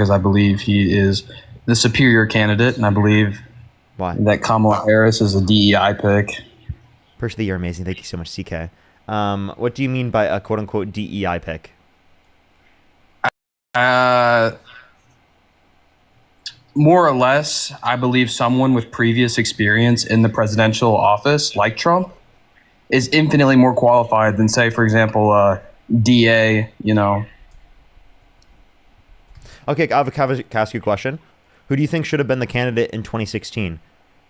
because I believe he is the superior candidate, and I believe Why? that Kamala Harris is a DEI pick. Person of the year, amazing. Thank you so much, CK. What do you mean by a quote-unquote DEI pick? More or less, I believe someone with previous experience in the presidential office, like Trump, is infinitely more qualified than, say, for example, DA, Okay, I have to ask you a question. Who do you think should have been the candidate in 2016?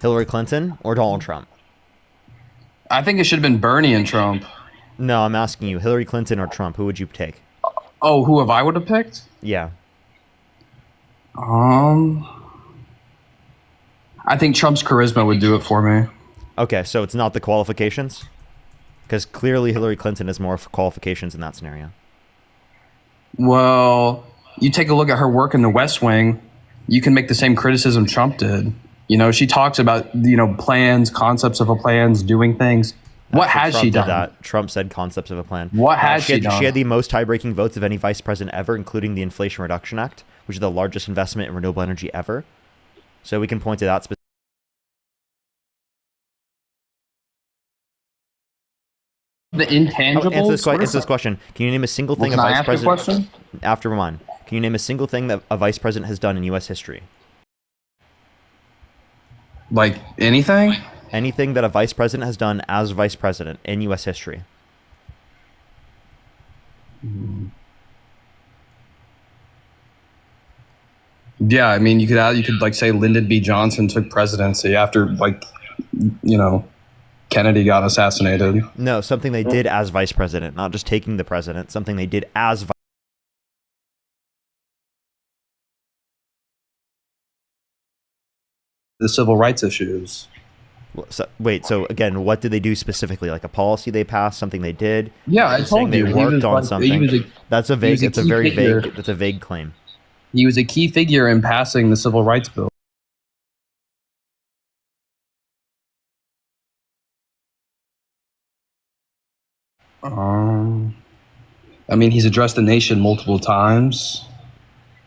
Hillary Clinton or Donald Trump? I think it should have been Bernie and Trump. No, I'm asking you. Hillary Clinton or Trump? Who would you take? Oh, who have I would have picked? Yeah. I think Trump's charisma would do it for me. Okay, so it's not the qualifications? Because clearly Hillary Clinton has more qualifications in that scenario. Well, you take a look at her work in the West Wing, you can make the same criticism Trump did. She talks about, plans, concepts of a plans, doing things. What has she done? That. Trump said concepts of a plan. What has she done? She had the most tie-breaking votes of any vice president ever, including the Inflation Reduction Act, which is the largest investment in renewable energy ever. So we can point to that specifically. The intangibles? Answer this question. Can you name a single thing a vice president... After mine. Can you name a single thing that a vice president has done in U.S. history? Like anything? Anything that a vice president has done as vice president in U.S. history. Yeah, I mean, you could like say Lyndon B. Johnson took presidency after Kennedy got assassinated. No, something they did as vice president, not just taking the president. Something they did as the civil rights issues. So again, what did they do specifically? Like a policy they passed, something they did? Yeah, I told you. They worked on something. That's a vague. It's a very vague. That's a vague claim. He was a key figure in passing the civil rights bill. I mean, he's addressed the nation multiple times.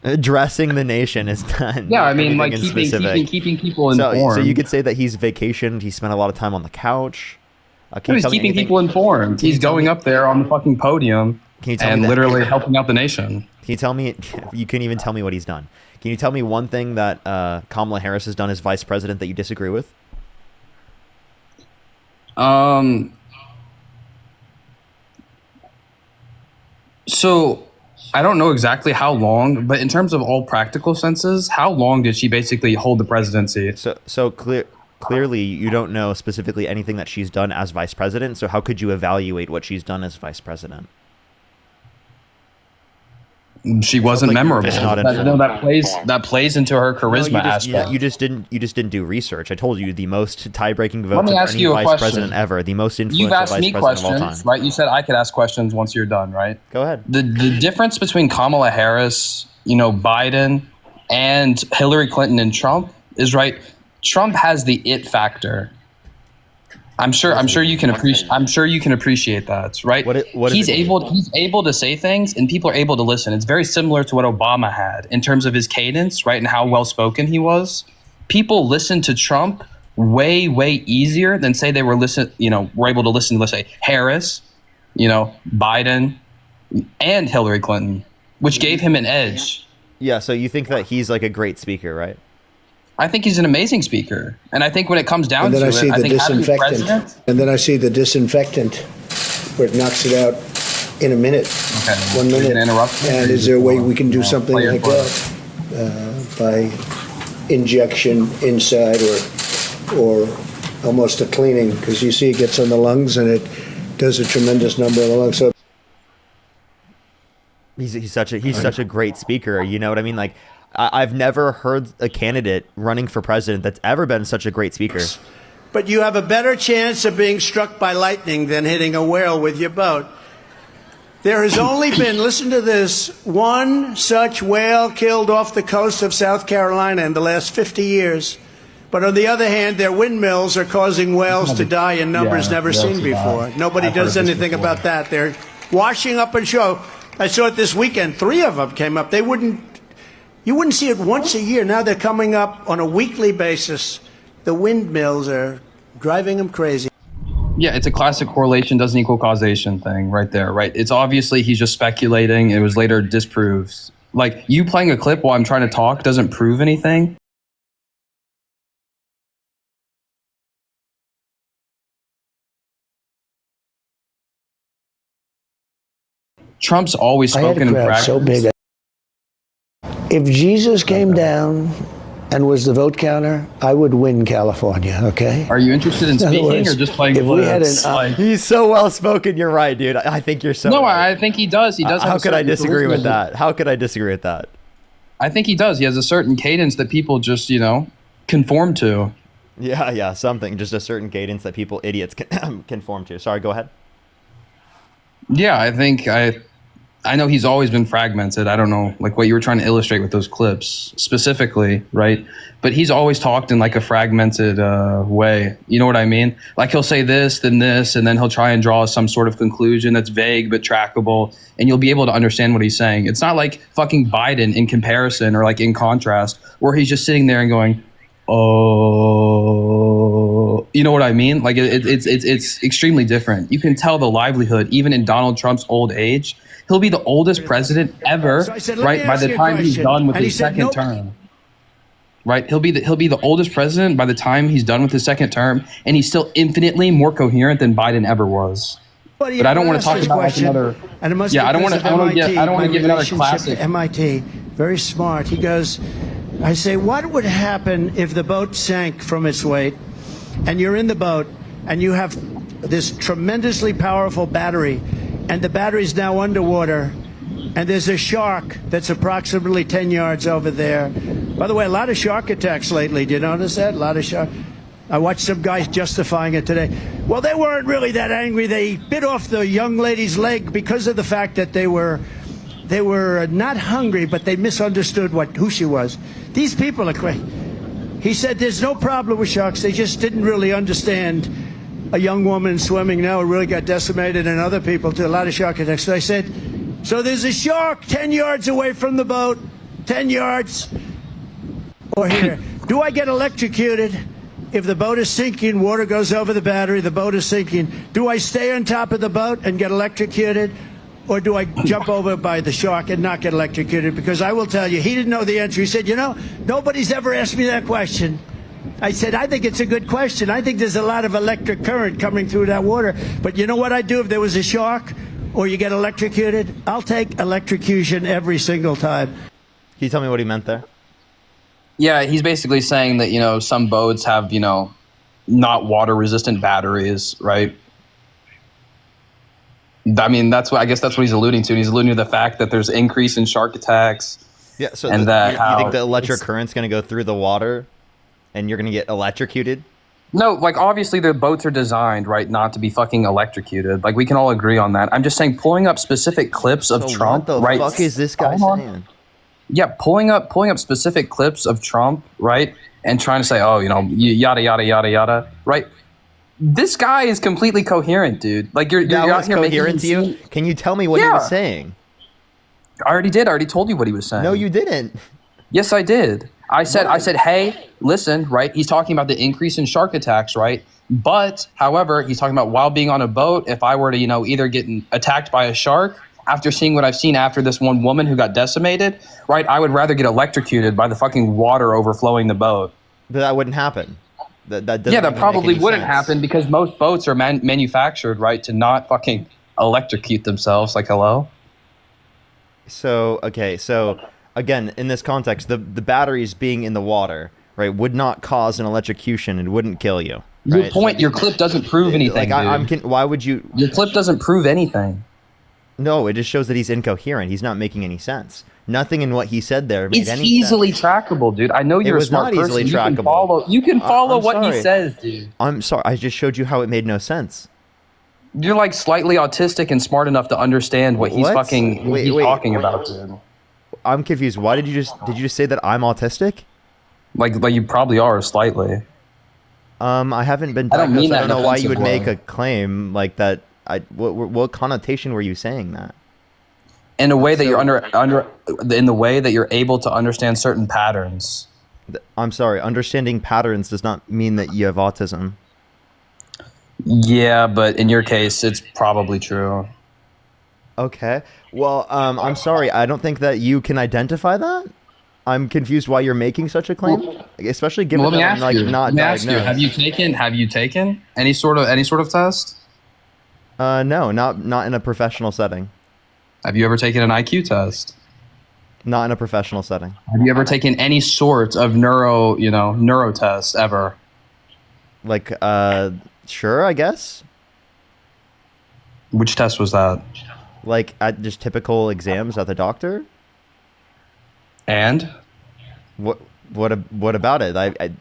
Addressing the nation is done. Yeah, I mean, like keeping people informed. So you could say that he's vacationed. He spent a lot of time on the couch. He's keeping people informed. He's going up there on the fucking podium and literally helping out the nation. Can you tell me? You couldn't even tell me what he's done. Can you tell me one thing that Kamala Harris has done as vice president that you disagree with? So I don't know exactly how long, but in terms of all practical senses, how long did she basically hold the presidency? Clearly, you don't know specifically anything that she's done as vice president. So how could you evaluate what she's done as vice president? She wasn't memorable. That plays into her charisma aspect. You just didn't do research. I told you the most tie-breaking votes of any vice president ever, the most influential vice president of all time. You've asked me questions, right? You said I could ask questions once you're done, right? Go ahead. The difference between Kamala Harris, Biden, and Hillary Clinton and Trump is, right, Trump has the it factor. I'm sure you can appreciate that, right? He's able to say things and people are able to listen. It's very similar to what Obama had in terms of his cadence, right? And how well spoken he was. People listen to Trump way easier than say they were able to listen to, let's say, Harris, Biden, and Hillary Clinton, which gave him an edge. Yeah, so you think that he's like a great speaker, right? I think he's an amazing speaker. And I think when it comes down to it, I think having a president... And then I see the disinfectant where it knocks it out in a minute. Okay. 1 minute. And is there a way we can do something like that? By injection inside or almost a cleaning? Because you see it gets on the lungs and it does a tremendous number of the lungs. So he's such a great speaker. You know what I mean? Like, I've never heard a candidate running for president that's ever been such a great speaker. But you have a better chance of being struck by lightning than hitting a whale with your boat. There has only been, listen to this, one such whale killed off the coast of South Carolina in the last 50 years. But on the other hand, their windmills are causing whales to die in numbers never seen before. Nobody does anything about that. They're washing up on shore. I saw it this weekend. 3 of them came up. They wouldn't You wouldn't see it once a year. Now they're coming up on a weekly basis. The windmills are driving them crazy. Yeah, it's a classic correlation doesn't equal causation thing right there, right? It's obviously he's just speculating. It was later disproved. Like, you playing a clip while I'm trying to talk doesn't prove anything. Trump's always I had spoken a in crowd practice. so big. If Jesus came down and was the vote counter, I would win California, okay? Are you interested in other speaking words, or just playing if we had clips? an- Like, He's so well spoken. You're right, dude. I think you're so. no, right. I think he does. He does. Have How a could I certain disagree with charisma. that? How could I disagree with that? I think he does. He has a certain cadence that people just, conform to. Yeah, something. Just a certain cadence that people, idiots, can conform to. Sorry, go ahead. Yeah, I know he's always been fragmented. I don't know, like what you were trying to illustrate with those clips specifically, right? But he's always talked in like a fragmented way. You know what I mean? Like he'll say this, and then he'll try and draw some sort of conclusion that's vague but trackable, and you'll be able to understand what he's saying. It's not like fucking Biden in comparison or like in contrast, where he's just sitting there and going, oh, you know what I mean? Like it's extremely different. You can tell the livelihood, even in Donald Trump's old age. He'll be the oldest president ever, So I said, let right? me By ask the you a time he's question. done with And he his said, second nope. term, right? He'll be the oldest president by the time he's done with his second term, and he's still infinitely more coherent than Biden ever was. But I don't want to talk about like another. And it must Yeah, be I don't want because to. of I don't MIT, want to my give another relationship classic. to MIT, very smart. He goes, I say, what would happen if the boat sank from its weight, and you're in the boat, and you have this tremendously powerful battery, and the battery's now underwater, and there's a shark that's approximately 10 yards over there. By the way, a lot of shark attacks lately. Do you notice that? A lot of shark. I watched some guys justifying it today. Well, they weren't really that angry. They bit off the young lady's leg because of the fact that they were not hungry, but they misunderstood who she was. These people are crazy. He said there's no problem with sharks. They just didn't really understand a young woman swimming now really got decimated, and other people too. A lot of shark attacks. So I said, so there's a shark 10 yards away from the boat, 10 yards, or here. Do I get electrocuted if the boat is sinking, water goes over the battery, the boat is sinking? Do I stay on top of the boat and get electrocuted? Or do I jump over by the shark and not get electrocuted? Because I will tell you, he didn't know the answer. He said, nobody's ever asked me that question. I said, I think it's a good question. I think there's a lot of electric current coming through that water. But you know what I'd do if there was a shark or you get electrocuted? I'll take electrocution every single time. Can you tell me what he meant there? Yeah, he's basically saying that some boats have not water resistant batteries, right? I mean, I guess that's what he's alluding to. He's alluding to the fact that there's increase in shark attacks. Yeah. So And you how think the electric it's- current's going to go through the water, and you're going to get electrocuted? No, like obviously the boats are designed, right, not to be fucking electrocuted. Like we can all agree on that. I'm just saying, pulling up specific clips of So Trump, what the right? fuck is this guy Hold on. saying? Yeah, pulling up specific clips of Trump, right, and trying to say, oh, yada yada yada yada, right? This guy is completely coherent, dude. Like you're That out was here making coherent to him you? seem- Can you tell me what he Yeah. was saying? I already did. I already told you what he was saying. No, you didn't. Yes, I did. I said, hey, listen, right? He's talking about the increase in shark attacks, right? But, however, he's talking about while being on a boat, if I were to, either get attacked by a shark, after seeing what I've seen after this one woman who got decimated, right? I would rather get electrocuted by the fucking water overflowing the boat. But that wouldn't happen. That doesn't Yeah, that even make probably any wouldn't sense. happen because most boats are manufactured, right, to not fucking electrocute themselves. Like, hello? So, okay, so again, in this context, the batteries being in the water, right, would not cause an electrocution and wouldn't kill you. Your right? point, your clip doesn't prove anything, Like, dude. why would you? Your clip doesn't prove anything. No, it just shows that he's incoherent. He's not making any sense. Nothing in what he said there made It's any easily sense. trackable, dude. I know you're a was smart not easily person. trackable. You can follow I'm what he sorry. says, dude. I'm sorry. I just showed you how it made no sense. You're like slightly autistic and smart enough to understand what he's What? fucking Wait, he's wait. talking about, dude. I'm confused. Why did you just say that I'm autistic? Like you probably are slightly. I haven't been I don't diagnosed. mean I that don't in know an why you would offensive make way. a claim like that. What connotation were you saying that? in a way that So- you're under in the way that you're able to understand certain patterns. I'm sorry, understanding patterns does not mean that you have autism. Yeah, but in your case, it's probably true. Okay. Well, I'm sorry. I don't think that you can identify that. I'm confused why you're making such a claim, especially given Well, let me that I'm ask like you. not Let me ask diagnosed. you. Have you taken any sort of test? No, not in a professional setting. Have you ever taken an IQ test? Not in a professional setting. Have you ever taken any sort of neuro test ever? Like, sure, I guess. Which test was that? Like at just typical exams at the doctor. And What about it?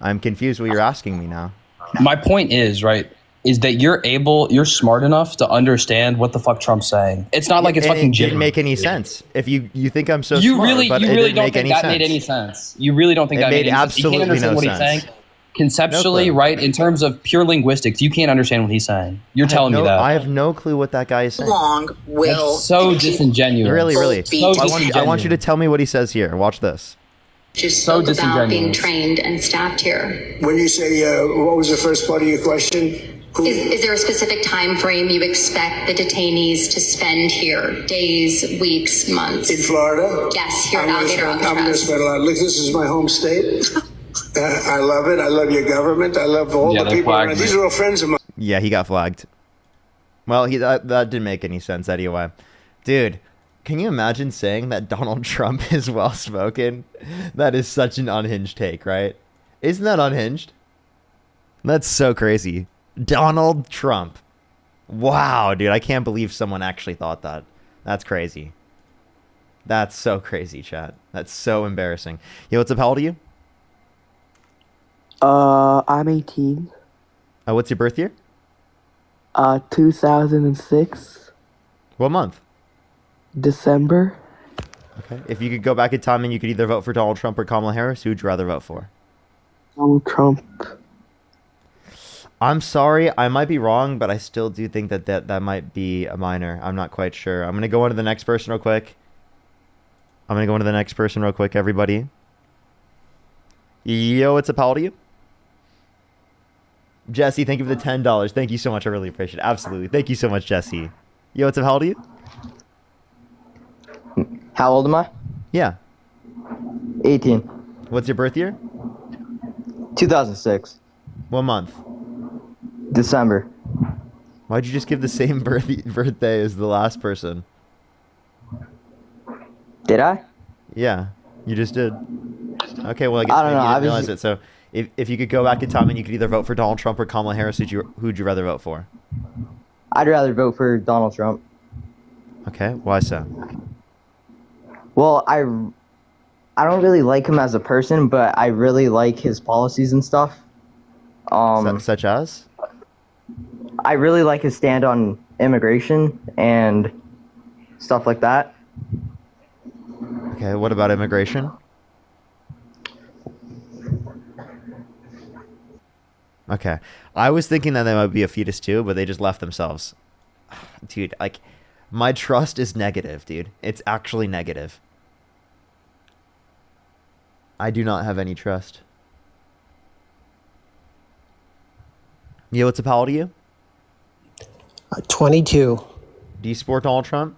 I'm confused what you're asking me now. my point is, right, is that you're smart enough to understand what the fuck Trump's saying. It's not like it's And fucking it didn't gibberish. make any sense. If you think I'm so You smart, really but it don't didn't make think any that sense. made any sense. You really don't think It that made made any sense. You can't absolutely understand no what he's sense. saying. Conceptually, No clue. right, in terms of pure linguistics, you can't understand what he's saying. You're telling me that. I have no clue what that guy is saying. long will That's so the people disingenuous. Really. be So I want you to tell me what he says here. Watch this. just so spoke about being disingenuous. trained and staffed here. When you say, what was the first part of your question? Is there a specific time frame you expect the detainees to spend here? Days, weeks, months? In Florida? Yes, here at I'm gonna Alligator spend- I'm going to Alcatraz. spend a lot. Look, this is my home state. I love it. I love your government. I love all Yeah, the they people flagged around. me. These are all friends of mine. Yeah, he got flagged. Well, that didn't make any sense anyway. Dude, can you imagine saying that Donald Trump is well spoken? That is such an unhinged take, right? Isn't that unhinged? That's so crazy. Donald Trump. Wow, dude, I can't believe someone actually thought that. That's crazy. That's so crazy, chat. That's so embarrassing. Yo, what's up? How old are you? I'm 18. What's your birth year? 2006, What month? December. Okay. If you could go back in time and you could either vote for Donald Trump or Kamala Harris, who would you rather vote for? Donald Trump. I'm sorry, I might be wrong, but I still do think that might be a minor. I'm not quite sure. I'm going to go on to the next person real quick. Everybody. Yo, what's up? How old are you? Jesse, thank you for the $10. Thank you so much. I really appreciate it. Absolutely. Thank you so much, Jesse. Yo, what's up? How old are you? How old am I? Yeah. 18. What's your birth year? 2006, What month? December. Why'd you just give the same birthday as the last person? Did I? Yeah, you just did. Okay, well, I guess I don't maybe know, you I didn't realize was- it. So, if you could go back in time and you could either vote for Donald Trump or Kamala Harris, who'd you rather vote for? I'd rather vote for Donald Trump. Okay, why so? Well, I don't really like him as a person, but I really like his policies and stuff. Such as? I really like his stand on immigration and stuff like that. Okay, what about immigration? Okay, I was thinking that they might be a fetus too, but they just left themselves. Dude, like, my trust is negative, dude. It's actually negative. I do not have any trust. Yo, what's up? How old are you? 22. Do you support Donald Trump?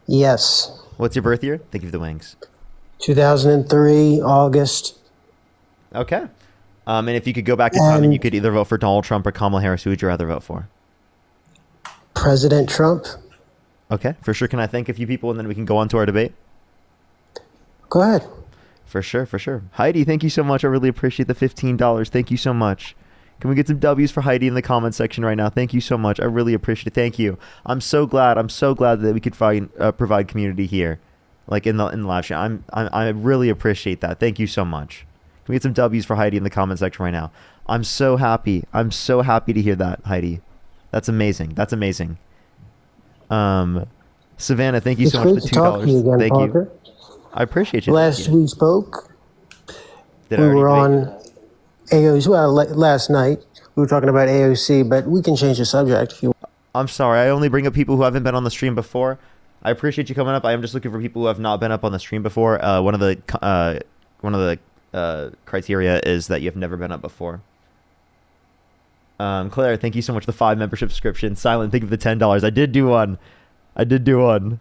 Yes. What's your birth year? Thank you for the wings. 2003, August. Okay. And if you could go back in time and you could either vote for Donald Trump or Kamala Harris, who would you rather vote for? President Trump. Okay, for sure. Can I thank a few people and then we can go on to our debate? Go ahead. For sure, for sure. Heidi, thank you so much. I really appreciate the $15. Thank you so much. Can we get some W's for Heidi in the comment section right now? Thank you so much. I really appreciate it. Thank you. I'm so glad that we could provide community here, like in the live stream. I really appreciate that. Thank you so much. Can we get some W's for Heidi in the comment section right now? I'm so happy. I'm so happy to hear that, Heidi. That's amazing. That's amazing. Savannah, thank you It's so much great for to talk to you $2. again, Thank Parker. you. I appreciate you. Last Thank you. we spoke, Did I we already were debate? on AOC. Well, last night we were talking about AOC, but we can change the subject if you want. I'm sorry. I only bring up people who haven't been on the stream before. I appreciate you coming up. I am just looking for people who have not been up on the stream before. One of the criteria is that you have never been up before. Claire, thank you so much for the 5 membership subscription. Silent, thank you for the $10. I did do one.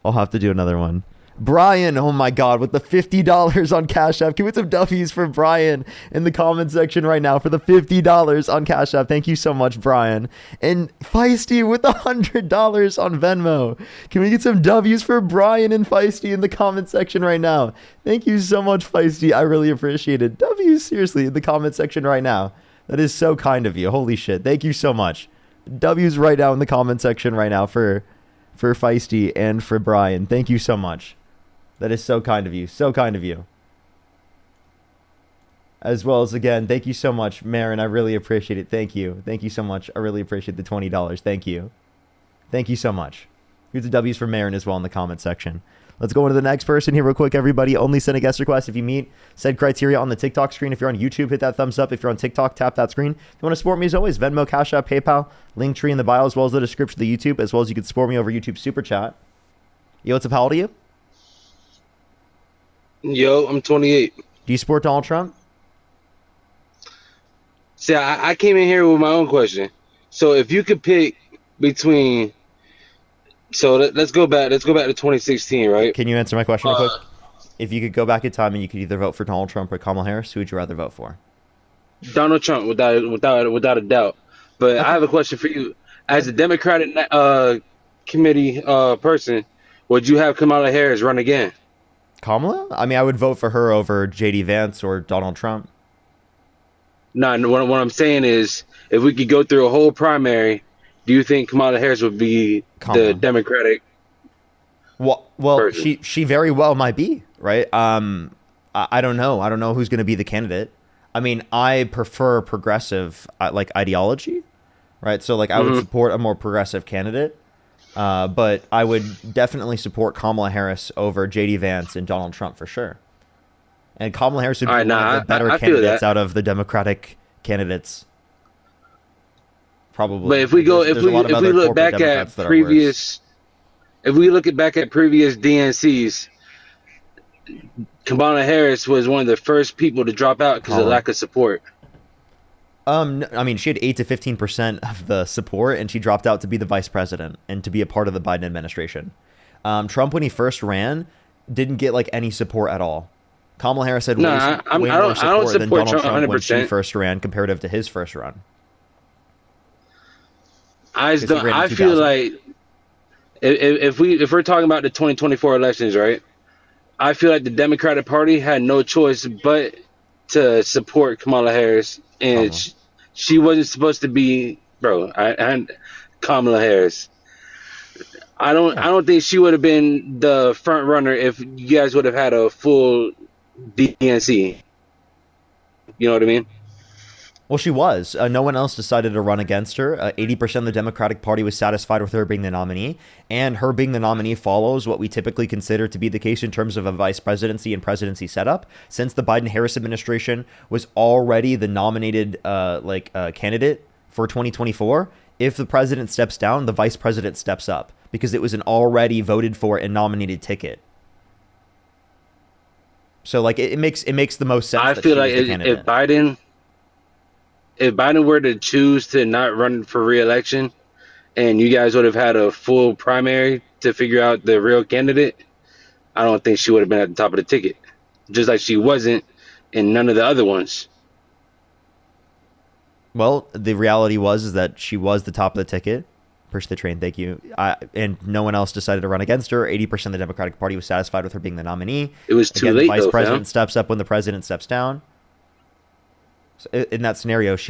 I'll have to do another one. Brian, oh my God, with the $50 on Cash App. Can we put some W's for Brian in the comment section right now for the $50 on Cash App? Thank you so much, Brian. And Feisty with the $100 on Venmo. Can we get some W's for Brian and Feisty in the comment section right now? Thank you so much, Feisty. I really appreciate it. W's, seriously, in the comment section right now. That is so kind of you. Holy shit. Thank you so much. W's right now in the comment section right now for Feisty and for Brian. Thank you so much. That is so kind of you. So kind of you. As well as, again, thank you so much, Marin. I really appreciate it. Thank you. Thank you so much. I really appreciate the $20. Thank you. Thank you so much. Here's the W's for Marin as well in the comment section. Let's go into the next person here real quick, everybody. Only send a guest request if you meet said criteria on the TikTok screen. If you're on YouTube, hit that thumbs up. If you're on TikTok, tap that screen. If you want to support me, as always, Venmo, Cash App, PayPal, link tree in the bio, as well as the description of the YouTube, as well as you can support me over YouTube Super Chat. Yo, what's up? How old are you? Yo, I'm 28. Do you support Donald Trump? See, I came in here with my own question. So if you could pick between, so let's go back to 2016, right? Can you answer my question real quick? If you could go back in time and you could either vote for Donald Trump or Kamala Harris, who would you rather vote for? Donald Trump, without a doubt. But I have a question for you. As a Democratic committee person, would you have Kamala Harris run again? Kamala? I mean, I would vote for her over J.D. Vance or Donald Trump. No, what I'm saying is, if we could go through a whole primary, do you think Kamala Harris would be the Democratic? Well, person? she very well might be, right? I don't know. I don't know who's going to be the candidate. I mean, I prefer progressive like ideology, right? So like I would support a more progressive candidate. But I would definitely support Kamala Harris over J.D. Vance and Donald Trump for sure. And Kamala Harris would be one of the better candidates out of the Democratic candidates. Probably. But if we look back at previous DNCs, Kamala Harris was one of the first people to drop out because of lack of support. I mean, she had 8 to 15% of the support, and she dropped out to be the vice president and to be a part of the Biden administration. Trump, when he first ran, didn't get like any support at all. Kamala Harris had way more support than Donald Trump when she first ran, comparative to his first run. I feel like if we're talking about the 2024 elections, right? I feel like the Democratic Party had no choice but to support Kamala Harris, and she wasn't supposed to be, Kamala Harris. I don't think she would have been the front runner if you guys would have had a full DNC. You know what I mean? Well, she was. No one else decided to run against her. 80% of the Democratic Party was satisfied with her being the nominee, and her being the nominee follows what we typically consider to be the case in terms of a vice presidency and presidency setup. Since the Biden-Harris administration was already the nominated candidate for 2024, if the president steps down, the vice president steps up because it was an already voted for and nominated ticket. So, like, it makes the most sense. I feel like if Biden were to choose to not run for re-election and you guys would have had a full primary to figure out the real candidate, I don't think she would have been at the top of the ticket. Just like she wasn't in none of the other ones. Well, the reality is that she was the top of the ticket. Push the train, thank you. And no one else decided to run against her. 80% of the Democratic Party was satisfied with her being the nominee. It was too late, the vice president steps up when the president steps down. So in that scenario, it was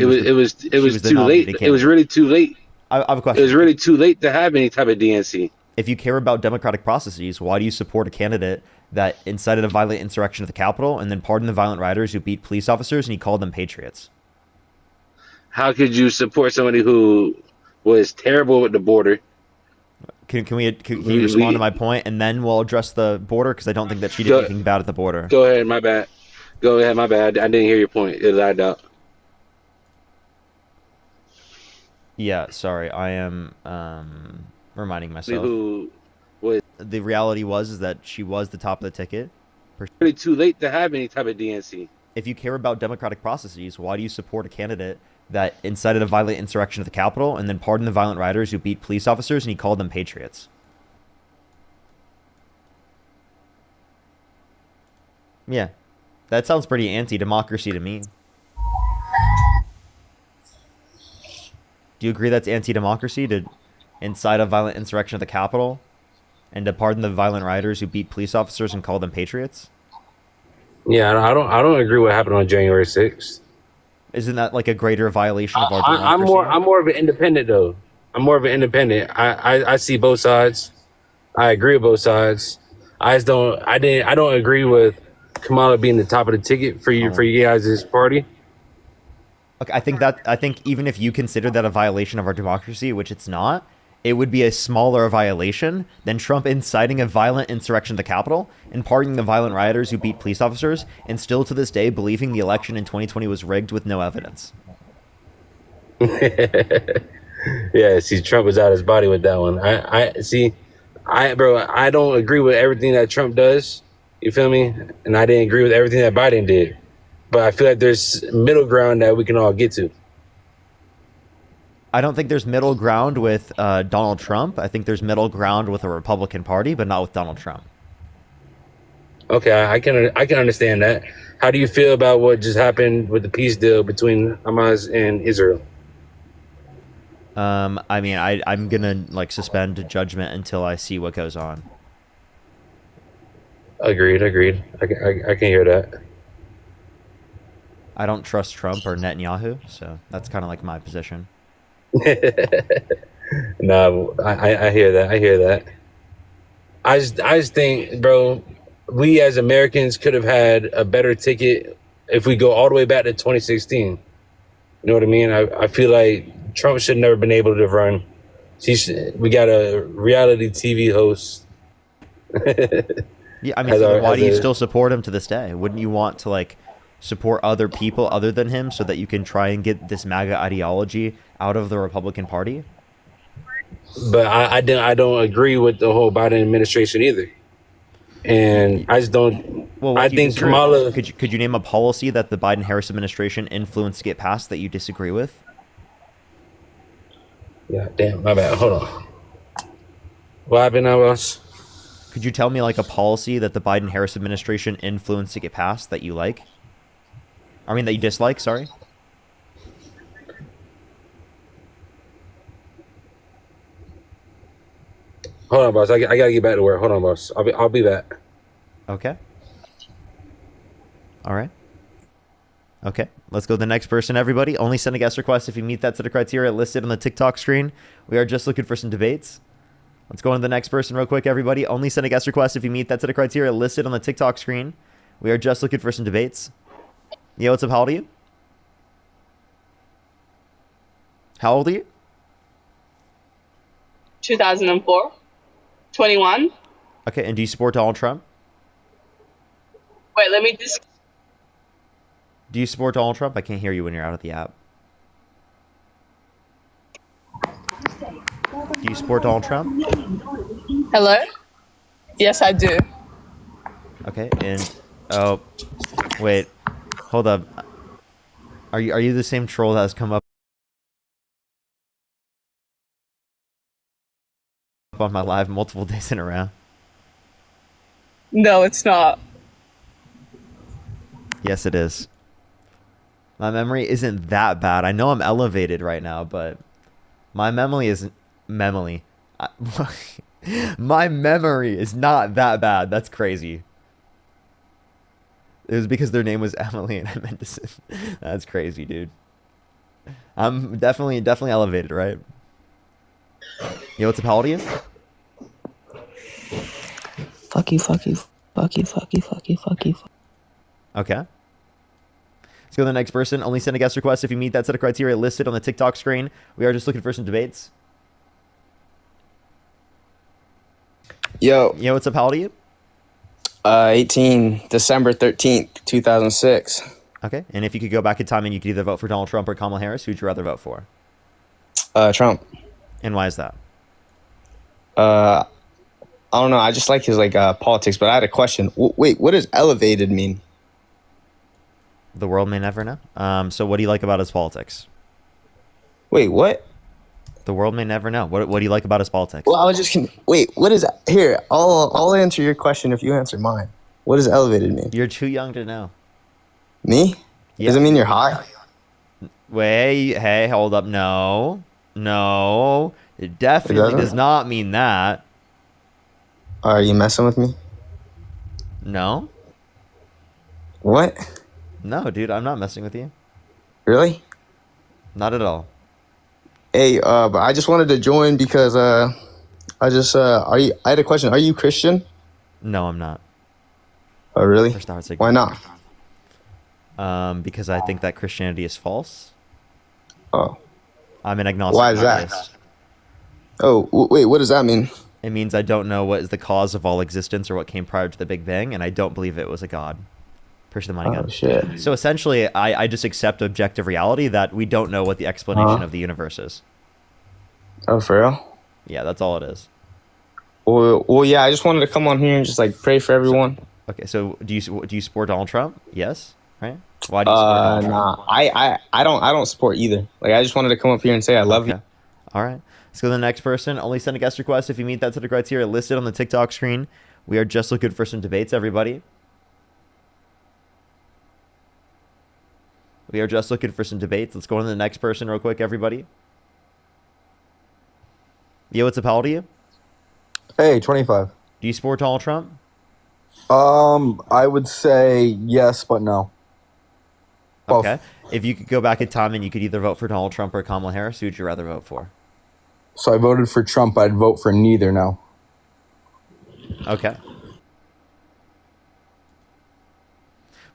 too late. It was really too late. I have a question. It was really too late to have any type of DNC. If you care about democratic processes, why do you support a candidate that incited a violent insurrection at the Capitol and then pardoned the violent rioters who beat police officers and he called them patriots? How could you support somebody who was terrible with the border? Can you respond to my point, and then we'll address the border, because I don't think that she did anything bad at the border. Go ahead, my bad. I didn't hear your point. It lied out. Yeah, sorry, I am reminding myself. Who was The reality is that she was the top of the ticket. really too late to have any type of DNC. If you care about democratic processes, why do you support a candidate that incited a violent insurrection at the Capitol and then pardoned the violent rioters who beat police officers and he called them patriots? Yeah, that sounds pretty anti-democracy to me. Do you agree that's anti-democracy to incite a violent insurrection at the Capitol and to pardon the violent rioters who beat police officers and call them patriots? Yeah, I don't agree with what happened on January 6th. Isn't that like a greater violation of our democracy? I'm more of an independent though. I'm more of an independent. I see both sides. I agree with both sides. I don't agree with Kamala being the top of the ticket for you guys' party. Okay, I think even if you consider that a violation of our democracy, which it's not, it would be a smaller violation than Trump inciting a violent insurrection at the Capitol and pardoning the violent rioters who beat police officers and still to this day believing the election in 2020 was rigged with no evidence. Yeah, see, Trump was out his body with that one. I don't agree with everything that Trump does. You feel me? And I didn't agree with everything that Biden did. But I feel like there's middle ground that we can all get to. I don't think there's middle ground with Donald Trump. I think there's middle ground with the Republican Party, but not with Donald Trump. Okay, I can understand that. How do you feel about what just happened with the peace deal between Hamas and Israel? I mean, I'm gonna like suspend judgment until I see what goes on. Agreed. I can hear that. I don't trust Trump or Netanyahu, so that's kind of like my position. No, I hear that. I just think, bro, we as Americans could have had a better ticket if we go all the way back to 2016. You know what I mean? I feel like Trump should never been able to run. We got a reality TV host. Yeah, I mean, so why do you still support him to this day? Wouldn't you want to like support other people other than him so that you can try and get this MAGA ideology out of the Republican Party? But I don't agree with the whole Biden administration either, and I just don't. Well, I think Kamala. Could you name a policy that the Biden-Harris administration influenced to get passed that you disagree with? Yeah, damn, my bad. Hold on. What happened now, boss? Could you tell me like a policy that the Biden-Harris administration influenced to get passed that you like? I mean, that you dislike, sorry? Hold on, boss. I gotta get back to work. Hold on, boss. I'll be back. Okay. All right. Okay. Let's go to the next person, everybody. Only send a guest request if you meet that set of criteria listed on the TikTok screen. We are just looking for some debates. Let's go on to the next person real quick, everybody. Only send a guest request if you meet that set of criteria listed on the TikTok screen. We are just looking for some debates. Yo, what's up? How old are you? How old are you? 2004. 21. Okay, and do you support Donald Trump? Wait, let me just... Do you support Donald Trump? I can't hear you when you're out of the app. Do you support Donald Trump? Hello? Yes, I do. Okay, and... Oh, wait. Hold up. Are you the same troll that has come up on my live multiple days in a row? No, it's not. Yes, it is. My memory isn't that bad. I know I'm elevated right now, but my memory isn't... Memory. My memory is not that bad. That's crazy. It was because their name was Emily and I meant to say... That's crazy, dude. I'm definitely elevated, right? Yo, what's up? How old are you? Fuck you, fuck you, fuck you, fuck you, fuck you, fuck you. Okay. Let's go to the next person. Only send a guest request if you meet that set of criteria listed on the TikTok screen. We are just looking for some debates. Yo, what's up? How old are you? 18, December 13th, 2006. Okay, and if you could go back in time and you could either vote for Donald Trump or Kamala Harris, who'd you rather vote for? Trump. And why is that? I don't know. I just like his politics. But I had a question. Wait, what does elevated mean? The world may never know. So what do you like about his politics? Wait, what? The world may never know. What do you like about his politics? Well, I was just wait. What is here? I'll answer your question if you answer mine. What does elevated mean? You're too young to know. Me? Yeah. Does it mean you're high? Wait, hey, hold up. No, it definitely does not mean that. Are you messing with me? No. What? No, dude, I'm not messing with you. Really? Not at all. Hey, but I just wanted to join because I had a question. Are you Christian? No, I'm not. Oh, really? First I would say why not? Because I think that Christianity is false. Oh. I'm an agnostic. Why is that? Oh, wait, what does that mean? It means I don't know what is the cause of all existence or what came prior to the Big Bang, and I don't believe it was a god. Push the money gun. Shit. So essentially, I just accept objective reality that we don't know what the explanation of the universe is. Oh, for real? Yeah, that's all it is. Well, yeah, I just wanted to come on here and just pray for everyone. Okay, so do you support Donald Trump? Yes, right? Why do you support Donald Trump? I don't support either. I just wanted to come up here and say I love you. All right. Let's go to the next person. Only send a guest request if you meet that set of criteria listed on the TikTok screen. We are just looking for some debates, everybody. We are just looking for some debates. Let's go on to the next person real quick, everybody. Yo, what's up? How old are you? Hey, 25. Do you support Donald Trump? I would say yes, but no. Okay. If you could go back in time and you could either vote for Donald Trump or Kamala Harris, who would you rather vote for? So I voted for Trump. I'd vote for neither now. Okay.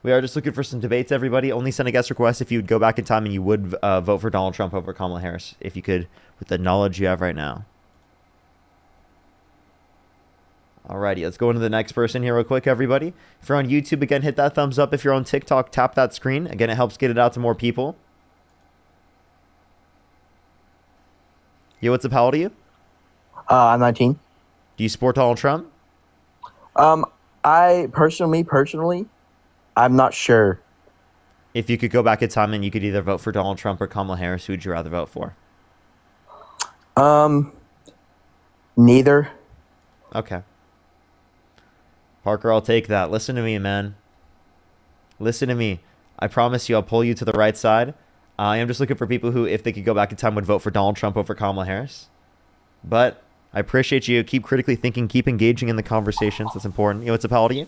We are just looking for some debates, everybody. Only send a guest request if you would go back in time and you would vote for Donald Trump over Kamala Harris, if you could, with the knowledge you have right now. Alrighty, let's go into the next person here real quick, everybody. If you're on YouTube, again, hit that thumbs up. If you're on TikTok, tap that screen. Again, it helps get it out to more people. Yo, what's up? How old are you? I'm 19. Do you support Donald Trump? I personally, I'm not sure. If you could go back in time and you could either vote for Donald Trump or Kamala Harris, who would you rather vote for? Neither. Okay. Parker, I'll take that. Listen to me, man. Listen to me. I promise you I'll pull you to the right side. I am just looking for people who, if they could go back in time, would vote for Donald Trump over Kamala Harris. But I appreciate you. Keep critically thinking. Keep engaging in the conversations. That's important. Yo, what's up? How old are you?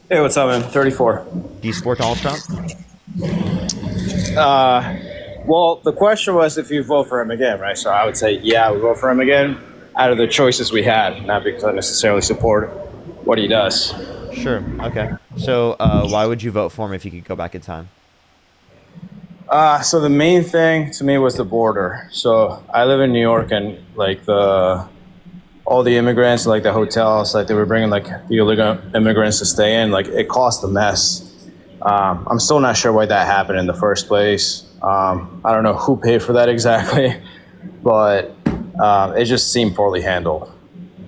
Hey, what's up, man? 34. Do you support Donald Trump? Well, the question was if you vote for him again, right? So I would say, yeah, I would vote for him again out of the choices we had, not because I necessarily support what he does. Sure. Okay. So why would you vote for him if you could go back in time? So the main thing to me was the border. So I live in New York, and all the immigrants, the hotels, they were bringing the illegal immigrants to stay in. It cost a mess. I'm still not sure why that happened in the first place. I don't know who paid for that exactly, but it just seemed poorly handled.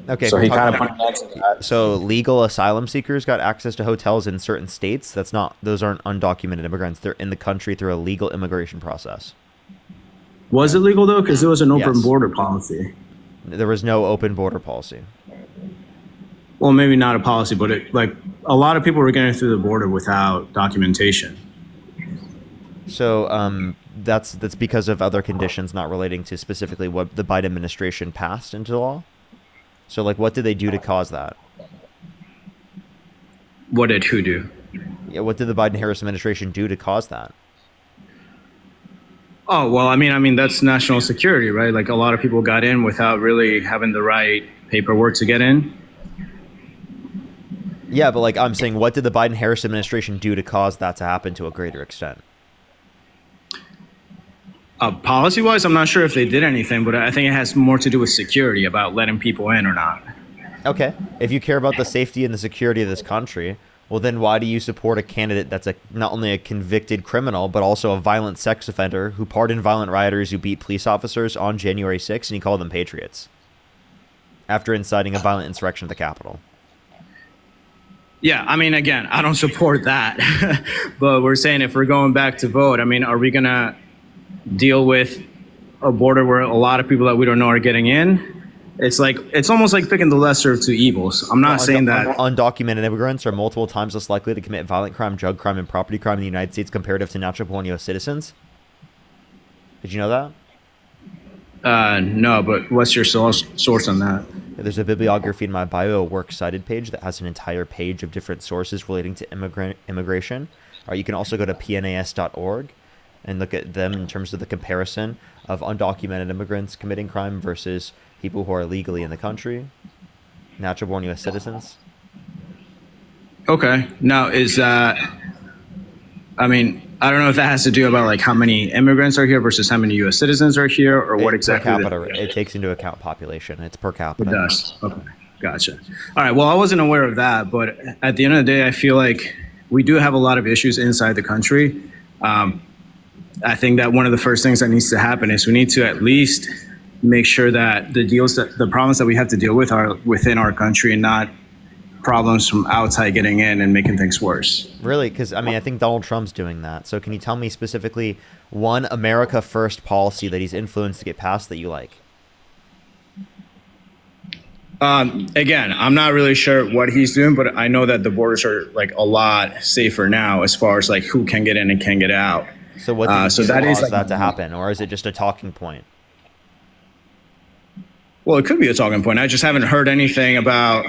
Okay. So he kind of put an end to that. So legal asylum seekers got access to hotels in certain states. Those aren't undocumented immigrants. They're in the country through a legal immigration process. Was it legal though? Because it was an open border policy. There was no open border policy. Well, maybe not a policy, but a lot of people were getting through the border without documentation. So that's because of other conditions not relating to specifically what the Biden administration passed into law. So what did they do to cause that? What did who do? Yeah, what did the Biden-Harris administration do to cause that? Oh, well, I mean that's national security, right? A lot of people got in without really having the right paperwork to get in. Yeah, but I'm saying, what did the Biden-Harris administration do to cause that to happen to a greater extent? Policy-wise, I'm not sure if they did anything, but I think it has more to do with security, about letting people in or not. Okay. If you care about the safety and the security of this country, Well, then why do you support a candidate that's not only a convicted criminal, but also a violent sex offender who pardoned violent rioters who beat police officers on January 6th, and he called them patriots after inciting a violent insurrection at the Capitol? Yeah, I mean, again, I don't support that. But we're saying if we're going back to vote, I mean, are we going to deal with a border where a lot of people that we don't know are getting in? It's almost like picking the lesser of two evils. I'm not saying that Undocumented immigrants are multiple times less likely to commit violent crime, drug crime, and property crime in the United States comparative to natural-born U.S. citizens. Did you know that? No, but what's your source on that? There's a bibliography in my bio, a works cited page that has an entire page of different sources relating to immigration. You can also go to pnas.org and look at them in terms of the comparison of undocumented immigrants committing crime versus people who are legally in the country, natural-born U.S. citizens. Okay. Now, is that... I mean, I don't know if that has to do about like how many immigrants are here versus how many U.S. citizens are here, or what exactly. Per capita, it takes into account population. It's per capita. It does. Okay, gotcha. All right. Well, I wasn't aware of that, but at the end of the day, I feel like we do have a lot of issues inside the country. I think that one of the first things that needs to happen is we need to at least make sure that the problems that we have to deal with are within our country and not problems from outside getting in and making things worse. Really? Because, I mean, I think Donald Trump's doing that. So can you tell me specifically one America First policy that he's influenced to get passed that you like? Again, I'm not really sure what he's doing, but I know that the borders are like a lot safer now as far as like who can get in and can get out. So what do you do to cause that to happen? Or is it just a talking point? Well, it could be a talking point. I just haven't heard anything about,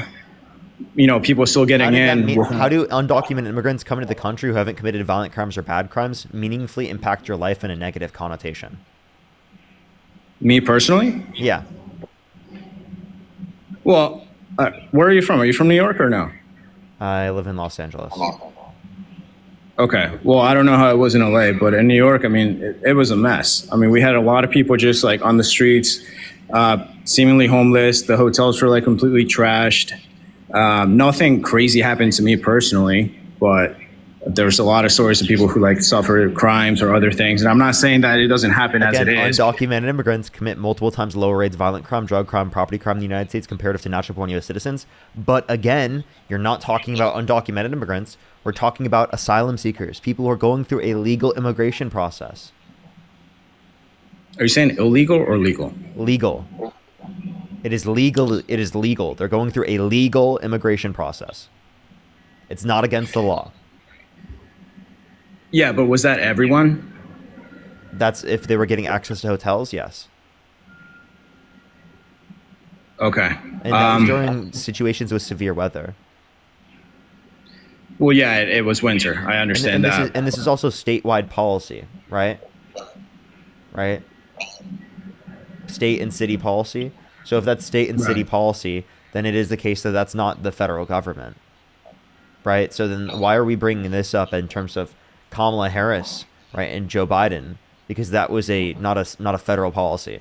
people still getting in. How do undocumented immigrants come into the country who haven't committed violent crimes or bad crimes meaningfully impact your life in a negative connotation? Me personally? Yeah. Well, where are you from? Are you from New York or no? I live in Los Angeles. Okay. Well, I don't know how it was in LA, but in New York, I mean, it was a mess. I mean, we had a lot of people just like on the streets, seemingly homeless. The hotels were like completely trashed. Nothing crazy happened to me personally, but there's a lot of stories of people who like suffer crimes or other things. And I'm not saying that it doesn't happen as it is. Undocumented immigrants commit multiple times lower rates of violent crime, drug crime, property crime in the United States comparative to natural-born U.S. citizens. But again, you're not talking about undocumented immigrants. We're talking about asylum seekers, people who are going through a legal immigration process. Are you saying illegal or legal? Legal. It is legal. It is legal. They're going through a legal immigration process. It's not against the law. Yeah, but was that everyone? That's if they were getting access to hotels, yes. Okay. And that was during situations with severe weather. Well, yeah, it was winter. I understand that. And this is also statewide policy, right? Right? State and city policy. So if that's state and city policy, then it is the case that that's not the federal government, right? So then why are we bringing this up in terms of Kamala Harris, right, and Joe Biden? Because that was not a federal policy,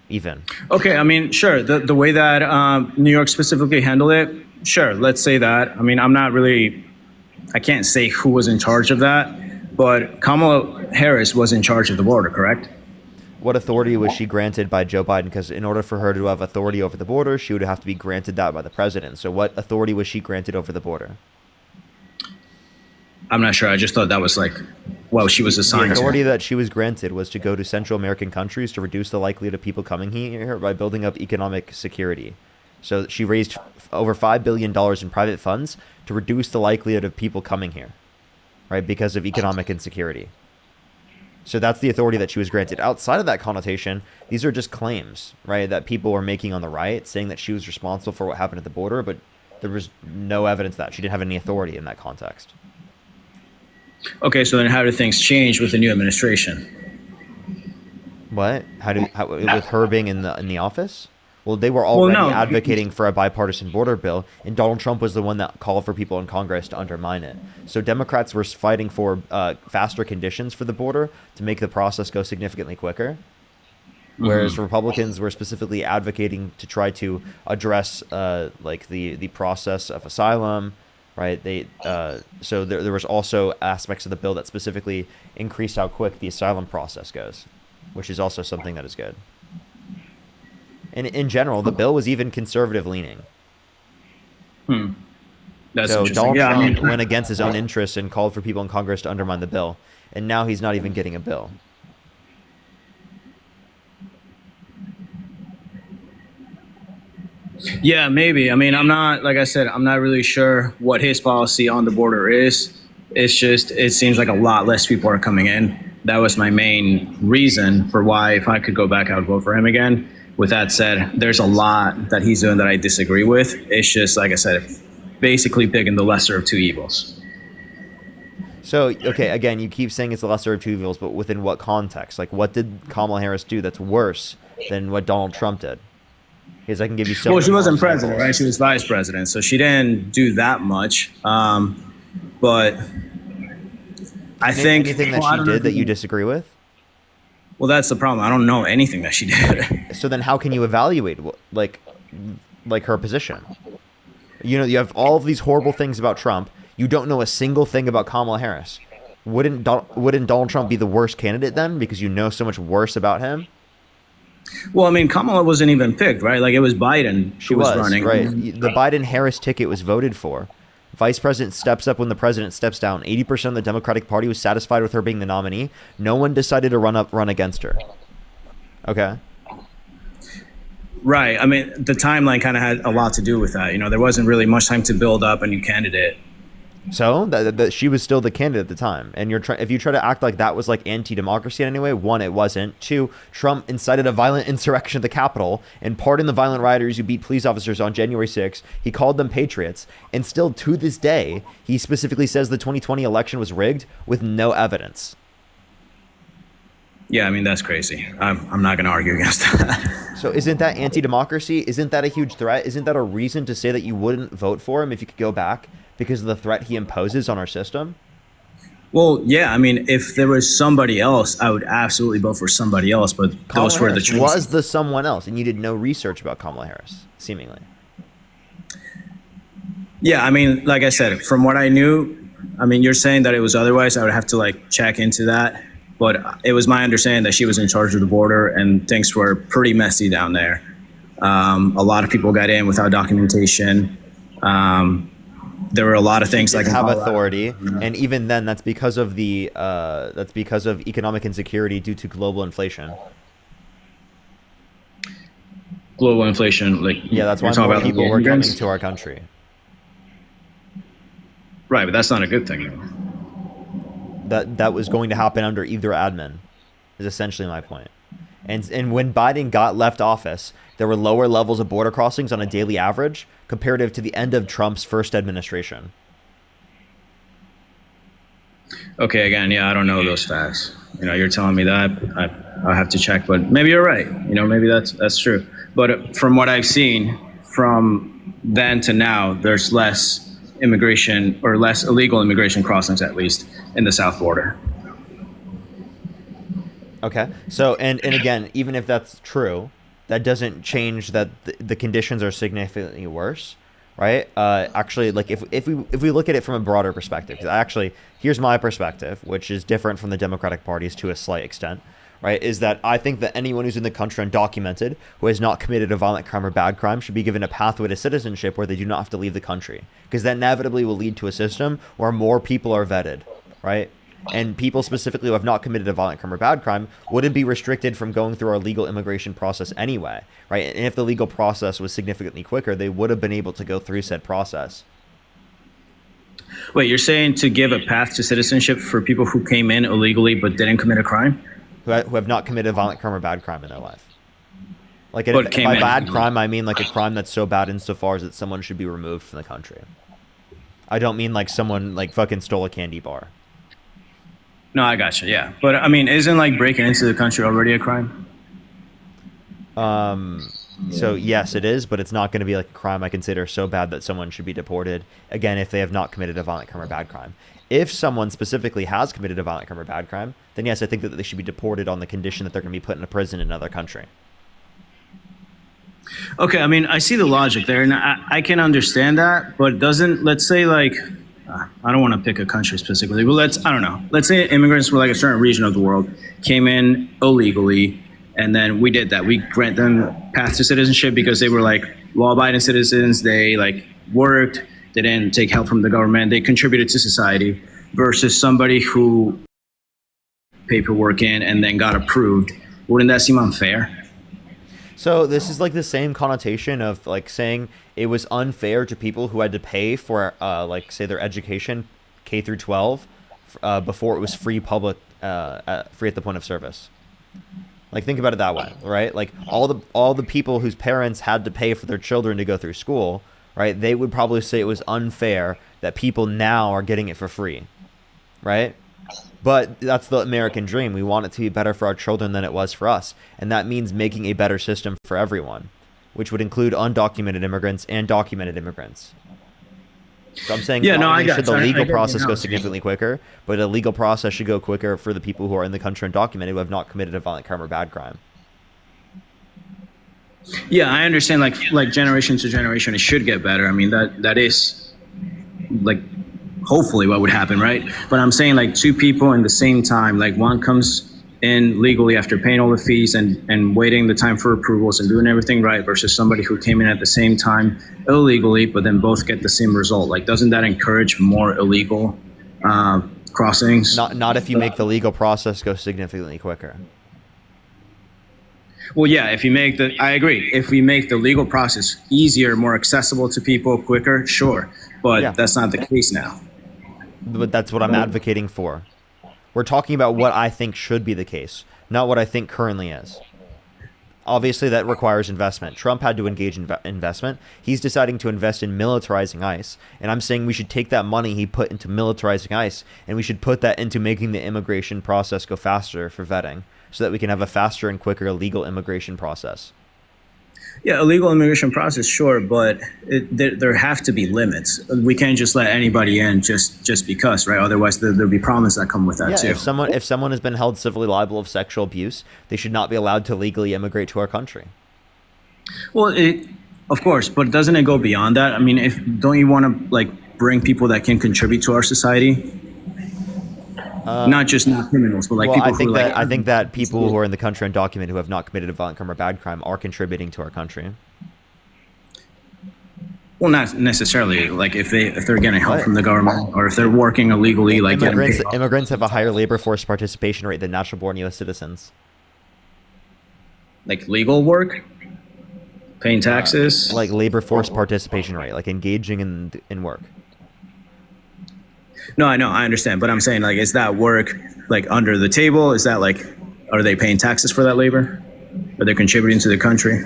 even. Okay, I mean, sure. The way that New York specifically handled it, sure. Let's say that. I mean, I can't say who was in charge of that, but Kamala Harris was in charge of the border, correct? What authority was she granted by Joe Biden? Because in order for her to have authority over the border, she would have to be granted that by the president. So what authority was she granted over the border? I'm not sure. I just thought that was like, well, she was assigned. The authority that she was granted was to go to Central American countries to reduce the likelihood of people coming here by building up economic security. So she raised over $5 billion in private funds to reduce the likelihood of people coming here, right, because of economic insecurity. So that's the authority that she was granted. Outside of that connotation, these are just claims, right, that people were making on the right, saying that she was responsible for what happened at the border, but there was no evidence that she didn't have any authority in that context. Okay, so then how do things change with the new administration? What? With her being in the office? Well, they were already advocating for a bipartisan border bill, and Donald Trump was the one that called for people in Congress to undermine it. So Democrats were fighting for faster conditions for the border to make the process go significantly quicker, whereas Republicans were specifically advocating to try to address like the process of asylum, right? So there was also aspects of the bill that specifically increased how quick the asylum process goes, which is also something that is good. And in general, the bill was even conservative leaning. That's so interesting. Donald Yeah, Trump went against his own interests and called for people in Congress to undermine the bill, and now he's not even getting a bill. Yeah, maybe. I mean, I'm not, like I said, I'm not really sure what his policy on the border is. It's just, it seems like a lot less people are coming in. That was my main reason for why, if I could go back, I would vote for him again. With that said, there's a lot that he's doing that I disagree with. It's just, like I said, basically picking the lesser of two evils. So, okay, again, you keep saying it's the lesser of two evils, but within what context? Like, what did Kamala Harris do that's worse than what Donald Trump did? Because I can give you so. Well, she wasn't president, right? She was vice president, so she didn't do that much. But I think anything that she did that you disagree with. Well, that's the problem. I don't know anything that she did. So then, how can you evaluate like her position? You know, you have all of these horrible things about Trump. You don't know a single thing about Kamala Harris. Wouldn't Donald Trump be the worst candidate then, because you know so much worse about him? Well, I mean, Kamala wasn't even picked, right? Like, it was Biden who was running. Right. The Biden-Harris ticket was voted for. Vice president steps up when the president steps down. 80% of the Democratic Party was satisfied with her being the nominee. No one decided to run against her. Okay. Right. I mean, the timeline kind of had a lot to do with that. You know, there wasn't really much time to build up a new candidate. So that she was still the candidate at the time, and if you try to act like that was like anti-democracy in any way, one, it wasn't. Two, Trump incited a violent insurrection at the Capitol and pardoned the violent rioters who beat police officers on January 6th. He called them patriots, and still to this day, he specifically says the 2020 election was rigged with no evidence. Yeah, I mean, that's crazy. I'm not going to argue against that. So isn't that anti-democracy? Isn't that a huge threat? Isn't that a reason to say that you wouldn't vote for him if you could go back because of the threat he imposes on our system? Well, yeah, I mean, if there was somebody else, I would absolutely vote for somebody else, but Kamala those were the Harris choices. was the someone else, and you did no research about Kamala Harris, seemingly. Yeah, I mean, like I said, from what I knew, I mean, you're saying that it was otherwise. I would have to like check into that. But it was my understanding that she was in charge of the border and things were pretty messy down there. A lot of people got in without documentation. There were a lot of things like have authority, and even then, that's because of economic insecurity due to global inflation. Global inflation, like yeah, that's why more people were coming to our country. Right, but that's not a good thing. That was going to happen under either admin, is essentially my point. And when Biden got left office, there were lower levels of border crossings on a daily average comparative to the end of Trump's first administration. Okay, again, yeah, I don't know those facts. You know, you're telling me that. I'll have to check, but maybe you're right. You know, maybe that's true. But from what I've seen, from then to now, there's less immigration or less illegal immigration crossings, at least in the south border. Okay. So, and again, even if that's true, that doesn't change that the conditions are significantly worse, right? Actually, like if we look at it from a broader perspective, 'cause actually, here's my perspective, which is different from the Democratic Party's to a slight extent, right? Is that I think that anyone who's in the country undocumented, who has not committed a violent crime or bad crime, should be given a pathway to citizenship where they do not have to leave the country, because that inevitably will lead to a system where more people are vetted, right? And people specifically who have not committed a violent crime or bad crime wouldn't be restricted from going through our legal immigration process anyway, right? And if the legal process was significantly quicker, they would have been able to go through said process. Wait, you're saying to give a path to citizenship for people who came in illegally but didn't commit a crime? Who have not committed a violent crime or bad crime in their life. Like, by bad crime, I mean like a crime that's so bad insofar as that someone should be removed from the country. I don't mean like someone like fucking stole a candy bar. No, I gotcha. Yeah, but I mean, isn't like breaking into the country already a crime? So yes, it is, but it's not going to be like a crime I consider so bad that someone should be deported. Again, if they have not committed a violent crime or bad crime. If someone specifically has committed a violent crime or bad crime, then yes, I think that they should be deported on the condition that they're going to be put in a prison in another country. Okay, I mean, I see the logic there, and I can understand that, but doesn't, let's say, like, I don't want to pick a country specifically, but I don't know. Let's say immigrants from like a certain region of the world came in illegally, and then we did that. We grant them path to citizenship because they were like law-abiding citizens. They like worked, they didn't take help from the government, they contributed to society, versus somebody who paperwork in and then got approved. Wouldn't that seem unfair? So this is like the same connotation of like saying it was unfair to people who had to pay for like say their education K through 12 before it was free public free at the point of service. Like think about it that way, right? Like all the people whose parents had to pay for their children to go through school, right? They would probably say it was unfair that people now are getting it for free, right? But that's the American dream. We want it to be better for our children than it was for us. And that means making a better system for everyone, which would include undocumented immigrants and documented immigrants. So I'm saying not only should the legal process go significantly quicker, but the legal process should go quicker for the people who are in the country undocumented who have not committed a violent crime or bad crime. Yeah, I understand like generation to generation, it should get better. I mean, that is like hopefully what would happen, right? But I'm saying like two people in the same time, like one comes in legally after paying all the fees and waiting the time for approvals and doing everything right versus somebody who came in at the same time illegally, but then both get the same result. Like, doesn't that encourage more illegal crossings? Not if you make the legal process go significantly quicker. Well, yeah, I agree. If we make the legal process easier, more accessible to people, quicker, sure. But that's not the case now. But that's what I'm advocating for. We're talking about what I think should be the case, not what I think currently is. Obviously, that requires investment. Trump had to engage in investment. He's deciding to invest in militarizing ICE. And I'm saying we should take that money he put into militarizing ICE, and we should put that into making the immigration process go faster for vetting, so that we can have a faster and quicker legal immigration process. Yeah, a legal immigration process, sure, but there have to be limits. We can't just let anybody in just because, right? Otherwise, there'll be problems that come with that too. If someone has been held civilly liable of sexual abuse, they should not be allowed to legally immigrate to our country. Well, of course, but doesn't it go beyond that? I mean, don't you want to like bring people that can contribute to our society? Not criminals, but like people who like... I think that people who are in the country undocumented who have not committed a violent crime or bad crime are contributing to our country. Well, not necessarily. Like if they're getting help from the government or if they're working illegally, like immigrants have a higher labor force participation rate than natural-born U.S. citizens. Like legal work, paying taxes, like labor force participation rate, like engaging in work. No, I know, I understand, but I'm saying like, is that work like under the table? Is that like, are they paying taxes for that labor? Are they contributing to the country?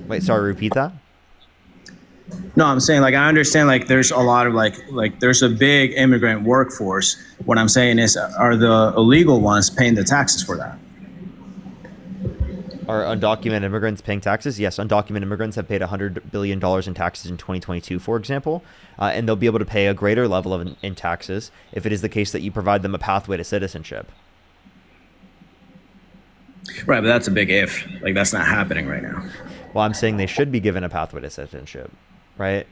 Wait, sorry, repeat that? No, I'm saying like, I understand like there's a lot of like there's a big immigrant workforce. What I'm saying is, are the illegal ones paying the taxes for that? Are undocumented immigrants paying taxes? Yes, undocumented immigrants have paid $100 billion in taxes in 2022, for example, and they'll be able to pay a greater level in taxes if it is the case that you provide them a pathway to citizenship. Right, but that's a big if. Like, that's not happening right now. Well, I'm saying they should be given a pathway to citizenship, right?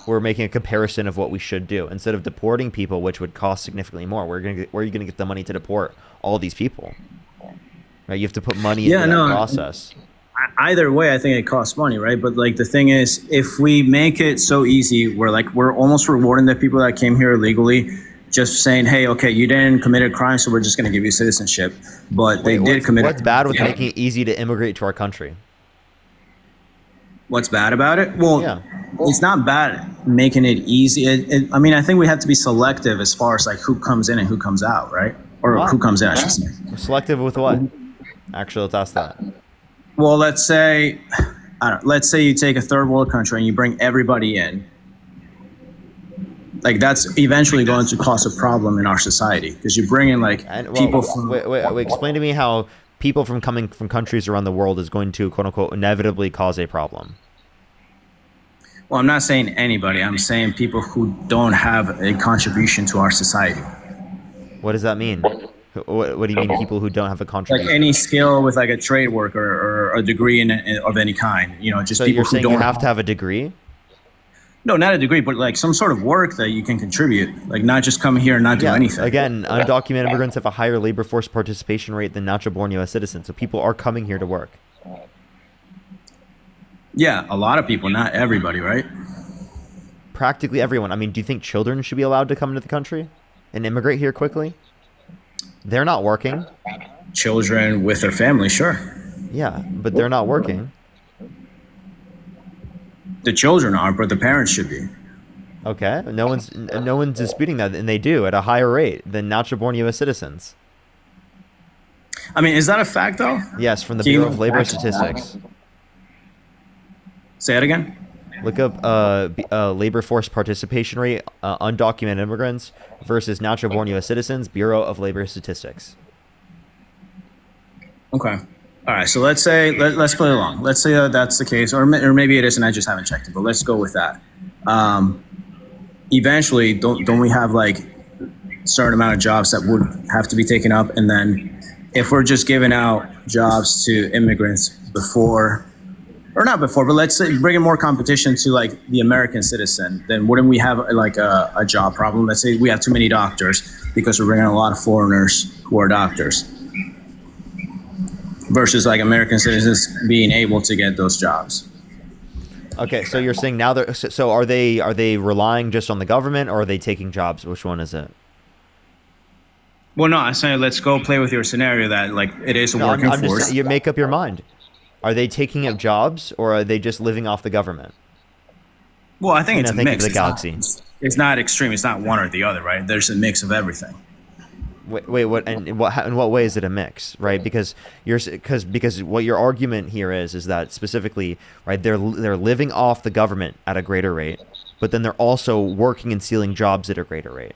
We're making a comparison of what we should do. Instead of deporting people, which would cost significantly more, where are you going to get the money to deport all these people? Right, you have to put money into that process. Either way, I think it costs money, right? But like the thing is, if we make it so easy, we're almost rewarding the people that came here illegally, just saying, hey, okay, you didn't commit a crime, so we're just going to give you citizenship. But they did commit. What's bad with making it easy to immigrate to our country? What's bad about it? Well, it's not bad making it easy. I mean, I think we have to be selective as far as like who comes in and who comes out, right? Or who comes in, I should say. Selective with what? Actually, let's ask that. Well, let's say you take a third world country and you bring everybody in. Like that's eventually going to cause a problem in our society because you bring in people from. Wait, explain to me how people coming from countries around the world is going to quote unquote inevitably cause a problem. Well, I'm not saying anybody. I'm saying people who don't have a contribution to our society. What does that mean? What do you mean people who don't have a contribution? Like any skill with like a trade worker or a degree of any kind. Just So people you're who saying don't you have to have a degree? No, not a degree, but like some sort of work that you can contribute, like not just come here and not do anything. Again, undocumented immigrants have a higher labor force participation rate than natural-born U.S. citizens, so people are coming here to work. Yeah, a lot of people, not everybody, right? Practically everyone. I mean, do you think children should be allowed to come into the country and immigrate here quickly? They're not working. Children with their family, sure. Yeah, but they're not working. The children are, but the parents should be. Okay, no one's disputing that, and they do at a higher rate than natural-born U.S. citizens. I mean, is that a fact, though? Yes, from the Bureau of Labor Statistics. Say it again. Look up labor force participation rate, undocumented immigrants versus natural-born U.S. citizens, Bureau of Labor Statistics. Okay. All right. So let's play along. Let's say that's the case, or maybe it isn't. I just haven't checked it, but let's go with that. Eventually, don't we have like a certain amount of jobs that would have to be taken up, and then if we're just giving out jobs to immigrants before, or not before, but let's say bringing more competition to like the American citizen, then wouldn't we have like a job problem? Let's say we have too many doctors because we're bringing a lot of foreigners who are doctors, versus like American citizens being able to get those jobs. Okay, so you're saying now so are they relying just on the government, or are they taking jobs? Which one is it? Well, no, I'm saying let's go play with your scenario that like it is a working force. You make up your mind. Are they taking up jobs, or are they just living off the government? Well, I think it's a mix. The galaxy. It's not extreme. It's not one or the other, right? There's a mix of everything. Wait, what? And in what way is it a mix, right? Because what your argument here is that specifically, right? They're living off the government at a greater rate, but then they're also working and stealing jobs at a greater rate.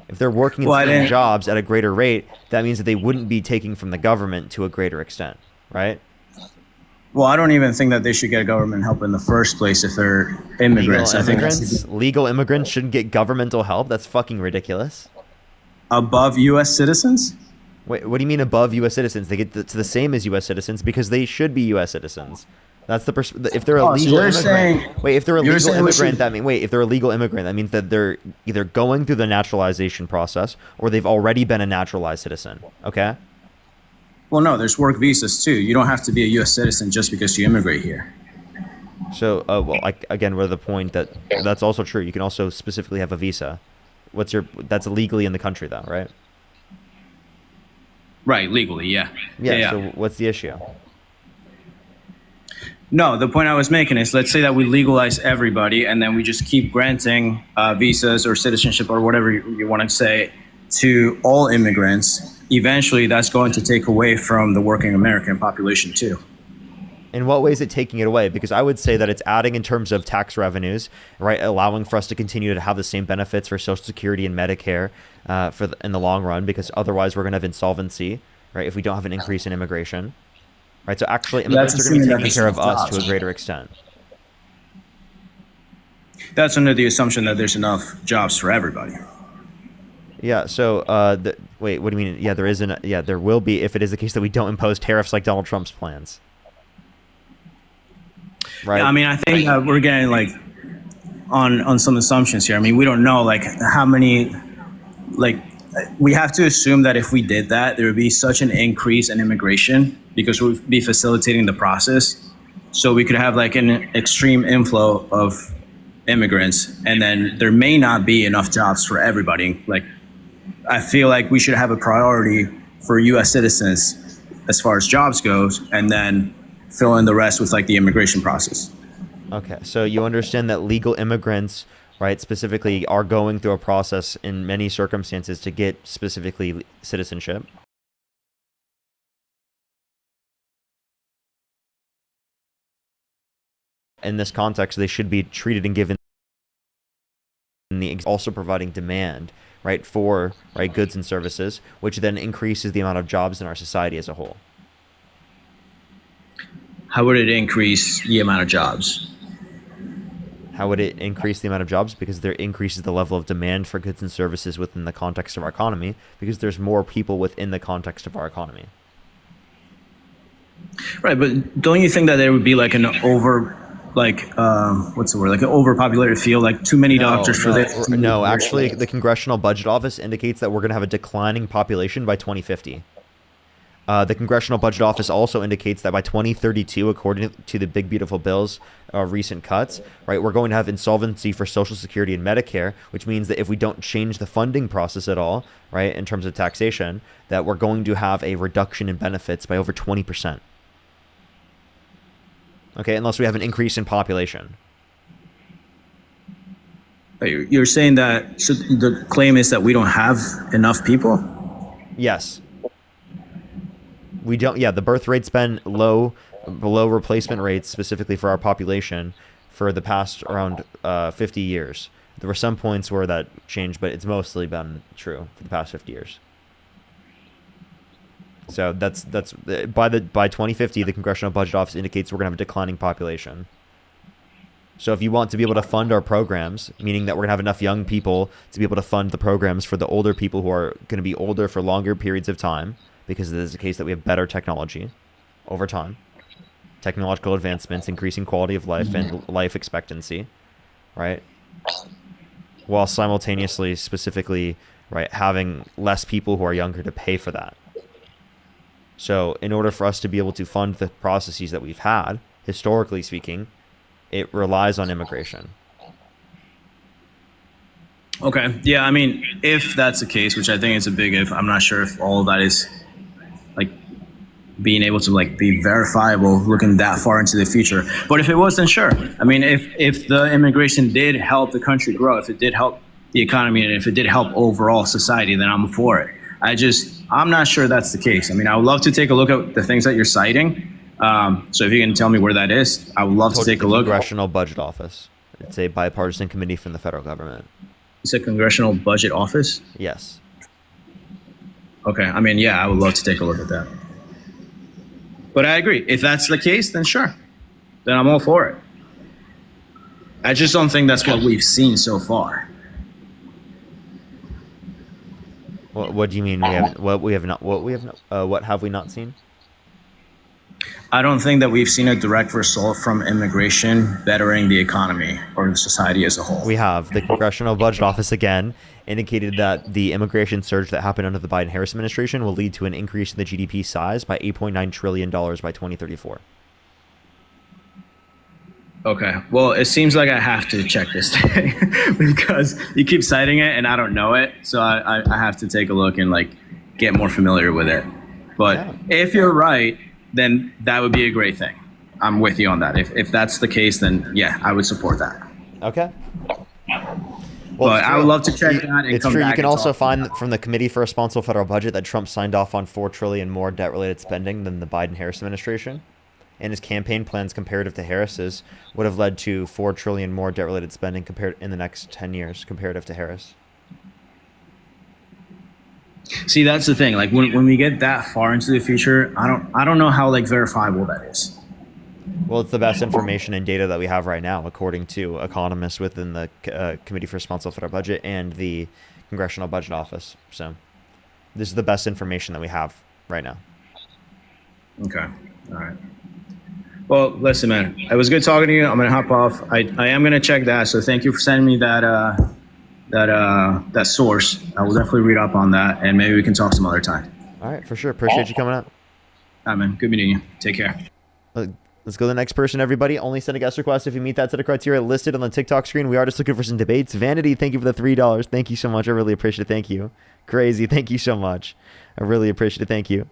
If they're working and stealing jobs at a greater rate, that means that they wouldn't be taking from the government to a greater extent, right? Well, I don't even think that they should get government help in the first place if they're immigrants. Legal immigrants shouldn't get governmental help. That's fucking ridiculous. Above U.S. citizens? Wait, what do you mean above U.S. citizens? They get to the same as U.S. citizens because they should be U.S. citizens. That's the if they're a legal immigrant. If they're a legal immigrant, if they're a legal immigrant, that means that they're either going through the naturalization process or they've already been a naturalized citizen. Okay. Well, no, there's work visas too. You don't have to be a U.S. citizen just because you immigrate here. So, again, we're the point that that's also true. You can also specifically have a visa. That's legally in the country though, right? Right, legally, yeah. Yeah. So what's the issue? No, the point I was making is let's say that we legalize everybody and then we just keep granting visas or citizenship or whatever you want to say to all immigrants. Eventually, that's going to take away from the working American population too. In what way is it taking it away? Because I would say that it's adding in terms of tax revenues, right? Allowing for us to continue to have the same benefits for Social Security and Medicare in the long run, because otherwise we're going to have insolvency, right? If we don't have an increase in immigration, right? So actually, immigrants are going to be taking care of us to a greater extent. That's under the assumption that there's enough jobs for everybody. Yeah. So, wait, what do you mean? Yeah, there isn't. Yeah, there will be if it is the case that we don't impose tariffs like Donald Trump's plans. Right. Yeah, I mean, I think we're getting like on some assumptions here. I mean, we don't know like how many, like we have to assume that if we did that, there would be such an increase in immigration because we'd be facilitating the process. So we could have like an extreme inflow of immigrants, and then there may not be enough jobs for everybody. Like, I feel like we should have a priority for U.S. citizens as far as jobs goes, and then fill in the rest with like the immigration process. Okay, so you understand that legal immigrants, right, specifically are going through a process in many circumstances to get specifically citizenship. In this context, they should be treated and given also providing demand, right, for goods and services, which then increases the amount of jobs in our society as a whole. How would it increase the amount of jobs? How would it increase the amount of jobs? Because there increases the level of demand for goods and services within the context of our economy, because there's more people within the context of our economy. Right, but don't you think that there would be like an over, like what's the word, like an overpopulated field, like too many doctors for this? No, actually, the Congressional Budget Office indicates that we're going to have a declining population by 2050. The Congressional Budget Office also indicates that by 2032, according to the Big Beautiful Bill's recent cuts, right, we're going to have insolvency for Social Security and Medicare, which means that if we don't change the funding process at all, right, in terms of taxation, that we're going to have a reduction in benefits by over 20%. Okay, unless we have an increase in population. You're saying that, so the claim is that we don't have enough people? Yes. We don't, yeah, the birth rate's been low, below replacement rates, specifically for our population, for the past around 50 years. There were some points where that changed, but it's mostly been true for the past 50 years. So that's by 2050, the Congressional Budget Office indicates we're going to have a declining population. So if you want to be able to fund our programs, meaning that we're going to have enough young people to be able to fund the programs for the older people who are going to be older for longer periods of time, because it is the case that we have better technology over time, technological advancements, increasing quality of life and life expectancy, right? While simultaneously, specifically, right, having less people who are younger to pay for that. So in order for us to be able to fund the processes that we've had, historically speaking, it relies on immigration. Okay. Yeah, I mean, if that's the case, which I think is a big if, I'm not sure if all of that is like being able to like be verifiable looking that far into the future. But if it was, then sure. I mean, if the immigration did help the country grow, if it did help the economy, and if it did help overall society, then I'm for it. I'm not sure that's the case. I mean, I would love to take a look at the things that you're citing. So if you can tell me where that is, I would love to take a look. Congressional Budget Office. It's a bipartisan committee from the federal government. It's a Congressional Budget Office? Yes. Okay. I mean, yeah, I would love to take a look at that. But I agree. If that's the case, then sure. Then I'm all for it. I just don't think that's what we've seen so far. What do you mean what have we not seen? I don't think that we've seen a direct result from immigration bettering the economy or the society as a whole. We have. The Congressional Budget Office again indicated that the immigration surge that happened under the Biden-Harris administration will lead to an increase in the GDP size by $8.9 trillion by 2034. Okay. Well, it seems like I have to check this thing because you keep citing it and I don't know it. So I have to take a look and like get more familiar with it. But if you're right, then that would be a great thing. I'm with you on that. If that's the case, then yeah, I would support that. Okay. Well, but I would love to check that and it's come true. back. You can also find from the Committee for a Responsible Federal Budget that Trump signed off on $4 trillion more debt-related spending than the Biden-Harris administration. And his campaign plans comparative to Harris's would have led to $4 trillion more debt-related spending compared in the next 10 years comparative to Harris. See, that's the thing. Like when we get that far into the future, I don't know how like verifiable that is. Well, it's the best information and data that we have right now, according to economists within the Committee for Responsible Federal Budget and the Congressional Budget Office. So this is the best information that we have right now. Okay. All right. Well, listen, man, it was good talking to you. I'm going to hop off. I am going to check that. So thank you for sending me that source. I will definitely read up on that, and maybe we can talk some other time. All right, for sure. Appreciate you coming up. All right, man. Good meeting you. Take care. Let's go to the next person, everybody. Only send a guest request if you meet that set of criteria listed on the TikTok screen. We are just looking for some debates. Vanity, thank you for the $3. Thank you so much. I really appreciate it. Thank you. Crazy, thank you so much. I really appreciate it. Thank you.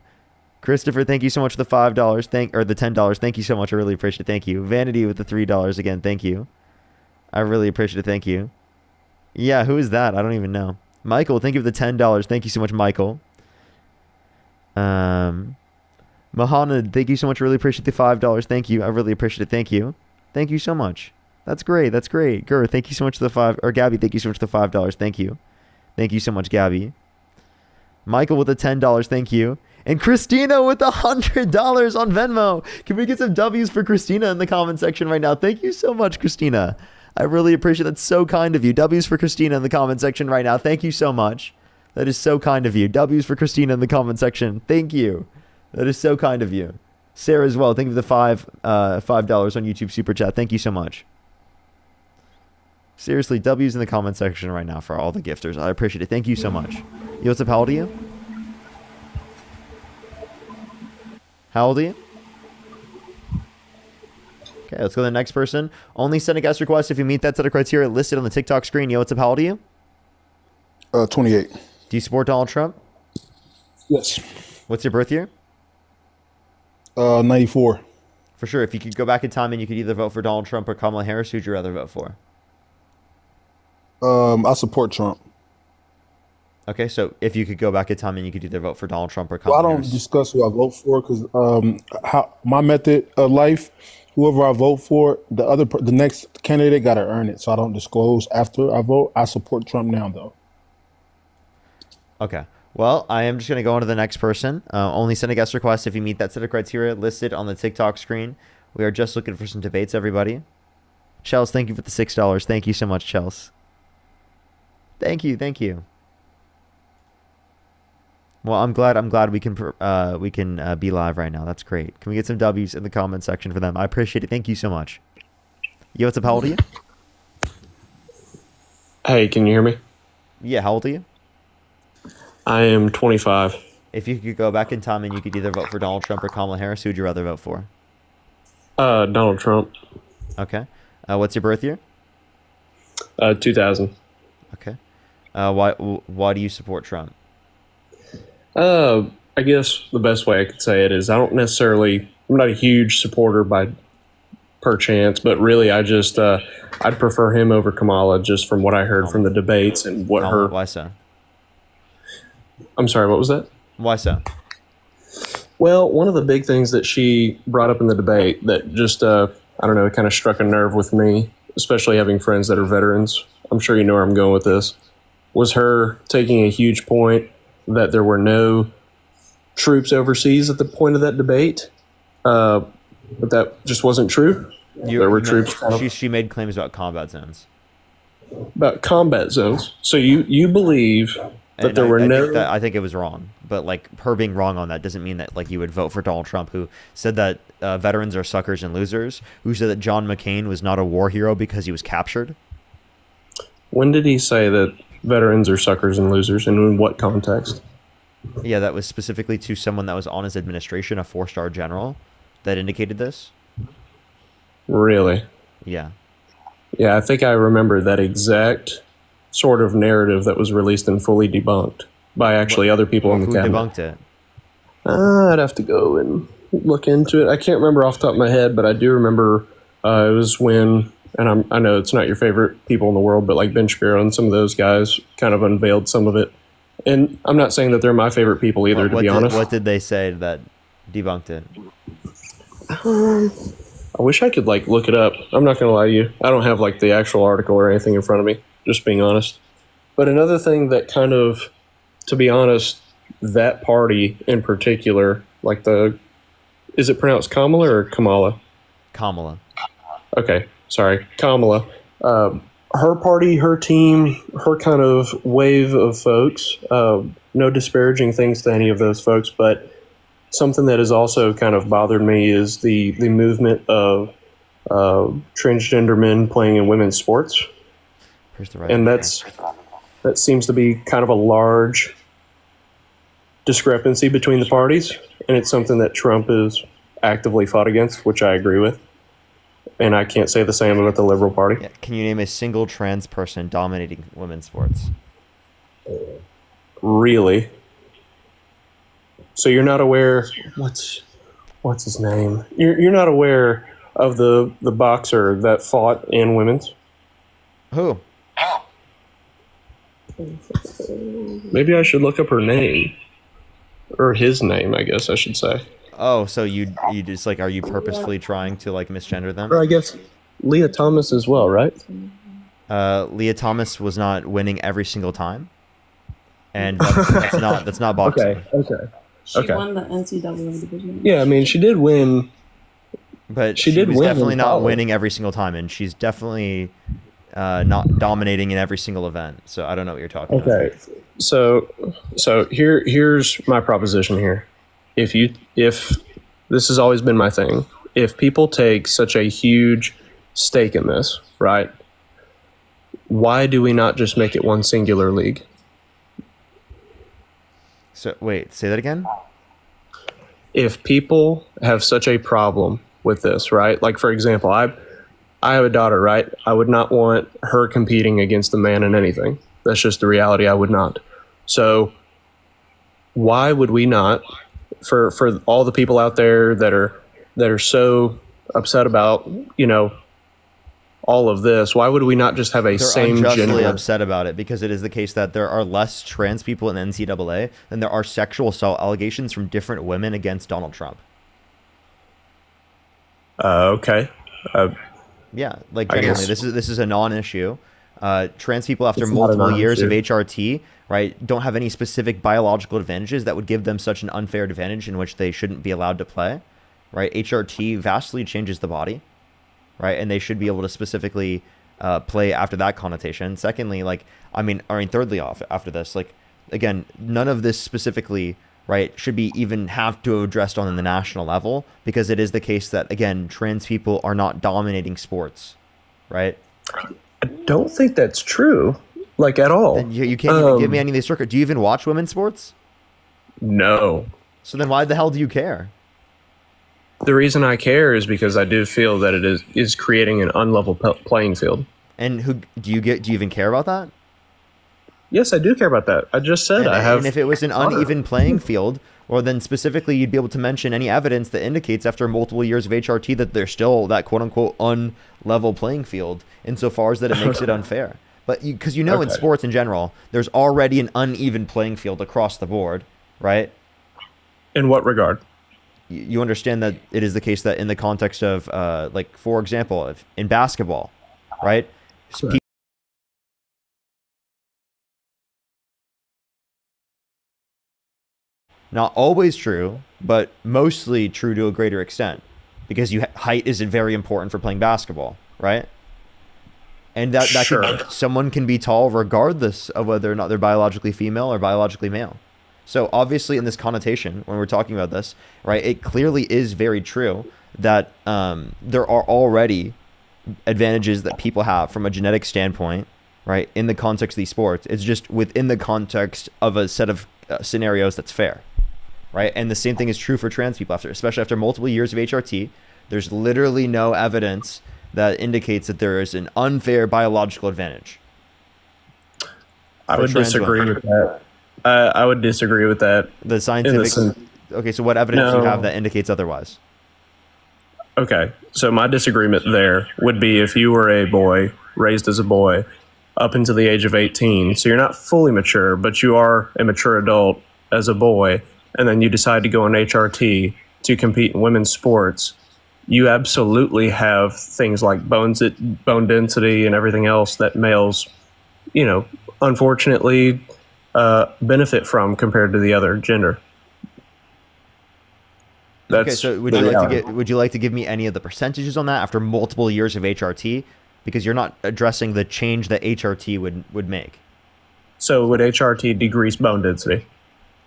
Christopher, thank you so much for the $5. The $10. Thank you so much. I really appreciate it. Thank you. Vanity with the $3 again. Thank you. I really appreciate it. Thank you. Yeah, who is that? I don't even know. Michael, thank you for the $10. Thank you so much, Michael. Mahanad, thank you so much. I really appreciate the $5. Thank you. I really appreciate it. Thank you. Thank you so much. That's great. That's great. Gur, thank you so much for the $5. Or Gabby, thank you so much for the $5. Thank you. Thank you so much, Gabby. Michael with the $10. Thank you. And Christina with the $100 on Venmo. Can we get some W's for Christina in the comment section right now? Thank you so much, Christina. I really appreciate that. So kind of you. W's for Christina in the comment section right now. Thank you so much. That is so kind of you. W's for Christina in the comment section. Thank you. That is so kind of you. Sarah as well. Thank you for the $5 on YouTube super chat. Thank you so much. Seriously, W's in the comment section right now for all the gifters. I appreciate it. Thank you so much. Yo, what's up? How old are you? How old are you? Okay, let's go to the next person. Only send a guest request if you meet that set of criteria listed on the TikTok screen. Yo, what's up? How old are you? 28. Do you support Donald Trump? Yes. What's your birth year? 94. For sure. If you could go back in time and you could either vote for Donald Trump or Kamala Harris, who'd you rather vote for? I support Trump. Okay, so if you could go back in time and you could either vote for Donald Trump or Well, Kamala I don't Harris. discuss who I vote for because how my method of life, whoever I vote for, the next candidate got to earn it. So I don't disclose after I vote. I support Trump now, though. Okay. Well, I am just going to go on to the next person. Only send a guest request if you meet that set of criteria listed on the TikTok screen. We are just looking for some debates, everybody. Chels, thank you for the $6. Thank you so much, Chels. Thank you. Well, I'm glad we can be live right now. That's great. Can we get some W's in the comment section for them? I appreciate it. Thank you so much. Yo, what's up? How old are you? Hey, can you hear me? Yeah, how old are you? I am 25. If you could go back in time and you could either vote for Donald Trump or Kamala Harris, who would you rather vote for? Donald Trump. Okay. What's your birth year? 2000. Okay. Why do you support Trump? I guess the best way I could say it is I'm not a huge supporter by perchance, but really I'd prefer him over Kamala just from what I heard from the debates and what her... Why so? I'm sorry, what was that? Why so? Well, one of the big things that she brought up in the debate that just, I don't know, it kind of struck a nerve with me, especially having friends that are veterans. I'm sure you know where I'm going with this. Was her taking a huge point that there were no troops overseas at the point of that debate. But that just wasn't true. There were troops. She made claims about combat zones. About combat zones. So you believe that there were I think it was wrong. But like her being wrong on that doesn't mean that like you would vote for Donald Trump, who said that veterans are suckers and losers, who said that John McCain was not a war hero because he was captured. When did he say that veterans are suckers and losers, and in what context? Yeah, that was specifically to someone that was on his administration, a 4-star general, that indicated this. Really? Yeah. Yeah, I think I remember that exact sort of narrative that was released and fully debunked by actually other people in the cabinet. Who debunked it? I'd have to go and look into it. I can't remember off the top of my head, but I do remember it was when, and I know it's not your favorite people in the world, but like Ben Shapiro and some of those guys kind of unveiled some of it. And I'm not saying that they're my favorite people either, to be honest. What did they say that debunked it? I wish I could like look it up. I'm not gonna lie to you. I don't have like the actual article or anything in front of me, just being honest. But another thing that kind of, to be honest, that party in particular, like is it pronounced Kamala or Kamala? Kamala. Okay, sorry, Kamala. Her party, her team, her kind of wave of folks, no disparaging things to any of those folks, but something that has also kind of bothered me is the movement of transgender men playing in women's sports. And that seems to be kind of a large discrepancy between the parties, and it's something that Trump has actively fought against, which I agree with. And I can't say the same about the Liberal Party. Yeah. Can you name a single trans person dominating women's sports? Really? So you're not aware? What's his name? You're not aware of the boxer that fought in women's? Who? Maybe I should look up her name, or his name, I guess I should say. Oh, so you just like, are you purposefully trying to like misgender them? Or I guess Leah Thomas as well, right? Leah Thomas was not winning every single time, and that's not boxing. She won the NCAA division. Yeah, I mean, she did win, but she did was win definitely in not college. winning every single time, and she's definitely not dominating in every single event. So I don't know what you're talking about. Okay, so here's my proposition here. If this has always been my thing. If people take such a huge stake in this, right? Why do we not just make it one singular league? So wait, say that again. If people have such a problem with this, right? Like, for example, I have a daughter, right? I would not want her competing against a man in anything. That's just the reality. I would not. So why would we not, for all the people out there that are so upset about, you know, all of this, why would we not just have a They're same unjustly gender? upset about it because it is the case that there are less trans people in the NCAA than there are sexual assault allegations from different women against Donald Trump. Okay. Yeah, like I genuinely, guess- this is a non-issue. Trans people after It's not a multiple years of non-issue. HRT, right, don't have any specific biological advantages that would give them such an unfair advantage in which they shouldn't be allowed to play, right? HRT vastly changes the body, right, and they should be able to specifically play after that connotation. Secondly, like, thirdly, after this, like, again, none of this specifically, right, should be even have to addressed on the national level because it is the case that, again, trans people are not dominating sports, right? I don't think that's true, like, at all. And you can't even give me any of these circuits. Do you even watch women's sports? No. So then why the hell do you care? The reason I care is because I do feel that it is creating an unlevel playing field. And who do you even care about that? Yes, I do care about that. I just said I have. And if it was an uneven playing field, or then specifically you'd be able to mention any evidence that indicates after multiple years of HRT that there's still that quote unquote unlevel playing field insofar as that it makes it unfair. But because in Okay. sports in general, there's already an uneven playing field across the board, right? In what regard? You understand that it is the case that in the context of, like, for example, if in basketball, right? Right. Not always true, but mostly true to a greater extent, because height is very important for playing basketball, right? And that Sure. someone can be tall regardless of whether or not they're biologically female or biologically male. So obviously, in this connotation, when we're talking about this, right, it clearly is very true that there are already advantages that people have from a genetic standpoint, right, in the context of these sports. It's just within the context of a set of scenarios that's fair, right? And the same thing is true for trans people, especially after multiple years of HRT. There's literally no evidence that indicates that there is an unfair biological advantage. I for would trans disagree women. with that. I would disagree with that. The scientific. Okay, so what evidence do you No. have that indicates otherwise? Okay, so my disagreement there would be if you were a boy, raised as a boy, up until the age of 18, so you're not fully mature, but you are a mature adult as a boy, and then you decide to go on HRT to compete in women's sports, you absolutely have things like bone density and everything else that males, you know, unfortunately benefit from compared to the other gender. Okay, so would you like to give me any of the percentages on that after multiple years of HRT? Because you're not addressing the change that HRT would make. So would HRT decrease bone density?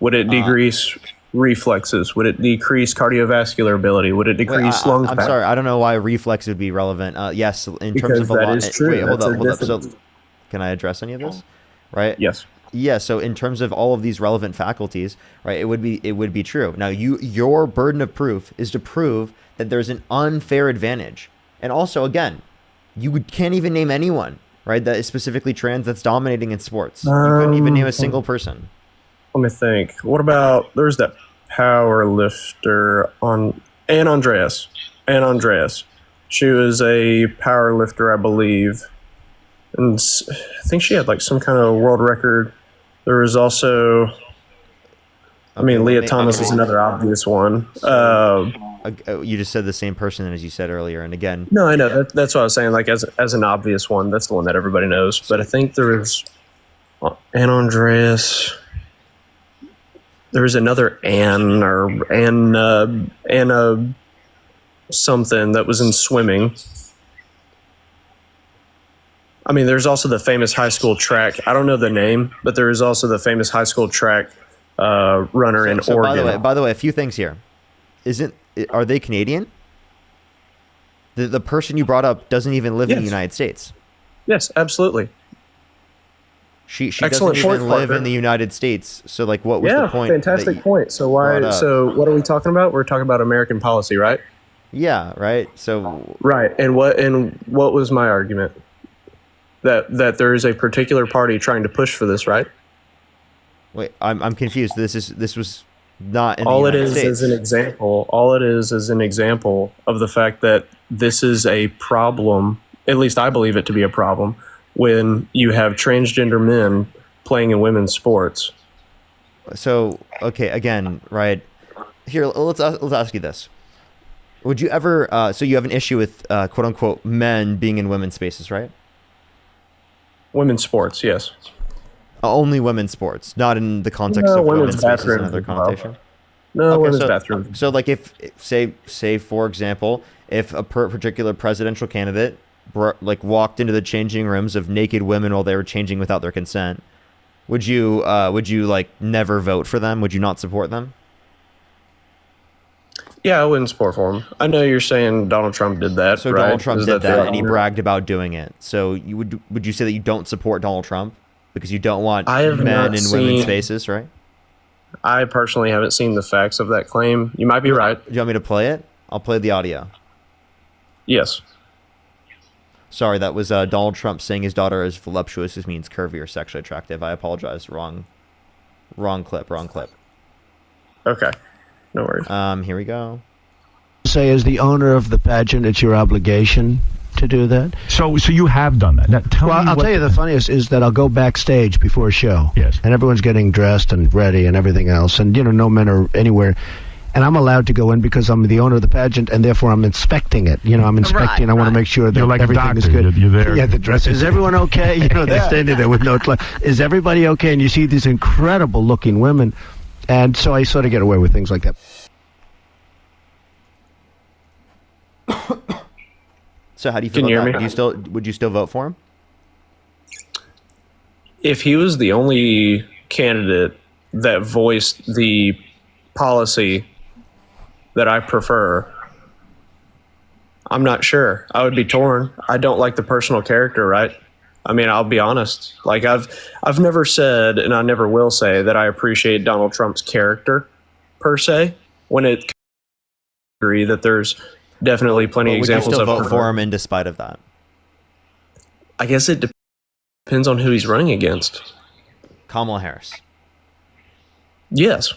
Would it decrease reflexes? Would it decrease cardiovascular ability? Would it decrease lung I'm capacity? sorry, I don't know why reflex would be relevant. Yes, in terms Because of a that lot. is true. Wait, hold That's up, a hold up. So, different- can I address any of this? Right? Yes. Yeah. So in terms of all of these relevant faculties, right, it would be true. Now, your burden of proof is to prove that there's an unfair advantage, and also, again, you can't even name anyone, right, that is specifically trans that's dominating in sports. You couldn't even name a single person. Let me think. What about there's that power lifter on Ann Andreas. Ann Andreas. She was a power lifter, I believe. And I think she had like some kind of world record. There was also Leah Thomas is another obvious one. You just said the same person as you said earlier, and again, No, I know. That's what I was saying. Like as an obvious one, that's the one that everybody knows. But I think there was Ann Andreas. There was another Ann or Anna something that was in swimming. I mean, there's also the famous high school track. I don't know the name, but there is also the famous high school track runner in so Oregon. by the way, a few things here. are they Canadian? The person you brought up doesn't even live in the Yes. United States. Yes, absolutely. She Excellent doesn't even point, live Parker. in the United States. So like, what was the point? that Fantastic you point. So brought up? what are we talking about? We're talking about American policy, right? Yeah, right. So Right. And what was my argument? That there is a particular party trying to push for this, right? wait, I'm confused. This was not in All the it United is States. an example. All it is an example of the fact that this is a problem. At least I believe it to be a problem when you have transgender men playing in women's sports. So okay, again, right here. Let's ask you this: would you ever? So you have an issue with quote unquote men being in women's spaces, right? Women's sports, yes. Only women's sports, not in the context No, of women's women's spaces, bathrooms another as well. connotation. No, Okay, women's so, bathrooms. So, like, if say for example, if a particular presidential candidate walked into the changing rooms of naked women while they were changing without their consent, would you like never vote for them? Would you not support them? Yeah, I wouldn't support for him. I know you're saying Donald Trump did that. So right? Donald Trump Is did the that, and he argument? bragged about doing it. So would you say that you don't support Donald Trump because you don't want I have men not in women's seen- spaces, right? I personally haven't seen the facts of that claim. You might be right. Do you want me to play it? I'll play the audio. Yes. Sorry, that was Donald Trump saying his daughter is voluptuous, which means curvy or sexually attractive. I apologize. Wrong clip. Okay. No worries. Here we go. Say, as the owner of the pageant, it's your obligation to do that. So you have done that. Now, tell me I'll what tell you the funniest is that I'll go backstage before a show. Yes. And everyone's getting dressed and ready and everything else. And, no men are anywhere. And I'm allowed to go in because I'm the owner of the pageant, and therefore I'm inspecting it. I'm inspecting. I want to make sure that You're like a everything is doctor. good. You're there. Yeah, the dress. Is everyone okay? They're standing there with no clothes. Is everybody okay? And you see these incredible looking women. And so I sort of get away with things like that. So how do you feel Can you about hear that? me? Would you still vote for him? If he was the only candidate that voiced the policy that I prefer, I'm not sure. I would be torn. I don't like the personal character, right? I mean, I'll be honest. Like I've never said, and I never will say, that I appreciate Donald Trump's character per se. When it agree that there's definitely plenty of But would you examples still of vote for him in despite of that? I guess it depends on who he's running against. Kamala Harris. Yes.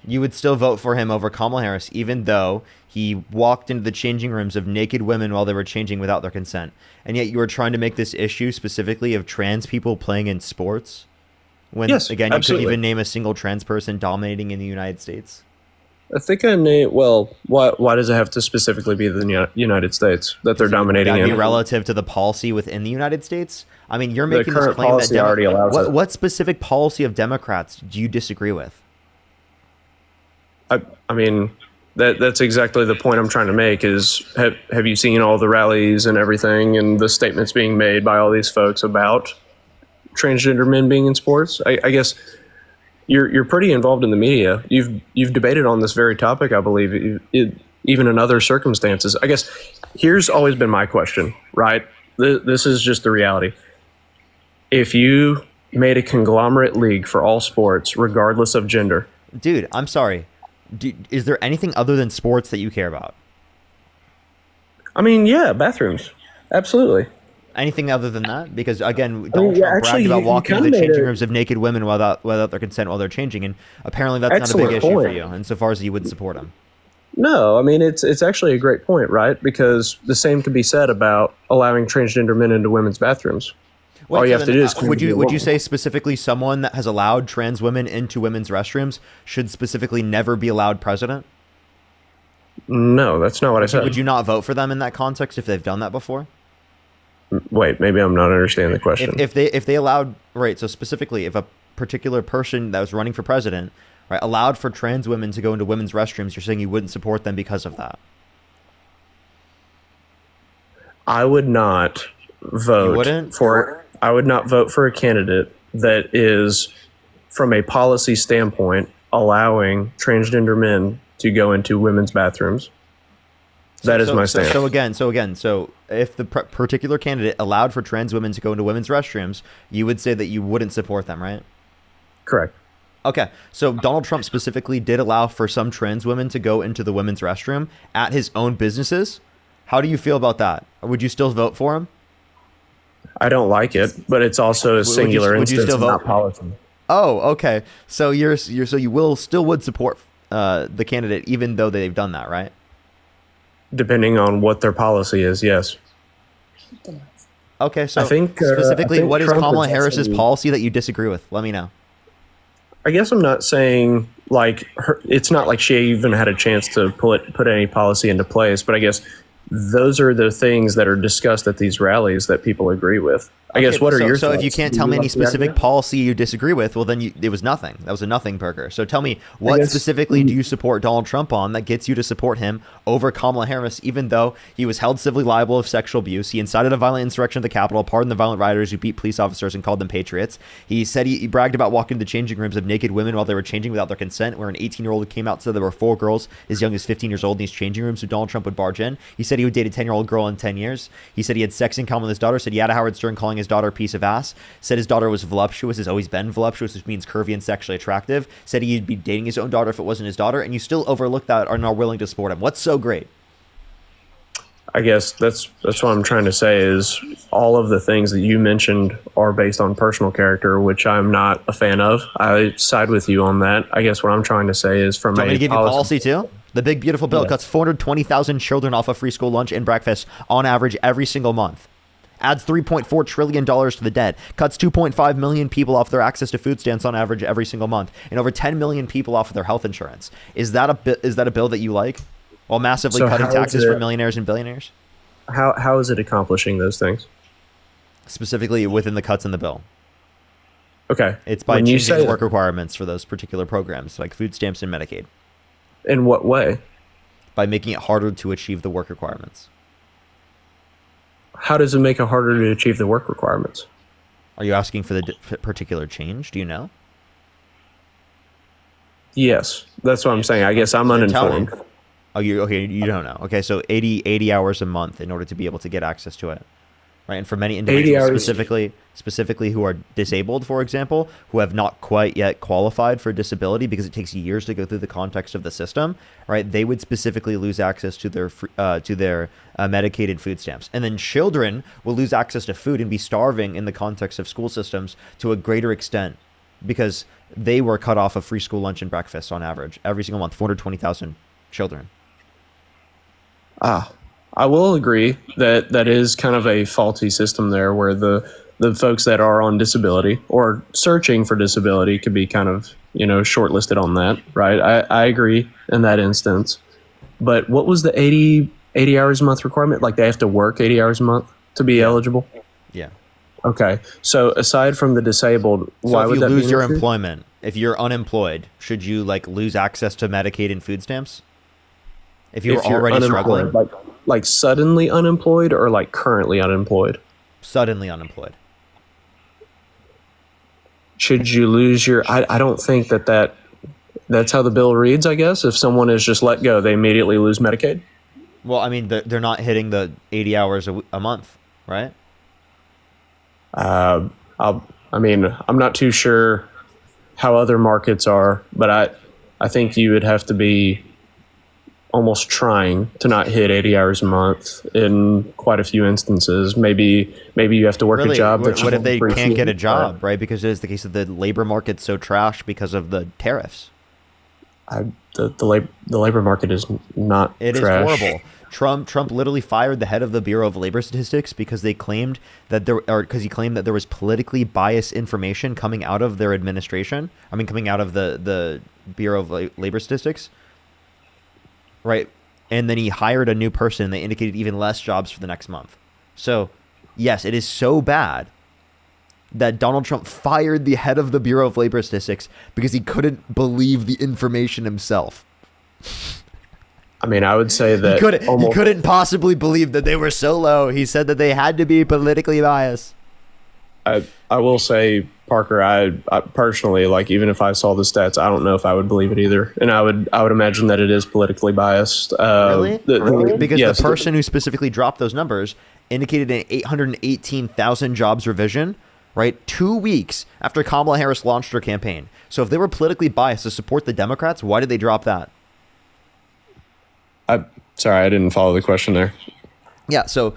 You would still vote for him over Kamala Harris, even though he walked into the changing rooms of naked women while they were changing without their consent. And yet you were trying to make this issue specifically of trans people playing in sports? When, Yes, again, you absolutely. couldn't even name a single trans person dominating in the United States? I think I named. Well, why does it have to specifically be the United States that they're dominating Would that be in? relative to the policy within the United States? I mean, you're The making this current claim that policy already allows it. what specific policy of Democrats do you disagree with? I mean, that's exactly the point I'm trying to make. Is have you seen all the rallies and everything, and the statements being made by all these folks about transgender men being in sports? I guess you're pretty involved in the media. You've debated on this very topic, I believe, even in other circumstances. I guess here's always been my question, right? This is just the reality. If you made a conglomerate league for all sports, regardless of gender, Dude, I'm sorry. Is there anything other than sports that you care about? I mean, yeah, bathrooms, absolutely. Anything other than that? Because again, Donald yeah, Trump actually, bragged about you walking into kinda the made changing a- rooms of naked women without their consent while they're changing, and apparently that's not a Excellent big issue for point. you. Insofar as you wouldn't support him. No, I mean it's actually a great point, right? Because the same could be said about allowing transgender men into women's bathrooms. Wait, All you so have to then, do is would you woman. say specifically someone that has allowed trans women into women's restrooms should specifically never be allowed president? No, that's not what I said. Would you not vote for them in that context if they've done that before? Wait, maybe I'm not understanding the question. If they allowed, right, so specifically if a particular person that was running for president, right, allowed for trans women to go into women's restrooms, you're saying you wouldn't support them because of that? I would not vote for. I would not vote for a candidate that is, from a policy standpoint, allowing transgender men to go into women's bathrooms. That is my stance. So if the particular candidate allowed for trans women to go into women's restrooms, you would say that you wouldn't support them, right? Correct. Okay, so Donald Trump specifically did allow for some trans women to go into the women's restroom at his own businesses. How do you feel about that? Would you still vote for him? I don't like it, but it's also a singular instance of not policy. Oh, okay. So you still would support the candidate even though they've done that, right? Depending on what their policy is, yes. Okay, so I think, specifically, what is Trump Kamala is Harris's actually- policy that you disagree with? Let me know. I guess I'm not saying like it's not like she even had a chance to put any policy into place, but I guess those are the things that are discussed at these rallies that people agree with. I guess what are your So thoughts? if you can't Do tell me any like the idea? specific policy you disagree with, well then it was nothing. That was a nothing burger. So tell me, what guess- specifically do you support Donald Trump on that gets you to support him over Kamala Harris, even though he was held civilly liable of sexual abuse? He incited a violent insurrection at the Capitol, pardoned the violent rioters who beat police officers and called them patriots. He said he bragged about walking into changing rooms of naked women while they were changing without their consent, where an 18-year-old came out and said there were 4 girls as young as 15 years old in these changing rooms who Donald Trump would barge in. He said he would date a 10-year-old girl in 10 years. He said he had sex in common with his daughter, said he had a Howard Stern calling his daughter a piece of ass, said his daughter was voluptuous, has always been voluptuous, which means curvy and sexually attractive, said he'd be dating his own daughter if it wasn't his daughter, and you still overlook that and are willing to support him. What's so great? I guess that's what I'm trying to say is all of the things that you mentioned are based on personal character, which I'm not a fan of. I side with you on that. I guess what I'm trying to say is from Do you want me a to give you policy too? The big beautiful bill cuts 420,000 children off of free school lunch and breakfast on average every single month. Adds $3.4 trillion to the debt. Cuts 2.5 million people off their access to food stamps on average every single month, and over 10 million people off of their health insurance. Is that a bill that you like? While massively So cutting how is taxes it- for millionaires and billionaires? How is it accomplishing those things? Specifically within the cuts in the bill. Okay. It's by When you changing say the work requirements for those particular programs, like food stamps and Medicaid. In what way? By making it harder to achieve the work requirements. How does it make it harder to achieve the work requirements? Are you asking for the particular change? Do you know? Yes, that's what I'm saying. I guess I'm Then tell me. uninformed. Oh, you don't know. Okay, so 80 hours a month in order to be able to get access to it. Right, and for many 80 individuals hours. specifically who are disabled, for example, who have not quite yet qualified for disability because it takes years to go through the context of the system, right? They would specifically lose access to their medicated food stamps. And then children will lose access to food and be starving in the context of school systems to a greater extent because they were cut off of free school lunch and breakfast on average every single month, 420,000 children. I will agree that that is kind of a faulty system there where the folks that are on disability or searching for disability could be kind of, shortlisted on that, right? I agree in that instance. But what was the 80 hours a month requirement? Like they have to work 80 hours a month to be eligible? Yeah. Okay. So aside from the disabled, why So would if that you be lose an your issue? employment, if you're unemployed, should you lose access to Medicaid and food stamps? If you're already unemployed, struggling, like suddenly unemployed or like currently unemployed? suddenly unemployed. Should you lose your? I don't think that's how the bill reads. I guess if someone is just let go, they immediately lose Medicaid. Well, I mean, they're not hitting the 80 hours a month, right? I'm not too sure how other markets are, but I think you would have to be almost trying to not hit 80 hours a month in quite a few instances. Maybe you have to work a job. What if they can't get a appreciate, job, right? Because it is the case that the labor market's so trash because of the tariffs. The labor market is not It is trash. horrible. Trump literally fired the head of the Bureau of Labor Statistics because he claimed that there was politically biased information coming out of their administration. Coming out of the Bureau of Labor Statistics. Right. And then he hired a new person. They indicated even less jobs for the next month. So, yes, it is so bad that Donald Trump fired the head of the Bureau of Labor Statistics because he couldn't believe the information himself. I would say that He couldn't possibly believe that they were so low. He said that they had to be politically biased. I will say Parker, I personally, like, even if I saw the stats, I don't know if I would believe it either, and I would imagine that it is politically biased. Really? Because yes, the person who specifically dropped those numbers indicated an 818,000 jobs revision, right? 2 weeks after Kamala Harris launched her campaign. So if they were politically biased to support the Democrats, why did they drop that? Sorry, I didn't follow the question there. Yeah, so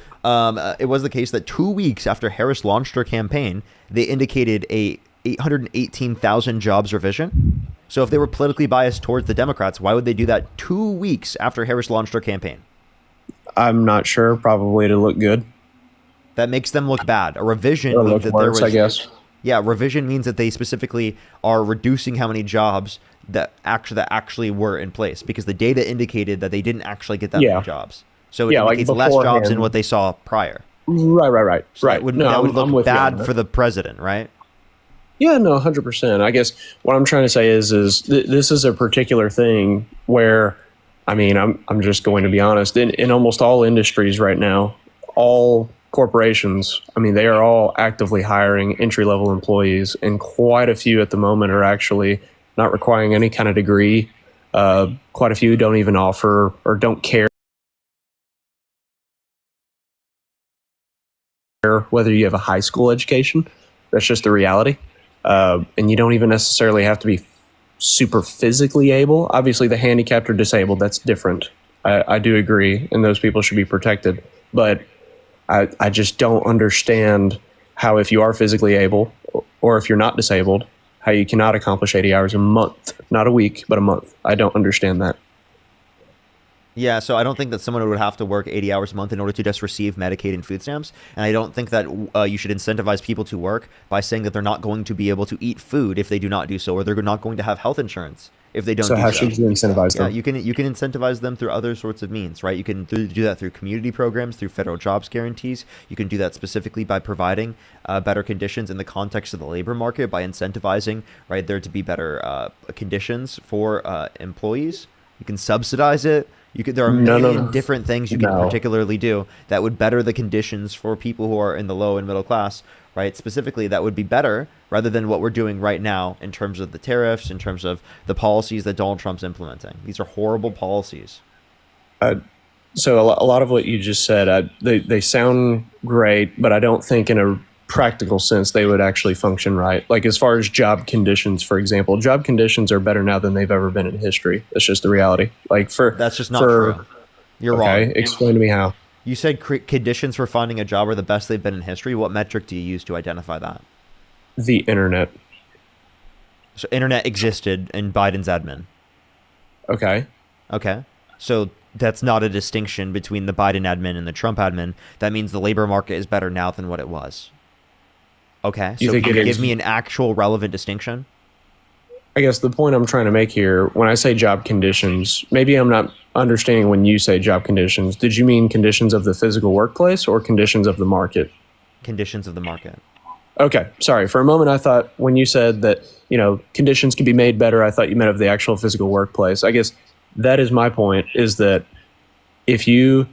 it was the case that 2 weeks after Harris launched her campaign, they indicated a 818,000 jobs revision. So if they were politically biased towards the Democrats, why would they do that 2 weeks after Harris launched her campaign? I'm not sure. Probably to look good. That makes them look bad. A revision Or means look that worse, there was, I guess. Yeah, revision means that they specifically are reducing how many jobs that actually were in place, because the data indicated that they didn't actually get that many jobs. So it indicates less jobs than what they saw prior. Right. So that would look bad for the president, right? Yeah, no, 100%. I guess what I'm trying to say is this is a particular thing where, I mean, I'm just going to be honest. In almost all industries right now, all corporations, I mean, they are all actively hiring entry-level employees, and quite a few at the moment are actually not requiring any kind of degree. Quite a few don't even offer or don't care whether you have a high school education. That's just the reality. And you don't even necessarily have to be super physically able. Obviously, the handicapped or disabled, that's different. I do agree, and those people should be protected. But I just don't understand how, if you are physically able or if you're not disabled, how you cannot accomplish 80 hours a month, not a week, but a month. I don't understand that. Yeah, so I don't think that someone would have to work 80 hours a month in order to just receive Medicaid and food stamps. And I don't think that you should incentivize people to work by saying that they're not going to be able to eat food if they do not do so, or they're not going to have health insurance if they don't do so. So how should you incentivize them? Yeah, you can incentivize them through other sorts of means, right? You can do that through community programs, through federal jobs guarantees. You can do that specifically by providing better conditions in the context of the labor market, by incentivizing, right, there to be better conditions for employees. You can subsidize it. There are many different things you can particularly do that would better the conditions for people who are in the low and middle class, right? Specifically, that would be better rather than what we're doing right now in terms of the tariffs, in terms of the policies that Donald Trump's implementing. These are horrible policies. So a lot of what you just said, they sound great, but I don't think in a practical sense they would actually function right. Like, as far as job conditions, for example, job conditions are better now than they've ever been in history. That's just the reality. Like, that's just not true. You're wrong. Explain to me how. You said conditions for finding a job are the best they've been in history. What metric do you use to identify that? The internet. So internet existed in Biden's admin. Okay. So that's not a distinction between the Biden admin and the Trump admin. That means the labor market is better now than what it was. Okay, so can you give me an actual relevant distinction? I guess the point I'm trying to make here, when I say job conditions, maybe I'm not understanding when you say job conditions. Did you mean conditions of the physical workplace or conditions of the market? Conditions of the market. Okay, sorry. For a moment, I thought when you said that, conditions can be made better, I thought you meant of the actual physical workplace. I guess that is my point, is that if you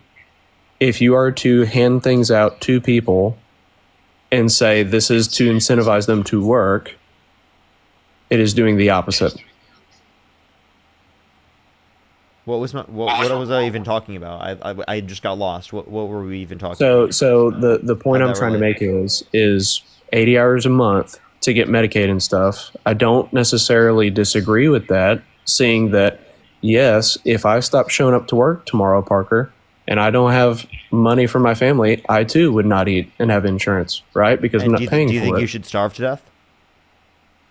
are to hand things out to people and say this is to incentivize them to work, it is doing the opposite. What was I even talking about? I just got lost. What were we even talking about? So the point I'm trying to make is 80 hours a month to get Medicaid and stuff. I don't necessarily disagree with that, seeing that, yes, if I stop showing up to work tomorrow, Parker, and I don't have money for my family, I too would not eat and have insurance, right? Because I'm not paying for it. Do you think you should starve to death?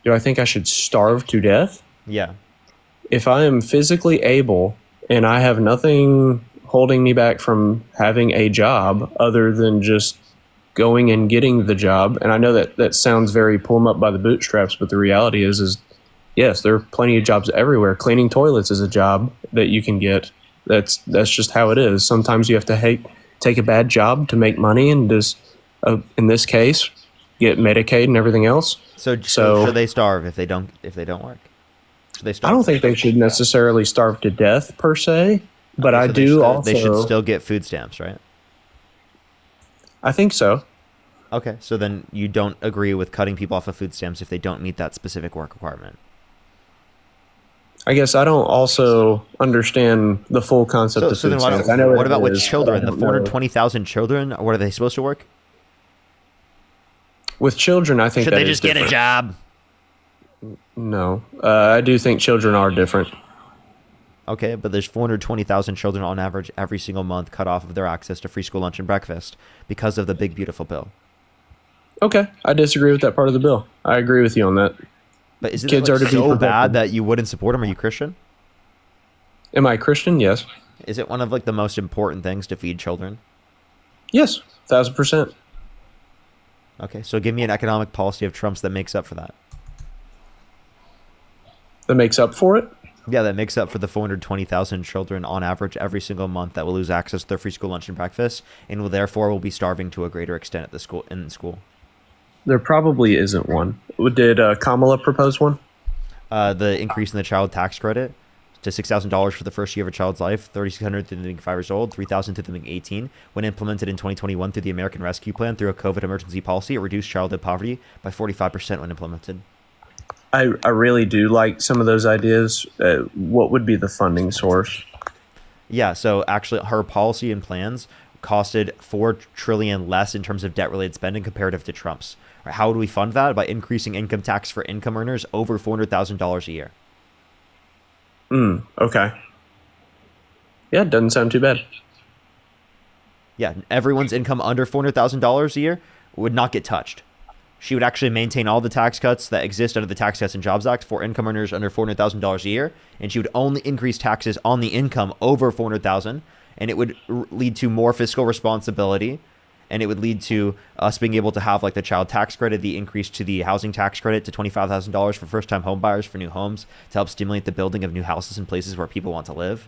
Do I think I should starve to death? Yeah. If I am physically able and I have nothing holding me back from having a job other than just going and getting the job, and I know that sounds very pull 'em up by the bootstraps, but the reality is yes, there are plenty of jobs everywhere. Cleaning toilets is a job that you can get. That's just how it is. Sometimes you have to take a bad job to make money, and just in this case, get Medicaid and everything else. So should they starve if they don't work? Should they starve? I don't think they should necessarily starve to death per se, but they should still get food stamps, right? I think so. Okay, so then you don't agree with cutting people off of food stamps if they don't meet that specific work requirement. I guess I don't also understand the full concept of So then food stamps. I know what it about with is, children? but I The don't know. 420,000 children, what are they supposed to work? With children, I think Should that they is just get a different. job? No, I do think children are different. Okay, but there's 420,000 children on average every single month cut off of their access to free school lunch and breakfast because of the big beautiful bill. Okay, I disagree with that part of the bill. I agree with you on that. But is it Kids like are to be so protected. bad that you wouldn't support them? Are you Christian? Am I Christian? Yes. Is it one of like the most important things to feed children? Yes, 1,000%. Okay, so give me an economic policy of Trump's that makes up for that. That makes up for it? Yeah, that makes up for the 420,000 children on average every single month that will lose access to their free school lunch and breakfast, and will therefore will be starving to a greater extent at the school in school. There probably isn't one. Did Kamala propose one? The increase in the child tax credit to $6,000 for the first year of a child's life, $3,600 through them being 5 years old, $3,000 through them being 18. When implemented in 2021 through the American Rescue Plan through a COVID emergency policy, it reduced childhood poverty by 45% when implemented. I really do like some of those ideas. What would be the funding source? Yeah, so actually her policy and plans costed $4 trillion less in terms of debt-related spending comparative to Trump's. How would we fund that? By increasing income tax for income earners over $400,000 a year. Okay. Yeah, it doesn't sound too bad. Yeah, everyone's income under $400,000 a year would not get touched. She would actually maintain all the tax cuts that exist under the Tax Cuts and Jobs Act for income earners under $400,000 a year, and she would only increase taxes on the income over $400,000, and it would lead to more fiscal responsibility, and it would lead to us being able to have like the child tax credit, the increase to the housing tax credit to $25,000 for first-time home buyers for new homes to help stimulate the building of new houses in places where people want to live.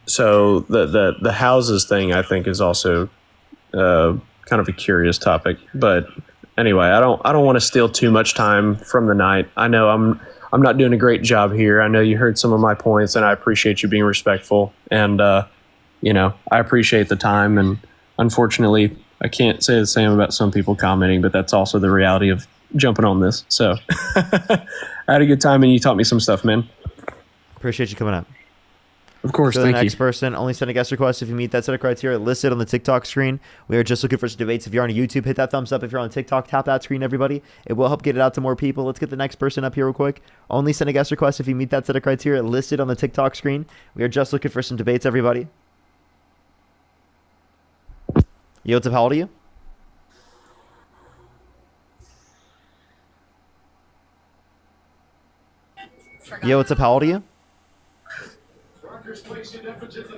So the houses thing, I think, is also kind of a curious topic. But anyway, I don't want to steal too much time from the night. I know I'm not doing a great job here. I know you heard some of my points, and I appreciate you being respectful. And I appreciate the time. And unfortunately, I can't say the same about some people commenting, but that's also the reality of jumping on this. So I had a good time, and you taught me some stuff, man. Appreciate you coming up. Of course, So thank the next you. person, only send a guest request if you meet that set of criteria listed on the TikTok screen. We are just looking for some debates. If you're on YouTube, hit that thumbs up. If you're on TikTok, tap that screen, everybody. It will help get it out to more people. Let's get the next person up here real quick. Only send a guest request if you meet that set of criteria listed on the TikTok screen. We are just looking for some debates, everybody. Yo, what's up? How old are you? Yo, what's up? How old are you?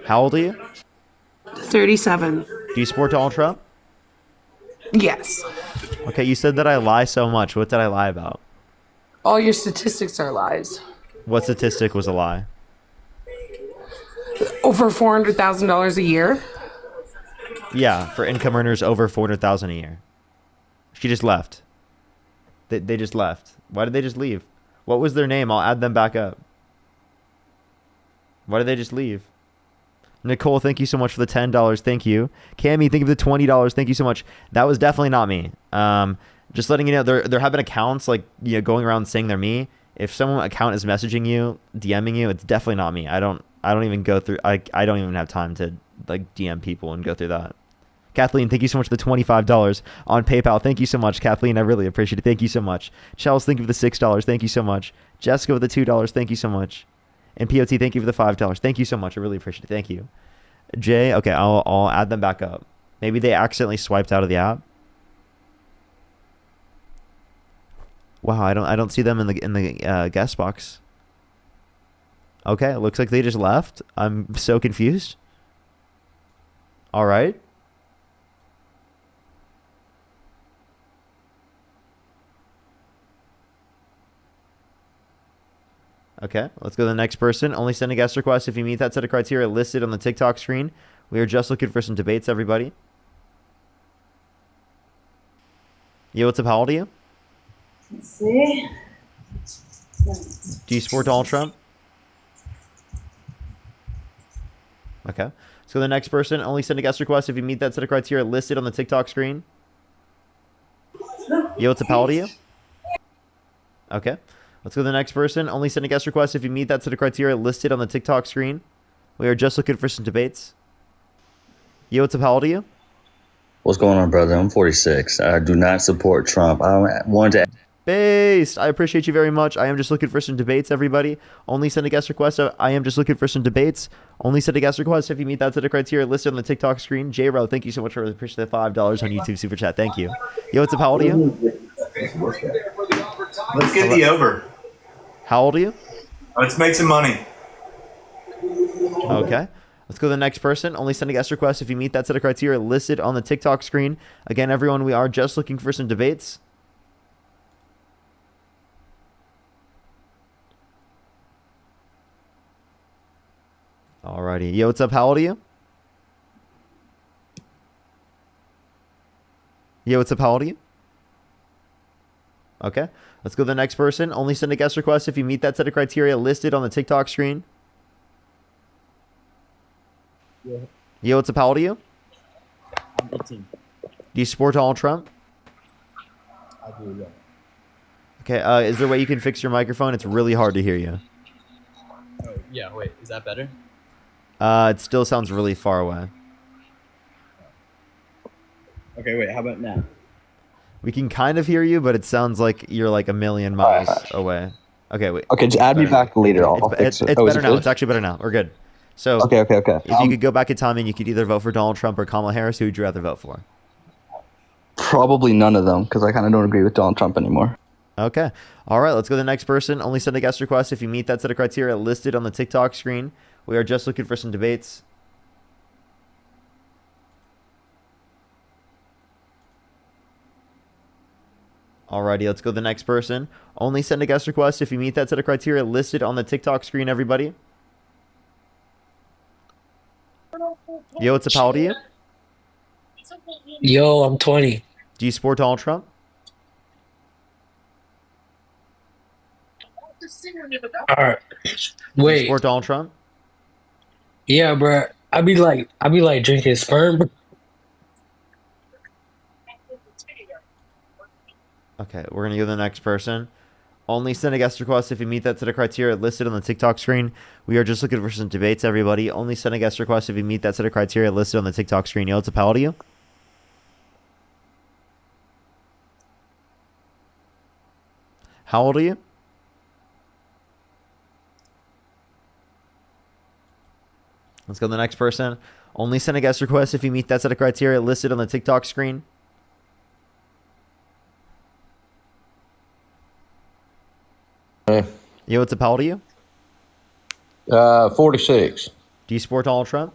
How old are you? 37. Do you support Donald Trump? Yes. Okay, you said that I lie so much. What did I lie about? All your statistics are lies. What statistic was a lie? Over $400,000 a year. Yeah, for income earners over $400,000 a year. She just left. They just left. Why did they just leave? What was their name? I'll add them back up. Why did they just leave? Nicole, thank you so much for the $10. Thank you. Cammy, thank you for the $20. Thank you so much. That was definitely not me. Just letting you know, there have been accounts like going around saying they're me. If someone account is messaging you, DMing you, it's definitely not me. I don't even go through. I don't even have time to like DM people and go through that. Kathleen, thank you so much for the $25 on PayPal. Thank you so much, Kathleen. I really appreciate it. Thank you so much. Chels, thank you for the $6. Thank you so much. Jessica with the $2. Thank you so much. And POT, thank you for the $5. Thank you so much. I really appreciate it. Thank you. Jay, okay, I'll add them back up. Maybe they accidentally swiped out of the app. Wow, I don't see them in the guest box. Okay, it looks like they just left. I'm so confused. All right. Okay, let's go to the next person. Only send a guest request if you meet that set of criteria listed on the TikTok screen. We are just looking for some debates, everybody. Yo, what's up? How old are you? Let's see. Do you support Donald Trump? Okay. Let's go to the next person. Only send a guest request if you meet that set of criteria listed on the TikTok screen. Yo, what's up, how old are you? Okay. Let's go to the next person. Only send a guest request if you meet that set of criteria listed on the TikTok screen. We are just looking for some debates. Yo, what's up, how old are you? What's going on, brother? I'm 46. I do not support Trump. I wanted to... Based. I appreciate you very much. I am just looking for some debates, everybody. Only send a guest request. I am just looking for some debates. Only send a guest request if you meet that set of criteria listed on the TikTok screen. J-Ro, thank you so much for appreciating the $5 on YouTube Super Chat. Thank you. Yo, what's up? How old are you? Let's get the over. How old are you? Let's make some money. Okay. Let's go to the next person. Only send a guest request if you meet that set of criteria listed on the TikTok screen. Again, everyone, we are just looking for some debates. Alrighty. Yo, what's up? How old are you? Yo, what's up? How old are you? Okay. Let's go to the next person. Only send a guest request if you meet that set of criteria listed on the TikTok screen. Yeah. Yo, what's up? How old are you? I'm 18. Do you support Donald Trump? I do, yeah. Okay. Is there a way you can fix your microphone? It's really hard to hear you. Oh, yeah, wait. Is that better? It still sounds really far away. Okay, wait. How about now? We can kind of hear you, but it sounds like you're like a million miles away. Okay, wait. Okay, just add me back later. I'll It's fix it. better now. It's actually better now. We're good. So Okay. If you could go back in time and you could either vote for Donald Trump or Kamala Harris, who would you rather vote for? Probably none of them, because I kind of don't agree with Donald Trump anymore. Okay. All right, let's go to the next person. Only send a guest request if you meet that set of criteria listed on the TikTok screen. We are just looking for some debates. Alrighty, let's go to the next person. Only send a guest request if you meet that set of criteria listed on the TikTok screen, everybody. Yo, what's up? How old are you? Yo, I'm 20. Do you support Donald Trump? Alright. Do you Wait. support Donald Trump? Yeah, bro. I be like drinking sperm. Okay, we're gonna go to the next person. Only send a guest request if you meet that set of criteria listed on the TikTok screen. We are just looking for some debates, everybody. Only send a guest request if you meet that set of criteria listed on the TikTok screen. Yo, what's up? How old are you? How old are you? Let's go to the next person. Only send a guest request if you meet that set of criteria listed on the TikTok screen. Yo, what's up? How old are you? 46. Do you support Donald Trump?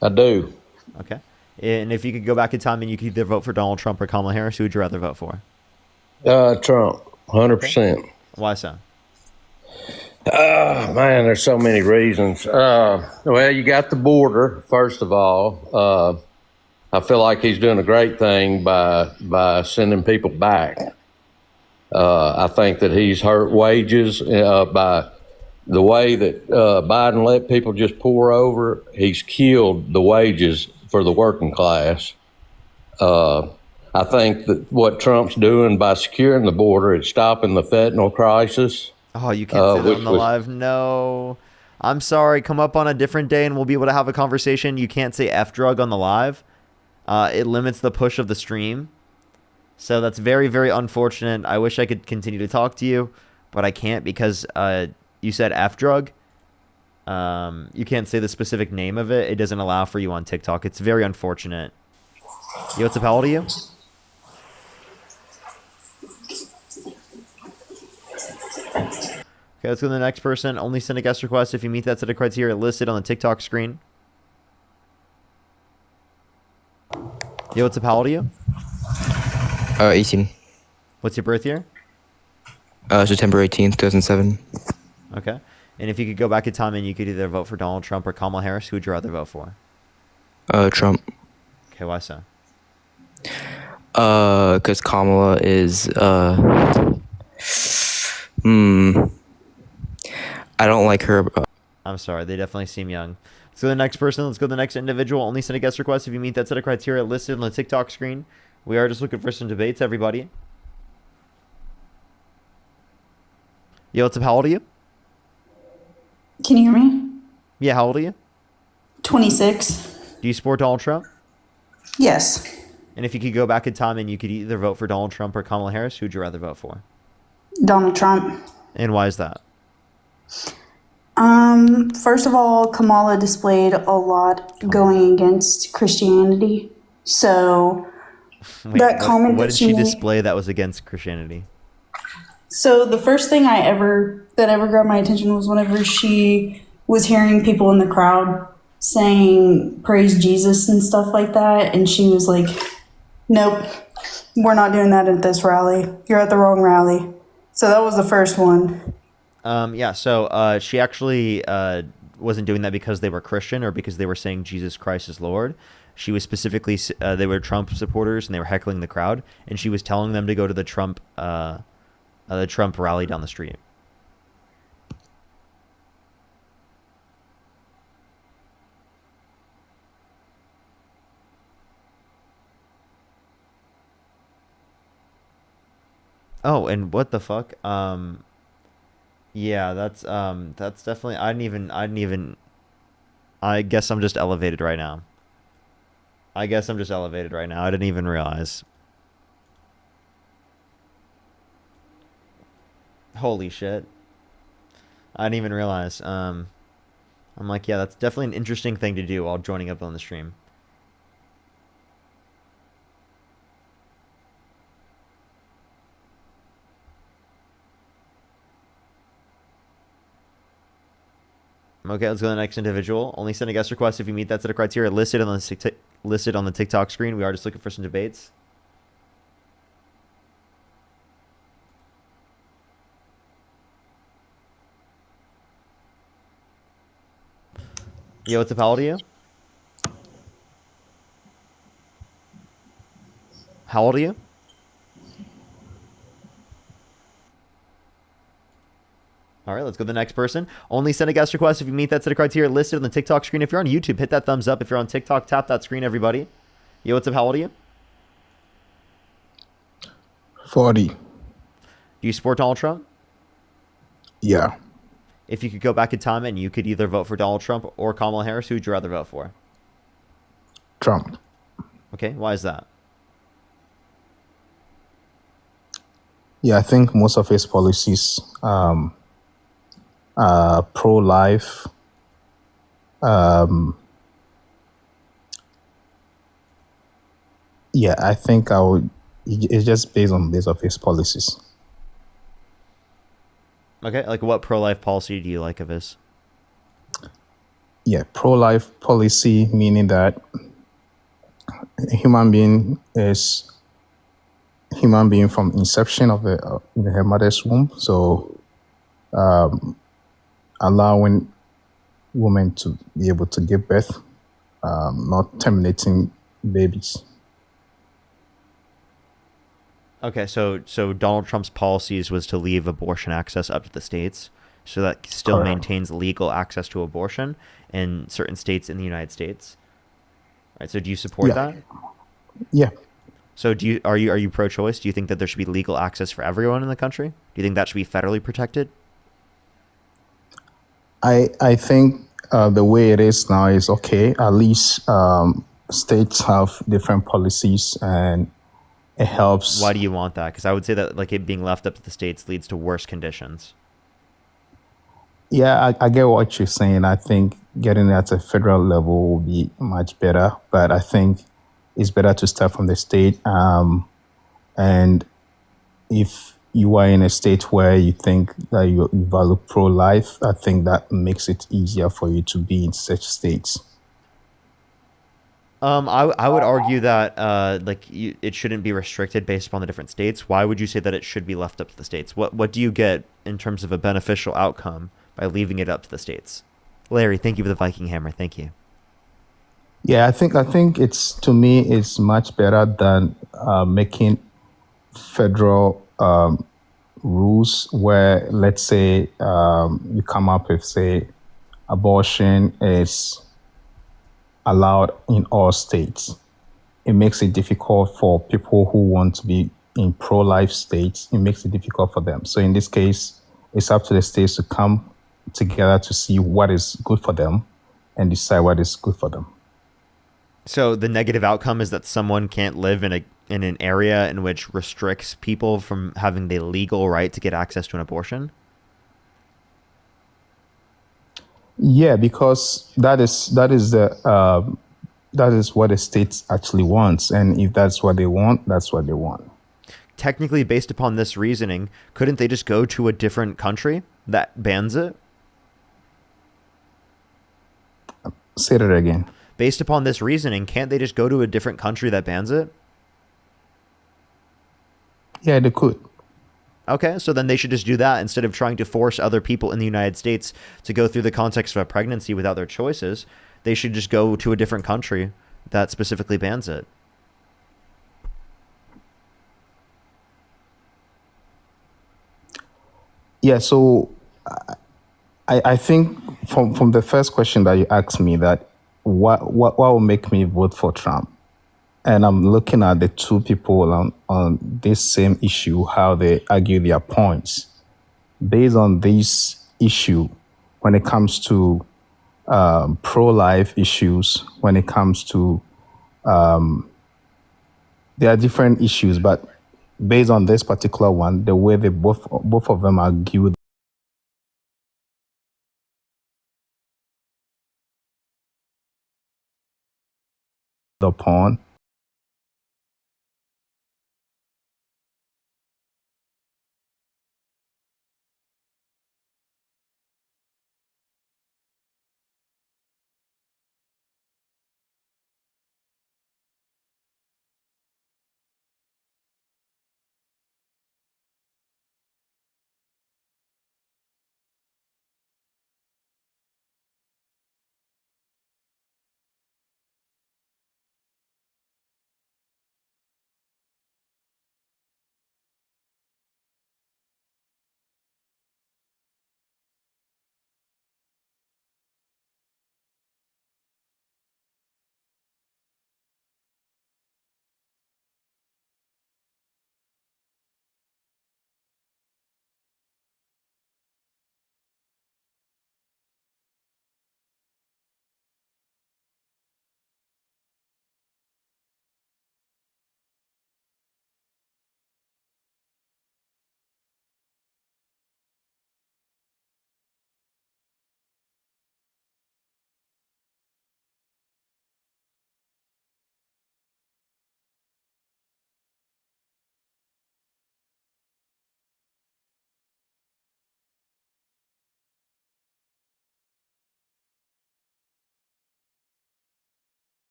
I do. Okay. And if you could go back in time and you could either vote for Donald Trump or Kamala Harris, who would you rather vote for? Trump, 100%. Why so? Man, there's so many reasons. Well, you got the border, first of all. I feel like he's doing a great thing by sending people back. I think that he's hurt wages by the way that Biden let people just pour over. He's killed the wages for the working class. I think that what Trump's doing by securing the border, it's stopping the fentanyl crisis. Oh, you can't say that on the live. No. I'm sorry. Come up on a different day and we'll be able to have a conversation. You can't say F drug on the live. It limits the push of the stream. So that's very, very unfortunate. I wish I could continue to talk to you, but I can't because you said F drug. You can't say the specific name of it. It doesn't allow for you on TikTok. It's very unfortunate. Yo, what's up? How old are you? Okay, let's go to the next person. Only send a guest request if you meet that set of criteria listed on the TikTok screen. Yo, what's up? How old are you? 18. What's your birth year? September 18th, 2007. Okay. And if you could go back in time and you could either vote for Donald Trump or Kamala Harris, who would you rather vote for? Trump. Okay, why so? Because Kamala is, I don't like her. I'm sorry, they definitely seem young. Let's go to the next person. Let's go to the next individual. Only send a guest request if you meet that set of criteria listed on the TikTok screen. We are just looking for some debates, everybody. Yo, what's up? How old are you? Can you hear me? Yeah, how old are you? 26. Do you support Donald Trump? Yes. And if you could go back in time and you could either vote for Donald Trump or Kamala Harris, who'd you rather vote for? Donald Trump. And why is that? First of all, Kamala displayed a lot going against Christianity. So Wait, that comment what that did she made, display that was against Christianity? So the first thing that ever grabbed my attention was whenever she was hearing people in the crowd saying praise Jesus and stuff like that, and she was like, nope, we're not doing that at this rally. You're at the wrong rally. So that was the first one. Yeah, so she actually wasn't doing that because they were Christian or because they were saying Jesus Christ is Lord. She was specifically, they were Trump supporters and they were heckling the crowd, and she was telling them to go to the Trump rally down the street. Oh, and what the fuck? Yeah, that's definitely. I guess I'm just elevated right now. I didn't even realize. Holy shit. I didn't even realize. I'm like, yeah, that's definitely an interesting thing to do while joining up on the stream. Okay, let's go to the next individual. Only send a guest request if you meet that set of criteria listed on the TikTok screen. We are just looking for some debates. Yo, what's up? How old are you? How old are you? All right, let's go to the next person. Only send a guest request if you meet that set of criteria listed on the TikTok screen. If you're on YouTube, hit that thumbs up. If you're on TikTok, tap that screen, everybody. Yo, what's up? How old are you? 40. Do you support Donald Trump? Yeah. If you could go back in time and you could either vote for Donald Trump or Kamala Harris, who would you rather vote for? Trump. Okay, why is that? Yeah, I think most of his policies, pro-life, yeah, I think it's just based on his policies. Okay, like what pro-life policy do you like of his? Yeah, pro-life policy, meaning that a human being is human being from inception of her mother's womb. So allowing women to be able to give birth, not terminating babies. Okay, so Donald Trump's policies was to leave abortion access up to the states, so that still Correct. maintains legal access to abortion in certain states in the United States. Right. So do you support that? Yeah. So are you pro-choice? Do you think that there should be legal access for everyone in the country? Do you think that should be federally protected? I think the way it is now is okay. At least states have different policies and it helps. Why do you want that? Because I would say that like it being left up to the states leads to worse conditions. Yeah, I get what you're saying. I think getting it at a federal level will be much better, but I think it's better to start from the state. And if you are in a state where you think that you value pro-life, I think that makes it easier for you to be in such states. I would argue that it shouldn't be restricted based upon the different states. Why would you say that it should be left up to the states? What do you get in terms of a beneficial outcome by leaving it up to the states? Larry, thank you for the Viking Hammer. Thank you. Yeah, I think it's, to me, it's much better than making federal rules where, let's say, you come up with, say, abortion is allowed in all states. It makes it difficult for people who want to be in pro-life states. It makes it difficult for them. So in this case, It's up to the states to come together to see what is good for them and decide what is good for them. So the negative outcome is that someone can't live in an area in which restricts people from having the legal right to get access to an abortion? Yeah, because that is what the state actually wants, and if that's what they want, that's what they want. Technically, based upon this reasoning, couldn't they just go to a different country that bans it? Say that again. Based upon this reasoning, can't they just go to a different country that bans it? Yeah, they could. Okay, so then they should just do that instead of trying to force other people in the United States to go through the context of a pregnancy without their choices. They should just go to a different country that specifically bans it. Yeah, so I think from the first question that you asked me, that what will make me vote for Trump? And I'm looking at the two people on this same issue, how they argue their points. Based on this issue, when it comes to pro-life issues, when it comes to, there are different issues, but based on this particular one, the way they both of them argue upon,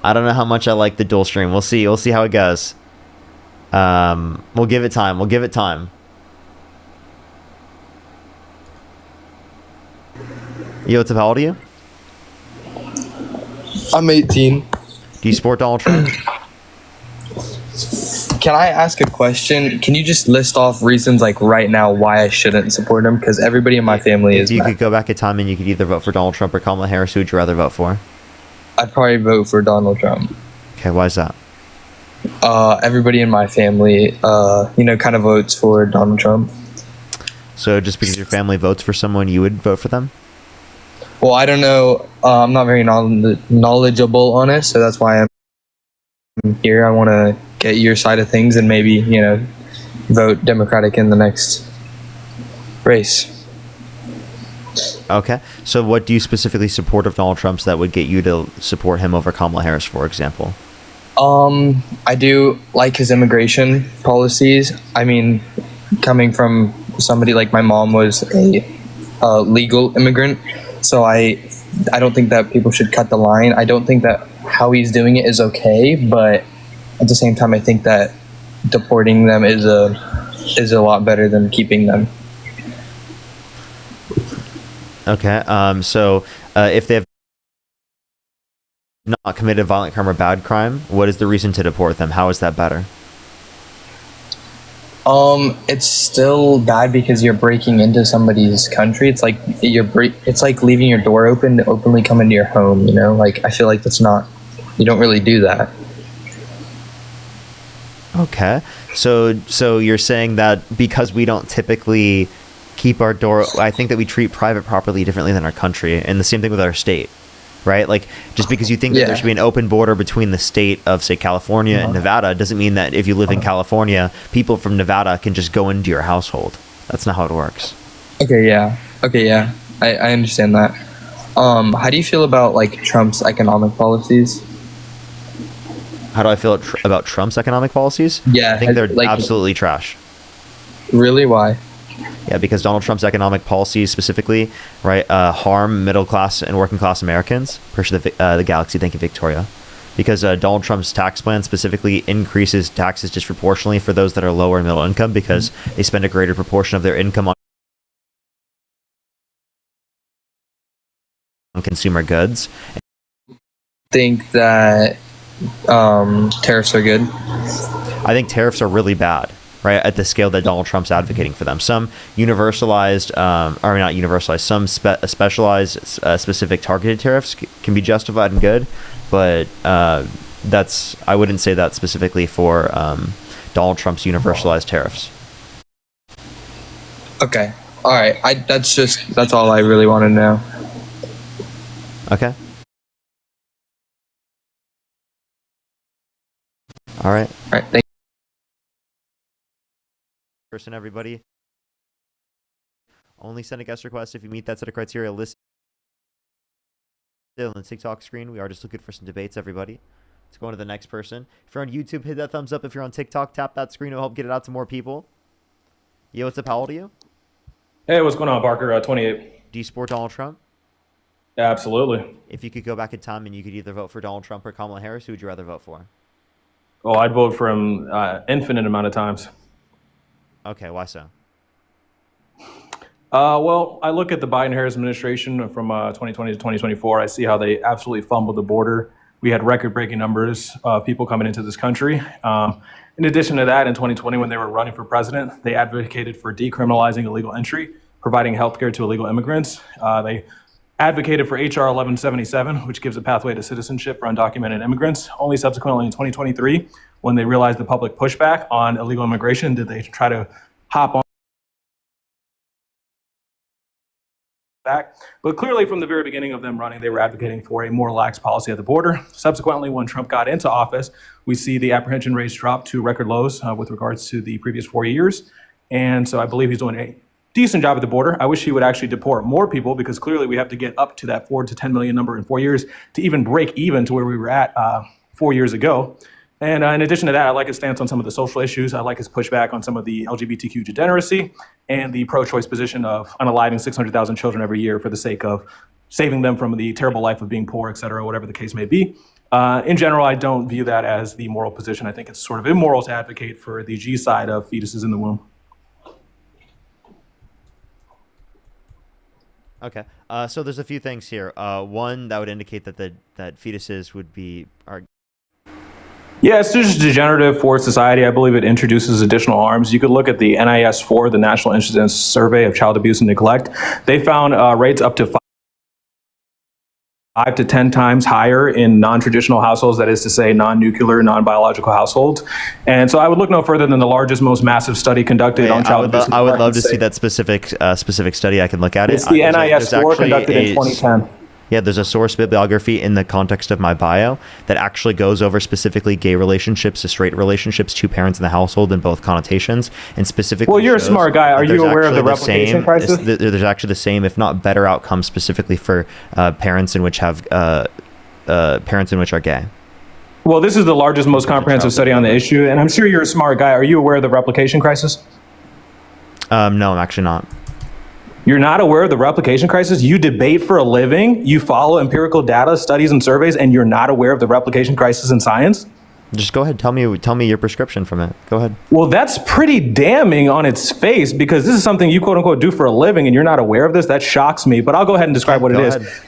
I don't know how much I like the dual stream. We'll see. We'll see how it goes. We'll give it time. We'll give it time. Yo, what's up? How old are you? I'm 18. Do you support Donald Trump? Can I ask a question? Can you just list off reasons, like right now, why I shouldn't support him? Because everybody in my family is. If you could go back in time and you could either vote for Donald Trump or Kamala Harris, who would you rather vote for? I'd probably vote for Donald Trump. Okay, why is that? Everybody in my family, kind of votes for Donald Trump. So just because your family votes for someone, you would vote for them? Well, I don't know. I'm not very knowledgeable on it, so that's why I'm here. I want to get your side of things and maybe, vote Democratic in the next race. Okay. So what do you specifically support of Donald Trump's that would get you to support him over Kamala Harris, for example? I do like his immigration policies. I mean, coming from somebody like my mom was a legal immigrant, so I don't think that people should cut the line. I don't think that how he's doing it is okay, but at the same time, I think that deporting them is a lot better than keeping them. Okay. So if they have not committed a violent crime or bad crime, what is the reason to deport them? How is that better? It's still bad because you're breaking into somebody's country. It's like it's like leaving your door open to openly come into your home, you know? Like, I feel like that's not, you don't really do that. Okay. So you're saying that because we don't typically keep our door, I think that we treat private property differently than our country, and the same thing with our state, right? Like, just because you think that there should be an open border between the state of, say, California and Nevada doesn't mean that if you live in California, people from Nevada can just go into your household. That's not how it works. Okay, yeah. I understand that. How do you feel about, like, Trump's economic policies? How do I feel about Trump's economic policies? Yeah. I think they're absolutely trash. Really? Why? Yeah, because Donald Trump's economic policies specifically, right, harm middle class and working class Americans. Appreciate the Galaxy. Thank you, Victoria. Because Donald Trump's tax plan specifically increases taxes disproportionately for those that are lower and middle income because they spend a greater proportion of their income on consumer goods. Think that tariffs are good? I think tariffs are really bad, right, at the scale that Donald Trump's advocating for them. Some universalized, or not universalized, some specialized, specific targeted tariffs can be justified and good, but I wouldn't say that specifically for Donald Trump's universalized tariffs. Okay. All right. That's all I really want to know. Okay. All right. All right. Thank you. Person, everybody. Only send a guest request if you meet that set of criteria listed on the TikTok screen. We are just looking for some debates, everybody. Let's go on to the next person. If you're on YouTube, hit that thumbs up. If you're on TikTok, tap that screen. It'll help get it out to more people. Yo, what's up? How old are you? Hey, what's going on, Parker? 28. Do you support Donald Trump? Yeah, absolutely. If you could go back in time and you could either vote for Donald Trump or Kamala Harris, who would you rather vote for? Oh, I'd vote for him infinite amount of times. Okay, why so? Well, I look at the Biden-Harris administration from 2020 to 2024. I see how they absolutely fumbled the border. We had record-breaking numbers of people coming into this country. In addition to that, in 2020, when they were running for president, they advocated for decriminalizing illegal entry, providing health care to illegal immigrants. They advocated for HR 1177, which gives a pathway to citizenship for undocumented immigrants. Only subsequently in 2023, when they realized the public pushback on illegal immigration, did they try to hop on back. But clearly from the very beginning of them running, they were advocating for a more lax policy at the border. Subsequently, when Trump got into office, we see the apprehension rates drop to record lows with regards to the previous 4 years. And so I believe he's doing a decent job at the border. I wish he would actually deport more people because clearly we have to get up to that 4 to 10 million number in 4 years to even break even to where we were at 4 years ago. And in addition to that, I like his stance on some of the social issues. I like his pushback on some of the LGBTQ degeneracy and the pro-choice position of unaliving 600,000 children every year for the sake of saving them from the terrible life of being poor, et cetera, whatever the case may be. In general, I don't view that as the moral position. I think it's sort of immoral to advocate for the G side of fetuses in the womb. Okay, so there's a few things here. One that would indicate that that fetuses would be Yeah, it's just degenerative for society. I believe it introduces additional harms. You could look at the NIS4, the National Incidence Survey of Child Abuse and Neglect. They found rates up to 5 to 10 times higher in non-traditional households, that is to say non-nuclear, non-biological households. And so I would look no further than the largest, most massive study conducted on child abuse. I would love to see that specific study. I can look at it. It's the NIS4 conducted in 2010. Yeah, there's a source bibliography in the context of my bio that actually goes over specifically gay relationships to straight relationships, two parents in the household in both connotations, and specifically. Well, you're a smart guy. Are you aware of the replication crisis? There's actually the same, if not better, outcomes specifically for parents in which have parents in which are gay. Well, this is the largest, most comprehensive study on the issue, and I'm sure you're a smart guy. Are you aware of the replication crisis? No, I'm actually not. You're not aware of the replication crisis? You debate for a living, you follow empirical data, studies, and surveys, and you're not aware of the replication crisis in science? Just go ahead. Tell me your prescription from it. Go ahead. Well, that's pretty damning on its face because this is something you quote unquote do for a living and you're not aware of this. That shocks me, but I'll go ahead and describe what it is.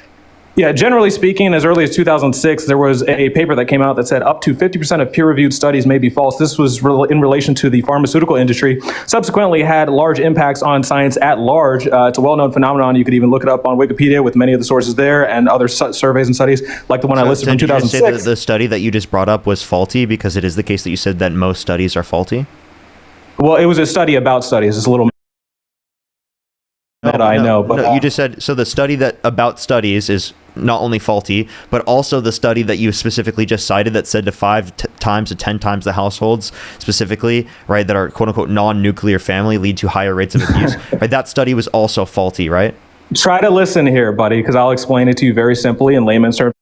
Yeah, generally speaking, as early as 2006, there was a paper that came out that said up to 50% of peer-reviewed studies may be false. This was in relation to the pharmaceutical industry. Subsequently, had large impacts on science at large. It's a well-known phenomenon. You could even look it up on Wikipedia with many of the sources there and other surveys and studies, like the one I listed from Did you just say 2006. that the study that you just brought up was faulty because it is the case that you said that most studies are faulty? Well, it was a study about studies. It's a little meta, I know, but No, you just said, so the study that about studies is not only faulty, but also the study that you specifically just cited that said to 5 times to 10 times the households specifically, right, that are quote unquote non-nuclear family lead to higher rates of abuse, right? That study was also faulty, right? try to listen here, buddy, because I'll explain it to you very simply in layman's terms.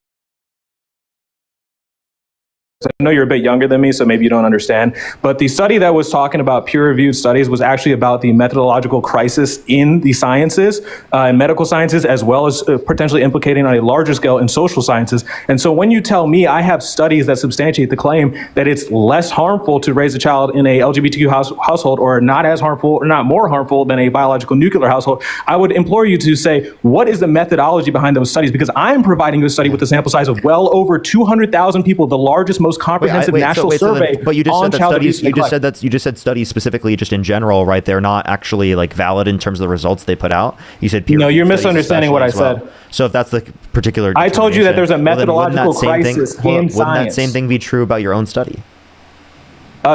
I know you're a bit younger than me, so maybe you don't understand. But the study that was talking about peer-reviewed studies was actually about the methodological crisis in the sciences, and medical sciences, as well as potentially implicating on a larger scale in social sciences. And so when you tell me I have studies that substantiate the claim that it's less harmful to raise a child in a LGBTQ household, or not as harmful or not more harmful than a biological nuclear household, I would implore you to say, what is the methodology behind those studies? Because I'm providing you a study with a sample size of well over 200,000 people, the largest, most comprehensive national survey but you just on said that child studies. abuse and neglect. You just said studies specifically, just in general, right? They're not actually like valid in terms of the results they put out. You said No, you're peer-reviewed studies misunderstanding what I especially as said. So if that's the particular, I told you that there's a determination, well, then methodological wouldn't that same crisis thing, hold on, in wouldn't that science. same thing be true about your own study?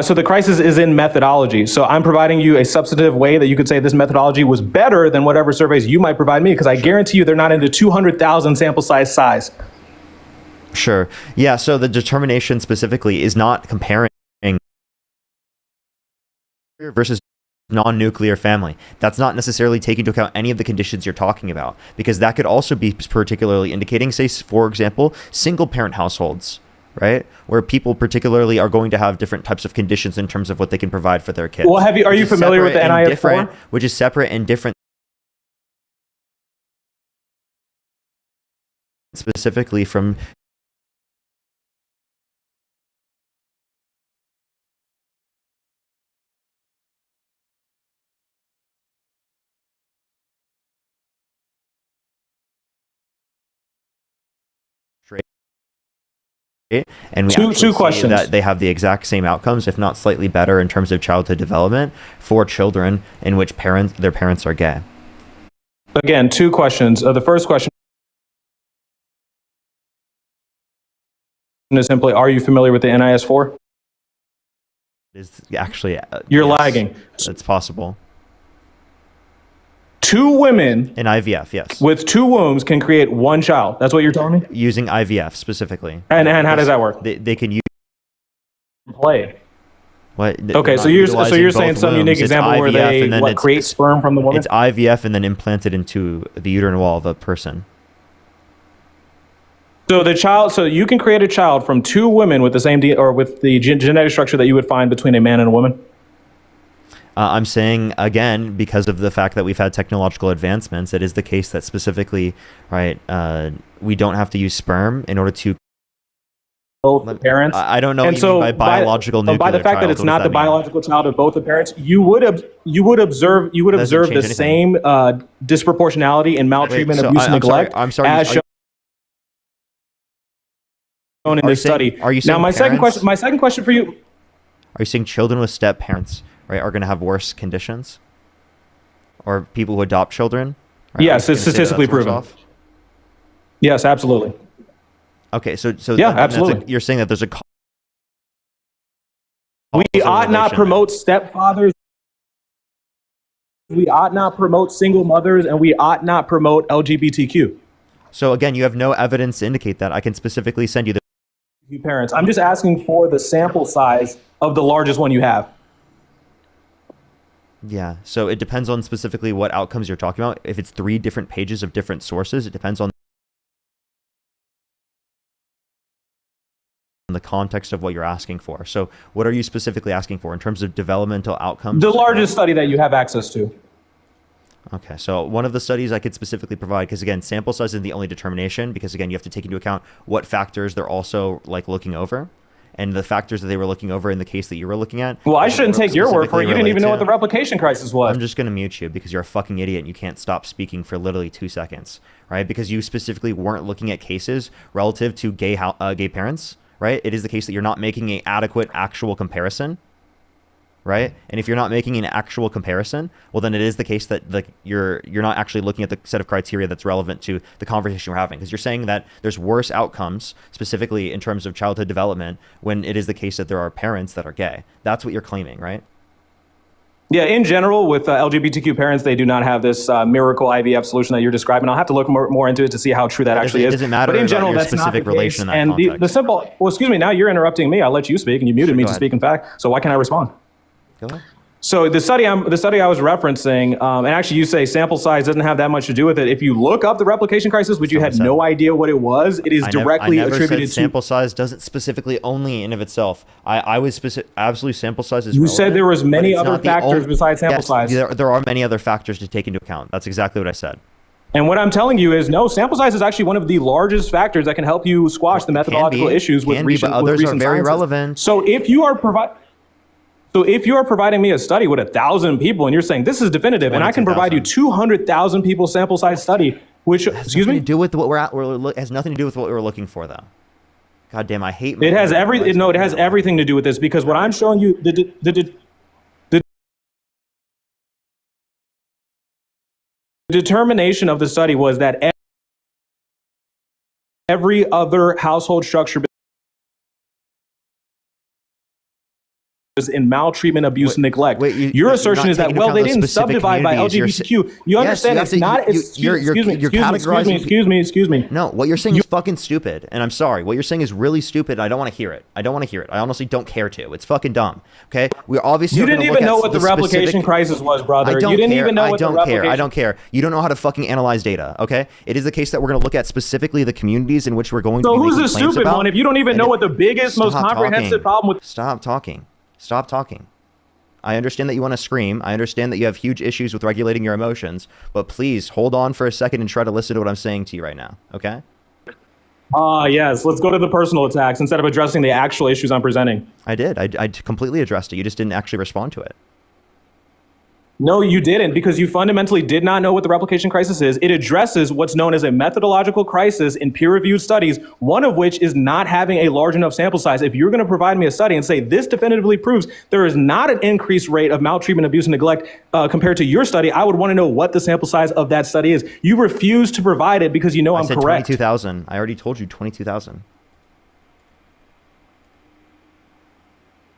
So the crisis is in methodology. So I'm providing you a substantive way that you could say this methodology was better than whatever surveys you might provide me, because I guarantee you they're not into 200,000 sample size. Sure. Yeah. So the determination specifically is not comparing versus non-nuclear family. That's not necessarily taking into account any of the conditions you're talking about, because that could also be particularly indicating, say, for example, single parent households, right? Where people particularly are going to have different types of conditions in terms of what they can provide for their kids. Well, are you familiar with the NIS4? Which is separate and different specifically from and we actually two see questions. that they have the exact same outcomes, if not slightly better, in terms of childhood development for children in which their parents are gay. Again, two questions. The first question is simply, are you familiar with the NIS4? Is actually You're yes, lagging. It's possible. 2 women in IVF, yes, with 2 wombs can create 1 child. That's what you're telling me? Using IVF specifically. And how does that work? They can use play. What? Okay, so you're saying some unique example where they create sperm from the woman? It's IVF and then implanted into the uterine wall of a person. So you can create a child from 2 women with the same with the genetic structure that you would find between a man and a woman? I'm saying, again, because of the fact that we've had technological advancements, it is the case that specifically, right, we don't have to use sperm in order to both the parents. I don't know what you mean by biological nuclear by the fact child. that it's not the biological child of both the parents, you would observe the same disproportionality in maltreatment, abuse, and neglect I'm sorry, as shown in this study. Are you now, saying my second question for you. Are you saying children with step parents, right, are going to have worse conditions, or people who adopt children? Right? Yes, it's statistically proven. Yes, absolutely. Okay, so yeah, absolutely. You're saying that there's a we ought not promote stepfathers. We ought not promote single mothers, and we ought not promote LGBTQ. So again, you have no evidence to indicate that. I can specifically send you the parents. I'm just asking for the sample size of the largest one you have. Yeah, so it depends on specifically what outcomes you're talking about. If it's 3 different pages of different sources, it depends on the context of what you're asking for. So what are you specifically asking for in terms of developmental outcomes? The largest study that you have access to. Okay, so one of the studies I could specifically provide, because again, sample size isn't the only determination, because again, you have to take into account what factors they're also like looking over. and the factors that they were looking over in the case that you were looking at. Well, I shouldn't take your word for it. You didn't even know what the replication crisis was. I'm just going to mute you because you're a fucking idiot and you can't stop speaking for literally 2 seconds, right? Because you specifically weren't looking at cases relative to gay parents, right? It is the case that you're not making an adequate actual comparison, right? And if you're not making an actual comparison, well, then it is the case that you're not actually looking at the set of criteria that's relevant to the conversation we're having, because you're saying that there's worse outcomes specifically in terms of childhood development when it is the case that there are parents that are gay. That's what you're claiming, right? Yeah, in general, with LGBTQ parents, they do not have this miracle IVF solution that you're describing. I'll have to look more into it to see how true that actually is. It doesn't matter but in about general, your that's specific not the relation case. in that And context. the simple, well, excuse me, now you're interrupting me. I'll let you speak, and you muted me to speak in fact. So why can't I respond? Go ahead. So the study I was referencing, and actually you say sample size doesn't have that much to do with it. If you look up the replication crisis, which you had no idea what it was, it is directly I never attributed said sample size doesn't specifically only in of itself. I was absolutely sample size is You relevant, said there was but many it's other not the factors besides sample Yes, size. There are many other factors to take into account. That's exactly what I said. And what I'm telling you is, no, sample size is actually one of the largest factors that can help you squash the methodological issues with recent but others are very sciences. relevant. So if you are providing me a study with 1,000 people and you're saying this is definitive, and I can provide you 200,000 people sample size study, which excuse me, has nothing to do with what we're looking for, though. God damn, I hate. It has it has everything to do with this, because what I'm showing you, the determination of the study was that every other household structure in maltreatment, abuse, and neglect. Your assertion is that, well, they didn't subdivide by LGBTQ. You understand it's not. Excuse me. No, what you're saying is fucking stupid, and I'm sorry. What you're saying is really stupid. I don't want to hear it. I honestly don't care to. It's fucking dumb. Okay, we're obviously. You didn't even know what the replication crisis was, brother. You didn't even know what the replication. I don't care. You don't know how to fucking analyze data. Okay, it is the case that we're going to look at specifically the communities in which we're going to. So be who's the making claims stupid about, one if you don't even know what the biggest, most comprehensive problem with? Stop talking. Stop talking. I understand that you want to scream. I understand that you have huge issues with regulating your emotions, but please hold on for a second and try to listen to what I'm saying to you right now, okay? Yes. Let's go to the personal attacks instead of addressing the actual issues I'm presenting. I did. I completely addressed it. You just didn't actually respond to it. No, you didn't, because you fundamentally did not know what the replication crisis is. It addresses what's known as a methodological crisis in peer-reviewed studies, one of which is not having a large enough sample size. If you're going to provide me a study and say this definitively proves there is not an increased rate of maltreatment, abuse, and neglect compared to your study, I would want to know what the sample size of that study is. You refuse to provide it because you know I'm said correct. 22,000. I already told you 22,000.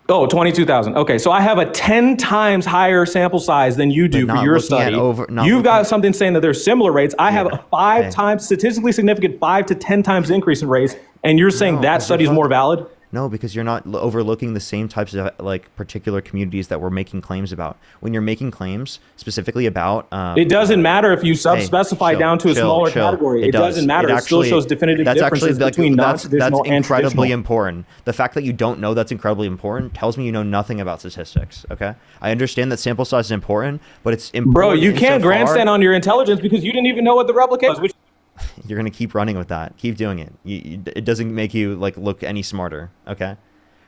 Oh, 22,000. Okay, so I have a 10 times higher sample size than you do for your study. You've got something saying that there's similar rates. I have a 5 times, statistically significant 5 to 10 times increase in rates, and you're saying that study is more valid? No, because you're not overlooking the same types of particular communities that we're making claims about. When you're making claims specifically about, it doesn't matter if you specify down to a smaller category. It doesn't matter. It still shows definitive differences between non-traditional and incredibly traditional. important. The fact that you don't know that's incredibly important tells me you know nothing about statistics. Okay, I understand that sample size is important, but it's important. Bro, you can't grandstand on your intelligence because you didn't even know what the replication was. You're gonna keep running with that. Keep doing it. It doesn't make you look any smarter. Okay,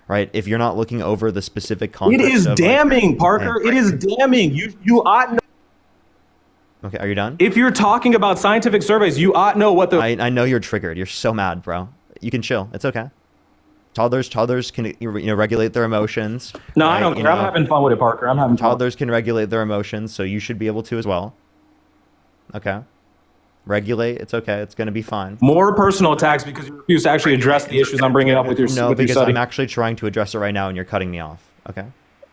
right? If you're not looking over the specific context, it is damning, Parker. It is damning. You ought know. Okay, are you done? If you're talking about scientific surveys, you ought know what the. I know you're triggered. You're so mad, bro. You can chill. It's okay. Toddlers can regulate their emotions. No, right? I don't care. I'm having fun with it, Parker. I'm having fun. Toddlers can regulate their emotions, so you should be able to as well. Okay. Regulate. It's okay. It's going to be fine. More personal attacks because you refuse to actually address the issues I'm bringing up with your No, with because your study. I'm actually trying to address it right now, and you're cutting me off. Okay.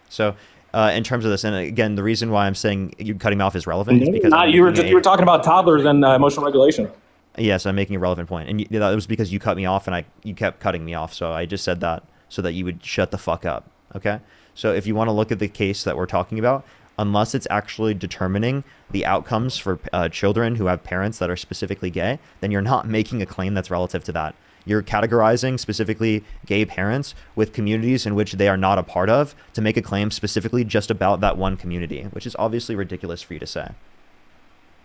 So, in terms of this, and again, the reason why I'm saying you cutting me off is relevant is because you were talking about toddlers and emotional regulation. Yes, I'm making a relevant point, and that was because you cut me off, and you kept cutting me off. So I just said that so that you would shut the fuck up. Okay. So if you want to look at the case that we're talking about, unless it's actually determining the outcomes for children who have parents that are specifically gay, then you're not making a claim that's relative to that. You're categorizing specifically gay parents with communities in which they are not a part of to make a claim specifically just about that one community, which is obviously ridiculous for you to say.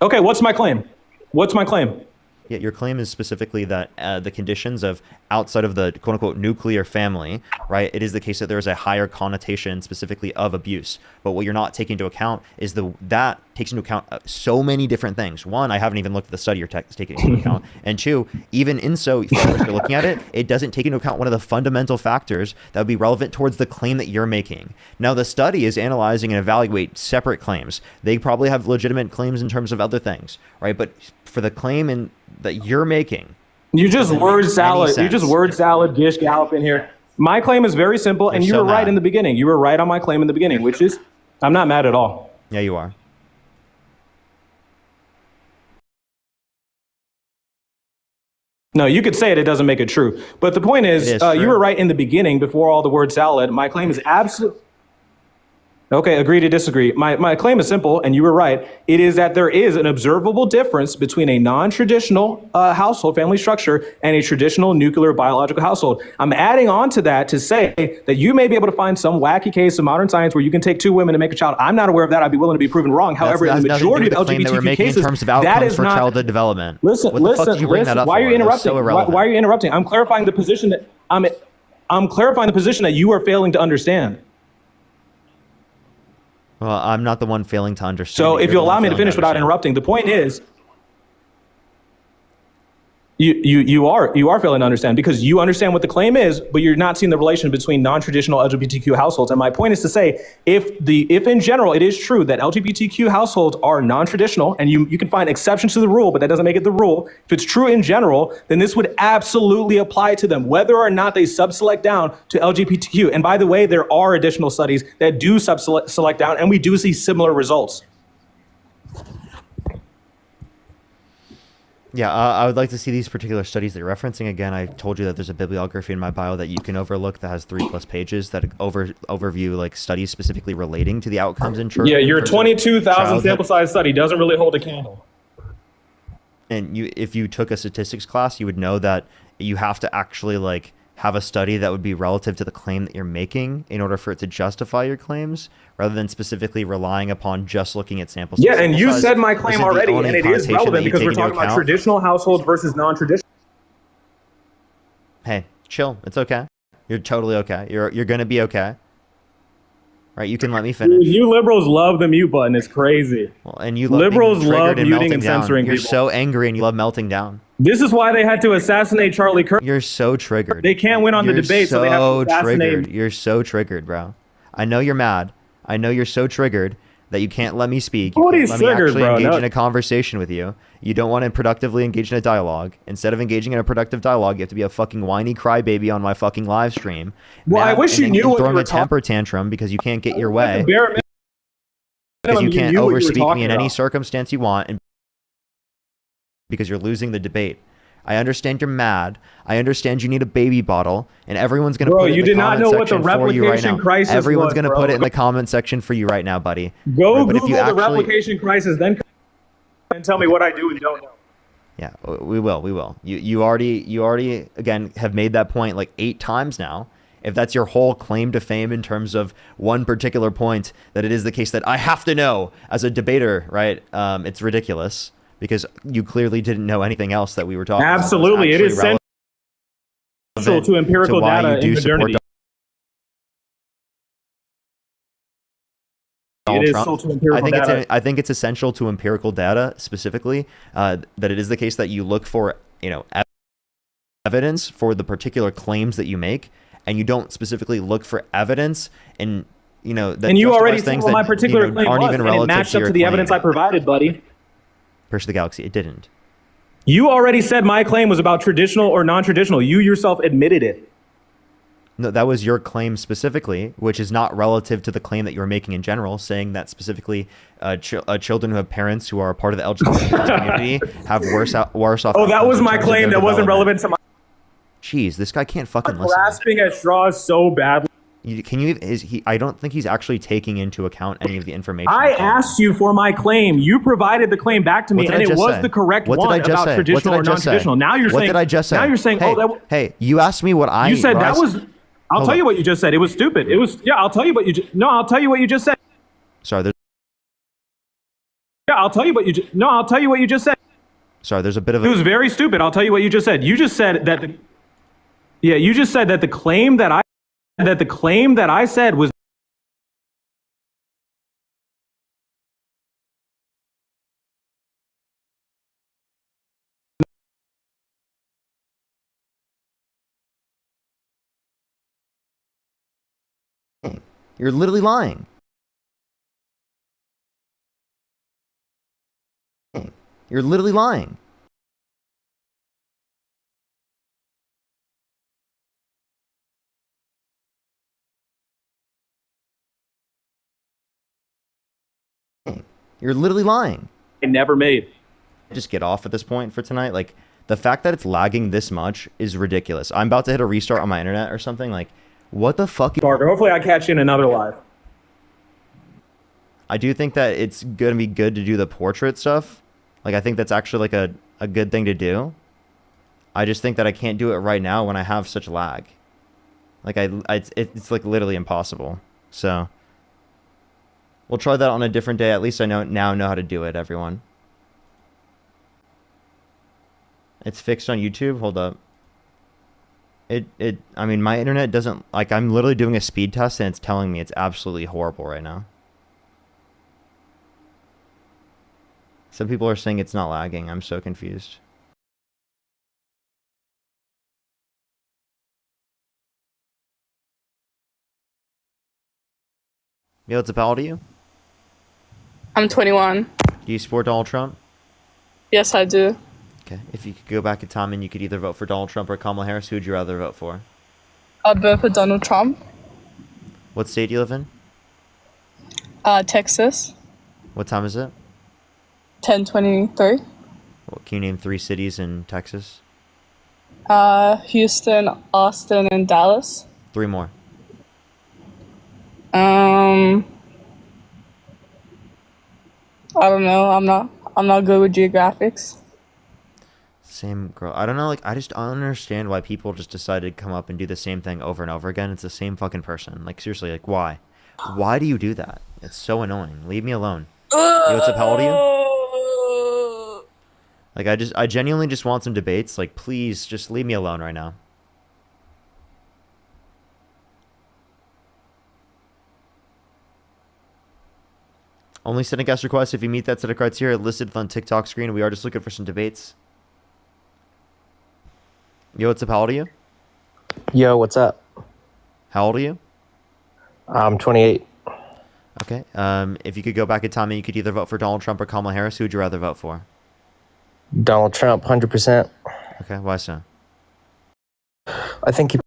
Okay, what's my claim? What's my claim? Yeah, your claim is specifically that the conditions of outside of the quote-unquote nuclear family, right, it is the case that there is a higher connotation specifically of abuse. But what you're not taking into account is that takes into account so many different things. One, I haven't even looked at the study you're taking into account. And two, even in so far as you're looking at it, it doesn't take into account one of the fundamental factors that would be relevant towards the claim that you're making. Now, the study is analyzing and evaluate separate claims. They probably have legitimate claims in terms of other things, right? But for the claim that you're making, you just word salad. You just word salad, gish gallop in here. My claim is very simple, and you were right in the beginning. You were right on my claim in the beginning, which is I'm not mad at all. Yeah, you are. No, you could say it. It doesn't make it true. But the point is, you were right in the beginning before all the word salad. My claim is absolute. Okay, agree to disagree. My claim is simple, and you were right. It is that there is an observable difference between a non-traditional household family structure and a traditional nuclear biological household. I'm adding on to that to say that you may be able to find some wacky case of modern science where you can take two women to make a child. I'm not aware of that. I'd be willing to be proven wrong. However, in the majority of LGBTQ cases, in terms of that is for not childhood development. Listen. Why are you interrupting? Why are you interrupting? I'm clarifying the position that I'm clarifying the position that you are failing to understand. Well, I'm not the one failing to understand. So if you allow me to finish without interrupting, the point is, you are failing to understand because you understand what the claim is, but you're not seeing the relation between non-traditional LGBTQ households. And my point is to say, if in general it is true that LGBTQ households are non-traditional, and you can find exceptions to the rule, but that doesn't make it the rule. If it's true in general, then this would absolutely apply to them, whether or not they subselect down to LGBTQ. And by the way, there are additional studies that do subselect down, and we do see similar results. Yeah, I would like to see these particular studies that you're referencing. Again, I told you that there's a bibliography in my bio that you can overlook that has 3+ pages that overview like studies specifically relating to the outcomes in children. Yeah, your 22,000 sample size study doesn't really hold a candle. And if you took a statistics class, you would know that you have to actually like have a study that would be relative to the claim that you're making in order for it to justify your claims, rather than specifically relying upon just looking at samples. Yeah, and you said my claim already, and it is relevant because we're talking about traditional households versus non-traditional. Hey, chill. It's okay. You're totally okay. You're gonna be okay. Right? You can let me finish. You liberals love the mute button. It's crazy. Well, and you love liberals love muting and censoring people. You're people. so angry and you love melting down. This is why they had to assassinate Charlie Kirk. You're so triggered. They can't win on the debate, so they have to assassinate him. You're so triggered, bro. I know you're mad. I know you're so triggered that you can't let me speak. You can't let me actually engage in a conversation with you. You don't want to productively engage in a dialogue. Instead of engaging in a productive dialogue, you have to be a fucking whiny crybaby on my fucking live stream. Well, I wish you knew what you throwing were a temper tantrum because you can't get your way. Because you can't overspeak me in any circumstance you want, and because you're losing the debate. I understand you're mad. I understand you need a baby bottle, and everyone's going to put it in the comment section for you right now. Everyone's going to put it in the comment section for you right now, buddy. Go Google the replication crisis, then and tell me what I do and don't know. Yeah, we will. You already again have made that point like 8 times now. If that's your whole claim to fame in terms of one particular point, that it is the case that I have to know as a debater, right? It's ridiculous. Because you clearly didn't know anything else that we were talking about. Absolutely, it is central to empirical data in modernity. It is central to empirical data. I think it's essential to empirical data specifically that it is the case that you look for, evidence for the particular claims that you make, and you don't specifically look for evidence in, that. And you already said what my particular claim aren't was, even and it relative matched up to the evidence I provided, buddy. Pursuit of the Galaxy, it didn't. You already said my claim was about traditional or non-traditional. You yourself admitted it. No, that was your claim specifically, which is not relative to the claim that you're making in general, saying that specifically children who have parents who are a part of the LGBT community have worse off. Oh, that was my claim that wasn't relevant to my... Jeez, this guy can't fucking listen. Grasping at straws so badly. I don't think he's actually taking into account any of the information. I asked you for my claim. You provided the claim back to me, and it was the correct one about traditional or non-traditional. Now you're saying. What did I just say? Now you're saying, hey, you asked me what I. You said that was. I'll tell you what you just said. It was stupid. It was. Yeah, I'll tell you what you. I'll tell you what you just said. Sorry. Yeah, I'll tell you what you. I'll tell you what you just said. Sorry, there's a bit of It was very stupid. I'll tell you what you just said. You just said that you just said that the claim that I said was You're literally lying. You're literally lying. You're literally lying. I never made. Just get off at this point for tonight. Like, the fact that it's lagging this much is ridiculous. I'm about to hit a restart on my internet or something. Like, what the fuck? Parker, hopefully I catch you in another live. I do think that it's going to be good to do the portrait stuff. Like, I think that's actually, like, a good thing to do. I just think that I can't do it right now when I have such lag. Like, it's like, literally impossible. So, we'll try that on a different day. At least I now know how to do it, everyone. It's fixed on YouTube? Hold up. I mean, my internet doesn't, like, I'm literally doing a speed test and it's telling me it's absolutely horrible right now. Some people are saying it's not lagging. I'm so confused. Yo, what's up, how old are you? I'm 21. Do you support Donald Trump? Yes, I do. Okay. If you could go back in time and you could either vote for Donald Trump or Kamala Harris, who would you rather vote for? I'd vote for Donald Trump. What state do you live in? Texas. What time is it? 10:23. Well, can you name 3 cities in Texas? Houston, Austin, and Dallas. 3 more. I don't know. I'm not good with geographics. Same girl. I don't know, like, I don't understand why people just decided to come up and do the same thing over and over again. It's the same fucking person. Like, seriously, like, why? Why do you do that? It's so annoying. Leave me alone. Yo, what's up? How old are you? Like, I genuinely just want some debates. Like, please, just leave me alone right now. Only send a guest request if you meet that set of criteria listed on TikTok screen. We are just looking for some debates. Yo, what's up? How old are you? Yo, what's up? How old are you? I'm 28. Okay. If you could go back in time and you could either vote for Donald Trump or Kamala Harris, who would you rather vote for? Donald Trump, 100%. Okay, why so? I think he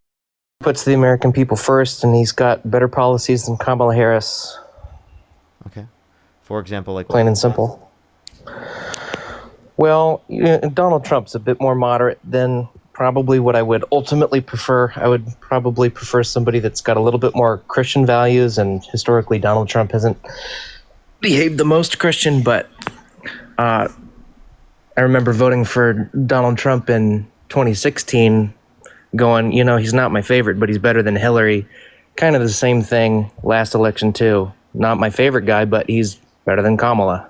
puts the American people first, and he's got better policies than Kamala Harris. Okay. For example, like... Plain and simple. Well, Donald Trump's a bit more moderate than probably what I would ultimately prefer. I would probably prefer somebody that's got a little bit more Christian values, and historically Donald Trump hasn't behaved the most Christian, but I remember voting for Donald Trump in 2016 going, he's not my favorite, but he's better than Hillary. Kind of the same thing last election too. Not my favorite guy, but he's better than Kamala.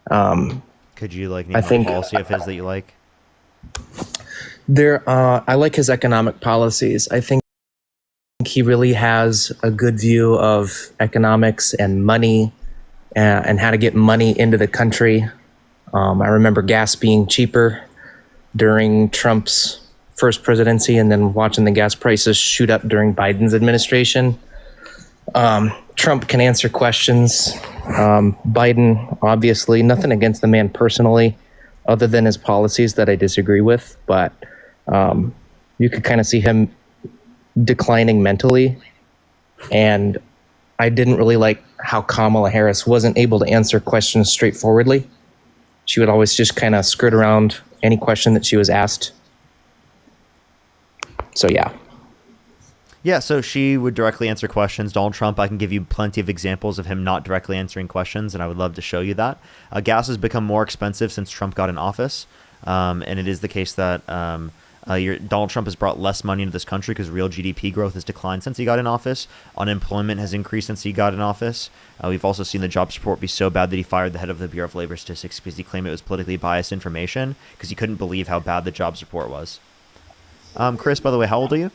Could you name a policy of his that you like? I like his economic policies. I think he really has a good view of economics and money and how to get money into the country. I remember gas being cheaper during Trump's first presidency and then watching the gas prices shoot up during Biden's administration. Trump can answer questions. Biden, obviously, nothing against the man personally, other than his policies that I disagree with. But you could kind of see him declining mentally. And I didn't really like how Kamala Harris wasn't able to answer questions straightforwardly. She would always just kind of skirt around any question that she was asked. So, yeah. Yeah, so she would directly answer questions. Donald Trump, I can give you plenty of examples of him not directly answering questions, and I would love to show you that. Gas has become more expensive since Trump got in office, and it is the case that Donald Trump has brought less money into this country because real GDP growth has declined since he got in office. Unemployment has increased since he got in office. We've also seen the jobs report be so bad that he fired the head of the Bureau of Labor Statistics because he claimed it was politically biased information because he couldn't believe how bad the jobs report was. Chris, by the way, how old are you?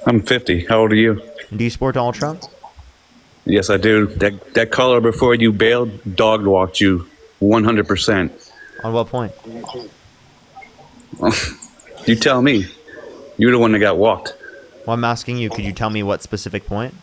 I'm 50. How old are you? And do you support Donald Trump? Yes, I do. That caller before you bailed dog walked you 100%. On what point? You tell me. You're the one that got walked. Well, I'm asking you, could you tell me what specific point?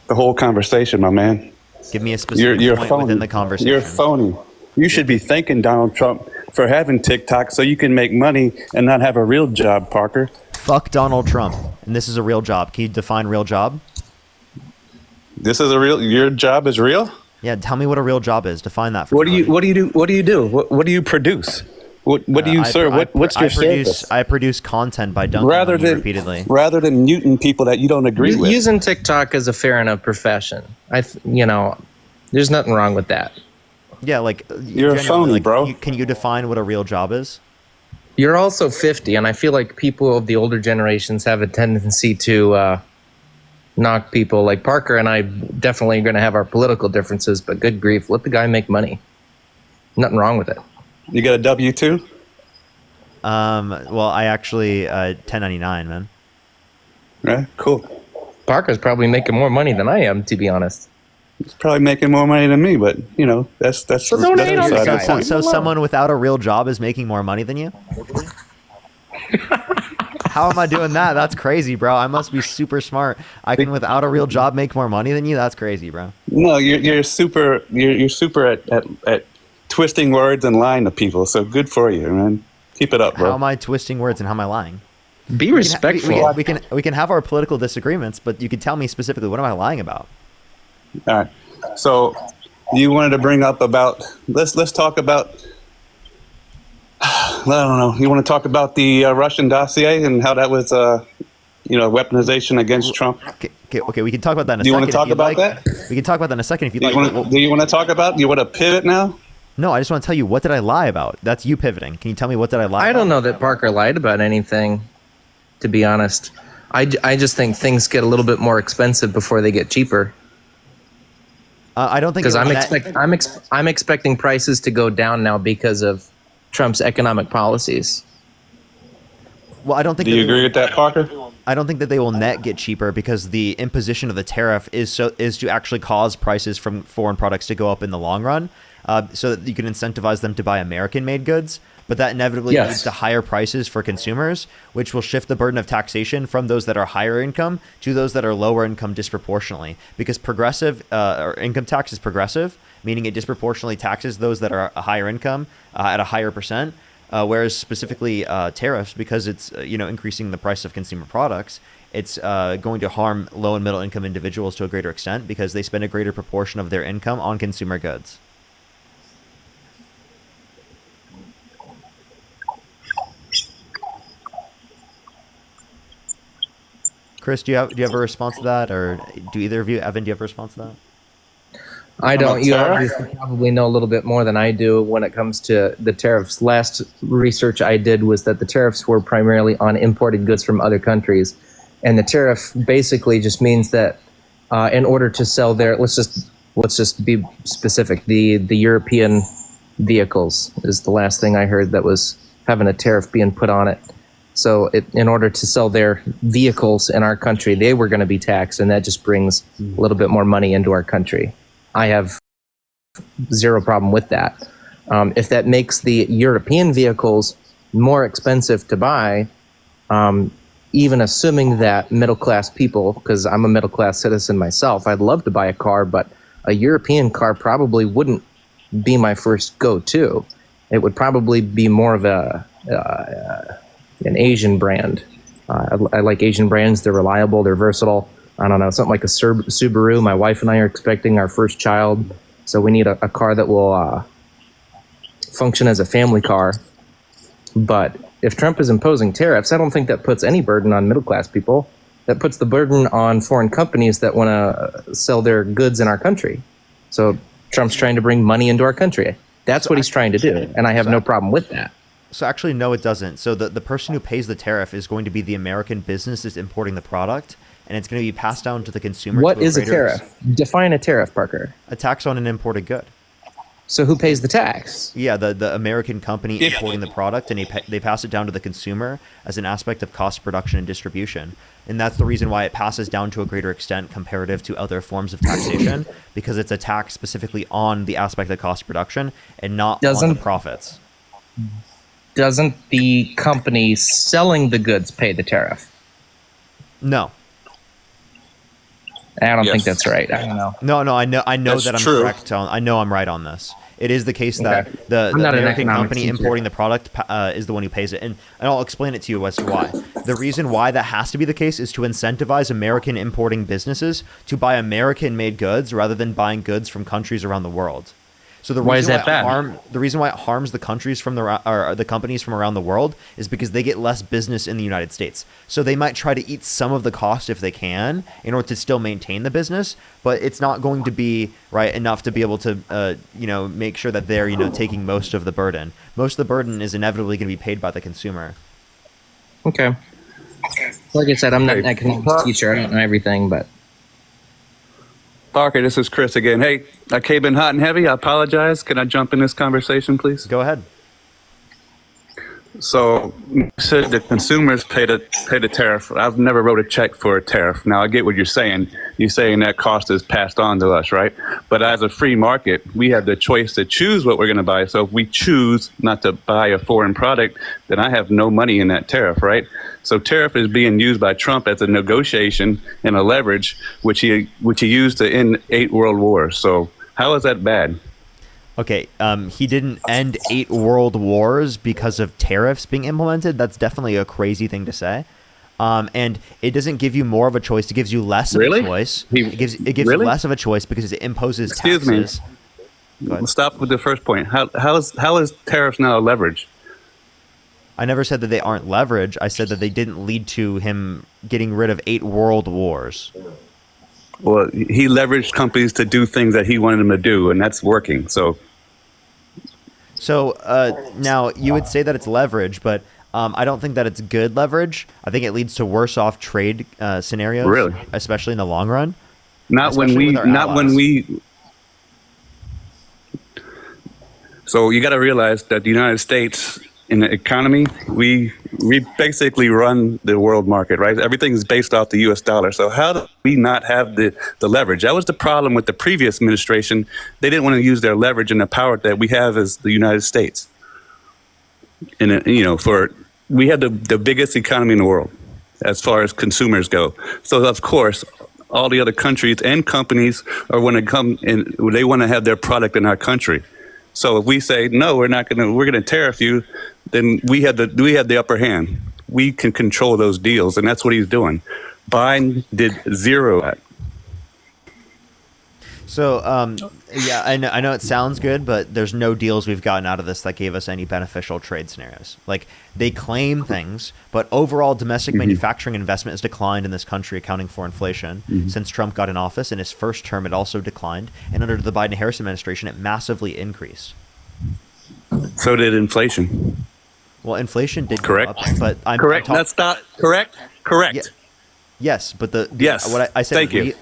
The whole conversation, my man. Give me a specific point phony. within the conversation. You're phony. You should be thanking Donald Trump for having TikTok so you can make money and not have a real job, Parker. Fuck Donald Trump. And this is a real job. Can you define real job? This is a real. Your job is real. Yeah, tell me what a real job is. Define that for What me. do you do? What do you do? What do you produce? What do you serve? What's your service? I produce content by dunking on you repeatedly. Rather than muting people that you don't agree with. Using TikTok is a fair enough profession. There's nothing wrong with that. Yeah, like you're a phony, bro. Can you define what a real job is? You're also 50, and I feel like people of the older generations have a tendency to knock people. Like Parker and I definitely are going to have our political differences, but good grief, let the guy make money. Nothing wrong with it. You got a W-2? Well, I actually 1099, man. Yeah, cool. Parker's probably making more money than I am, to be honest. He's probably making more money than me, but that's So don't hate on the guy. So someone without a real job is making more money than you? How am I doing that? That's crazy, bro. I must be super smart. I can, without a real job, make more money than you? That's crazy, bro. No, you're super at twisting words and lying to people. So good for you, man. Keep it up, bro. How am I twisting words and how am I lying? Be respectful. We can have our political disagreements, but you can tell me specifically, what am I lying about? All right. So you wanted to bring up about let's talk about I don't know. You want to talk about the Russian dossier and how that was weaponization against Trump? Okay, we can talk about that in a second. Do you want to talk about that? We can talk about that in a second if you'd like. Do you want to talk about? You want to pivot now? No, I just want to tell you, what did I lie about? That's you pivoting. Can you tell me what did I lie about? I don't know that Parker lied about anything, to be honest. I just think things get a little bit more expensive before they get cheaper. I don't think because I'm expecting prices to go down now because of Trump's economic policies. Well, I don't think. Do you agree with that, Parker? I don't think that they will net get cheaper because the imposition of the tariff is to actually cause prices from foreign products to go up in the long run, so that you can incentivize them to buy American-made goods. But that inevitably leads to higher prices for consumers, which will shift the burden of taxation from those that are higher income to those that are lower income disproportionately. Because progressive or income tax is progressive, meaning it disproportionately taxes those that are a higher income at a higher percent. Whereas specifically tariffs, because it's increasing the price of consumer products, it's going to harm low and middle income individuals to a greater extent because they spend a greater proportion of their income on consumer goods. Chris, do you have a response to that, or do either of you, Evan, do you have a response to that? I don't. You obviously probably know a little bit more than I do when it comes to the tariffs. Last research I did was that the tariffs were primarily on imported goods from other countries, and the tariff basically just means that in order to sell their, let's just be specific, the European vehicles is the last thing I heard that was having a tariff being put on it. So in order to sell their vehicles in our country, they were going to be taxed, and that just brings a little bit more money into our country. I have zero problem with that. If that makes the European vehicles more expensive to buy, even assuming that middle-class people, because I'm a middle-class citizen myself, I'd love to buy a car, but a European car probably wouldn't be my first go-to. It would probably be more of an Asian brand. I like Asian brands. They're reliable. They're versatile. I don't know, something like a Subaru. My wife and I are expecting our first child, so we need a car that will function as a family car. But if Trump is imposing tariffs, I don't think that puts any burden on middle-class people. That puts the burden on foreign companies that want to sell their goods in our country. So Trump's trying to bring money into our country. That's what he's trying to do, and I have no problem with that. So actually, no, it doesn't. So the person who pays the tariff is going to be the American business that's importing the product, and it's going to be passed down to the consumer. What to is a greater tariff? Define a tariff, Parker. A tax on an imported good. So who pays the tax? Yeah, the American company importing the product, and they pass it down to the consumer as an aspect of cost production and distribution. And that's the reason why it passes down to a greater extent comparative to other forms of taxation, because it's a tax specifically on the aspect of cost production and not on the profits. Doesn't the company selling the goods pay the tariff? No. I don't think that's right. I don't know. No, I know That's that I'm true. correct. I know I'm right on this. It is the case that Okay. the I'm not an American economics company teacher. importing the product is the one who pays it. And I'll explain it to you as to why. The reason why that has to be the case is to incentivize American importing businesses to buy American-made goods rather than buying goods from countries around the world. So the Why is reason that bad? The reason why it harms the countries from the companies from around the world is because they get less business in the United States. So they might try to eat some of the cost if they can in order to still maintain the business, but it's not going to be right enough to be able to make sure that they're taking most of the burden. Most of the burden is inevitably going to be paid by the consumer. Okay. Like I said, I'm not an economics teacher. I don't know everything, but Parker, this is Chris again. Hey, I came in hot and heavy. I apologize. Can I jump in this conversation, please? Go ahead. So you said the consumers pay the tariff. I've never wrote a check for a tariff. Now I get what you're saying. You're saying that cost is passed on to us, right? But as a free market, we have the choice to choose what we're going to buy. So if we choose not to buy a foreign product, then I have no money in that tariff, right? So tariff is being used by Trump as a negotiation and a leverage, which he used to end 8 world wars. So how is that bad? Okay, he didn't end 8 world wars because of tariffs being implemented. That's definitely a crazy thing to say. And it doesn't give you more of a choice. It gives you less of a choice. It gives you less of a choice because it imposes taxes. Stop with the first point. How is tariffs now a leverage? I never said that they aren't leverage. I said that they didn't lead to him getting rid of 8 world wars. Well, he leveraged companies to do things that he wanted them to do, and that's working. So now you would say that it's leverage, but I don't think that it's good leverage. I think it leads to worse off trade scenarios, Really? especially in the long run. not when Especially we, with our not when allies. we. So you got to realize that the United States, in the economy, we basically run the world market, right? Everything is based off the U.S. dollar. So how do we not have the leverage? That was the problem with the previous administration. They didn't want to use their leverage and the power that we have as the United States. And we have the biggest economy in the world as far as consumers go. So of course, all the other countries and companies are going to come and they want to have their product in our country. So if we say no, we're going to tariff you, then we have the upper hand. We can control those deals, and that's what he's doing. Biden did zero that. So, yeah, I know it sounds good, but there's no deals we've gotten out of this that gave us any beneficial trade scenarios. Like, they claim things, but overall domestic manufacturing investment has declined in this country, accounting for inflation. Since Trump got in office, in his first term, it also declined. And under the Biden-Harris administration, it massively increased. So did inflation. Well, inflation did Correct. go up, but I'm Correct. That's not correct. Correct. Yes, but Yes. what I said. Thank you.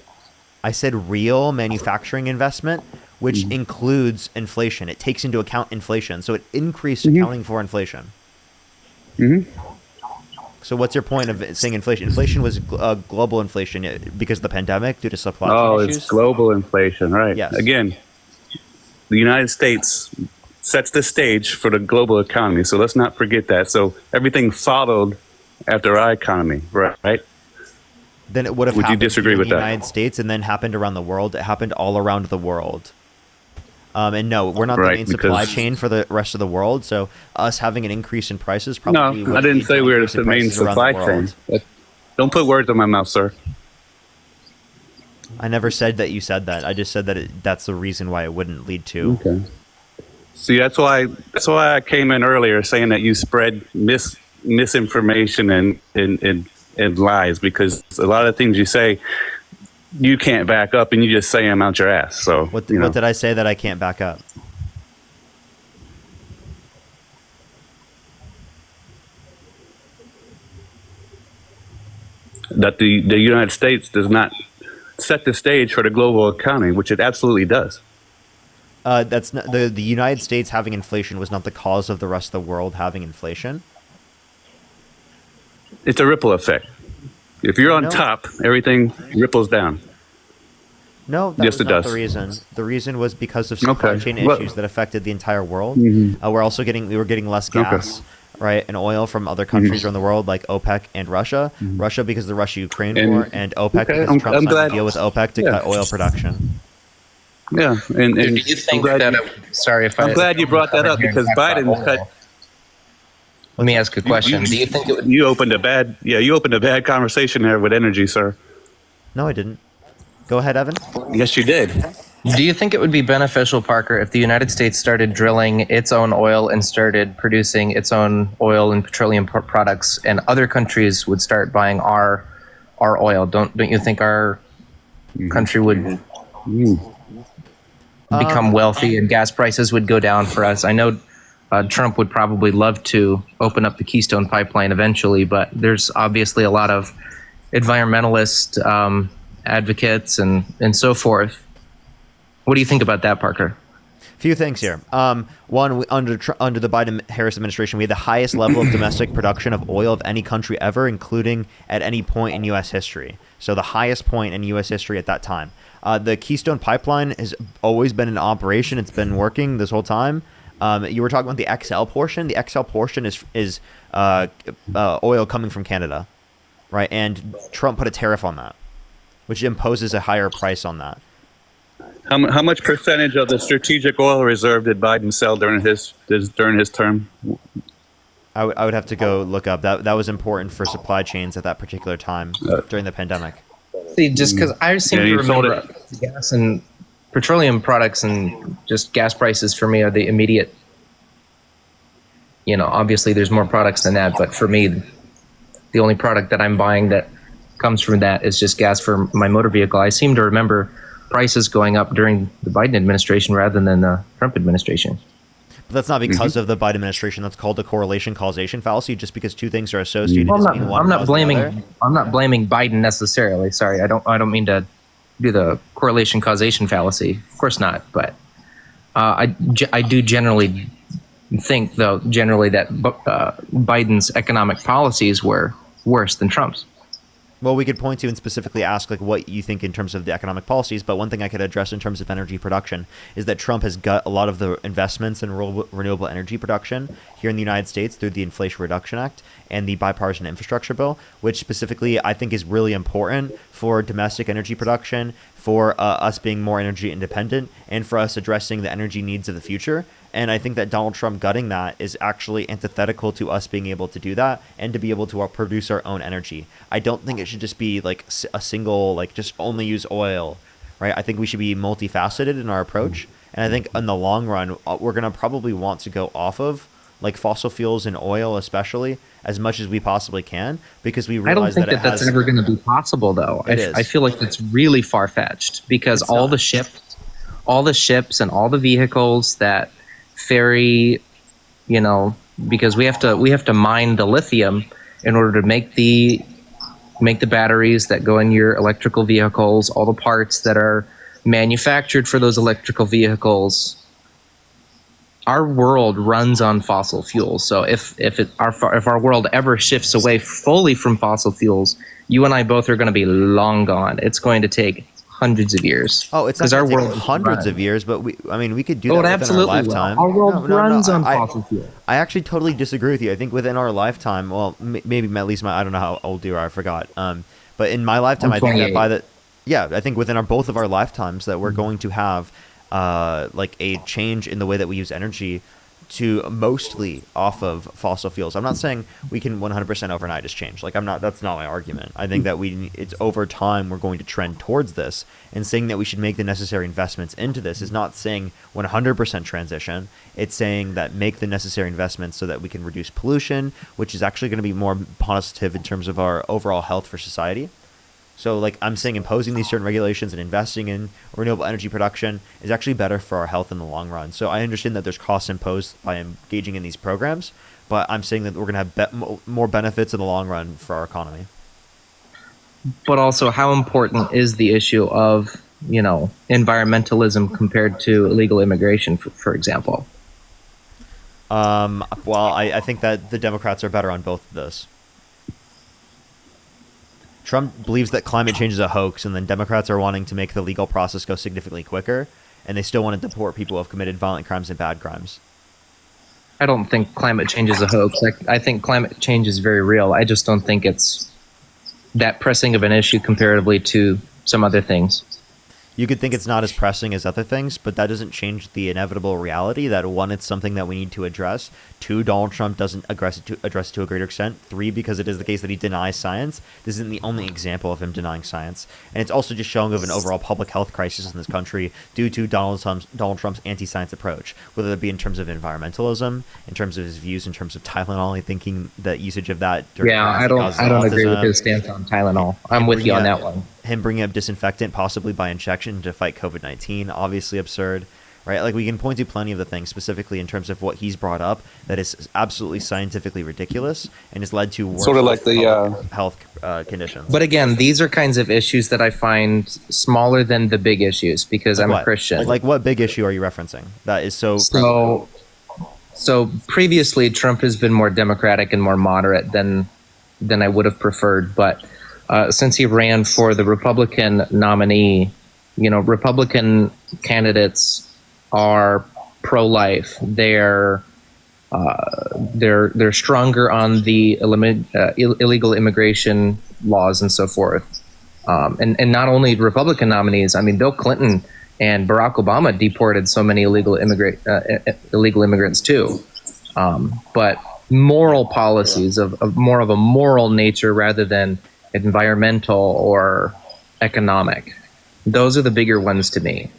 I said real manufacturing investment, which includes inflation. It takes into account inflation, so it increased accounting for inflation. So what's your point of saying inflation? Inflation was global inflation because of the pandemic due to supply chain issues? It's global inflation, right? Yes. Again, the United States sets the stage for the global economy, so let's not forget that. So everything followed after our economy, right? Then it would have Would you happened disagree in with the that? United States and then happened around the world. It happened all around the world. And no, we're not the Right, main supply because- chain for the rest of the world. So us having an increase in prices probably. No, would I didn't lead to say an we were increase in the main prices around supply the chain. world. Don't put words in my mouth, sir. I never said that you said that. I just said that that's the reason why it wouldn't lead to. Okay. See, that's why I came in earlier saying that you spread misinformation and lies, because a lot of things you say you can't back up and you just say them out your ass. So What did I say that I can't back up? that the United States does not set the stage for the global economy, which it absolutely does. That's not, the United States having inflation was not the cause of the rest of the world having inflation. It's a ripple effect. If you're on No. top, everything ripples down. No, that Yes, was it not does. the reason. The reason was because of supply Okay. chain Well- issues that affected the entire world. Mhm. We were getting less gas, right, and oil from other countries around the world like OPEC and Russia. Russia because of the Russia-Ukraine And- war, and OPEC Okay, because I'm Trump signed glad- a deal with OPEC to yeah. cut oil production. Yeah, and Do you think that? Sorry if I'm glad you brought that up because Biden cut. Let me ask a question. Do you think it would? You opened a bad conversation there with energy, sir. No, I didn't. Go ahead, Evan. Yes, you did. Do you think it would be beneficial, Parker, if the United States started drilling its own oil and started producing its own oil and petroleum products, and other countries would start buying our oil? Don't you think our country would become wealthy and gas prices would go down for us? I know Trump would probably love to open up the Keystone Pipeline eventually, but there's obviously a lot of environmentalist advocates and so forth. What do you think about that, Parker? Few things here. One, under the Biden-Harris administration, we had the highest level of domestic production of oil of any country ever, including at any point in U.S. history. So the highest point in U.S. history at that time. The Keystone Pipeline has always been in operation. It's been working this whole time. You were talking about the XL portion. The XL portion is oil coming from Canada, right? And Trump put a tariff on that, which imposes a higher price on that. How much percentage of the strategic oil reserve did Biden sell during his term? I would have to go look up. That was important for supply chains at that particular time during the pandemic. See, just because I seem Yeah, to you sold remember gas and petroleum products and just gas prices for me are the immediate. Obviously there's more products than that, but for me, the only product that I'm buying that comes from that is just gas for my motor vehicle. I seem to remember prices going up during the Biden administration rather than the Trump administration. But that's not because of the Biden administration. That's called the correlation causation fallacy. Just because two things are associated, Well, doesn't mean one I'm not causes the blaming. other. I'm not blaming Biden necessarily. Sorry, I don't mean to do the correlation causation fallacy. Of course not. But I do generally think, though, that Biden's economic policies were worse than Trump's. Well, we could point to and specifically ask like what you think in terms of the economic policies, but one thing I could address in terms of energy production is that Trump has got a lot of the investments in renewable energy production here in the United States through the Inflation Reduction Act and the bipartisan infrastructure bill, which specifically I think is really important for domestic energy production, for us being more energy independent, and for us addressing the energy needs of the future. And I think that Donald Trump gutting that is actually antithetical to us being able to do that and to be able to produce our own energy. I don't think it should just be like a single, like just only use oil, right? I think we should be multifaceted in our approach. And I think in the long run, we're going to probably want to go off of like fossil fuels and oil, especially as much as we possibly can, because we I realize don't think that that's ever going to be possible, though. It is. I feel like it's really far fetched because all the ships and all the vehicles that ferry, because we have to mine the lithium in order to make the batteries that go in your electrical vehicles, all the parts that are manufactured for those electrical vehicles. Our world runs on fossil fuels. So if our world ever shifts away fully from fossil fuels, you and I both are going to be long gone. It's going to take hundreds of years. Oh, it's not because our gonna take world hundreds of years, but we could do that within absolutely our will. lifetime. Our world runs on fossil fuel. I actually totally disagree with you. I think within our lifetime, well, maybe at least I don't know how old you are, I forgot. But in my lifetime, I'm I think that 28. I think within both of our lifetimes that we're going to have like a change in the way that we use energy to mostly off of fossil fuels. I'm not saying we can 100% overnight just change. Like that's not my argument. I think that it's over time we're going to trend towards this, and saying that we should make the necessary investments into this is not saying 100% transition. It's saying that make the necessary investments so that we can reduce pollution, which is actually going to be more positive in terms of our overall health for society. So like I'm saying imposing these certain regulations and investing in renewable energy production is actually better for our health in the long run. So I understand that there's costs imposed by engaging in these programs, but I'm saying that we're going to have more benefits in the long run for our economy. but also how important is the issue of, environmentalism compared to illegal immigration, for example? Well, I think that the Democrats are better on both of those. Trump believes that climate change is a hoax, and then Democrats are wanting to make the legal process go significantly quicker, and they still want to deport people who have committed violent crimes and bad crimes. I don't think climate change is a hoax. I think climate change is very real. I just don't think it's that pressing of an issue comparatively to some other things. You could think it's not as pressing as other things, but that doesn't change the inevitable reality that, one, it's something that we need to address. Two, Donald Trump doesn't address it to a greater extent. Three, because it is the case that he denies science. This isn't the only example of him denying science. And it's also just showing of an overall public health crisis in this country due to Donald Trump's anti-science approach, whether it be in terms of environmentalism, in terms of his views, in terms of Tylenol, thinking that usage of that. I don't agree with his stance on Tylenol. I'm with you on that one. Him bringing up disinfectant, possibly by injection, to fight COVID-19, obviously absurd, right? Like, we can point to plenty of the things, specifically in terms of what he's brought up, that is absolutely scientifically ridiculous and has led to worse sort of like the health conditions. But again, these are kinds of issues that I find smaller than the big issues because Like I'm what? a Christian. Like, what big issue are you referencing that is so... So previously, Trump has been more democratic and more moderate than I would have preferred, but since he ran for the Republican nominee, Republican candidates are pro-life. They're stronger on the illegal immigration laws and so forth. And not only Republican nominees. I mean, Bill Clinton and Barack Obama deported so many illegal immigrants too. But moral policies of more of a moral nature rather than environmental or economic. Those are the bigger ones to me.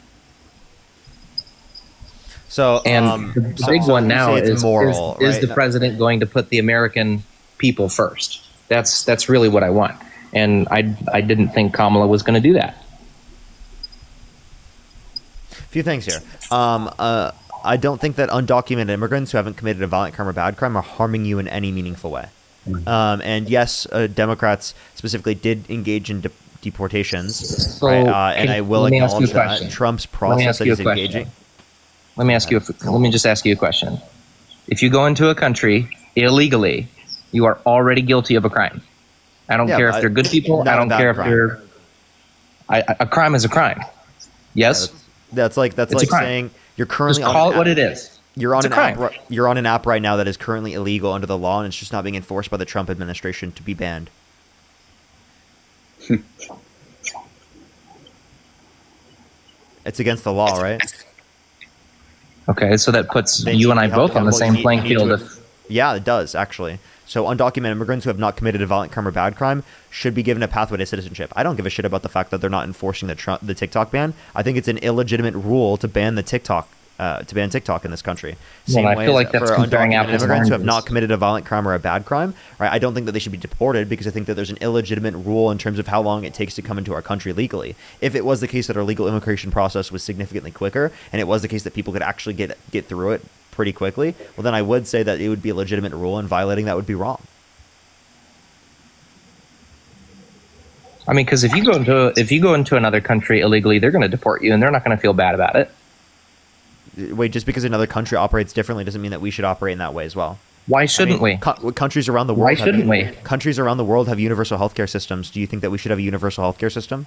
So, and the big one now is moral, is the president going to put the American people first? That's really what I want. And I didn't think Kamala was going to do that. A few things here. I don't think that undocumented immigrants who haven't committed a violent crime or bad crime are harming you in any meaningful way. And yes, Democrats specifically did engage in deportations, right? And I will acknowledge that Trump's process that he's engaging. Let me just ask you a question. If you go into a country illegally, you are already guilty of a crime. I don't care if they're good people. I don't care if they're. A crime is a crime. Yes. That's like saying you're currently just call it what it is. You're on an app. You're on an app right now that is currently illegal under the law, and it's just not being enforced by the Trump administration to be banned. It's against the law, right? Okay, so that puts you and I both on the same playing field. Yeah, it does, actually. So undocumented immigrants who have not committed a violent crime or bad crime should be given a pathway to citizenship. I don't give a shit about the fact that they're not enforcing the TikTok ban. I think it's an illegitimate rule to ban the TikTok in this country. Same way I feel like that's for undocumented immigrants who have not committed a violent crime or a bad crime, right? I don't think that they should be deported because I think that there's an illegitimate rule in terms of how long it takes to come into our country legally. If it was the case that our legal immigration process was significantly quicker, and it was the case that people could actually get through it pretty quickly, well, then I would say that it would be a legitimate rule, and violating that would be wrong. I mean, because if you go into another country illegally, they're going to deport you, and they're not going to feel bad about it. Wait, just because another country operates differently doesn't mean that we should operate in that way as well. Why shouldn't we? Countries around the world. Why shouldn't we? Countries around the world have universal healthcare systems. Do you think that we should have a universal healthcare system?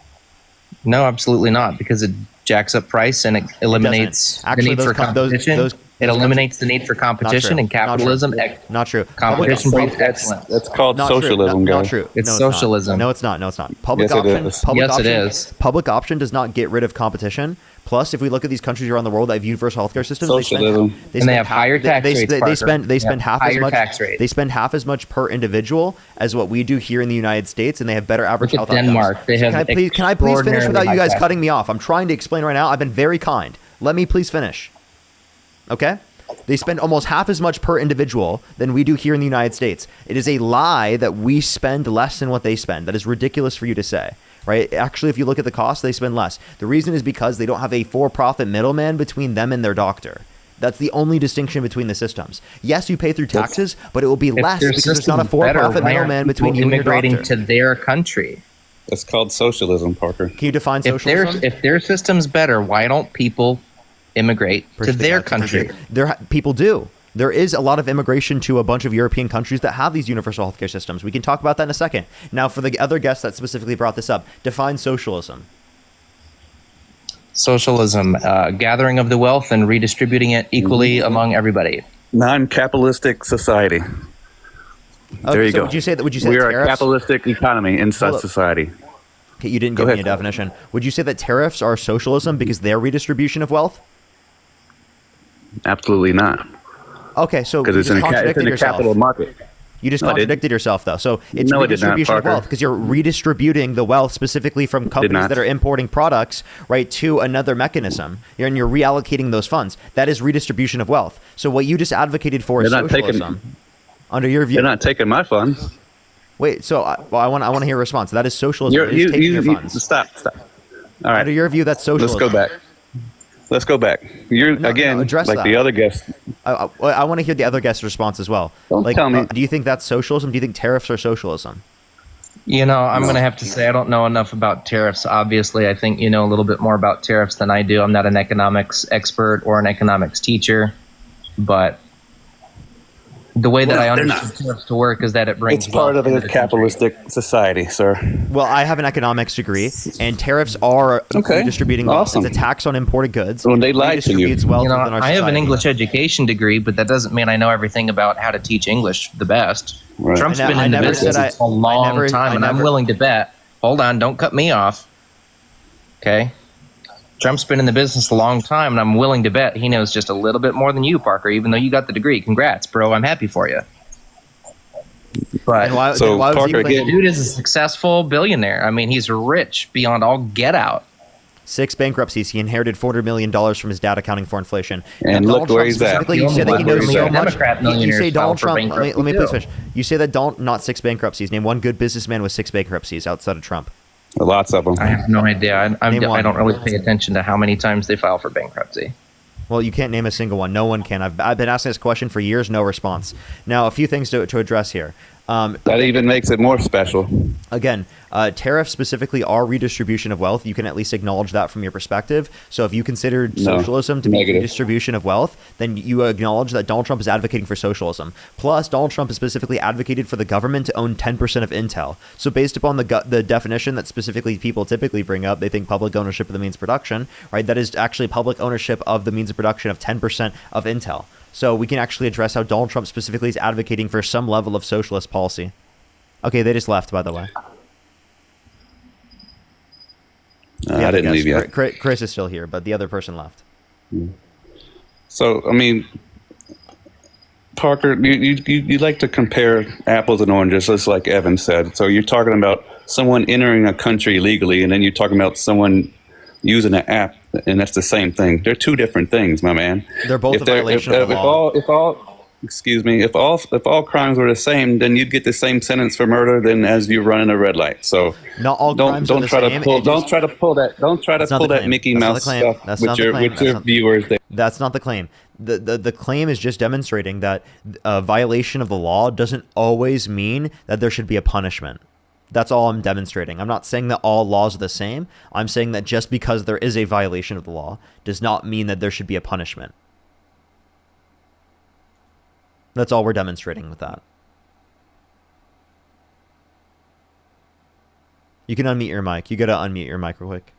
No, absolutely not, because it jacks up price and it eliminates the need for competition. It eliminates the need for competition and capitalism. Not true. Competition breeds excellence. That's called socialism, guys. Not true. It's socialism. No, it's not. No, it's not. It is. Public option does not get rid of competition. Plus, if we look at these countries around the world that have universal healthcare systems, they have higher tax rates. They spend half as much. They spend half as much per individual as what we do here in the United States, and they have better average health outcomes. Denmark. They have can I please finish without you guys cutting me off? I'm trying to explain right now. I've been very kind. Let me please finish. Okay? They spend almost half as much per individual than we do here in the United States. It is a lie that we spend less than what they spend. That is ridiculous for you to say. Right? Actually, if you look at the cost, they spend less. The reason is because they don't have a for-profit middleman between them and their doctor. That's the only distinction between the systems. Yes, you pay through taxes, but it will be less because there's not a for-profit middleman between you and your doctor. Immigrating to their country. That's called socialism, Parker. Can you define If socialism? if their system's better, why don't people immigrate to their country? People do. There is a lot of immigration to a bunch of European countries that have these universal healthcare systems. We can talk about that in a second. Now, for the other guests that specifically brought this up, define socialism. Socialism, gathering of the wealth and redistributing it equally among everybody. Non-capitalistic society. There you so go. Would you say that? Would you say we that are a tariffs? capitalistic economy in such Hold up. society? Okay, you didn't Go give me ahead. a definition. Would you say that tariffs are socialism because they're redistribution of wealth? Absolutely not. Okay, so Because you it's just in contradicted a yourself. capital market. You just No, I didn't. contradicted yourself, though. So it's No, I did not, redistribution of Parker. wealth because you're redistributing the wealth specifically from companies not. that are importing products, right, to another mechanism. And you're reallocating those funds. That is redistribution of wealth. So what you just advocated for is They're not taking- socialism. Under your view, They're not taking my funds. wait. So I want to hear a response. That is socialism. It is You, taking your funds. stop. All right. Under your view, that's socialism. Let's go back. You're again address like that. the other guests. I want to hear the other guest's response as well. Don't tell me. Do you think that's socialism? Do you think tariffs are socialism? You know, I'm going to have to say I don't know enough about tariffs. Obviously, I think you know a little bit more about tariffs than I do. I'm not an economics expert or an economics teacher, but the way that Well, I they're understand tariffs to work is that it brings It's part wealth of into a the country. capitalistic society, sir. Well, I have an economics degree, and tariffs are redistributing wealth. Awesome. It's a tax on imported goods. Well, they lied to you. Redistributes wealth You know, within our I have an society. English education degree, but that doesn't mean I know everything about how to teach English the best. Right. Trump's I been in the never business said a long I time, and I'm never- willing to bet. Hold on, don't cut me off. Okay? Trump's been in the business a long time, and I'm willing to bet he knows just a little bit more than you, Parker, even though you got the degree. Congrats, bro. I'm happy for you. But And why So, was he Parker, claiming- again- dude is a successful billionaire. I mean, he's rich beyond all get out. 6 bankruptcies. He inherited $400 million from his dad, accounting for inflation. And Now, look where he's at. specifically, you said that he Look where knows he's so at. much. Democrat You millionaires say Donald file for Trump. Let me bankruptcy, please too. finish. You say that not 6 bankruptcies. Name one good businessman with 6 bankruptcies outside of Trump. Lots of them. I have no idea. I Name one. don't really pay attention to how many times they file for bankruptcy. Well, you can't name a single one. No one can. I've been asking this question for years, no response. Now, a few things to address here. That even makes it more special. Again, tariffs specifically are redistribution of wealth. You can at least acknowledge that from your perspective. So if you considered No, socialism to be negative. redistribution of wealth, then you acknowledge that Donald Trump is advocating for socialism. Plus, Donald Trump has specifically advocated for the government to own 10% of Intel. So based upon the definition that specifically people typically bring up, they think public ownership of the means of production, right? That is actually public ownership of the means of production of 10% of Intel. So we can actually address how Donald Trump specifically is advocating for some level of socialist policy. Okay, they just left, by the way. I didn't leave yet. Chris is still here, but the other person left. So, I mean, Parker, you like to compare apples and oranges, just like Evan said. So you're talking about someone entering a country legally, and then you're talking about someone using an app, and that's the same thing. They're two different things, my man. They're both a violation of the law. If all crimes were the same, then you'd get the same sentence for murder than as you running a red light. So not all crimes are the same. Don't try to pull that Mickey Mouse stuff with your viewers. That's not the claim. The claim is just demonstrating that a violation of the law doesn't always mean that there should be a punishment. That's all I'm demonstrating. I'm not saying that all laws are the same. I'm saying that just because there is a violation of the law does not mean that there should be a punishment. That's all we're demonstrating with that. You can unmute your mic. You got to unmute your mic real quick.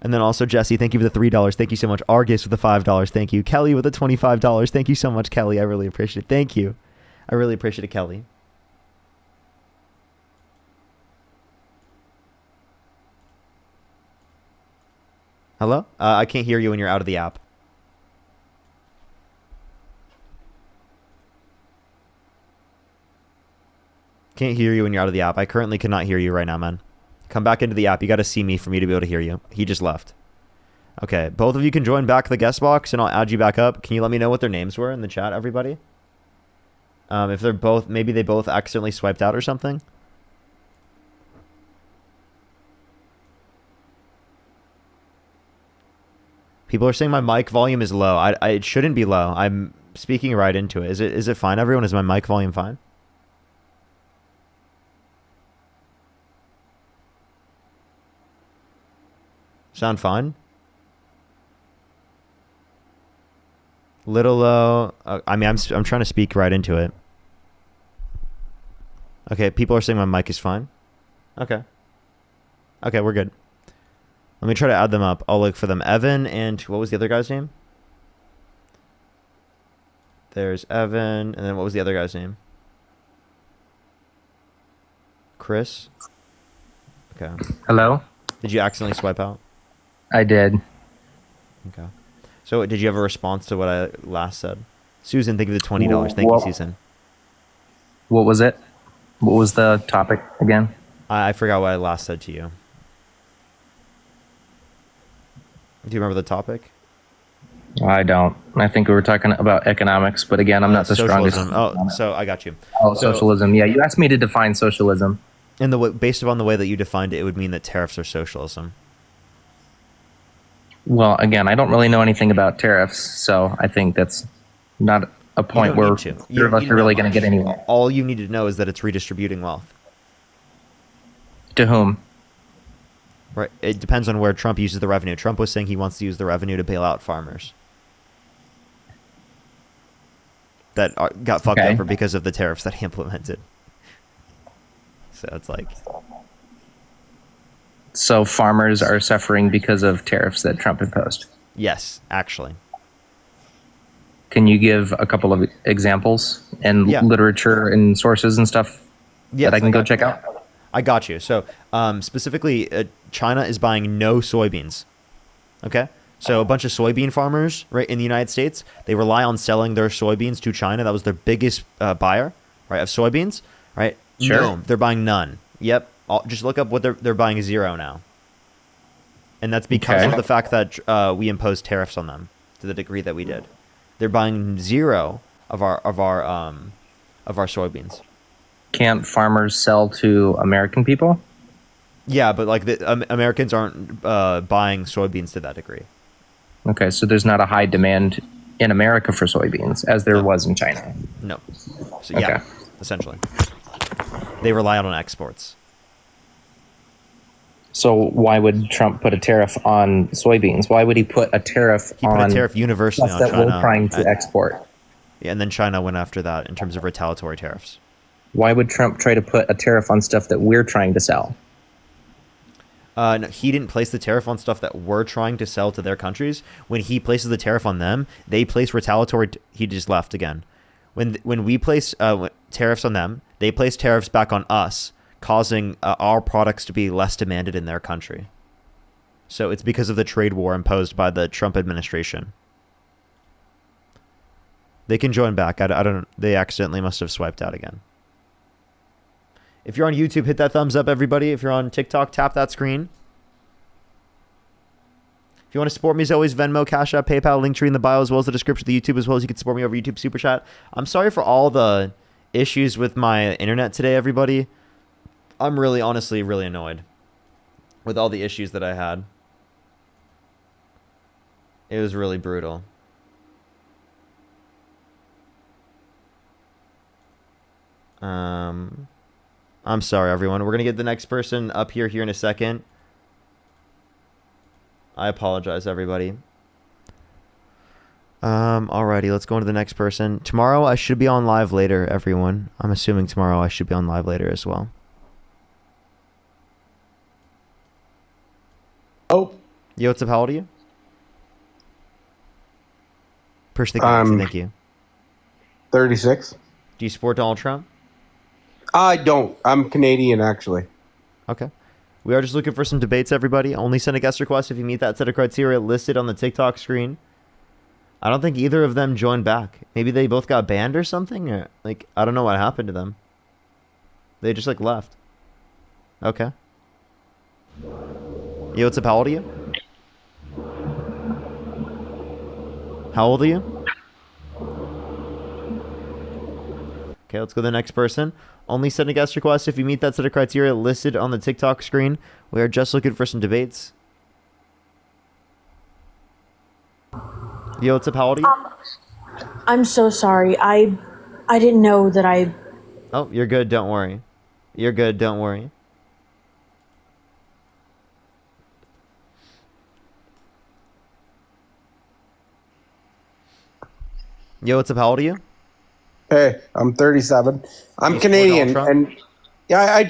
And then also, Jesse, thank you for the $3. Thank you so much. Argus with the $5. Thank you. Kelly with the $25. Thank you so much, Kelly. I really appreciate it. Thank you. I really appreciate it, Kelly. Hello? I can't hear you when you're out of the app. Can't hear you when you're out of the app. I currently cannot hear you right now, man. Come back into the app. You got to see me for me to be able to hear you. He just left. Okay, both of you can join back the guest box, and I'll add you back up. Can you let me know what their names were in the chat, everybody? If they're both, maybe they both accidentally swiped out or something. People are saying my mic volume is low. It shouldn't be low. I'm speaking right into it. Is it fine, everyone? Is my mic volume fine? Sound fine? Little low. I mean, I'm trying to speak right into it. Okay, people are saying my mic is fine. Okay. Okay, we're good. Let me try to add them up. I'll look for them. Evan and what was the other guy's name? There's Evan, and then what was the other guy's name? Chris? Okay. Hello? Did you accidentally swipe out? I did. Okay. So did you have a response to what I last said? Susan, thank you for the $20. Thank you, Susan. What was it? What was the topic again? I forgot what I last said to you. Do you remember the topic? I don't. I think we were talking about economics, but again, I'm not the strongest. Socialism. Oh, so I got you. Oh, So- socialism. Yeah, you asked me to define socialism. And based upon the way that you defined it, it would mean that tariffs are socialism. Well, again, I don't really know anything about tariffs, so I think that's not a point where either of us are really going to get anywhere. All you need to know is that it's redistributing wealth. To whom? Right. It depends on where Trump uses the revenue. Trump was saying he wants to use the revenue to bail out farmers that got fucked over because of the tariffs that he implemented. So it's like... So farmers are suffering because of tariffs that Trump imposed. Yes, actually. Can you give a couple of examples and literature and sources and stuff that I can go check out? I got you. So specifically, China is buying no soybeans. Okay? So a bunch of soybean farmers right in the United States, they rely on selling their soybeans to China. That was their biggest buyer, right, of soybeans, right? Sure. No, they're buying none. Yep. Just look up what they're buying zero now. And that's because of the fact that we imposed tariffs on them to the degree that we did. They're buying zero of our soybeans. Can't farmers sell to American people? Yeah, but like the Americans aren't buying soybeans to that degree. Okay, so there's not a high demand in America for soybeans as there was in China. No. So yeah, essentially. They rely on exports. So why would Trump put a tariff on soybeans? Why would he put a tariff He put on a tariff universally stuff on that China. we're trying to export? Yeah, and then China went after that in terms of retaliatory tariffs. Why would Trump try to put a tariff on stuff that we're trying to sell? No, he didn't place the tariff on stuff that we're trying to sell to their countries. When he places the tariff on them, they place retaliatory... he just left again. When we place tariffs on them, they place tariffs back on us, causing our products to be less demanded in their country. So it's because of the trade war imposed by the Trump administration. They can join back. I don't... They accidentally must have swiped out again. If you're on YouTube, hit that thumbs up, everybody. If you're on TikTok, tap that screen. If you want to support me, as always, Venmo, Cash App, PayPal, Linktree in the bio, as well as the description of the YouTube, as well as you can support me over YouTube Super Chat. I'm sorry for all the issues with my internet today, everybody. I'm really, honestly, really annoyed with all the issues that I had. It was really brutal. I'm sorry, everyone. We're going to get the next person up here in a second. I apologize, everybody. Alrighty, let's go on to the next person. Tomorrow, I should be on live later, everyone. I'm assuming tomorrow I should be on live later as well. Oh. Yo, what's up? How old are you? Push the galaxy, thank you. 36. Do you support Donald Trump? I don't. I'm Canadian, actually. Okay. We are just looking for some debates, everybody. Only send a guest request if you meet that set of criteria listed on the TikTok screen. I don't think either of them joined back. Maybe they both got banned or something. Or, like, I don't know what happened to them. They just, like, left. Okay. Yo, what's up? How old are you? How old are you? Okay, let's go to the next person. Only send a guest request if you meet that set of criteria listed on the TikTok screen. We are just looking for some debates. Yo, what's up? How old are you? I'm so sorry. I didn't know that I... Oh, you're good. Don't worry. You're good. Don't worry. Yo, what's up? How old are you? Hey, I'm 37. I'm You support Canadian, Donald Trump? and yeah,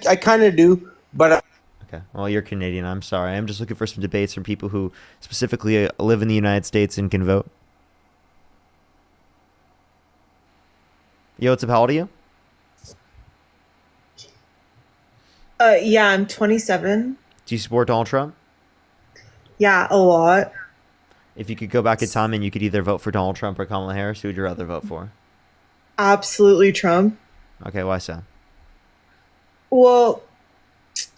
I kind of do, but Okay. Well, you're Canadian. I'm sorry. I'm just looking for some debates from people who specifically live in the United States and can vote. Yo, what's up? How old are you? Yeah, I'm 27. Do you support Donald Trump? Yeah, a lot. If you could go back in time and you could either vote for Donald Trump or Kamala Harris, who would you rather vote for? Absolutely Trump. Okay, why so? Well,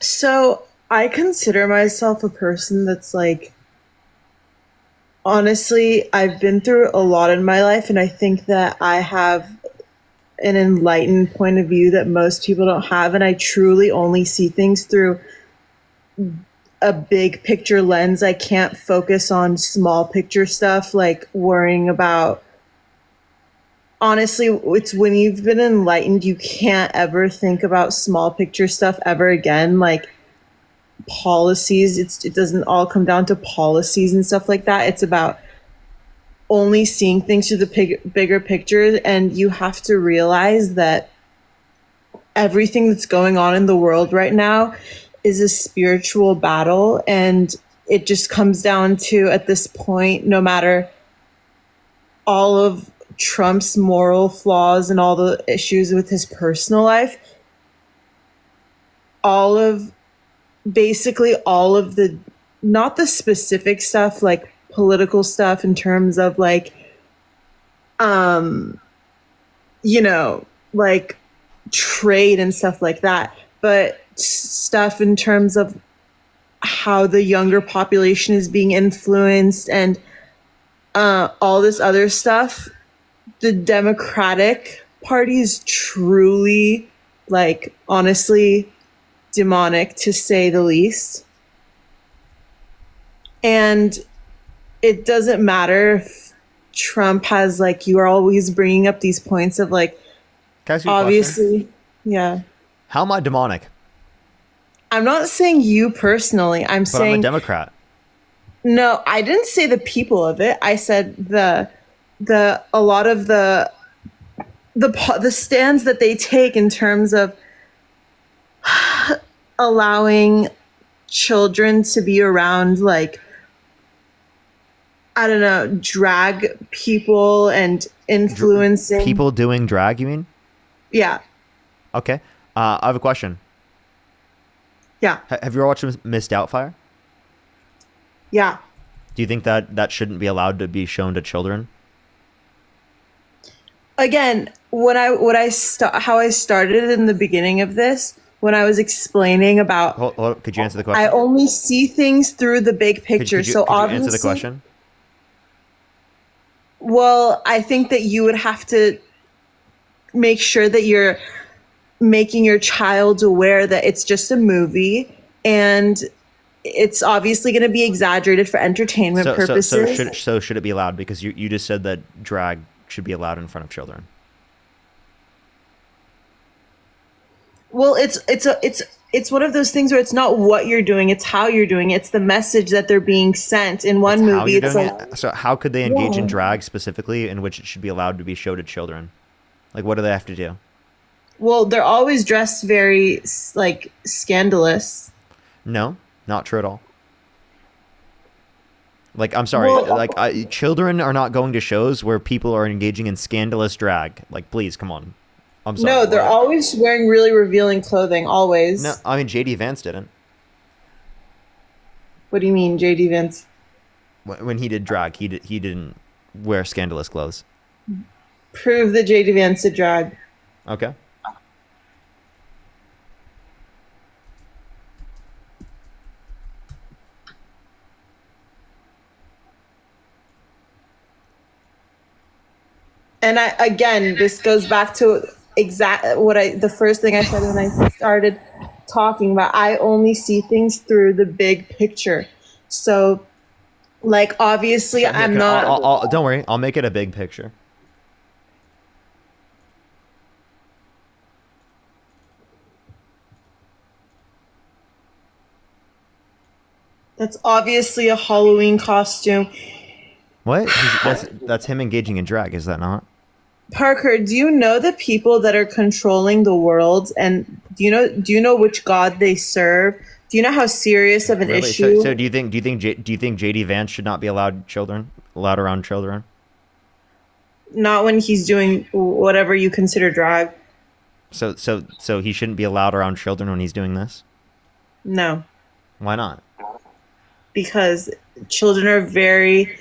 so I consider myself a person that's like, honestly, I've been through a lot in my life, and I think that I have an enlightened point of view that most people don't have, and I truly only see things through a big picture lens. I can't focus on small picture stuff, like worrying about, honestly, it's when you've been enlightened, you can't ever think about small picture stuff ever again, like policies. It doesn't all come down to policies and stuff like that. It's about only seeing things through the bigger picture, and you have to realize that everything that's going on in the world right now is a spiritual battle, and it just comes down to, at this point, no matter all of Trump's moral flaws and all the issues with his personal life, basically all of the, not the specific stuff, like political stuff in terms of like, like trade and stuff like that, but stuff in terms of how the younger population is being influenced and all this other stuff. The Democratic Party is truly, like, honestly demonic, to say the least. And it doesn't matter if Trump has, like, you are always bringing up these points of, like, Can I ask you a obviously, question? yeah. How am I demonic? I'm not saying you personally. I'm But saying I'm a Democrat. no. I didn't say the people of it. I said a lot of the stands that they take in terms of allowing children to be around, like, I don't know, drag people and influencing People doing drag, you mean? Yeah. Okay. I have a question. Yeah. Have you ever watched Miss Doubtfire? Yeah. Do you think that shouldn't be allowed to be shown to children? Again, how I started in the beginning of this, when I was explaining about, Hold up, could you answer the question? I only see things through the big picture. Could you obviously, answer the question? Well, I think that you would have to make sure that you're making your child aware that it's just a movie and it's obviously going to be exaggerated for entertainment purposes. So should it be allowed? Because you just said that drag should be allowed in front of children. Well, it's one of those things where it's not what you're doing, it's how you're doing it. It's the message that they're being sent. In one How movie, you're it's doing like, it? So how could they engage in Yeah. drag specifically in which it should be allowed to be shown to children? Like, what do they have to do? well, they're always dressed very, like, scandalous. No, not true at all. Like, I'm sorry, Well- children are not going to shows where people are engaging in scandalous drag. Like, please, come on. I'm sorry. No, they're always wearing really revealing clothing, always. No, I mean, JD Vance didn't. What do you mean, JD Vance? When he did drag, he didn't wear scandalous clothes. Prove that JD Vance did drag. Okay. And this goes back to the first thing I said when I started talking about. I only see things through the big picture. So, like, obviously, So here, I'm not. don't worry, I'll make it a big picture. That's obviously a Halloween costume. What? That's him engaging in drag, is that not? Parker, do you know the people that are controlling the world, and do you know which god they serve? Do you know how serious of an Really? issue? So do you think JD Vance should not be allowed around children? Not when he's doing whatever you consider drag. So he shouldn't be allowed around children when he's doing this? No, Why not? because children are very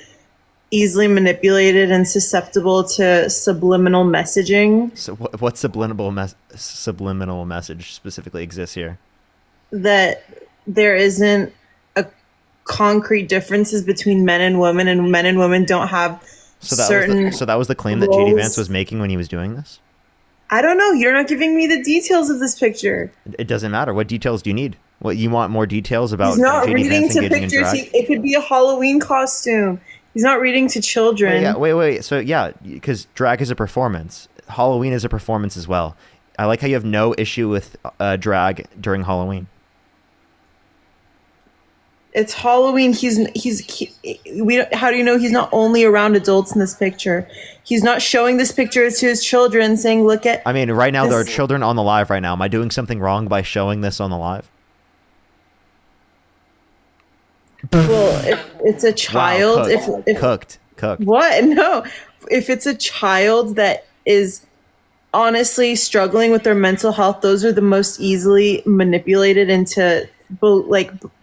easily manipulated and susceptible to subliminal messaging So what subliminal message specifically exists here? that there isn't a concrete differences between men and women don't have certain So that was the claim that JD Vance roles. was making when he was doing this? I don't know. You're not giving me the details of this picture. It doesn't matter. What details do you need? What, you want more details about He's not JD reading Vance to engaging in pictures. drag? It could be a Halloween costume. He's not reading to children. Wait. So yeah, because drag is a performance. Halloween is a performance as well. I like how you have no issue with drag during Halloween. It's Halloween. How do you know he's not only around adults in this picture? He's not showing this picture to his children, saying, "Look at." I mean, right now there are this- children on the live right now. Am I doing something wrong by showing this on the live? Well, if it's a child, Wow, if cooked. what? No, if it's a child that is honestly struggling with their mental health, those are the most easily manipulated into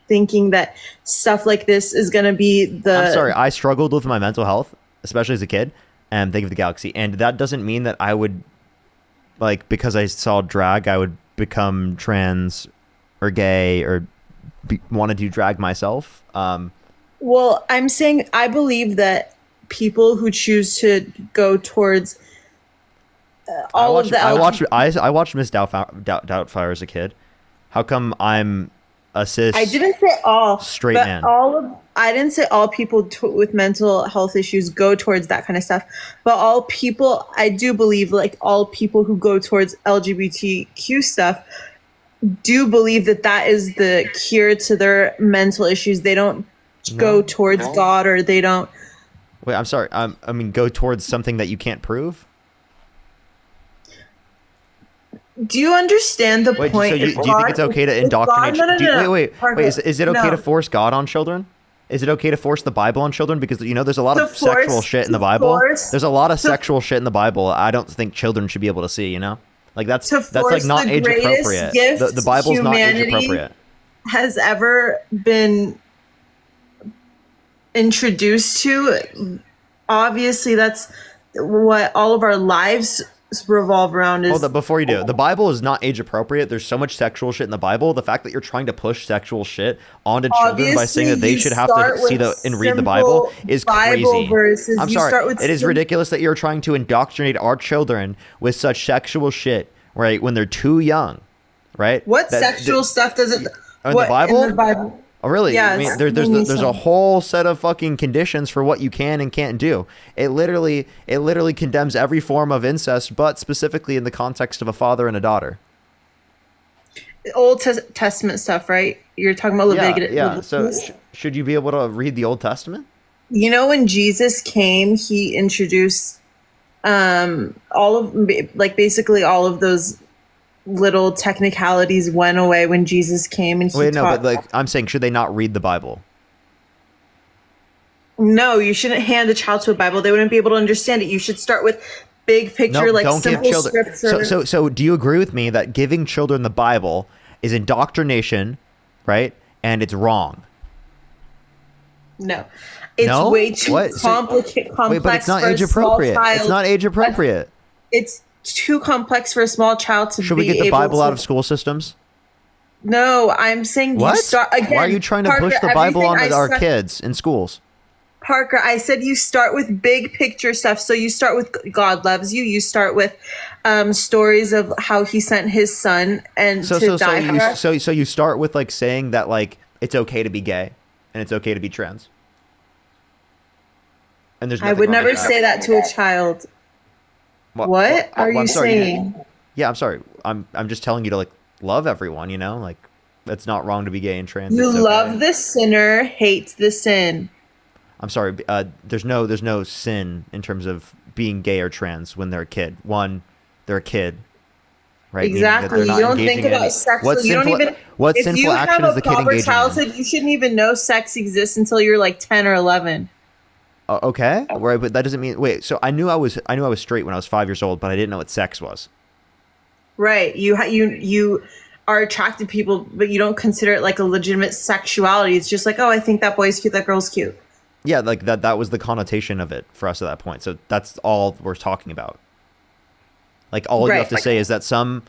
thinking that stuff like this is going to be the. I'm sorry, I struggled with my mental health, especially as a kid, and think of the galaxy. And that doesn't mean that I would, because I saw drag, I would become trans or gay or want to do drag myself. Well, I'm saying I believe that people who choose to go towards I watched Miss Doubtfire as a kid. How come I'm a cis? I didn't say all straight but man. I didn't say all people with mental health issues go towards that kind of stuff, but all people, I do believe, all people who go towards LGBTQ stuff do believe that is the cure to their mental issues. They don't go towards God, or they don't. Wait, I'm sorry. I mean, go towards something that you can't prove. Do you understand the Wait, point? so do you think it's okay to indoctrinate? Wait. Is it okay to force God on children? Is it okay to force the Bible on children? Because there's a lot of sexual shit in the Bible. There's a lot of sexual shit in the Bible. I don't think children should be able to see. That's not age appropriate. The Bible's not age appropriate. Has ever been introduced to. Obviously, that's what all of our lives revolve around. Hold up, before you do, the Bible is not age appropriate. There's so much sexual shit in the Bible. The fact that you're trying to push sexual shit onto children by saying that they should have to see and read the Bible is crazy. I'm sorry. It is ridiculous that you're trying to indoctrinate our children with such sexual shit, right, when they're too young, right? What sexual stuff does it? In the Bible? In the Bible? Oh, really? Yeah, I mean, there's a whole set of fucking conditions for what you can and can't do. It literally condemns every form of incest, but specifically in the context of a father and a daughter. Old Testament stuff, right? You're talking about Leviticus. Yeah. So should you be able to read the Old Testament? When Jesus came, he introduced basically all of those little technicalities went away when Jesus came, and he taught. But I'm saying, should they not read the Bible? No, you shouldn't hand a child to a Bible. They wouldn't be able to understand it. You should start with big picture, don't simple give children. scripture. So do you agree with me that giving children the Bible is indoctrination, right? And it's wrong. No, it's way too complicated. Wait, but it's not age appropriate. It's not age appropriate. It's too complex for a small child to be able to. Should we get the Bible out of school systems? No, I'm saying what? You start again. Why are you trying to push the Bible onto our kids in schools? Parker, I said you start with big picture stuff. So you start with God loves you. You start with stories of how he sent his son to die for us. So you start with saying that it's okay to be gay and it's okay to be trans. And there's I would never say that to a child. What are you saying? Yeah, I'm sorry. I'm just telling you to love everyone. It's not wrong to be gay and trans. You love the sinner, hate the sin. I'm sorry. There's no sin in terms of being gay or trans when they're a kid. One, they're a kid, right? Meaning that Exactly. they're not You don't engaging think in about any- sex. What You don't sinful, even. what If sinful you action have is a the kid proper engaging in? childhood, you shouldn't even know sex exists until you're like 10 or 11. Okay, right, but that doesn't mean. Wait, so I knew I was straight when I was 5 years old, but I didn't know what sex was. Right. You are attracted to people, but you don't consider it like a legitimate sexuality. It's just like, oh, I think that boy's cute, that girl's cute. Yeah, like that was the connotation of it for us at that point. So that's all we're talking about. Like all you Right. have to say is that some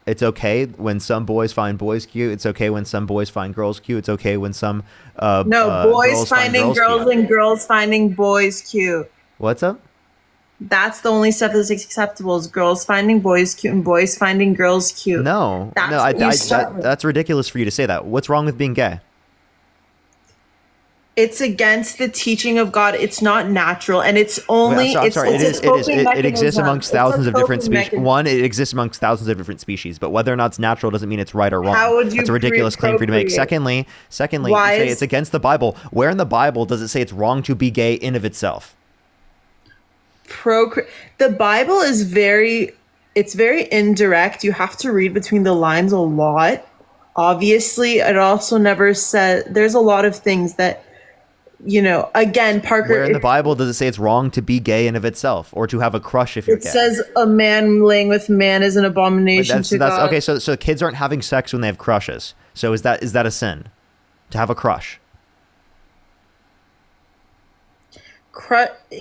it's okay when some boys find boys cute. It's okay when some boys find girls cute. It's okay when some No, boys girls find finding girls cute. and girls finding boys cute. What's up? That's the only stuff that's acceptable is girls finding boys cute and boys finding girls cute. No, That's no, what you start with. that's ridiculous for you to say that. What's wrong with being gay? It's against the teaching of God. It's not natural, and it's only. Wait, I'm it's, sorry. it's a coping It exists mechanism. amongst It's a thousands of different coping species. mechanism. One, it exists amongst thousands of different species, but whether or not it's natural doesn't mean it's right or wrong. How would you That's a ridiculous claim for you to make. procreate? Secondly, Why you say is- it's against the Bible. Where in the Bible does it say it's wrong to be gay in of itself? The Bible is it's very indirect. You have to read between the lines a lot. Obviously, it also never said there's a lot of things that, again, Parker, Where in the Bible does it say it's wrong to be gay in of itself or to have a crush if you're it gay? says a man laying with man is an abomination to God. okay. So kids aren't having sex when they have crushes. So is that a sin to have a crush?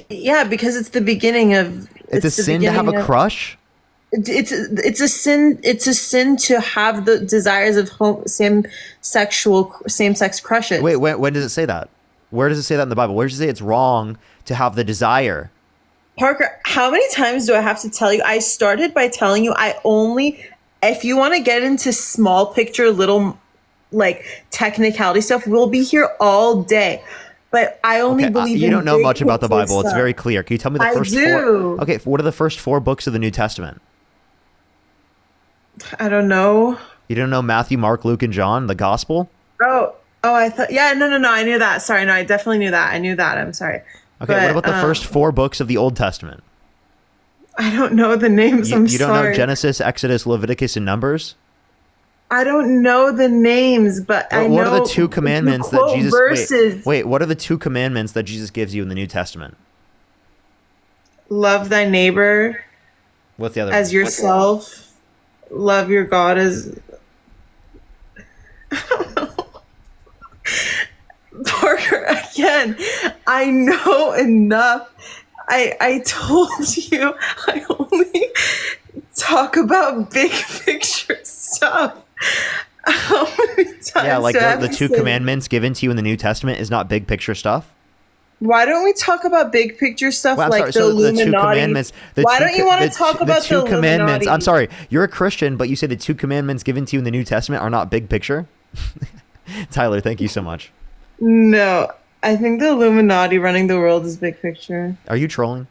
Yeah, because it's the beginning of. It's a the sin to have beginning a of- crush. It's a sin. It's a sin to have the desires of same sex crushes. Wait, when does it say that? Where does it say that in the Bible? Where does it say it's wrong to have the desire? Parker, how many times do I have to tell you? I started by telling you if you want to get into small picture, little like technicality stuff, we'll be here all day. But I only believe you in don't know big much about the picture Bible. It's stuff. very clear. Can you tell me the I first do. four? Okay, what are the first 4 books of the New Testament? I don't know. You don't know Matthew, Mark, Luke, and John, the Gospel? Oh, I thought. Yeah, no. I knew that. Sorry, no, I definitely knew that. I knew that. I'm sorry. Okay, what about the first 4 books of the Old Testament? I don't know the names. You I'm don't sorry. know Genesis, Exodus, Leviticus, and Numbers? I don't know the names, but I know. What are the 2 commandments that quote Jesus? verses. Wait, what are the 2 commandments that Jesus gives you in the New Testament? Love thy neighbor What's the other as one? yourself. Love your God as. Parker, again, I know enough. I told you I only talk about big picture stuff. How many times Yeah, like do I have the to 2 say- commandments given to you in the New Testament is not big picture stuff? Why don't we talk about big picture stuff Well, I'm like sorry, the so the 2 Illuminati? commandments. Why don't you want to talk about the two commandments? Illuminati? I'm sorry, you're a Christian, but you say the 2 commandments given to you in the New Testament are not big picture? Tyler, thank you so much. No, I think the Illuminati running the world is big picture. Are you trolling?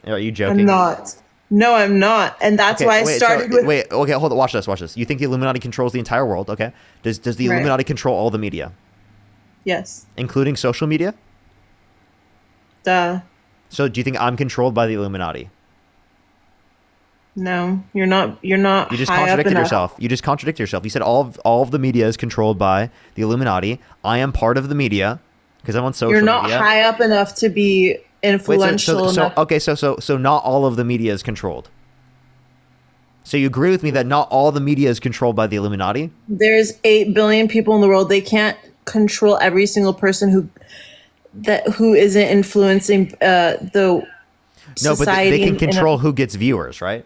Are you joking? I'm not. No, I'm not, and that's Okay, why I wait, started so, with. Wait, okay, hold on, watch this. You think the Illuminati controls the entire world, okay? Does the Right. Illuminati control all the media, Yes. including social media? Duh. So do you think I'm controlled by the Illuminati? No, you're not. You're not. You just high up contradicted enough. yourself. You just contradicted yourself. You said all of the media is controlled by the Illuminati. I am part of the media because I'm on social You're not media. high up enough to be Wait, influential enough. okay, so not all of the media is controlled. So you agree with me that not all the media is controlled by the Illuminati? There's 8 billion people in the world. They can't control every single person who isn't influencing the No, but society. they can in a- control who gets viewers, right?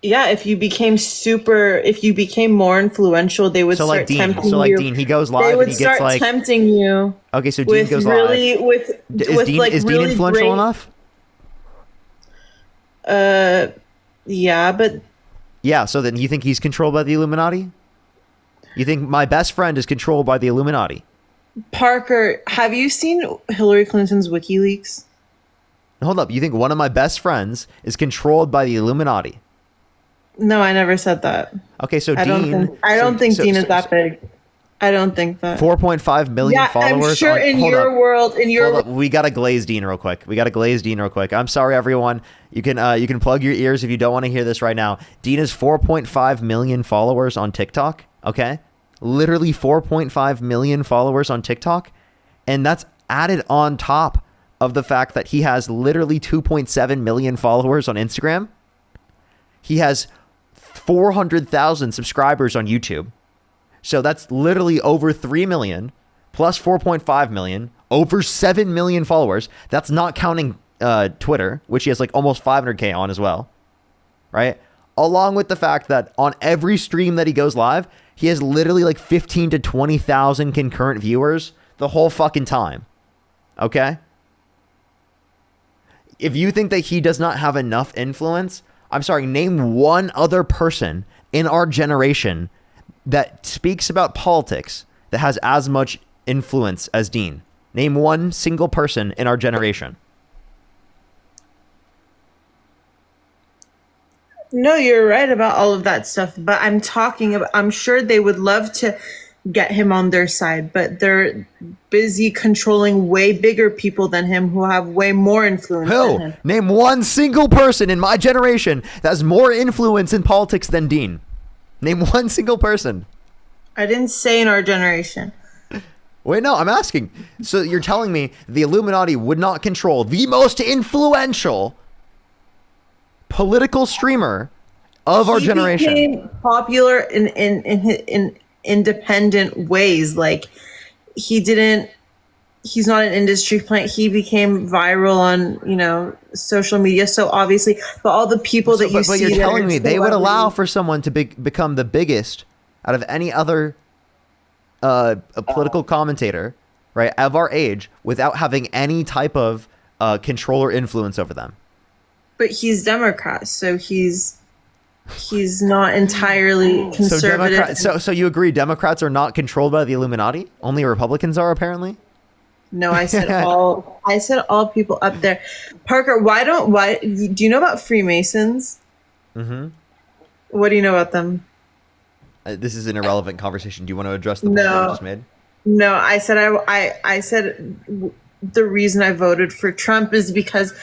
Yeah, if you became more influential, they would So start like Dean, tempting so like you. Dean, he goes They live would and he gets start like tempting you. okay, so Dean with goes really live. with Is Dean really influential great- enough? Yeah, but Yeah, so then you think he's controlled by the Illuminati? You think my best friend is controlled by the Illuminati? Parker, have you seen Hillary Clinton's WikiLeaks? Hold up, you think one of my best friends is controlled by the Illuminati? No, I never said that. Okay, so I Dean. don't think Dean is that big. I don't think that. 4.5 million Yeah, followers. I'm sure on, in hold your up. world, Hold up. We gotta glaze Dean real quick. I'm sorry, everyone. You can plug your ears if you don't want to hear this right now. Dean has 4.5 million followers on TikTok. Okay, literally 4.5 million followers on TikTok, and that's added on top of the fact that he has literally 2.7 million followers on Instagram. He has 400,000 subscribers on YouTube. So that's literally over 3 million plus 4.5 million, over 7 million followers. That's not counting Twitter, which he has like almost 500K on as well, right? Along with the fact that on every stream that he goes live, he has literally like 15 to 20,000 concurrent viewers the whole fucking time. Okay? If you think that he does not have enough influence, I'm sorry, name one other person in our generation that speaks about politics that has as much influence as Dean. Name one single person in our generation. No, you're right about all of that stuff, but I'm talking about, I'm sure they would love to get him on their side, but they're busy controlling way bigger people than him who have way more influence than Who? him. Name one single person in my generation that has more influence in politics than Dean. Name one single person. I didn't say in our generation. Wait, no, I'm asking. So you're telling me the Illuminati would not control the most influential political streamer of our generation? He became popular in independent ways. Like he's not an industry plant. He became viral on, social media. So obviously, but all the people that you see. But you're telling me they would allow celebrities- for someone to become the biggest out of any other a political commentator, right, of our age without having any type of control or influence over them. But he's Democrat, so he's not entirely conservative. So you agree Democrats are not controlled by the Illuminati? Only Republicans are, apparently? No, I said all people up there. Parker, do you know about Freemasons? Mm-hmm. What do you know about them? This is an irrelevant conversation. Do you want to address the point that you just made? No, I said I said the reason I voted for Trump is because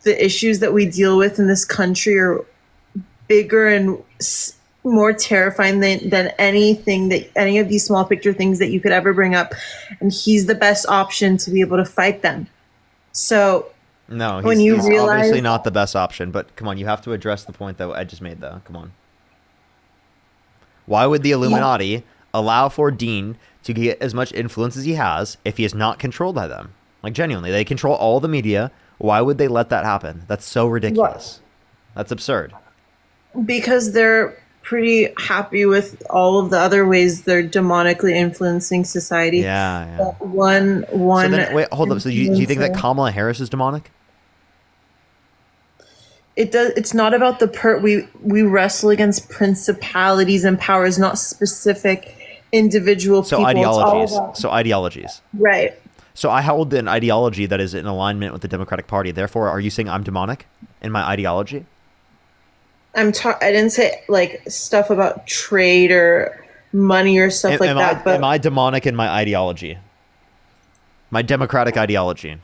the issues that we deal with in this country are bigger and more terrifying than anything that any of these small picture things that you could ever bring up, and he's the best option to be able to fight them. So No, when he's you realize obviously not the best option, but come on, you have to address the point that I just made, though. Come on. Why would the Illuminati allow for Dean to get as much influence as he has if he is not controlled by them? Like, genuinely, they control all the media. Why would they let that happen? That's so ridiculous. That's absurd. because they're pretty happy with all of the other ways they're demonically influencing society. Yeah. But one. So then, wait, hold up. So do you think that influencer- Kamala Harris is demonic? It does. It's not about the we wrestle against principalities and powers, not specific individual So people. It's all ideologies. about- So ideologies. Right. So I hold an ideology that is in alignment with the Democratic Party. Therefore, are you saying I'm demonic in my ideology? I didn't say like stuff about trade or money or stuff like that. But Am I demonic in my ideology? My democratic ideology.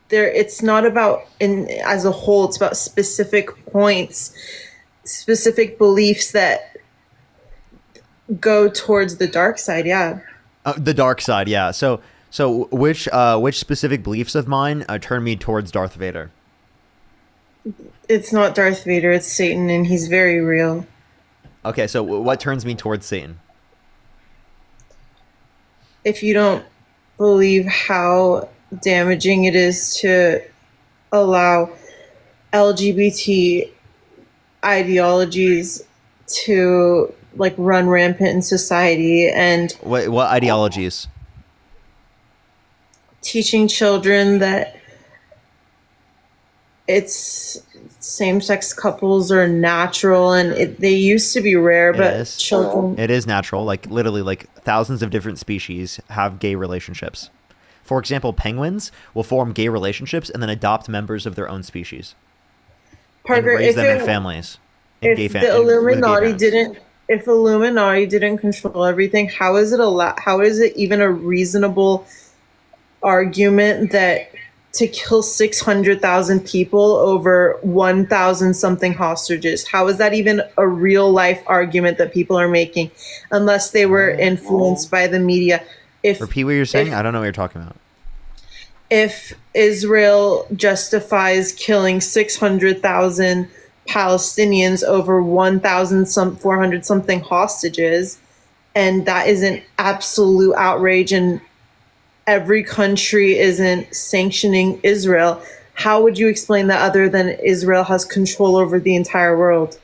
it's not about as a whole. It's about specific points, specific beliefs that go towards the dark side. Yeah. The dark side, yeah. So which specific beliefs of mine turn me towards Darth Vader? It's not Darth Vader. It's Satan, and he's very real. Okay, so what turns me towards Satan? If you don't believe how damaging it is to allow LGBT ideologies to like run rampant in society, and What ideologies? teaching children that it's same-sex couples are natural, and they used to be rare, It but is. children. It is natural. Like literally, like thousands of different species have gay relationships. For example, penguins will form gay relationships and then adopt members of their own species Parker, and raise if them in it- families. In if gay the with gay Illuminati parents. didn't if Illuminati didn't control everything, how is it even a reasonable argument that to kill 600,000 people over 1,000 something hostages? How is that even a real life argument that people are making, unless they were influenced by the media? Repeat what you're saying. I don't know what you're talking about. If Israel justifies killing 600,000 Palestinians over 400 something hostages, and that is an absolute outrage, and every country isn't sanctioning Israel, how would you explain that other than Israel has control over the entire world?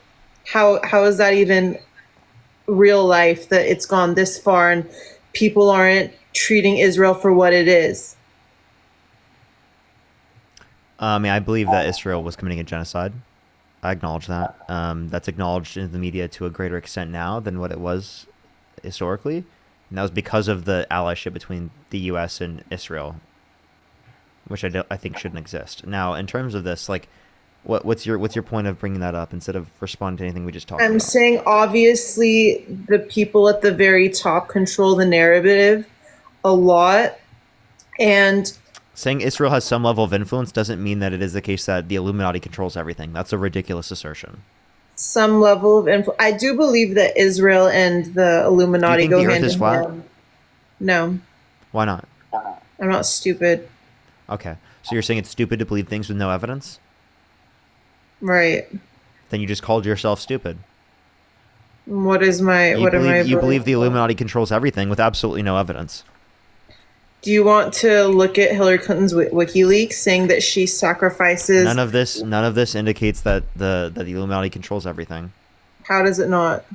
How is that even real life, that it's gone this far and people aren't treating Israel for what it is? I believe that Israel was committing a genocide. I acknowledge that. That's acknowledged in the media to a greater extent now than what it was historically. And that was because of the allyship between the U.S. and Israel, which I think shouldn't exist. Now, in terms of this, like, what's your point of bringing that up instead of responding to anything we just talked about? I'm saying obviously the people at the very top control the narrative a lot, and saying Israel has some level of influence doesn't mean that it is the case that the Illuminati controls everything. That's a ridiculous assertion. Some level of influence. I do believe that Israel and the Illuminati go hand in hand. No. Why not? I'm not stupid. Okay. So you're saying it's stupid to believe things with no evidence? Right. Then you just called yourself stupid. What is my... You believe the Illuminati controls everything with absolutely no evidence. Do you want to look at Hillary Clinton's WikiLeaks saying that she sacrifices... None of this indicates that the Illuminati controls everything. How does it not?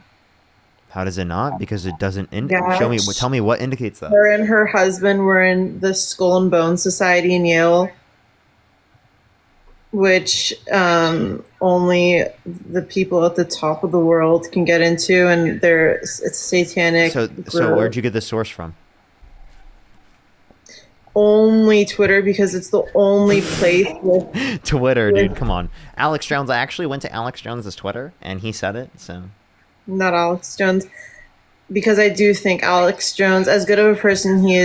How does it not? Because it doesn't tell me what indicates that. Her and her husband were in the Skull and Bones Society in Yale, which only the people at the top of the world can get into, and it's satanic. So where'd you get this source from? Only Twitter, because it's the only place with Twitter, dude. Come on, Alex Jones. I actually went to Alex Jones's Twitter, and he said it. So not Alex Jones, because I do think Alex Jones, as good of a person he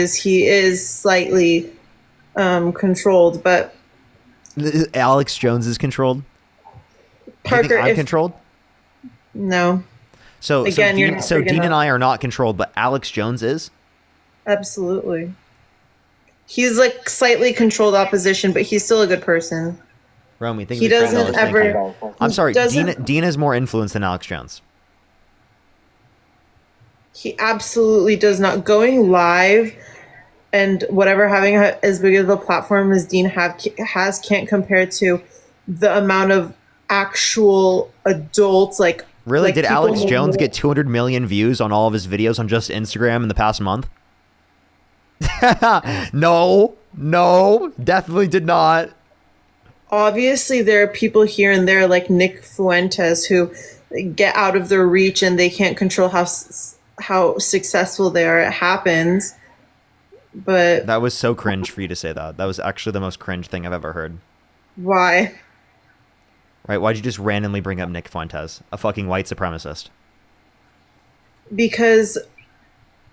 is slightly controlled. But Alex Jones is controlled. Parker, I'm controlled. No. So again, Dean and I are not controlled, but Alex Jones is. Absolutely. He's like slightly controlled opposition, but he's still a good person. Romy, think he doesn't ever. I'm sorry, Dean has more influence than Alex Jones. He absolutely does not. Going live and whatever, having as big of a platform as Dean has can't compare to the amount of actual adults like. Really? Did Alex Jones get 200 million views on all of his videos on just Instagram in the past month? No, definitely did not. Obviously, there are people here and there like Nick Fuentes who get out of their reach and they can't control how successful they are. It happens. But that was so cringe for you to say that. That was actually the most cringe thing I've ever heard. Why? Right? Why'd you just randomly bring up Nick Fuentes, a fucking white supremacist? Because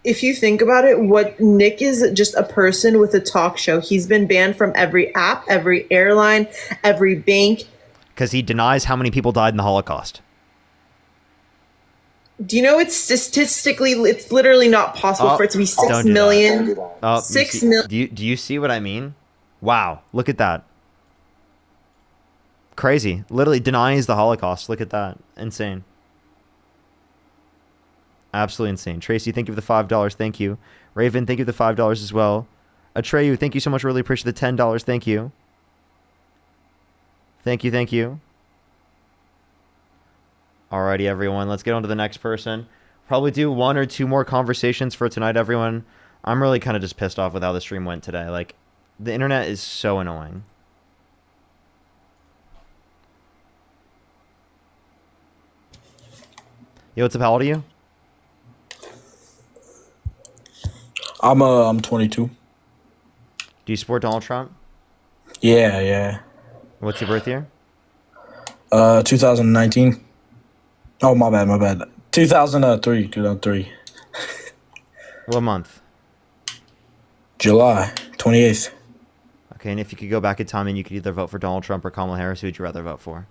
if you think about it, what Nick is just a person with a talk show. He's been banned from every app, every airline, every bank. Because he denies how many people died in the Holocaust. Do you know it's literally not possible for it to be 6 million. 6 million. Do you see what I mean? Wow, look at that. Crazy. Literally denies the Holocaust. Look at that. Insane. Absolutely insane. Tracy, thank you for the $5. Thank you. Raven, thank you for the $5 as well. Atreyu, thank you so much. Really appreciate the $10. Thank you. Thank you. Alrighty, everyone. Let's get on to the next person. Probably do 1 or 2 more conversations for tonight, everyone. I'm really kind of just pissed off with how the stream went today. Like, the internet is so annoying. Yo, what's up? How old are you? I'm 22. Do you support Donald Trump? Yeah. What's your birth year? 2019. Oh, my bad. 2003. 2003. What month? July 28th. Okay, and if you could go back in time and you could either vote for Donald Trump or Kamala Harris, who would you rather vote for?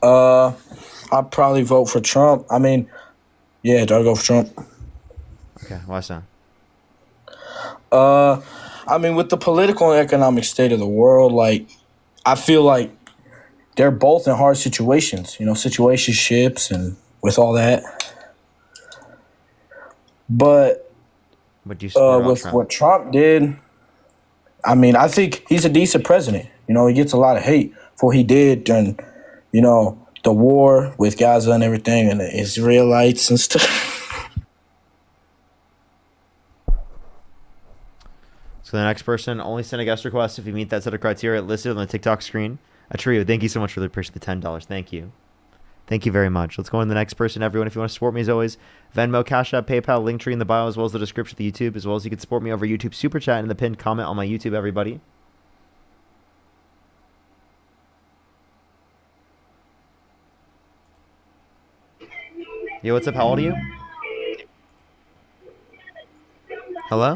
I'd probably vote for Trump. I mean, yeah, I'd go for Trump. Okay, why so? I mean, with the political and economic state of the world, like, I feel like they're both in hard situations, you know, situationships and with all that. But do you support with Trump? what Trump did, I mean, I think he's a decent president. You know, he gets a lot of hate for what he did during, you know, the war with Gaza and everything and the Israelites and stuff. So the next person, only send a guest request if you meet that set of criteria listed on the TikTok screen. Atrio, thank you so much for the appreciate the $10. Thank you. Thank you very much. Let's go on to the next person, everyone. If you want to support me, as always, Venmo, Cash App, PayPal, Linktree in the bio, as well as the description of the YouTube, as well as you can support me over YouTube Super Chat in the pinned comment on my YouTube, everybody. Yo, what's up? How old are you? Hello?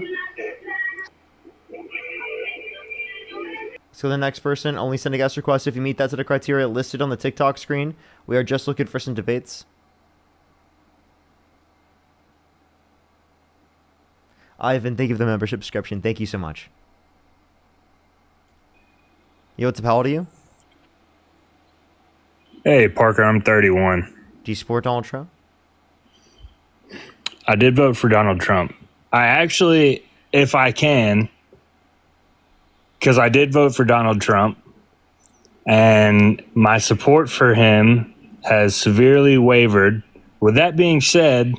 So the next person, only send a guest request if you meet that set of criteria listed on the TikTok screen. We are just looking for some debates. Ivan, thank you for the membership subscription. Thank you so much. Yo, what's up? How old are you? Hey, Parker, I'm 31. Do you support Donald Trump? I did vote for Donald Trump. I actually, if I can, because I did vote for Donald Trump, and my support for him has severely wavered. With that being said,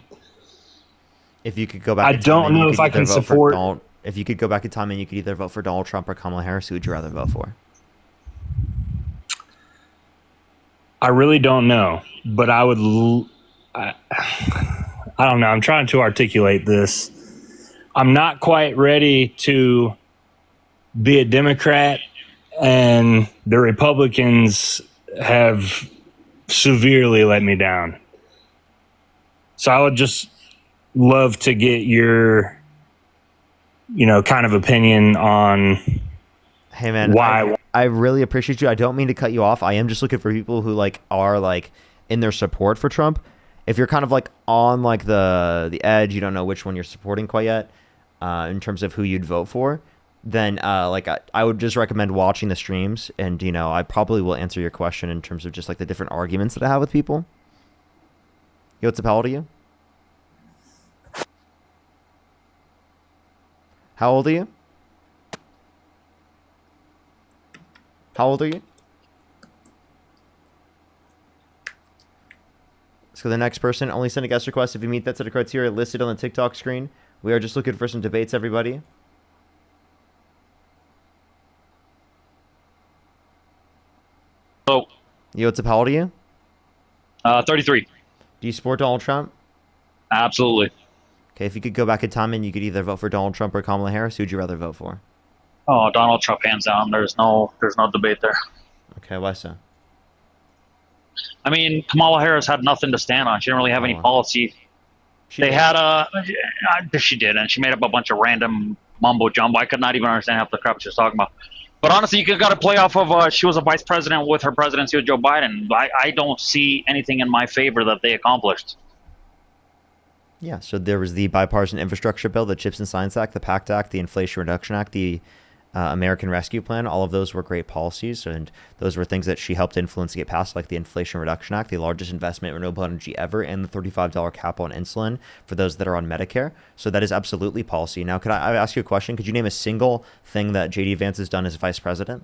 if you could go back, I don't know if I can support. If you could go back in time and you could either vote for Donald Trump or Kamala Harris, who would you rather vote for? I really don't know, but I would. I don't know. I'm trying to articulate this. I'm not quite ready to be a Democrat, and the Republicans have severely let me down. So I would just love to get your, kind of opinion on Hey man, why. I really appreciate you. I don't mean to cut you off. I am just looking for people who are in their support for Trump. If you're kind of on the edge, you don't know which one you're supporting quite yet, in terms of who you'd vote for, then I would just recommend watching the streams, and I probably will answer your question in terms of just the different arguments that I have with people. Yo, what's up? How old are you? How old are you? How old are you? So the next person, only send a guest request if you meet that set of criteria listed on the TikTok screen. We are just looking for some debates, everybody. Oh. Yo, what's up? How old are you? 33. Do you support Donald Trump? Absolutely. Okay, if you could go back in time and you could either vote for Donald Trump or Kamala Harris, who'd you rather vote for? Oh, Donald Trump, hands down. There's no debate there. Okay, why so? I mean, Kamala Harris had nothing to stand on. She didn't really have any policy. She did, and she made up a bunch of random mumbo jumbo. I could not even understand half the crap she was talking about. But honestly, you got to play off of she was a vice president with her presidency with Joe Biden. I don't see anything in my favor that they accomplished. Yeah, so there was the bipartisan infrastructure bill, the CHIPS and Science Act, the PACT Act, the Inflation Reduction Act, the American Rescue Plan. All of those were great policies, and those were things that she helped influence to get passed, like the Inflation Reduction Act, the largest investment in renewable energy ever, and the $35 cap on insulin for those that are on Medicare. So that is absolutely policy. Now, could I ask you a question? Could you name a single thing that J.D. Vance has done as vice president?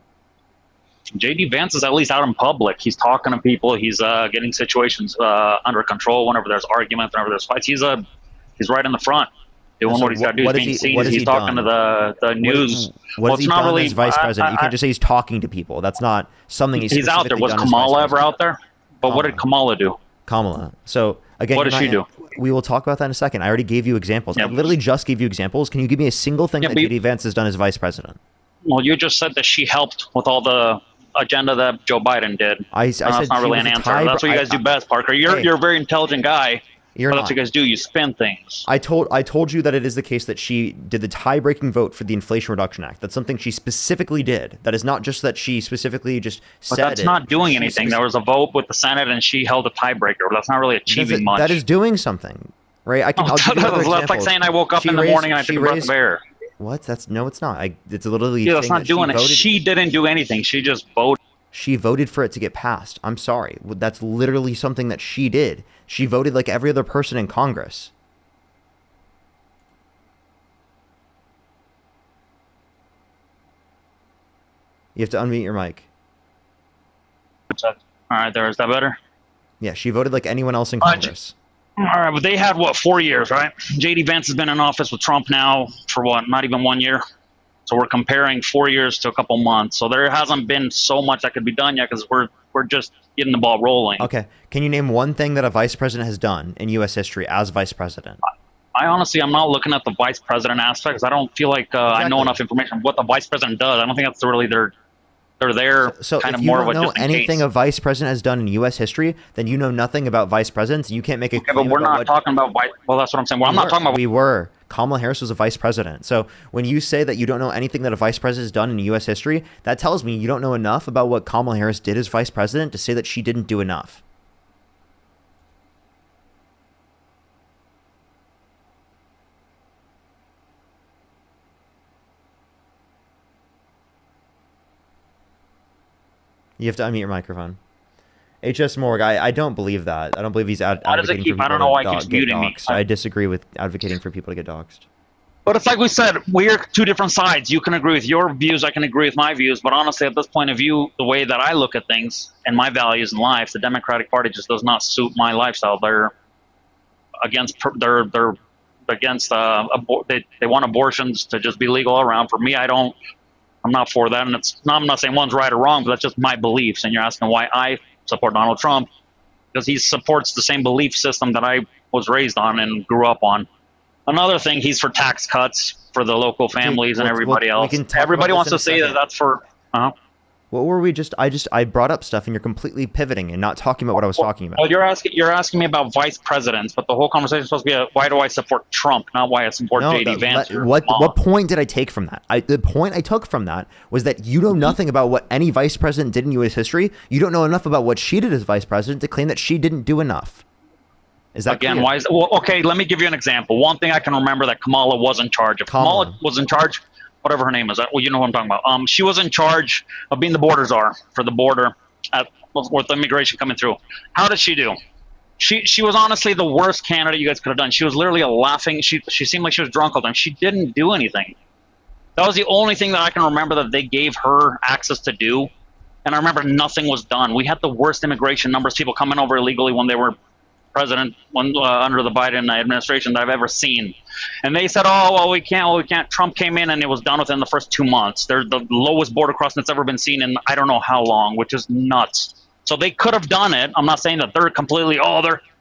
J.D. Vance is at least out in public. He's talking to people. He's getting situations under control whenever there's arguments, whenever there's fights. He's right in the front. Doing what he's got to do. He's being seen. He's talking to the news. What has he done as vice president? You can't just say he's talking to people. That's not something he's out there. Was Kamala ever out there? But what did Kamala do? Kamala. So again, what did she do? We will talk about that in a second. I already gave you examples. I literally just gave you examples. Can you give me a single thing that J.D. Vance has done as vice president? Well, you just said that she helped with all the agenda that Joe Biden did. I That's said not she really was an a answer. tie- That's what you guys do best, Parker. You're a very intelligent guy. You're but not. That's what you guys do. You spin things. I told you that it is the case that she did the tie-breaking vote for the Inflation Reduction Act. That's something she specifically did. That is not just that she specifically just But said that's it. not doing She anything. spec- There was a vote with the Senate, and she held a tiebreaker. That's not really achieving much. That is doing something, right? I'll give you other That's like examples. saying I woke up She in the raised- morning and I she took a breath raised- of air. What? It's not. It's literally. Yeah, that's thing not that she doing it. voted- She didn't do anything. She just voted. She voted for it to get passed. I'm sorry. That's literally something that she did. She voted like every other person in Congress. You have to unmute your mic. All right, there. Is that better? Yeah, she voted like anyone else in Congress. All right, but they had, what, 4 years, right? J.D. Vance has been in office with Trump now for, what, not even 1 year? So we're comparing 4 years to a couple months. So there hasn't been so much that could be done yet because we're just getting the ball rolling. Okay. Can you name one thing that a vice president has done in U.S. history as vice president? I'm not looking at the vice president aspect because I don't feel like I know enough information on what the vice president does. I don't think that's really they're there So kind if of you more don't of a know just in anything case. a vice president has done in U.S. history, then you know nothing about vice presidents. You can't make a Okay, claim but we're about not what- talking about vice. Well, that's what I'm saying. Well, I'm not talking about. We were. Kamala Harris was a vice president. So when you say that you don't know anything that a vice president has done in U.S. history, that tells me you don't know enough about what Kamala Harris did as vice president to say that she didn't do enough. You have to unmute your microphone. HS Morg, I don't believe that. I don't believe he's Why does it advocating keep- for people I don't know why he to keeps get muting me. doxxed. I disagree with advocating for people to get doxxed. But it's like we said, we're two different sides. You can agree with your views, I can agree with my views. But honestly, at this point of view, the way that I look at things and my values in life, the Democratic Party just does not suit my lifestyle. They're against. They're against. They want abortions to just be legal around. For me, I don't. I'm not for that, and I'm not saying one's right or wrong, but that's just my beliefs. And you're asking why I support Donald Trump because he supports the same belief system that I was raised on and grew up on. Another thing, he's for tax cuts for the local families and everybody else. Everybody wants to say that that's for. What were we just? I brought up stuff, and you're completely pivoting and not talking about what I was talking about. Well, you're asking me about vice presidents, but the whole conversation is supposed to be why do I support Trump, not why I support J.D. Vance. or What Kamala. point did I take from that? The point I took from that was that you know nothing about what any vice president did in U.S. history. You don't know enough about what she did as vice president to claim that she didn't do enough. Is that Again, clear? why is well? Okay, let me give you an example. One thing I can remember that Kamala was in charge of. Kamala was in charge, whatever her name is. Well, you know what I'm talking about. She was in charge of being the border czar for the border with immigration coming through. How did she do? She was honestly the worst candidate you guys could have done. She was literally a laughing. She seemed like she was drunk all the time. She didn't do anything. That was the only thing that I can remember that they gave her access to do. And I remember nothing was done. We had the worst immigration numbers, people coming over illegally when they were president under the Biden administration that I've ever seen. And they said, oh, well, we can't. Trump came in and it was done within the first 2 months. They're the lowest border crossing that's ever been seen in I don't know how long, which is nuts. So they could have done it. I'm not saying that they're completely,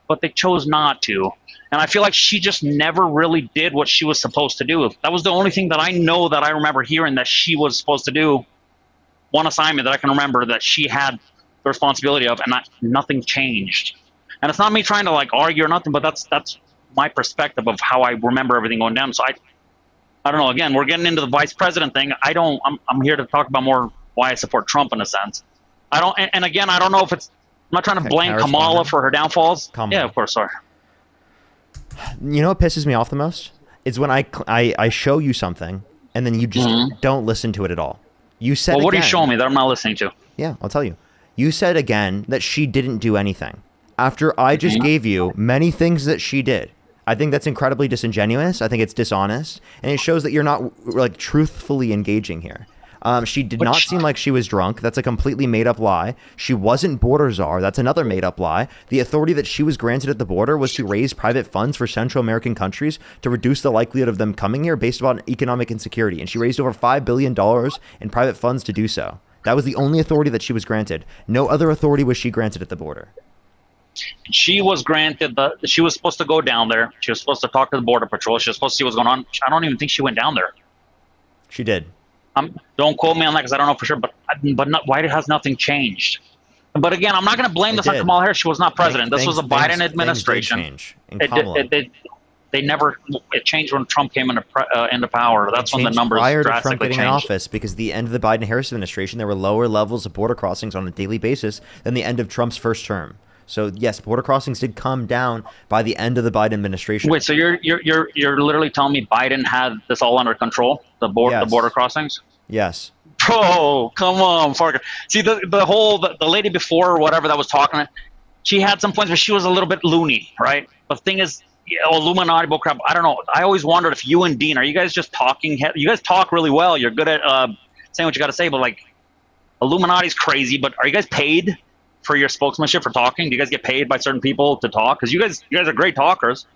but they chose not to. And I feel like she just never really did what she was supposed to do. That was the only thing that I know that I remember hearing that she was supposed to do. One assignment that I can remember that she had the responsibility of, and nothing changed. And it's not me trying to like argue or nothing, but that's my perspective of how I remember everything going down. So I don't know. Again, we're getting into the vice president thing. I'm here to talk about more why I support Trump in a sense. And again, I don't know if I'm not trying to blame Kamala for her downfalls. Yeah, of course. Sorry. You know what pisses me off the most? Is when I show you something and then you just don't listen to it at all. You said Well, what are you again- showing me that I'm not listening to? Yeah, I'll tell you. You said again that she didn't do anything. After I just gave you many things that she did. I think that's incredibly disingenuous. I think it's dishonest. And it shows that you're not like truthfully engaging here. She did not seem like she was drunk. That's a completely made up lie. She wasn't border czar. That's another made up lie. The authority that she was granted at the border was to raise private funds for Central American countries to reduce the likelihood of them coming here based upon economic insecurity. And she raised over $5 billion in private funds to do so. That was the only authority that she was granted. No other authority was she granted at the border. She was granted she was supposed to go down there. She was supposed to talk to the Border Patrol. She was supposed to see what's going on. I don't even think she went down there. She did. Don't quote me on that because I don't know for sure. But why has nothing changed? But again, I'm not going to blame this on Kamala Harris. She was not president. This was a Biden administration. Things did change. It changed when Trump came into power. That's when the numbers prior to Trump drastically getting in changed. office, because at the end of the Biden-Harris administration, there were lower levels of border crossings on a daily basis than the end of Trump's first term. So yes, border crossings did come down by the end of the Biden administration. Wait, so you're literally telling me Biden had this all under control? The border crossings? Yes. Bro, come on, Farker. See, the lady before or whatever that was talking, she had some points, but she was a little bit loony, right? But the thing is, Illuminati bullcrap. I don't know. I always wondered if you and Dean, are you guys just talking? You guys talk really well. You're good at saying what you got to say, but like, Illuminati's crazy. But are you guys paid for your spokesmanship for talking? Do you guys get paid by certain people to talk? Because you guys are great talkers,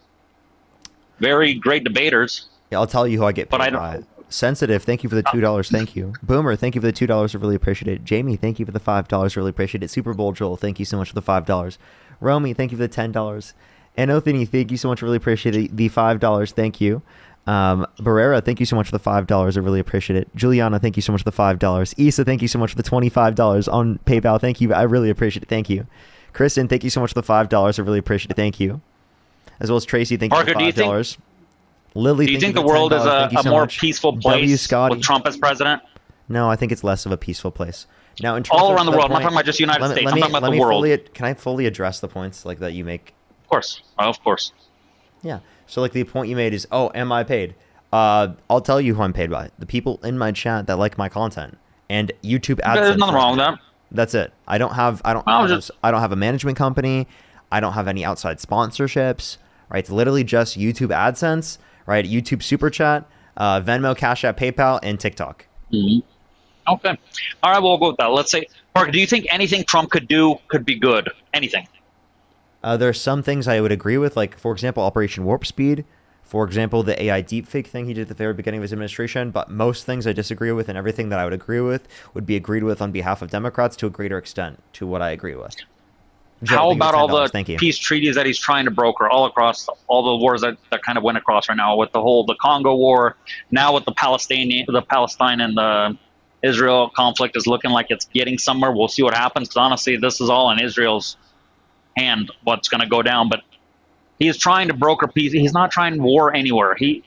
very great debaters. Yeah, I'll tell you who I get paid But I by. don't. Sensitive, thank you for the $2. Thank you. Boomer, thank you for the $2. I really appreciate it. Jamie, thank you for the $5. Really appreciate it. Super Bowl Joel, thank you so much for the $5. Romy, thank you for the $10. Anthony, thank you so much. Really appreciate the $5. Thank you. Barrera, thank you so much for the $5. I really appreciate it. Juliana, thank you so much for the $5. Isa, thank you so much for the $25 on PayPal. Thank you. I really appreciate it. Thank you. Kristen, thank you so much for the $5. I really appreciate it. Thank you. As well as Tracy, thank Parker, you for the $5. Lily, Do you thank think the for world is $10. Thank you a so more much. peaceful W. place Scotty. with Trump as president? No, I think it's less of a peaceful place. Now, in terms All of around the world. I'm not point- talking about just United States. I'm talking about let the me world. can I fully address the points like that you make? Of course. Of course. Yeah. So like the point you made is, oh, am I paid? I'll tell you who I'm paid by. The people in my chat that like my content and YouTube AdSense. There's nothing wrong with that. That's it. I don't have a management company. I don't have any outside sponsorships. Right. It's literally just YouTube AdSense. Right. YouTube Super Chat, Venmo, Cash App, PayPal, and TikTok. Mm-hmm. Okay. All right. We'll go with that. Let's say, Parker, do you think anything Trump could do could be good? Anything? There are some things I would agree with, like, for example, Operation Warp Speed. For example, the AI deepfake thing he did at the very beginning of his administration. But most things I disagree with, and everything that I would agree with would be agreed with on behalf of Democrats to a greater extent to what I agree with. Joe, How thank you for about all $10. the Thank you. peace treaties that he's trying to broker all across all the wars that kind of went across right now with the Congo war, now with the Palestine and the Israel conflict is looking like it's getting somewhere. We'll see what happens. Because honestly, this is all in Israel's hand, what's going to go down. But he is trying to broker peace. He's not trying war anywhere. He's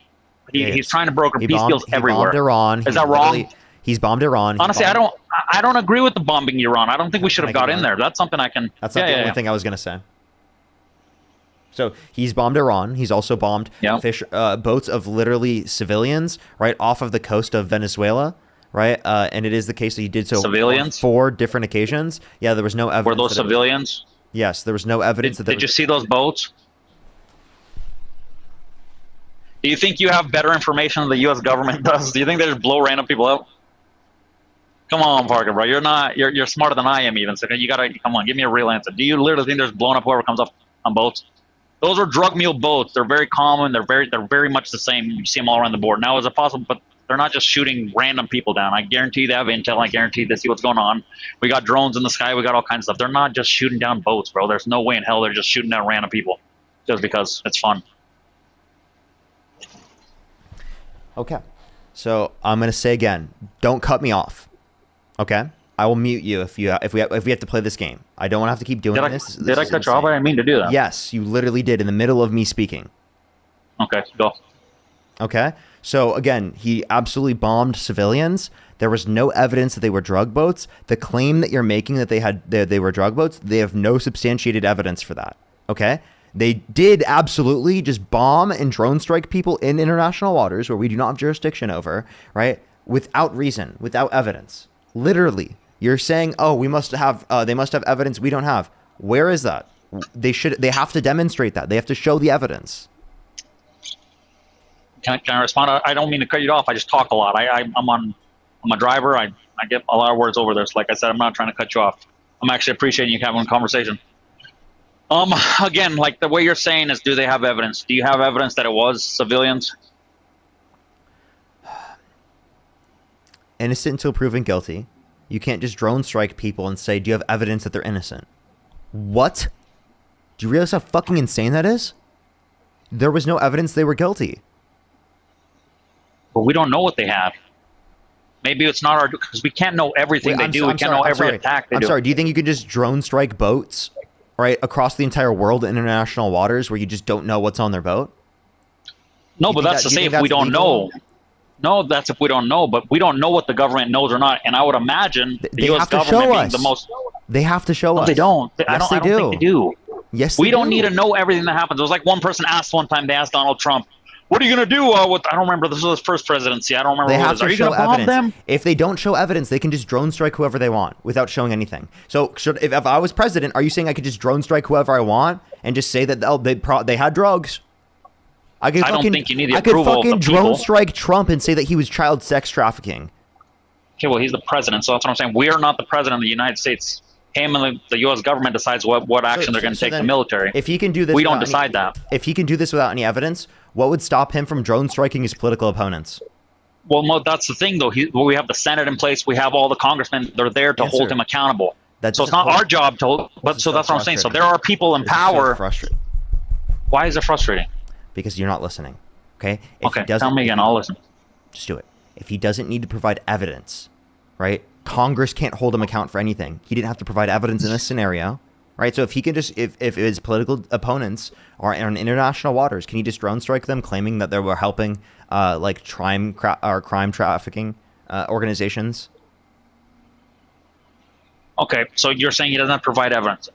trying to broker peace deals everywhere. He bombed Iran. Is that wrong? He's bombed Iran. Honestly, I don't agree with the bombing Iran. I don't think we should have got in there. That's something I can. That's not the only thing I was going to say. So he's bombed Iran. He's also bombed boats of literally civilians right off of the coast of Venezuela, right? And it is the case that he did so Civilians? on 4 different occasions. Yeah, there was no evidence. Were those that civilians? Yes, there was no evidence that. Did you see those boats? Do you think you have better information than the U.S. government does? Do you think they just blow random people out? Come on, Parker, bro. You're smarter than I am even. So you gotta come on, give me a real answer. Do you literally think there's blowing up whoever comes up on boats? Those are drug mule boats. They're very common. They're very much the same. You see them all around the board. Now, is it possible? But they're not just shooting random people down. I guarantee they have intel. I guarantee they see what's going on. We got drones in the sky. We got all kinds of stuff. They're not just shooting down boats, bro. There's no way in hell they're just shooting down random people just because it's fun. Okay, so I'm gonna say again, don't cut me off. Okay, I will mute you if we have to play this game. I don't want to have to keep doing this. Did I cut you off? I didn't mean to do that. Yes, you literally did in the middle of me speaking. Okay, go. Okay, so again, he absolutely bombed civilians. There was no evidence that they were drug boats. The claim that you're making that they were drug boats, they have no substantiated evidence for that. Okay. They did absolutely just bomb and drone strike people in international waters where we do not have jurisdiction over, right? Without reason, without evidence. Literally, you're saying, "Oh, they must have evidence we don't have." Where is that? They have to demonstrate that. They have to show the evidence. Can I respond? I don't mean to cut you off. I just talk a lot. I'm a driver. I get a lot of words over there. So like I said, I'm not trying to cut you off. I'm actually appreciating you having a conversation. Again, like the way you're saying is, do they have evidence? Do you have evidence that it was civilians? Innocent until proven guilty. You can't just drone strike people and say, do you have evidence that they're innocent? What? Do you realize how fucking insane that is? There was no evidence they were guilty. But we don't know what they have. Maybe it's not our, because we can't know everything they do. We can't know every attack they do. I'm sorry. Do you think you could just drone strike boats, right, across the entire world in international waters where you just don't know what's on their boat? No, but that's to say if we don't know. No, that's if we don't know, but we don't know what the government knows or not. And I would imagine the U.S. government being the most. They have to show us. They don't. Yes, I don't think they do. Yes, we they don't do. need to know everything that happens. There was like one person asked one time. They asked Donald Trump, "What are you going to do?" With I don't remember. This was his first presidency. I don't remember. They what it have was. to Are you show going to bomb evidence. them? If they don't show evidence, they can just drone strike whoever they want without showing anything. So if I was president, are you saying I could just drone strike whoever I want and just say that they had drugs? I don't think you need the I could approval of fucking the drone people. strike Trump and say that he was child sex trafficking. Okay, well, he's the president, so that's what I'm saying. We are not the president of the United States. Him and the U.S. government decides what action they're going to take the military. If he can do this, we don't without decide that. If he can do this without any evidence, what would stop him from drone striking his political opponents? Well, no, that's the thing, though. We have the Senate in place. We have all the congressmen. They're there to hold him accountable. So it's not our job to. But so that's what I'm saying. So there are people in power. Frustrating. Why is it frustrating? Because you're not listening. Okay. Okay. Tell me again. I'll listen. Just do it. If he doesn't need to provide evidence, right? Congress can't hold him account for anything. He didn't have to provide evidence in this scenario, right? So if he can just, if his political opponents are in international waters, can he just drone strike them, claiming that they were helping, like crime trafficking organizations? Okay, so you're saying he doesn't have to provide evidence.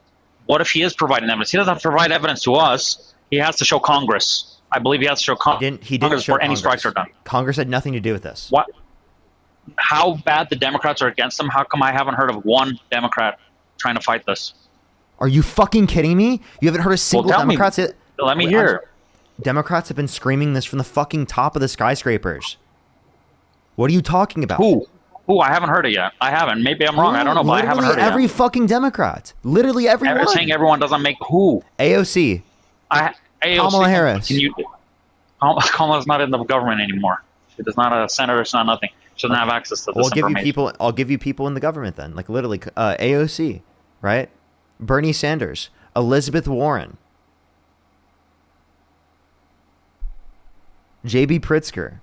What if he is providing evidence? He doesn't have to provide evidence to us. He has to show Congress. I believe he has to show Congress before any strikes are done. Congress had nothing to do with this. What? How bad the Democrats are against him? How come I haven't heard of one Democrat trying to fight this? Are you fucking kidding me? You haven't heard a single tell me. Democrat say... Let me hear. Democrats have been screaming this from the fucking top of the skyscrapers. What are you talking about? Who? I haven't heard it yet. I haven't. Maybe I'm wrong. I don't know, but I haven't heard it yet. Every fucking Democrat. Literally everyone. They're saying everyone doesn't make who? AOC. AOC. Kamala Harris. Kamala's not in the government anymore. She does not a senator. She's not nothing. She doesn't have access to this information. I'll give you people in the government then. Like literally AOC, right? Bernie Sanders, Elizabeth Warren, J.B. Pritzker,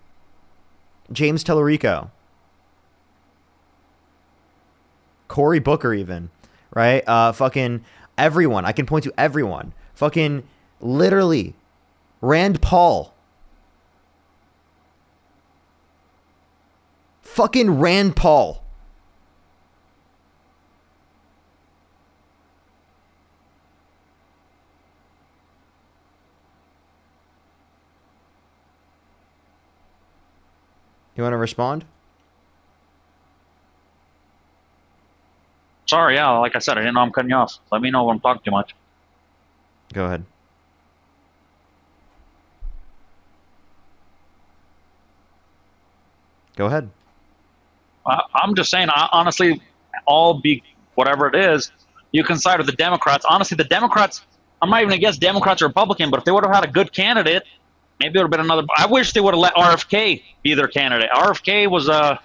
James Tellerico, Cory Booker even, right? Fucking everyone. I can point to everyone. Fucking literally Rand Paul. Fucking Rand Paul. You want to respond? Sorry, yeah, like I said, I didn't know I'm cutting you off. Let me know when I'm talking too much. Go ahead. Go ahead. I'm just saying, honestly, all be whatever it is, you can side with the Democrats. Honestly, the Democrats, I'm not even against Democrats or Republican, but if they would have had a good candidate, maybe it would have been another. I wish they would have let RFK be their candidate. RFK was a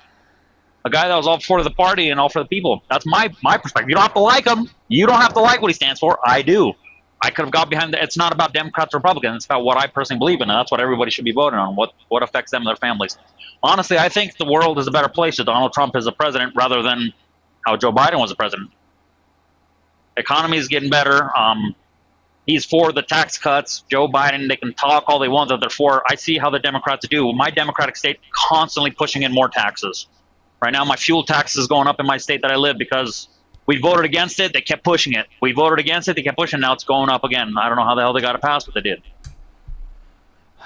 guy that was all for the party and all for the people. That's my perspective. You don't have to like him. You don't have to like what he stands for. I do. I could have got behind that. It's not about Democrats or Republicans. It's about what I personally believe in, and that's what everybody should be voting on, what affects them and their families. Honestly, I think the world is a better place if Donald Trump is a president rather than how Joe Biden was a president. Economy is getting better. He's for the tax cuts. Joe Biden, they can talk all they want that they're for. I see how the Democrats do. My Democratic state constantly pushing in more taxes. Right now, my fuel tax is going up in my state that I live because we voted against it. They kept pushing it. We voted against it. They kept pushing. Now it's going up again. I don't know how the hell they got it passed, but they did.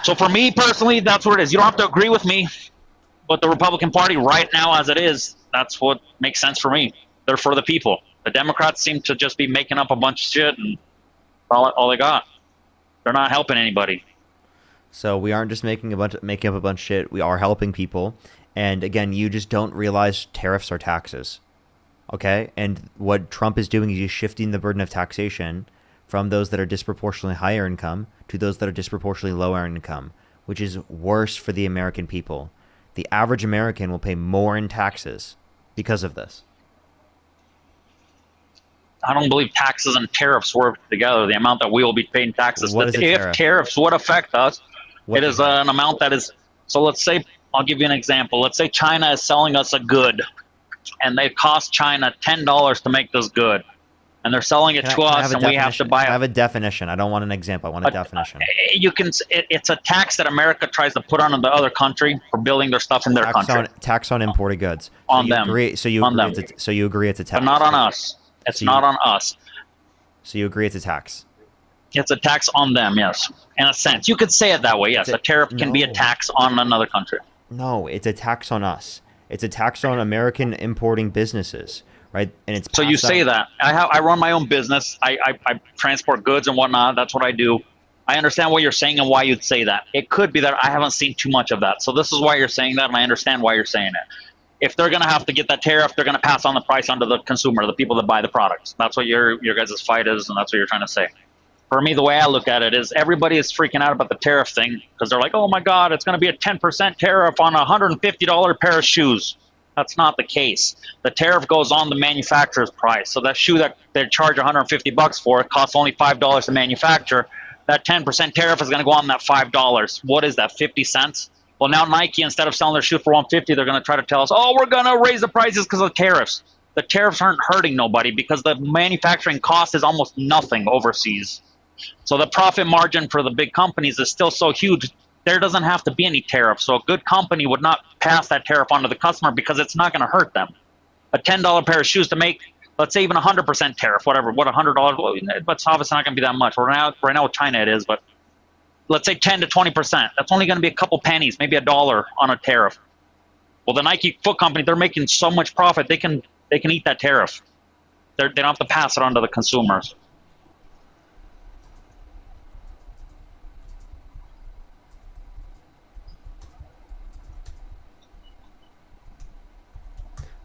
So for me personally, that's what it is. You don't have to agree with me, but the Republican Party right now as it is, that's what makes sense for me. They're for the people. The Democrats seem to just be making up a bunch of shit and all they got. They're not helping anybody. So we aren't just making up a bunch of shit. We are helping people. And again, you just don't realize tariffs are taxes. Okay? And what Trump is doing is he's shifting the burden of taxation from those that are disproportionately higher income to those that are disproportionately lower income, which is worse for the American people. The average American will pay more in taxes because of this. I don't believe taxes and tariffs work together. The amount that we will be paying taxes. What is a if tariff? Tariffs would affect us, it is an amount that is. So let's say I'll give you an example. Let's say China is selling us a good, and they cost China $10 to make this good, and they're selling it to us, and we have to buy I it. have a definition. I don't want an example. I want a definition. You can. It's a tax that America tries to put on the other country for building their stuff in their country. Tax on imported goods. On them. So you agree it's a tax. But not on us. It's not on us. So you agree it's a tax. It's a tax on them, yes. In a sense. You could say it that way, yes. A tariff can be a tax on another country. No, it's a tax on us. It's a tax on American importing businesses, right? And it's so you say that. I run my own business. I transport goods and whatnot. That's what I do. I understand what you're saying and why you'd say that. It could be that I haven't seen too much of that. So this is why you're saying that, and I understand why you're saying it. If they're going to have to get that tariff, they're going to pass on the price onto the consumer, the people that buy the products. That's what your guys' fight is, and that's what you're trying to say. For me, the way I look at it is everybody is freaking out about the tariff thing because they're like, oh my God, it's going to be a 10% tariff on a $150 pair of shoes. That's not the case. The tariff goes on the manufacturer's price. So that shoe that they charge $150 for, it costs only $5 to manufacture. That 10% tariff is going to go on that $5. What is that, 50 cents? Well, now Nike, instead of selling their shoe for $150, they're going to try to tell us, oh, we're going to raise the prices because of tariffs. The tariffs aren't hurting nobody because the manufacturing cost is almost nothing overseas. So the profit margin for the big companies is still so huge, there doesn't have to be any tariff. So a good company would not pass that tariff on to the customer because it's not going to hurt them. A $10 pair of shoes to make, let's say even 100% tariff, whatever, what $100, well, but it's obviously not going to be that much. Right now with China it is, but let's say 10 to 20%. That's only going to be a couple pennies, maybe $1 on a tariff. Well, the Nike Foot Company, they're making so much profit, they can eat that tariff. They don't have to pass it on to the consumers.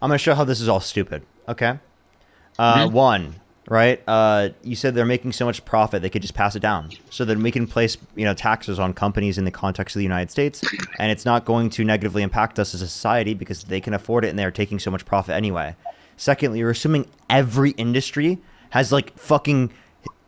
I'm going to show how this is all stupid, okay? One, right? You said they're making so much profit, they could just pass it down. So then we can place, taxes on companies in the context of the United States, and it's not going to negatively impact us as a society because they can afford it and they're taking so much profit anyway. Secondly, you're assuming every industry has like fucking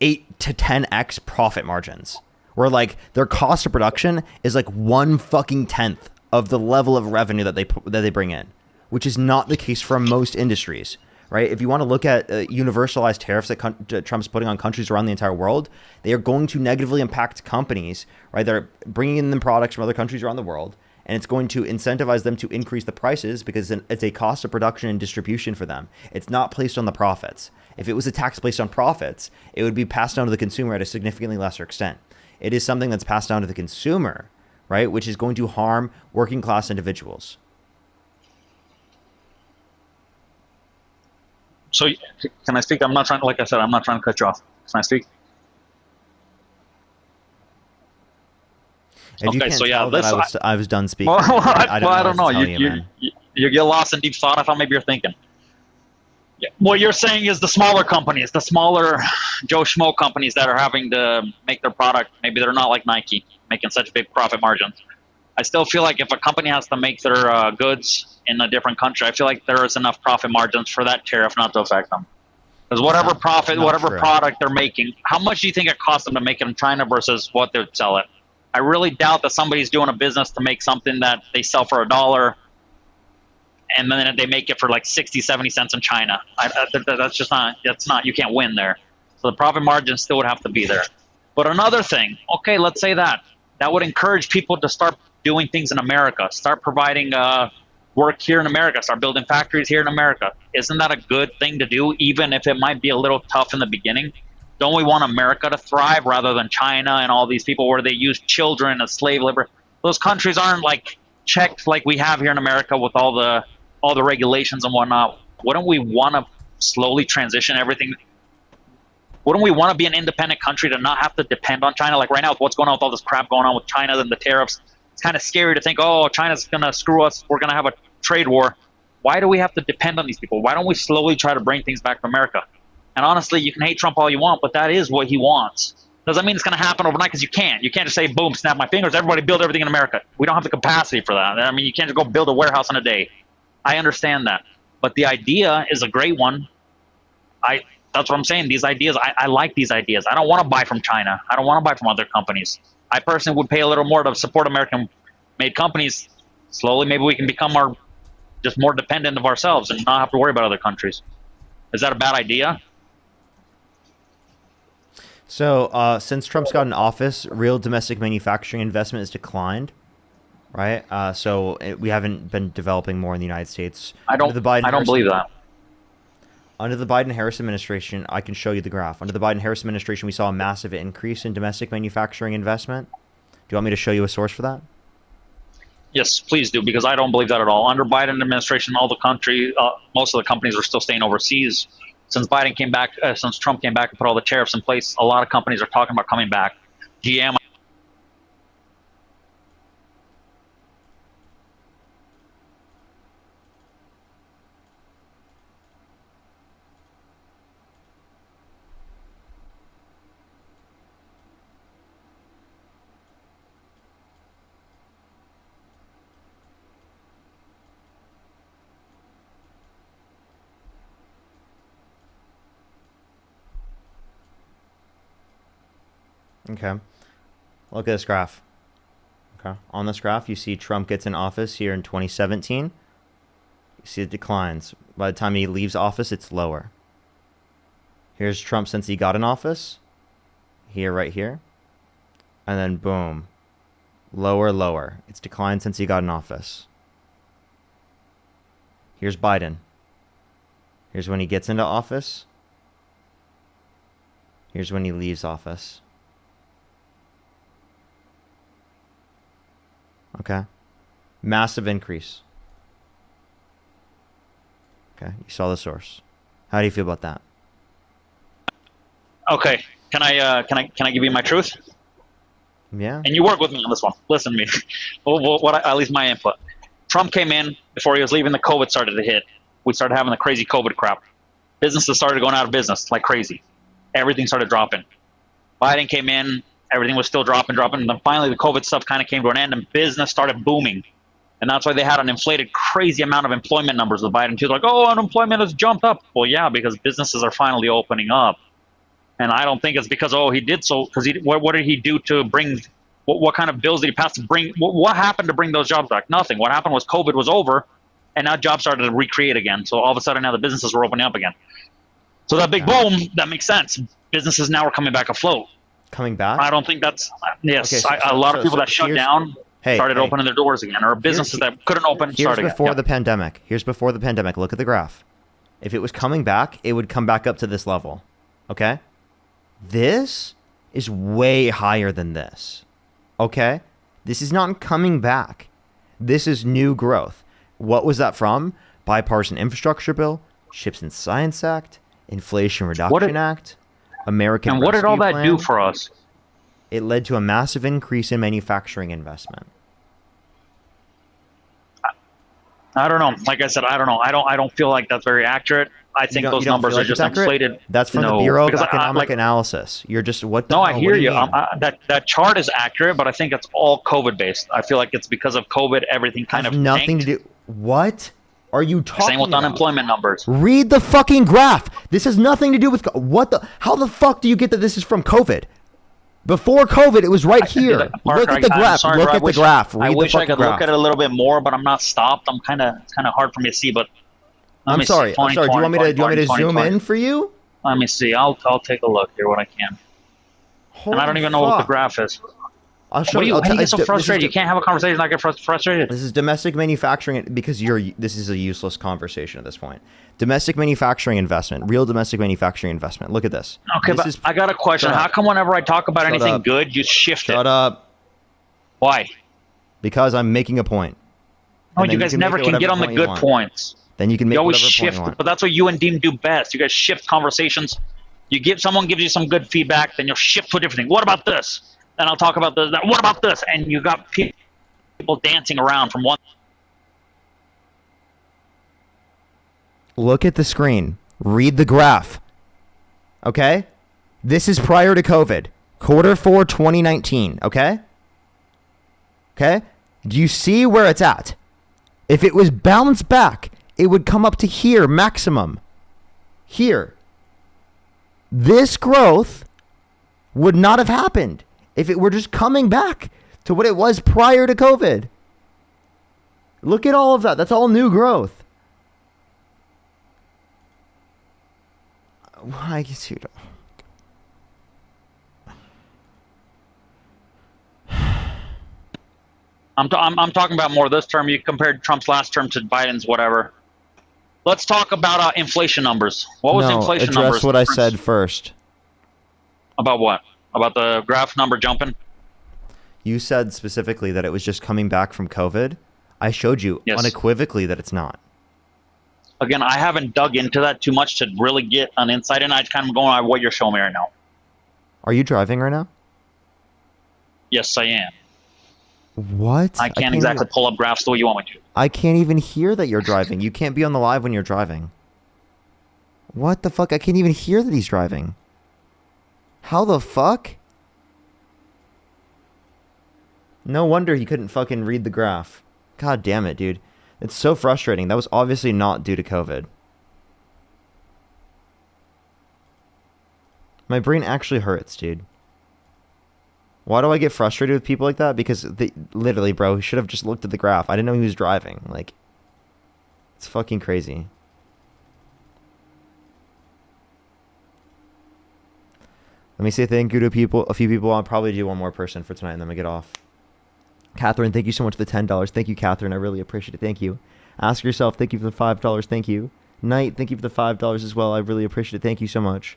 8 to 10x profit margins, where like their cost of production is like 1/10 of the level of revenue that they bring in, which is not the case for most industries, right? If you want to look at universalized tariffs that Trump's putting on countries around the entire world, they are going to negatively impact companies, right? They're bringing in them products from other countries around the world, and it's going to incentivize them to increase the prices because it's a cost of production and distribution for them. It's not placed on the profits. If it was a tax placed on profits, it would be passed down to the consumer at a significantly lesser extent. It is something that's passed down to the consumer, right? Which is going to harm working class individuals. So can I speak? I'm not trying, like I said, I'm not trying to cut you off. Can I speak? If you can't tell that I was done speaking. Well, I don't know. You get lost in deep thought. I thought maybe you're thinking. Yeah. What you're saying is the smaller companies, the smaller Joe Schmo companies that are having to make their product, maybe they're not like Nike, making such big profit margins. I still feel like if a company has to make their goods in a different country, I feel like there is enough profit margins for that tariff not to affect them. Because whatever product they're making, how much do you think it costs them to make it in China versus what they'd sell it? I really doubt that somebody's doing a business to make something that they sell for $1 and then they make it for like 60, 70 cents in China. That's not, you can't win there. So the profit margin still would have to be there. But another thing, okay, let's say that would encourage people to start doing things in America, start providing work here in America, start building factories here in America. Isn't that a good thing to do, even if it might be a little tough in the beginning? Don't we want America to thrive rather than China and all these people where they use children as slave labor? Those countries aren't like checked like we have here in America with all the regulations and whatnot. Wouldn't we want to slowly transition everything? Wouldn't we want to be an independent country to not have to depend on China? Like right now with what's going on with all this crap going on with China and the tariffs, it's kind of scary to think, oh, China's going to screw us. We're going to have a trade war. Why do we have to depend on these people? Why don't we slowly try to bring things back to America? And honestly, you can hate Trump all you want, but that is what he wants. Doesn't mean it's going to happen overnight because you can't. You can't just say, boom, snap my fingers, everybody build everything in America. We don't have the capacity for that. I mean, you can't just go build a warehouse in a day. I understand that. But the idea is a great one. That's what I'm saying. These ideas, I like these ideas. I don't want to buy from China. I don't want to buy from other companies. I personally would pay a little more to support American-made companies Slowly, maybe we can become just more dependent of ourselves and not have to worry about other countries. Is that a bad idea? So since Trump's got in office, real domestic manufacturing investment has declined, right? We haven't been developing more in the United States. I don't believe that. Under the Biden-Harris administration, I can show you the graph. Under the Biden-Harris administration, we saw a massive increase in domestic manufacturing investment. Do you want me to show you a source for that? Yes, please do, because I don't believe that at all. Under Biden administration, most of the companies are still staying overseas. Since Trump came back and put all the tariffs in place, a lot of companies are talking about coming back. GM. Okay. Look at this graph. Okay. On this graph, you see Trump gets in office here in 2017. You see it declines. By the time he leaves office, it's lower. Here's Trump since he got in office. Here, right here. And then boom. Lower, lower. It's declined since he got in office. Here's Biden. Here's when he gets into office. Here's when he leaves office. Okay. Massive increase. Okay. You saw the source. How do you feel about that? Okay. Can I give you my truth? Yeah. And you work with me on this one. Listen to me. At least my input. Trump came in before he was leaving. The COVID started to hit. We started having the crazy COVID crap. Businesses started going out of business like crazy. Everything started dropping. Biden came in. Everything was still dropping. And then finally the COVID stuff kind of came to an end and business started booming. And that's why they had an inflated crazy amount of employment numbers with Biden too. Like, oh, unemployment has jumped up. Well, yeah, because businesses are finally opening up. And I don't think it's because, he did so, because what did he do to bring, what kind of bills did he pass to bring, what happened to bring those jobs back? Nothing. What happened was COVID was over and now jobs started to recreate again. So all of a sudden now the businesses were opening up again. So that big boom, that makes sense. Businesses now are coming back afloat. Coming back? I don't think that's, yes. Okay, a lot of people that shut down started opening their doors again, or businesses that couldn't open started again. Before the pandemic. Here's before the pandemic. Look at the graph. If it was coming back, it would come back up to this level. Okay? This is way higher than this. Okay? This is not coming back. This is new growth. What was that from? Bipartisan Infrastructure Bill, Chips and Science Act, Inflation Reduction Act, American And what did all Rescue that do Plan. for us? It led to a massive increase in manufacturing investment. I don't know. Like I said, I don't know. I don't feel like that's very accurate. I think those numbers are just inflated. That's from the Bureau of Economic Analysis. You're just what? No, I hear you. That chart is accurate, but I think it's all COVID based. I feel like it's because of COVID, everything kind of nothing to do. What are you talking Same with about? unemployment numbers. Read the fucking graph. This has nothing to do with what the. How the fuck do you get that this is from COVID? Before COVID, it was right here. Look at the graph. Look at the graph. I wish I could look at it a little bit more, but I'm not stopped. It's kind of hard for me to see. But I'm sorry. Do you want me to zoom in for you? Let me see. I'll take a look here what I can. And I don't even know what the graph is. I'll show you. Why do you get so frustrated? You can't have a conversation not get frustrated. This is domestic manufacturing because this is a useless conversation at this point. Domestic manufacturing investment, real domestic manufacturing investment. Look at this. Okay, but I got a question. How come whenever I talk about anything good, you shift it? Shut up. Why? Because I'm making a point. No, you guys never can get on the good points. Then you can make you always whatever shift, point you want. but that's what you and Deem do best. You guys shift conversations. Someone gives you some good feedback, then you'll shift to a different thing. What about this? Then I'll talk about this. What about this? And you got people dancing around from one. Look at the screen. Read the graph. Okay? This is prior to COVID. Q4 2019. Okay? Okay? Do you see where it's at? If it was bounced back, it would come up to here, maximum. Here. This growth would not have happened if it were just coming back to what it was prior to COVID. Look at all of that. That's all new growth. Why, dude? I'm talking about more this term. You compared Trump's last term to Biden's whatever. Let's talk about inflation numbers. What was inflation address numbers? what I said first. About what? About the graph number jumping? You said specifically that it was just coming back from COVID. I showed you unequivocally that it's not. Again, I haven't dug into that too much to really get an insight, and I just kind of going on what you're showing me right now. Are you driving right now? Yes, I am. What? I can't exactly pull up graphs the way you want me to. I can't even hear that you're driving. You can't be on the live when you're driving. What the fuck? I can't even hear that he's driving. How the fuck? No wonder he couldn't fucking read the graph. God damn it, dude. It's so frustrating. That was obviously not due to COVID. My brain actually hurts, dude. Why do I get frustrated with people like that? Because literally, bro, he should have just looked at the graph. I didn't know he was driving. Like, it's fucking crazy. Let me say thank you to a few people. I'll probably do one more person for tonight and then we get off. Catherine, thank you so much for the $10. Thank you, Catherine. I really appreciate it. Thank you. Ask Yourself, thank you for the $5. Thank you. Knight, thank you for the $5 as well. I really appreciate it. Thank you so much.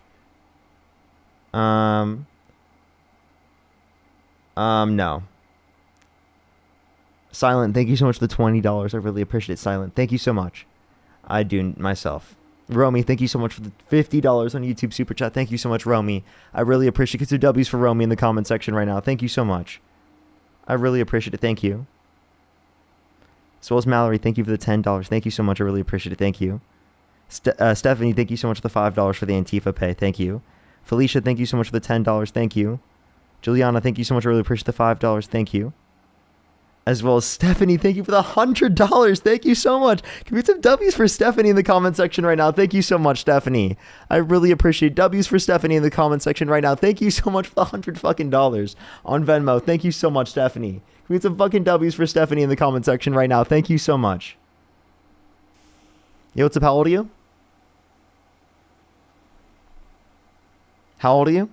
No. Silent, thank you so much for the $20. I really appreciate it. Silent, thank you so much. I do myself. Romy, thank you so much for the $50 on YouTube Super Chat. Thank you so much, Romy. I really appreciate it. Get some W's for Romy in the comment section right now. Thank you so much. I really appreciate it. Thank you. As well as Mallory, thank you for the $10. Thank you so much. I really appreciate it. Thank you. Stephanie, thank you so much for the $5 for the Antifa pay. Thank you. Felicia, thank you so much for the $10. Thank you. Juliana, thank you so much. I really appreciate the $5. Thank you. As well as Stephanie, thank you for the $100. Thank you so much. Can we get some W's for Stephanie in the comment section right now? Thank you so much, Stephanie. I really appreciate W's for Stephanie in the comment section right now. Thank you so much for the $100 fucking dollars on Venmo. Thank you so much, Stephanie. Can we get some fucking W's for Stephanie in the comment section right now? Thank you so much. Yo, what's up? How old are you? How old are you?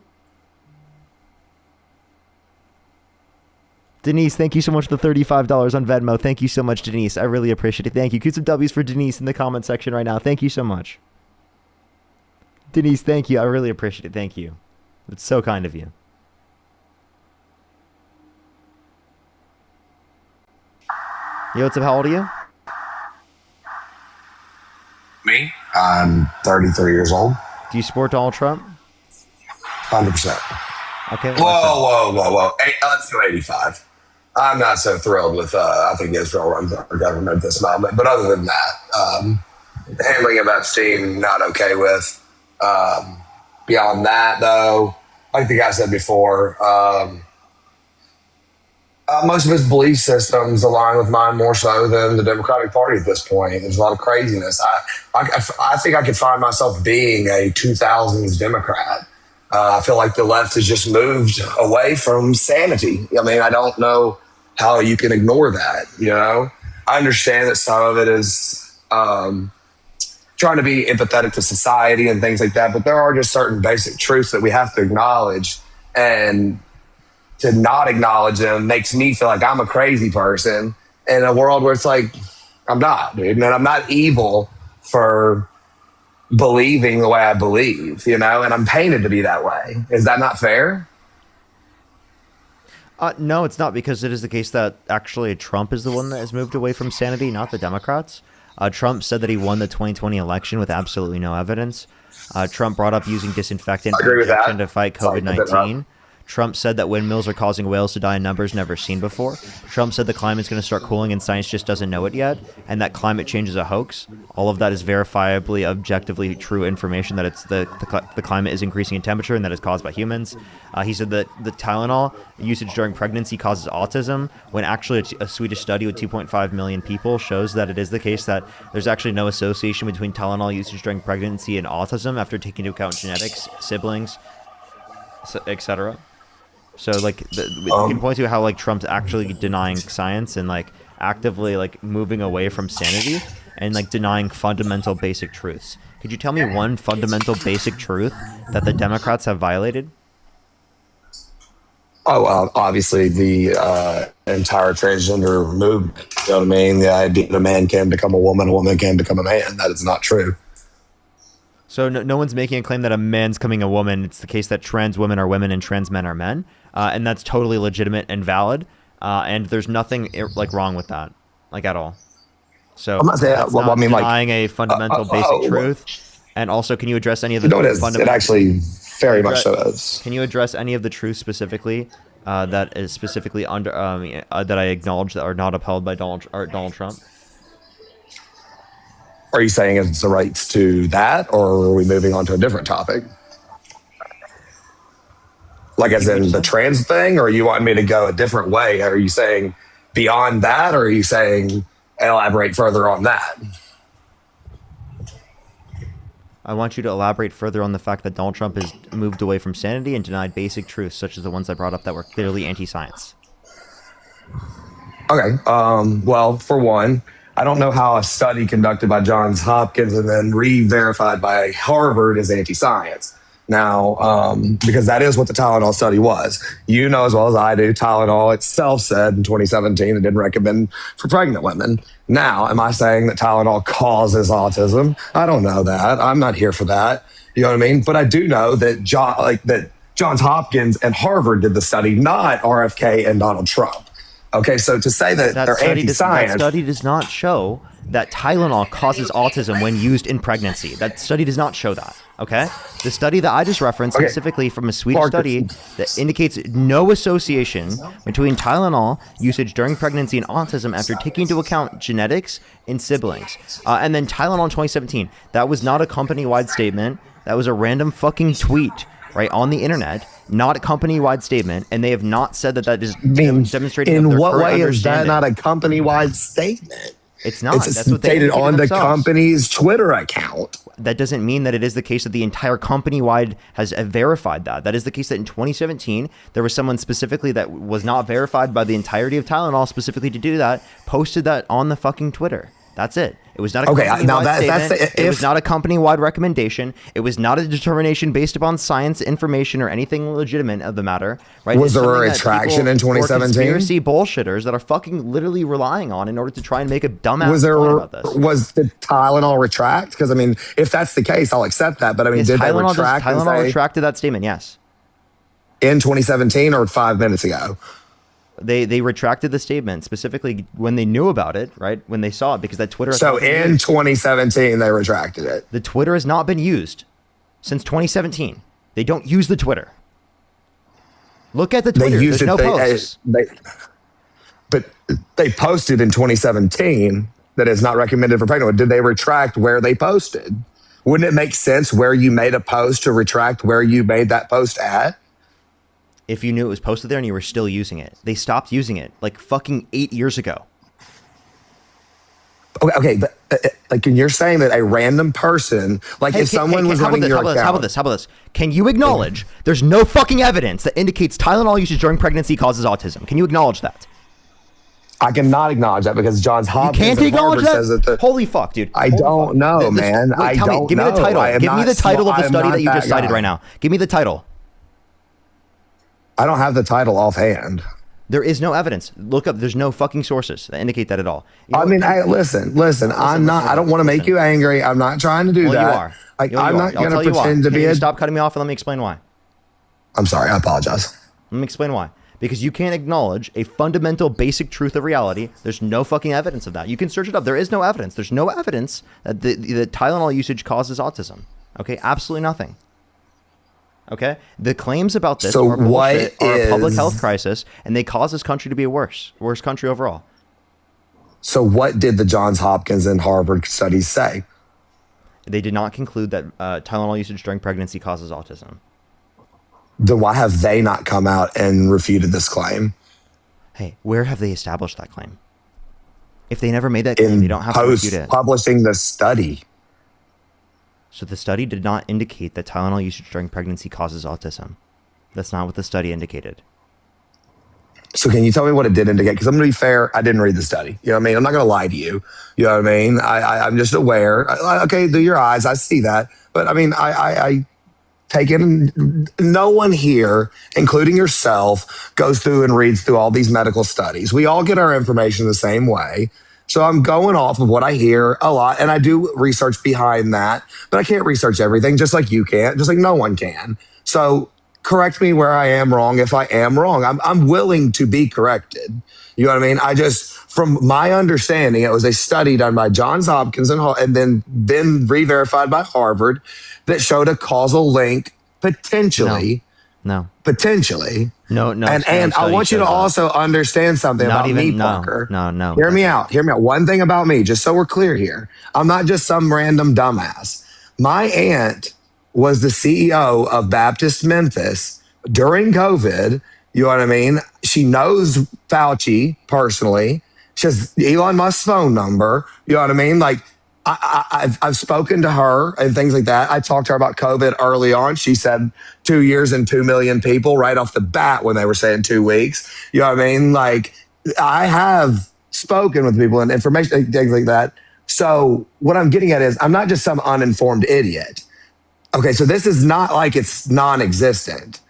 Denise, thank you so much for the $35 on Venmo. Thank you so much, Denise. I really appreciate it. Thank you. Get some W's for Denise in the comment section right now. Thank you so much. Denise, thank you. I really appreciate it. Thank you. It's so kind of you. Yo, what's up? How old are you? Me? I'm 33 years old. Do you support Donald Trump? 100%. Okay. Whoa. Hey, let's go 85. I'm not so thrilled with, I think Israel runs our government at this moment. But other than that, the handling of Epstein, not okay with. Beyond that, though, like the guy said before, most of his belief systems align with mine more so than the Democratic Party at this point. There's a lot of craziness. I think I could find myself being a 2000s Democrat. I feel like the left has just moved away from sanity. I mean, I don't know how you can ignore that, you know? I understand that some of it is trying to be empathetic to society and things like that, but there are just certain basic truths that we have to acknowledge, and to not acknowledge them makes me feel like I'm a crazy person in a world where it's like, I'm not, dude. And I'm not evil for believing the way I believe, you know, and I'm painted to be that way. Is that not fair? No, it's not, because it is the case that actually Trump is the one that has moved away from sanity, not the Democrats. Trump said that he won the 2020 election with absolutely no evidence. Trump brought up using disinfectant to fight COVID-19. Trump said that windmills are causing whales to die in numbers never seen before. Trump said the climate's going to start cooling and science just doesn't know it yet, and that climate change is a hoax. All of that is verifiably, objectively true information, that it's the climate is increasing in temperature and that it's caused by humans. He said that the Tylenol usage during pregnancy causes autism, when actually a Swedish study with 2.5 million people shows that it is the case that there's actually no association between Tylenol usage during pregnancy and autism after taking into account genetics, siblings, etc. So, like, we can point to how, like, Trump's actually denying science and, like, actively like moving away from sanity and like denying fundamental basic truths. Could you tell me one fundamental basic truth that the Democrats have violated? Oh, well, obviously the entire transgender movement. You know what I mean? The idea that a man can become a woman can become a man. That is not true. So no one's making a claim that a man's becoming a woman. It's the case that trans women are women and trans men are men. And that's totally legitimate and valid. And there's nothing like wrong with that, like at all. So I'm not saying, that's well, not I mean, like, denying a fundamental basic truth. And also, can you address any of the No, it is. It fundamental? actually very much so is. Can you address any of the truths specifically that is specifically under that I acknowledge that are not upheld by Donald Trump? Are you saying it's the rights to that, or are we moving on to a different topic? Like as in the trans thing, or you want me to go a different way? Are you saying beyond that, or are you saying elaborate further on that? I want you to elaborate further on the fact that Donald Trump has moved away from sanity and denied basic truths, such as the ones I brought up that were clearly anti-science. Okay. Well, for one, I don't know how a study conducted by Johns Hopkins and then re-verified by Harvard is anti-science. Now, because that is what the Tylenol study was. You know as well as I do, Tylenol itself said in 2017 it didn't recommend for pregnant women. Now, am I saying that Tylenol causes autism? I don't know that. I'm not here for that. You know what I mean? But I do know that Johns Hopkins and Harvard did the study, not RFK and Donald Trump. Okay, so to say that they're anti-science... That study does not show that Tylenol causes autism when used in pregnancy. That study does not show that, okay? The study that I just referenced specifically from a Swedish study that indicates no association between Tylenol usage during pregnancy and autism after taking into account genetics in siblings. And then Tylenol in 2017, that was not a company-wide statement. That was a random fucking tweet, right, on the internet. Not a company-wide statement, and they have not said that that is demonstrating. In what way is that not a company-wide statement? It's not. It's That's what they stated on the themselves. company's Twitter account. That doesn't mean that it is the case that the entire company-wide has verified that. That is the case that in 2017, there was someone specifically that was not verified by the entirety of Tylenol specifically to do that, posted that on the fucking Twitter. That's it. It was not a company-wide statement. It was not a company-wide recommendation. It was not a determination based upon science, information, or anything legitimate of the matter. Right? Was there a retraction in 2017? Conspiracy bullshitters that are fucking literally relying on in order to try and make a dumbass point about this. Was the Tylenol retract? Because I mean, if that's the case, I'll accept that. But I mean, did they retract? Tylenol retracted that statement. Yes. In 2017 or 5 minutes ago. They retracted the statement specifically when they knew about it, right? When they saw it, because that Twitter. So in 2017, they retracted it. The Twitter has not been used since 2017. They don't use the Twitter. Look at the Twitter. There's no posts. But they posted in 2017 that it's not recommended for pregnant. Did they retract where they posted? Wouldn't it make sense where you made a post to retract where you made that post at? If you knew it was posted there and you were still using it. They stopped using it like fucking 8 years ago. Okay, but like you're saying that a random person, like if someone was running your account. How about this? Can you acknowledge there's no fucking evidence that indicates Tylenol usage during pregnancy causes autism? Can you acknowledge that? I cannot acknowledge that because Johns Hopkins you can't acknowledge says that? Holy fuck, dude. I don't know, man. Wait, tell me. Give me the title. Give me the title of the study that you just cited right now. Give me the title. I don't have the title offhand. There is no evidence. Look up. There's no fucking sources that indicate that at all. I mean, listen. I don't want to make you angry. I'm not trying to do that. You are. Like, I'm not going to pretend to be Stop cutting me off and let me explain why. I'm sorry. I apologize. Let me explain why. Because you can't acknowledge a fundamental basic truth of reality. There's no fucking evidence of that. You can search it up. There is no evidence. There's no evidence that the Tylenol usage causes autism. Okay? Absolutely nothing. Okay, the claims about this are bullshit, are a public health crisis, and they cause this country to be a worse country overall. So what did the Johns Hopkins and Harvard studies say? They did not conclude that Tylenol usage during pregnancy causes autism. Then why have they not come out and refuted this claim? Hey, where have they established that claim? If they never made that claim, they don't have to refute it. Publishing the study. So the study did not indicate that Tylenol usage during pregnancy causes autism. That's not what the study indicated. So can you tell me what it did indicate? Because I'm going to be fair, I didn't read the study. You know what I mean? I'm not going to lie to you. You know what I mean? I'm just aware. Okay, through your eyes, I see that. But I mean, I take it. No one here, including yourself, goes through and reads through all these medical studies. We all get our information the same way. So I'm going off of what I hear a lot, and I do research behind that, but I can't research everything just like you can't, just like no one can. So correct me where I am wrong if I am wrong. I'm willing to be corrected. You know what I mean? I just, from my understanding, it was a study done by Johns Hopkins and then re-verified by Harvard that showed a causal link potentially. No. Potentially. No. And I want you to also understand something about me, Parker. No. Hear me out. One thing about me, just so we're clear here. I'm not just some random dumbass. My aunt was the CEO of Baptist Memphis during COVID. You know what I mean? She knows Fauci personally. She has Elon Musk's phone number. You know what I mean? Like, I've spoken to her and things like that. I talked to her about COVID early on. She said 2 years and 2 million people right off the bat when they were saying 2 weeks. You know what I mean? Like, I have spoken with people and information, things like that. So what I'm getting at is I'm not just some uninformed idiot. Okay, so this is not like it's non-existent.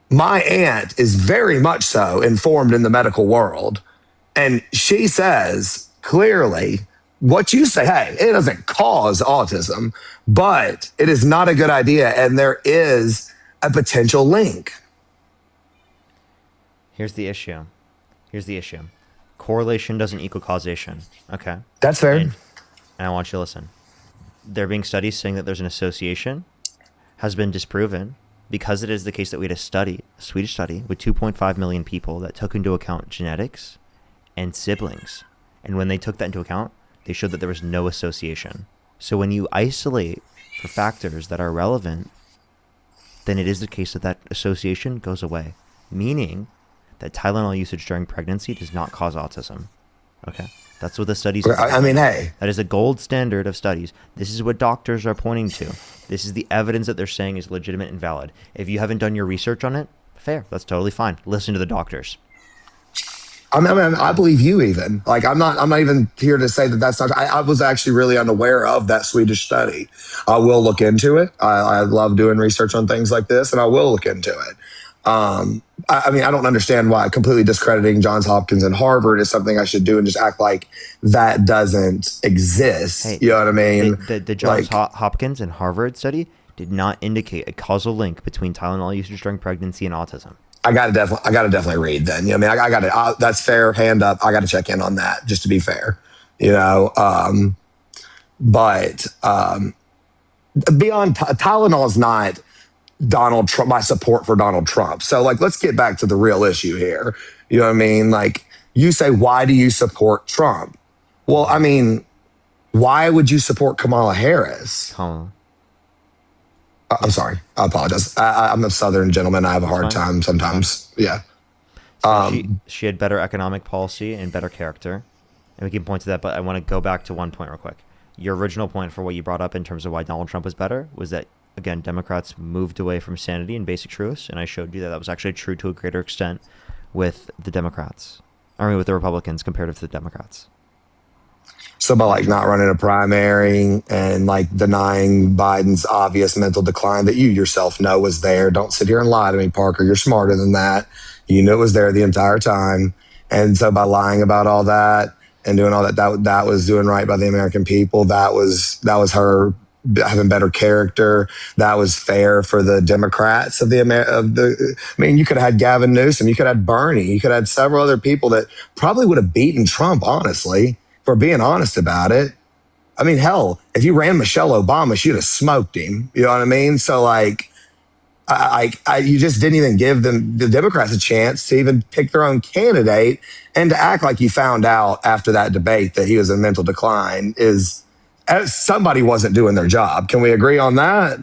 My aunt is very much so informed in the medical world. And she says clearly what you say, hey, it doesn't cause autism, but it is not a good idea. And there is a potential link. Here's the issue. Correlation doesn't equal causation. Okay. That's fair. And I want you to listen. There being studies saying that there's an association has been disproven because it is the case that we had a Swedish study with 2.5 million people that took into account genetics and siblings. And when they took that into account, they showed that there was no association. So when you isolate for factors that are relevant, then it is the case that association goes away, meaning that Tylenol usage during pregnancy does not cause autism. Okay? That's what the studies are. I mean, hey. That is a gold standard of studies. This is what doctors are pointing to. This is the evidence that they're saying is legitimate and valid. If you haven't done your research on it, fair. That's totally fine. Listen to the doctors. I believe you even. Like, I'm not even here to say that that's not. I was actually really unaware of that Swedish study. I will look into it. I love doing research on things like this, and I will look into it. I mean, I don't understand why completely discrediting Johns Hopkins and Harvard is something I should do and just act like that doesn't exist. Hey, you know what I mean? The Johns Hopkins and Harvard study did not indicate a causal link between Tylenol usage during pregnancy and autism. I gotta definitely read then. You know what I mean? I gotta, that's fair. Hand up. I gotta check in on that just to be fair, you know? But beyond Tylenol is not Donald Trump, my support for Donald Trump. So like, let's get back to the real issue here. You know what I mean? Like, you say, why do you support Trump? Well, I mean, why would you support Kamala Harris? I'm sorry. I apologize. I'm a Southern gentleman. I have a hard time sometimes. Yeah. She had better economic policy and better character. And we can point to that, but I want to go back to one point real quick. Your original point for what you brought up in terms of why Donald Trump was better was that, again, Democrats moved away from sanity and basic truths, and I showed you that was actually true to a greater extent with the Democrats. I mean, with the Republicans compared to the Democrats. So by like not running a primary and like denying Biden's obvious mental decline that you yourself know was there. Don't sit here and lie to me, Parker. You're smarter than that. You knew it was there the entire time. And so by lying about all that and doing all that, that was doing right by the American people. That was her having better character. That was fair for the Democrats I mean, you could have had Gavin Newsom, you could have had Bernie, you could have had several other people that probably would have beaten Trump, honestly, for being honest about it. I mean, hell, if you ran Michelle Obama, she'd have smoked him. You know what I mean? So like, you just didn't even give the Democrats a chance to even pick their own candidate, and to act like you found out after that debate that he was in mental decline is, somebody wasn't doing their job. Can we agree on that?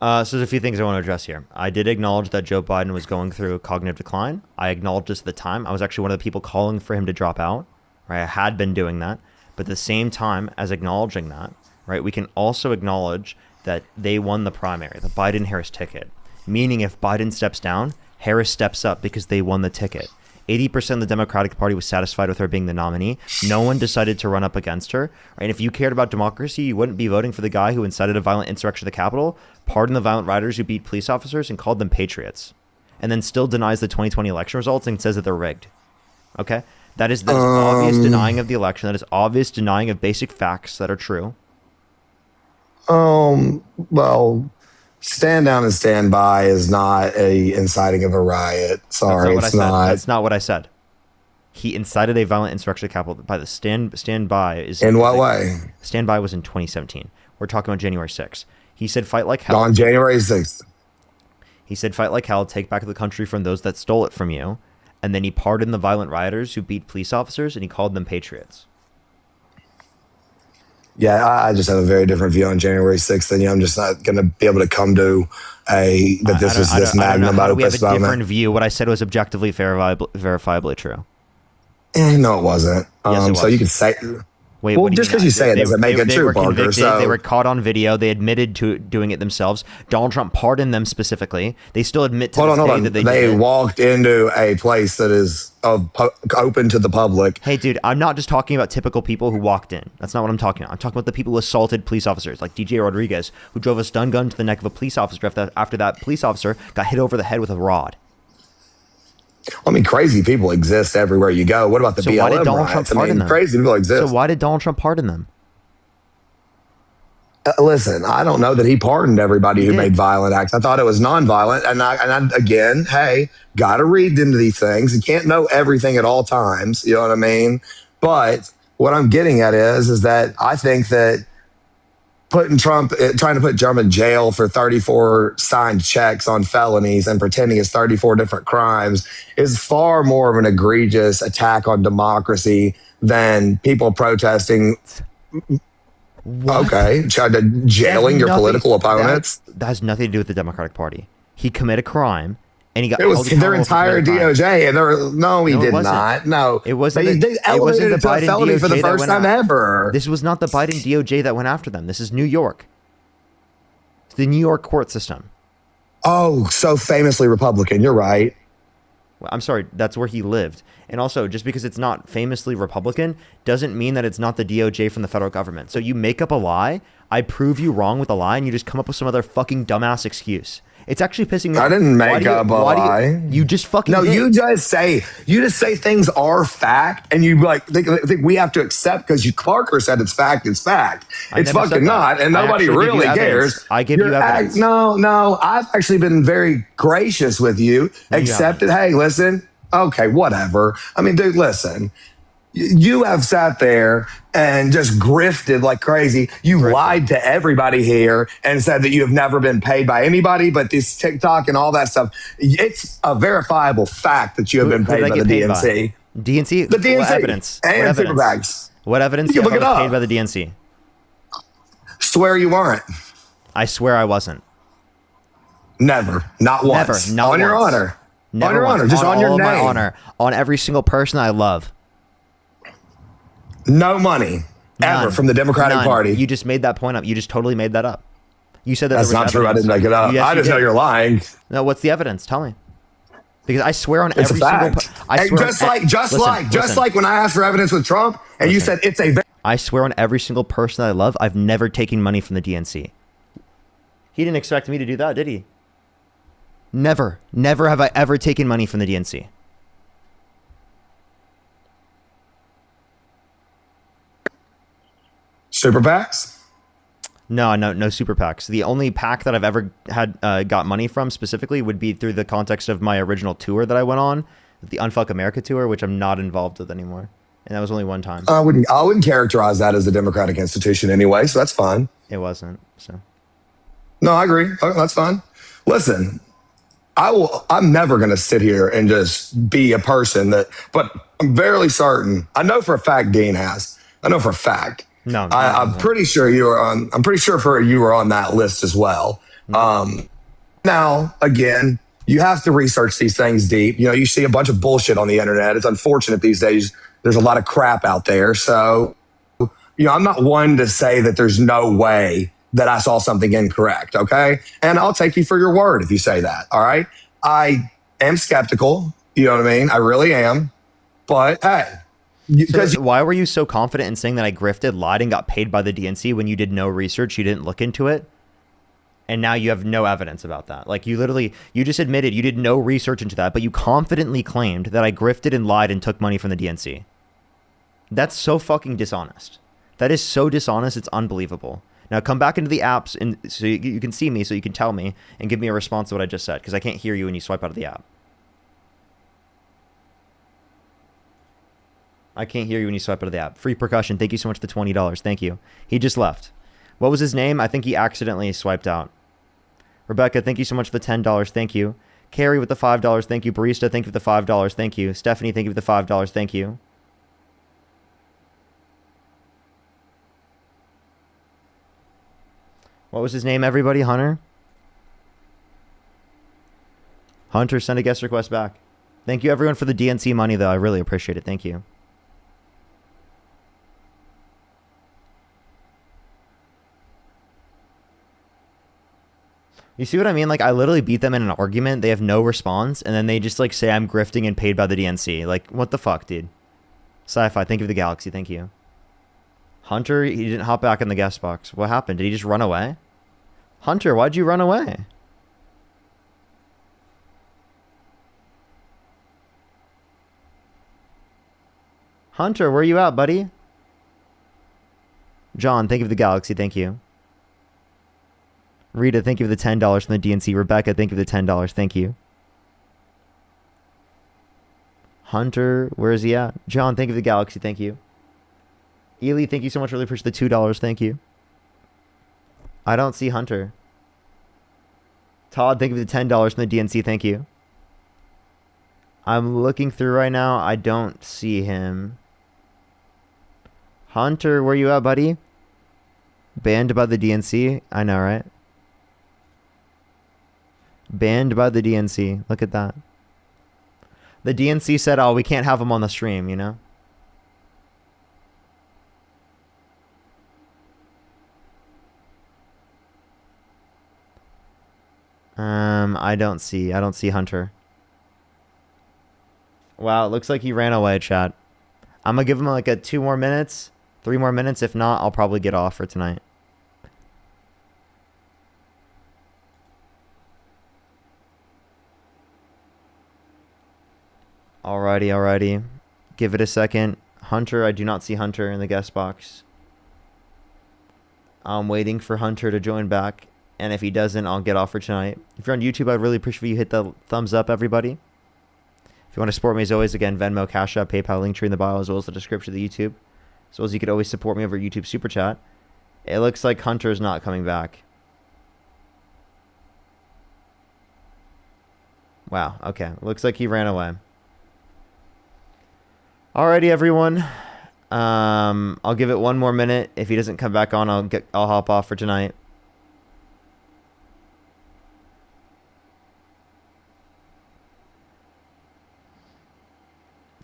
So there's a few things I want to address here. I did acknowledge that Joe Biden was going through a cognitive decline. I acknowledged this at the time. I was actually one of the people calling for him to drop out. Right? I had been doing that. But at the same time as acknowledging that, right, we can also acknowledge that they won the primary, the Biden-Harris ticket. Meaning if Biden steps down, Harris steps up because they won the ticket. 80% of the Democratic Party was satisfied with her being the nominee. No one decided to run up against her. And if you cared about democracy, you wouldn't be voting for the guy who incited a violent insurrection at the Capitol, pardoned the violent rioters who beat police officers, and called them patriots. And then still denies the 2020 election results and says that they're rigged. Okay? That is obvious denying of the election. That is obvious denying of basic facts that are true. Well, stand down and stand by is not a inciting of a riot. Sorry, it's not. That's not what I said. He incited a violent insurrection at the Capitol. By the stand by is in what way? Stand by was in 2017. We're talking about January 6th. He said, "Fight like hell." On January 6th. He said, "Fight like hell. Take back the country from those that stole it from you." And then he pardoned the violent rioters who beat police officers, and he called them patriots. Yeah, I just have a very different view on January 6th than you. I'm just not going to be able to come to that this was this magnum opus. We have a different view. What I said was objectively verifiably true. No, it wasn't. Yes, it was. So you could say... Wait, well, just because you say it doesn't make it true, Parker. So they were caught on video. They admitted to doing it themselves. Donald Trump pardoned them specifically. They still admit to this day that they did it. Walked into a place that is open to the public. Hey, dude, I'm not just talking about typical people who walked in. That's not what I'm talking about. I'm talking about the people who assaulted police officers, like DJ Rodriguez, who drove a stun gun to the neck of a police officer after that police officer got hit over the head with a rod. I mean, crazy people exist everywhere you go. What about the BLM why did Donald Trump pardon them? Crazy people exist. So why did Donald Trump pardon them? Listen, I don't know that he pardoned everybody who made violent acts. I thought it was nonviolent. And I again, hey, got to read into these things. You can't know everything at all times. You know what I mean? But what I'm getting at is that I think that trying to put Trump in jail for 34 signed checks on felonies and pretending it's 34 different crimes is far more of an egregious attack on democracy than people protesting. What? Okay, jailing your political opponents. That has nothing to do with the Democratic Party. He committed a crime, and he got. It was their entire DOJ, and he did not. No, it wasn't. They elevated it to a felony for the first time ever. This was not the Biden DOJ that went after them. This is New York. It's the New York court system. Oh, so famously Republican. You're right. Well, I'm sorry. That's where he lived. And also, just because it's not famously Republican doesn't mean that it's not the DOJ from the federal government. So you make up a lie, I prove you wrong with a lie, and you just come up with some other fucking dumbass excuse. It's actually pissing me off. I didn't make up a lie. You just fucking No, did. you just say things are fact, and you think we have to accept because Parker said it's fact, it's fact. It's fucking not, and nobody really cares. I give you evidence. No, I've actually been very gracious with you. Accepted. Hey, listen. Okay, whatever. I mean, dude, listen. You have sat there and just grifted like crazy. You lied to everybody here and said that you have never been paid by anybody, but this TikTok and all that stuff, it's a verifiable fact that you have been paid by the DNC. DNC? The DNC. What evidence? And Superbags. What evidence? You can look it up. Paid by the DNC. Swear you weren't. I swear I wasn't. Never. Not once. Never. Not on your once. honor. Never on your once. honor. Just on your name. My honor. On every single person I love. No money. None. Ever from the Democratic Party. You just made that point up. You just totally made that up. You said that that's not true. I didn't make it up. Yes, I just know you're lying. No, what's the evidence? Tell me. Because I swear on it's every single. I swear just like when I asked for evidence with Trump, and you said it's a. I swear on every single person that I love, I've never taken money from the DNC. He didn't expect me to do that, did he? Never have I ever taken money from the DNC. Super PACs? No super PACs. The only PAC that I've ever had got money from specifically would be through the context of my original tour that I went on, the Unfuck America tour, which I'm not involved with anymore. And that was only one time. I wouldn't characterize that as a democratic institution anyway, so that's fine. It wasn't, so. No, I agree. That's fine. Listen, I'm never going to sit here and just be a person but I'm fairly certain. I know for a fact Dean has. I know for a fact. No, I'm pretty sure you were on. I'm pretty sure you were on that list as well. Now, again, you have to research these things deep. You see a bunch of bullshit on the internet. It's unfortunate these days. There's a lot of crap out there. So, I'm not one to say that there's no way that I saw something incorrect. Okay, and I'll take you for your word if you say that. All right. I am skeptical. You know what I mean? I really am. But hey, because So why were you so confident in saying that I grifted, lied, and got paid by the DNC when you did no research, you didn't look into it? And now you have no evidence about that. Like, you just admitted you did no research into that, but you confidently claimed that I grifted and lied and took money from the DNC. That's so fucking dishonest. That is so dishonest, it's unbelievable. Now come back into the apps and so you can see me, so you can tell me and give me a response to what I just said, because I can't hear you when you swipe out of the app. I can't hear you when you swipe out of the app. Free Percussion, thank you so much for the $20. Thank you. He just left. What was his name? I think he accidentally swiped out. Rebecca, thank you so much for the $10. Thank you. Carrie with the $5. Thank you. Barista, thank you for the $5. Thank you. Stephanie, thank you for the $5. Thank you. What was his name, everybody? Hunter? Hunter, send a guest request back. Thank you, everyone, for the DNC money, though. I really appreciate it. Thank you. You see what I mean? Like, I literally beat them in an argument. They have no response, and then they just, like, say I'm grifting and paid by the DNC. Like, what the fuck, dude? Sci-Fi, thank you for the Galaxy. Thank you. Hunter, he didn't hop back in the guest box. What happened? Did he just run away? Hunter, why'd you run away? Hunter, where you at, buddy? John, thank you for the Galaxy. Thank you. Rita, thank you for the $10 from the DNC. Rebecca, thank you for the $10. Thank you. Hunter, where is he at? John, thank you for the Galaxy. Thank you. Ely, thank you so much. Really appreciate the $2. Thank you. I don't see Hunter. Todd, thank you for the $10 from the DNC. Thank you. I'm looking through right now. I don't see him. Hunter, where you at, buddy? Banned by the DNC? I know, right? Banned by the DNC. Look at that. The DNC said, oh, we can't have him on the stream, you know? I don't see Hunter. Wow, it looks like he ran away, chat. I'm gonna give him like 2 more minutes, 3 more minutes. If not, I'll probably get off for tonight. Alrighty. Give it a second. Hunter, I do not see Hunter in the guest box. I'm waiting for Hunter to join back. And if he doesn't, I'll get off for tonight. If you're on YouTube, I'd really appreciate if you hit the thumbs up, everybody. If you want to support me, as always, again, Venmo, Cash App, PayPal, link tree in the bio, as well as the description of the YouTube. As well as you could always support me over YouTube Super Chat. It looks like Hunter's not coming back. Wow, okay. Looks like he ran away. Alrighty, everyone. I'll give it 1 more minute. If he doesn't come back on, I'll hop off for tonight.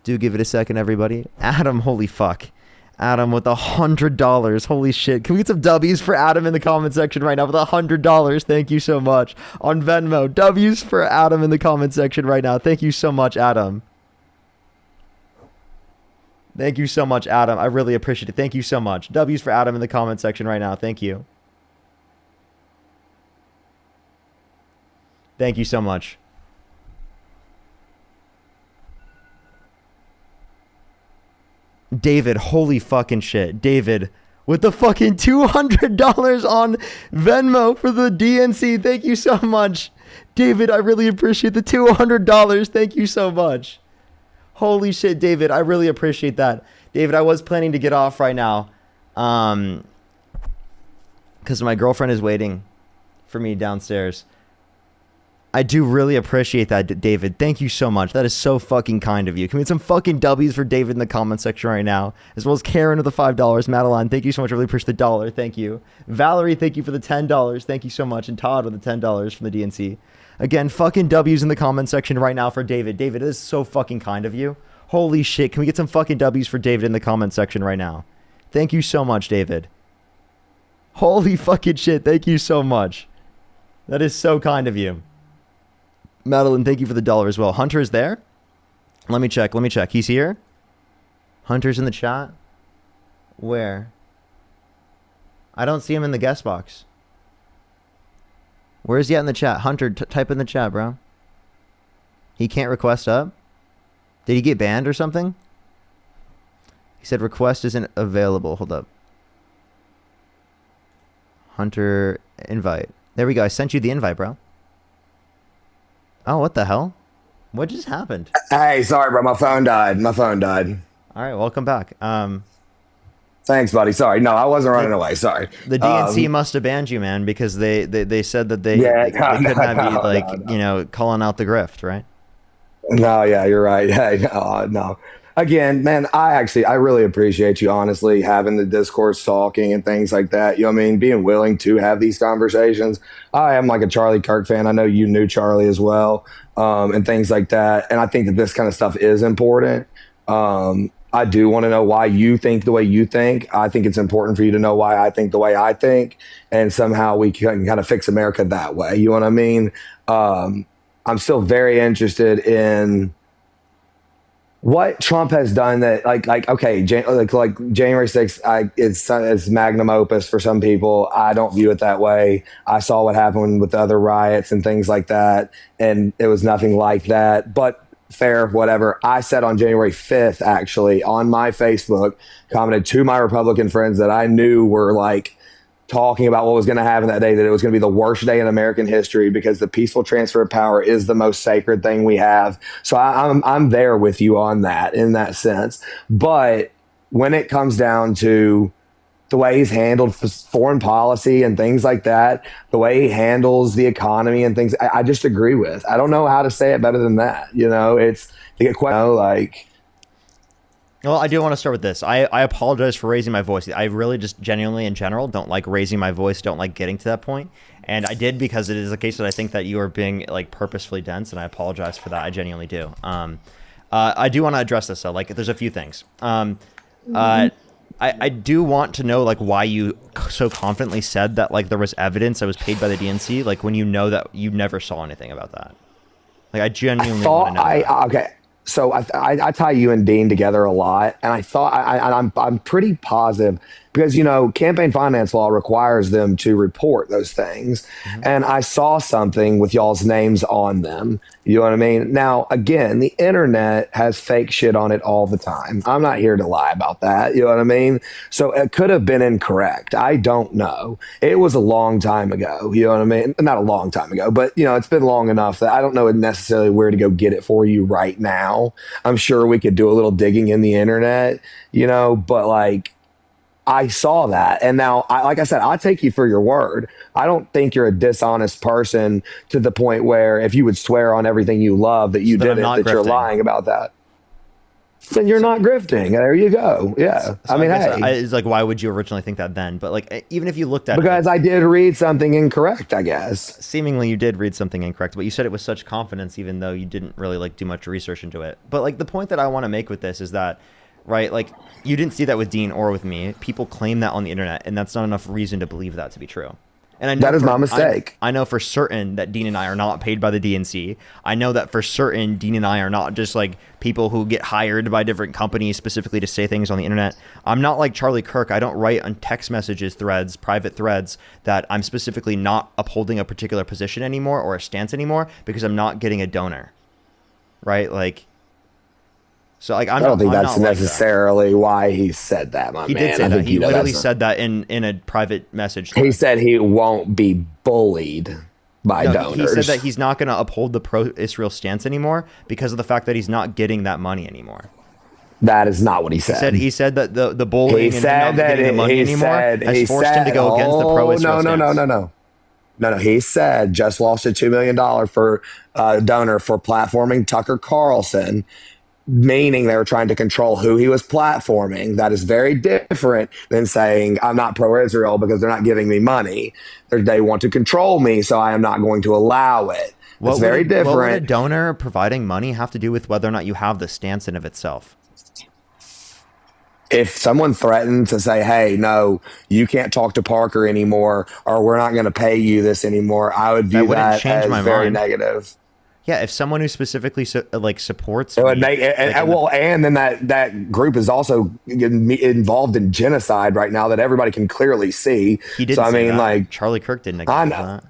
Do give it a second, everybody. Adam, holy fuck. Adam with $100. Holy shit. Can we get some W's for Adam in the comment section right now with $100? Thank you so much. On Venmo, W's for Adam in the comment section right now. Thank you so much, Adam. Thank you so much, Adam. I really appreciate it. Thank you so much. W's for Adam in the comment section right now. Thank you. Thank you so much. David, holy fucking shit. David, with the fucking $200 on Venmo for the DNC. Thank you so much. David, I really appreciate the $200. Thank you so much. Holy shit, David, I really appreciate that. David, I was planning to get off right now. Because my girlfriend is waiting for me downstairs. I do really appreciate that, David. Thank you so much. That is so fucking kind of you. Can we get some fucking W's for David in the comment section right now? As well as Karen with the $5. Madeline, thank you so much. I really appreciate the $1. Thank you. Valerie, thank you for the $10. Thank you so much. And Todd with the $10 from the DNC. Again, fucking W's in the comment section right now for David. David, it is so fucking kind of you. Holy shit. Can we get some fucking W's for David in the comment section right now? Thank you so much, David. Holy fucking shit. Thank you so much. That is so kind of you. Madeline, thank you for the $1 as well. Hunter is there? Let me check. He's here? Hunter's in the chat? Where? I don't see him in the guest box. Where is he at in the chat? Hunter, type in the chat, bro. He can't request up? Did he get banned or something? He said request isn't available. Hold up. Hunter, invite. There we go. I sent you the invite, bro. Oh, what the hell? What just happened? Hey, sorry, bro. My phone died. All right, welcome back. Thanks, buddy. Sorry. No, I wasn't running away. Sorry. The DNC must have banned you, man, because they said that they couldn't have you, like, you know, calling out the grift, right? No, yeah, you're right. Hey, no. Again, man, I really appreciate you, honestly, having the discourse, talking and things like that. You know what I mean? Being willing to have these conversations. I am like a Charlie Kirk fan. I know you knew Charlie as well, and things like that. And I think that this kind of stuff is important. I do want to know why you think the way you think. I think it's important for you to know why I think the way I think. And somehow we can kind of fix America that way. You know what I mean? I'm still very interested in what Trump has done that, like okay, like January 6th, it's magnum opus for some people. I don't view it that way. I saw what happened with the other riots and things like that, and it was nothing like that. But fair, whatever. I said on January 5th, actually, on my Facebook, commented to my Republican friends that I knew were like talking about what was going to happen that day, that it was going to be the worst day in American history because the peaceful transfer of power is the most sacred thing we have. So I'm there with you on that, in that sense. But when it comes down to the way he's handled foreign policy and things like that, the way he handles the economy and things, I just agree with. I don't know how to say it better than that. You know, it's to get quite, like. Well, I do want to start with this. I apologize for raising my voice. I really just genuinely, in general, don't like raising my voice, don't like getting to that point. And I did because it is a case that I think that you are being like purposefully dense, and I apologize for that. I genuinely do. I do want to address this though. Like, there's a few things. I do want to know like why you so confidently said that like there was evidence that was paid by the DNC, like when you know that you never saw anything about that. Like, I genuinely want to know that. Okay. So I tie you and Dean together a lot, and I thought I'm pretty positive because, you know, campaign finance law requires them to report those things. Mm-hmm. And I saw something with y'all's names on them. You know what I mean? Now, again, the internet has fake shit on it all the time. I'm not here to lie about that. You know what I mean? So it could have been incorrect. I don't know. It was a long time ago. You know what I mean? Not a long time ago, but, you know, it's been long enough that I don't know necessarily where to go get it for you right now. I'm sure we could do a little digging in the internet, you know, but like, I saw that. And now, like I said, I'll take you for your word. I don't think you're a dishonest person to the point where if you would swear on everything you love that you did it, that you're lying about that. Then you're not grifting. There you go. Yeah. So I mean, hey. It's like, why would you originally think that then? But like, even if you looked at because I did read something incorrect, I guess. Seemingly you did read something incorrect, but you said it with such confidence, even though you didn't really like do much research into it. But like, the point that I want to make with this is that, right, like, you didn't see that with Dean or with me. People claim that on the internet, and that's not enough reason to believe that to be true. And I know that is my mistake. I know for certain that Dean and I are not paid by the DNC. I know that for certain Dean and I are not just like people who get hired by different companies specifically to say things on the internet. I'm not like Charlie Kirk. I don't write on text messages threads, private threads, that I'm specifically not upholding a particular position anymore or a stance anymore because I'm not getting a donor. Right? Like, so like, I don't think that's necessarily why he said that, my man. He did say that. He literally said that in a private message. He said he won't be bullied by donors. He said that he's not going to uphold the pro-Israel stance anymore because of the fact that he's not getting that money anymore. That is not what he said. He said that the bullying and not getting the money anymore has forced him to go against the pro-Israel stance. No. He said just lost a $2 million for donor for platforming Tucker Carlson, meaning they were trying to control who he was platforming. That is very different than saying I'm not pro-Israel because they're not giving me money. They want to control me, so I am not going to allow it. It's very different. What would a donor providing money have to do with whether or not you have the stance in of itself? If someone threatened to say, hey, no, you can't talk to Parker anymore, or we're not going to pay you this anymore, I would view that as very negative. Yeah, if someone who specifically supports It would me, make and then that group is also involved in genocide right now that everybody can clearly see. he didn't. So I say mean, that. like, Charlie Kirk didn't. I acknowledge know. that.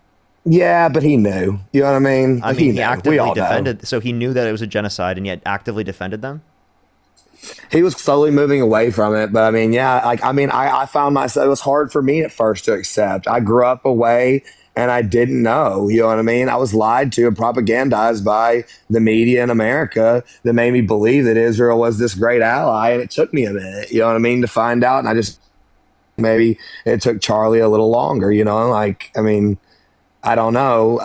Yeah, but he knew. You know what I mean? I mean, he knew. actively We all defended. know. So he knew that it was a genocide, and yet actively defended them. He was slowly moving away from it, but I mean, yeah, I found myself. It was hard for me at first to accept. I grew up away, and I didn't know. You know what I mean? I was lied to and propagandized by the media in America that made me believe that Israel was this great ally, and it took me a minute. You know what I mean, to find out, and I just maybe it took Charlie a little longer. You know, like I mean, I don't know,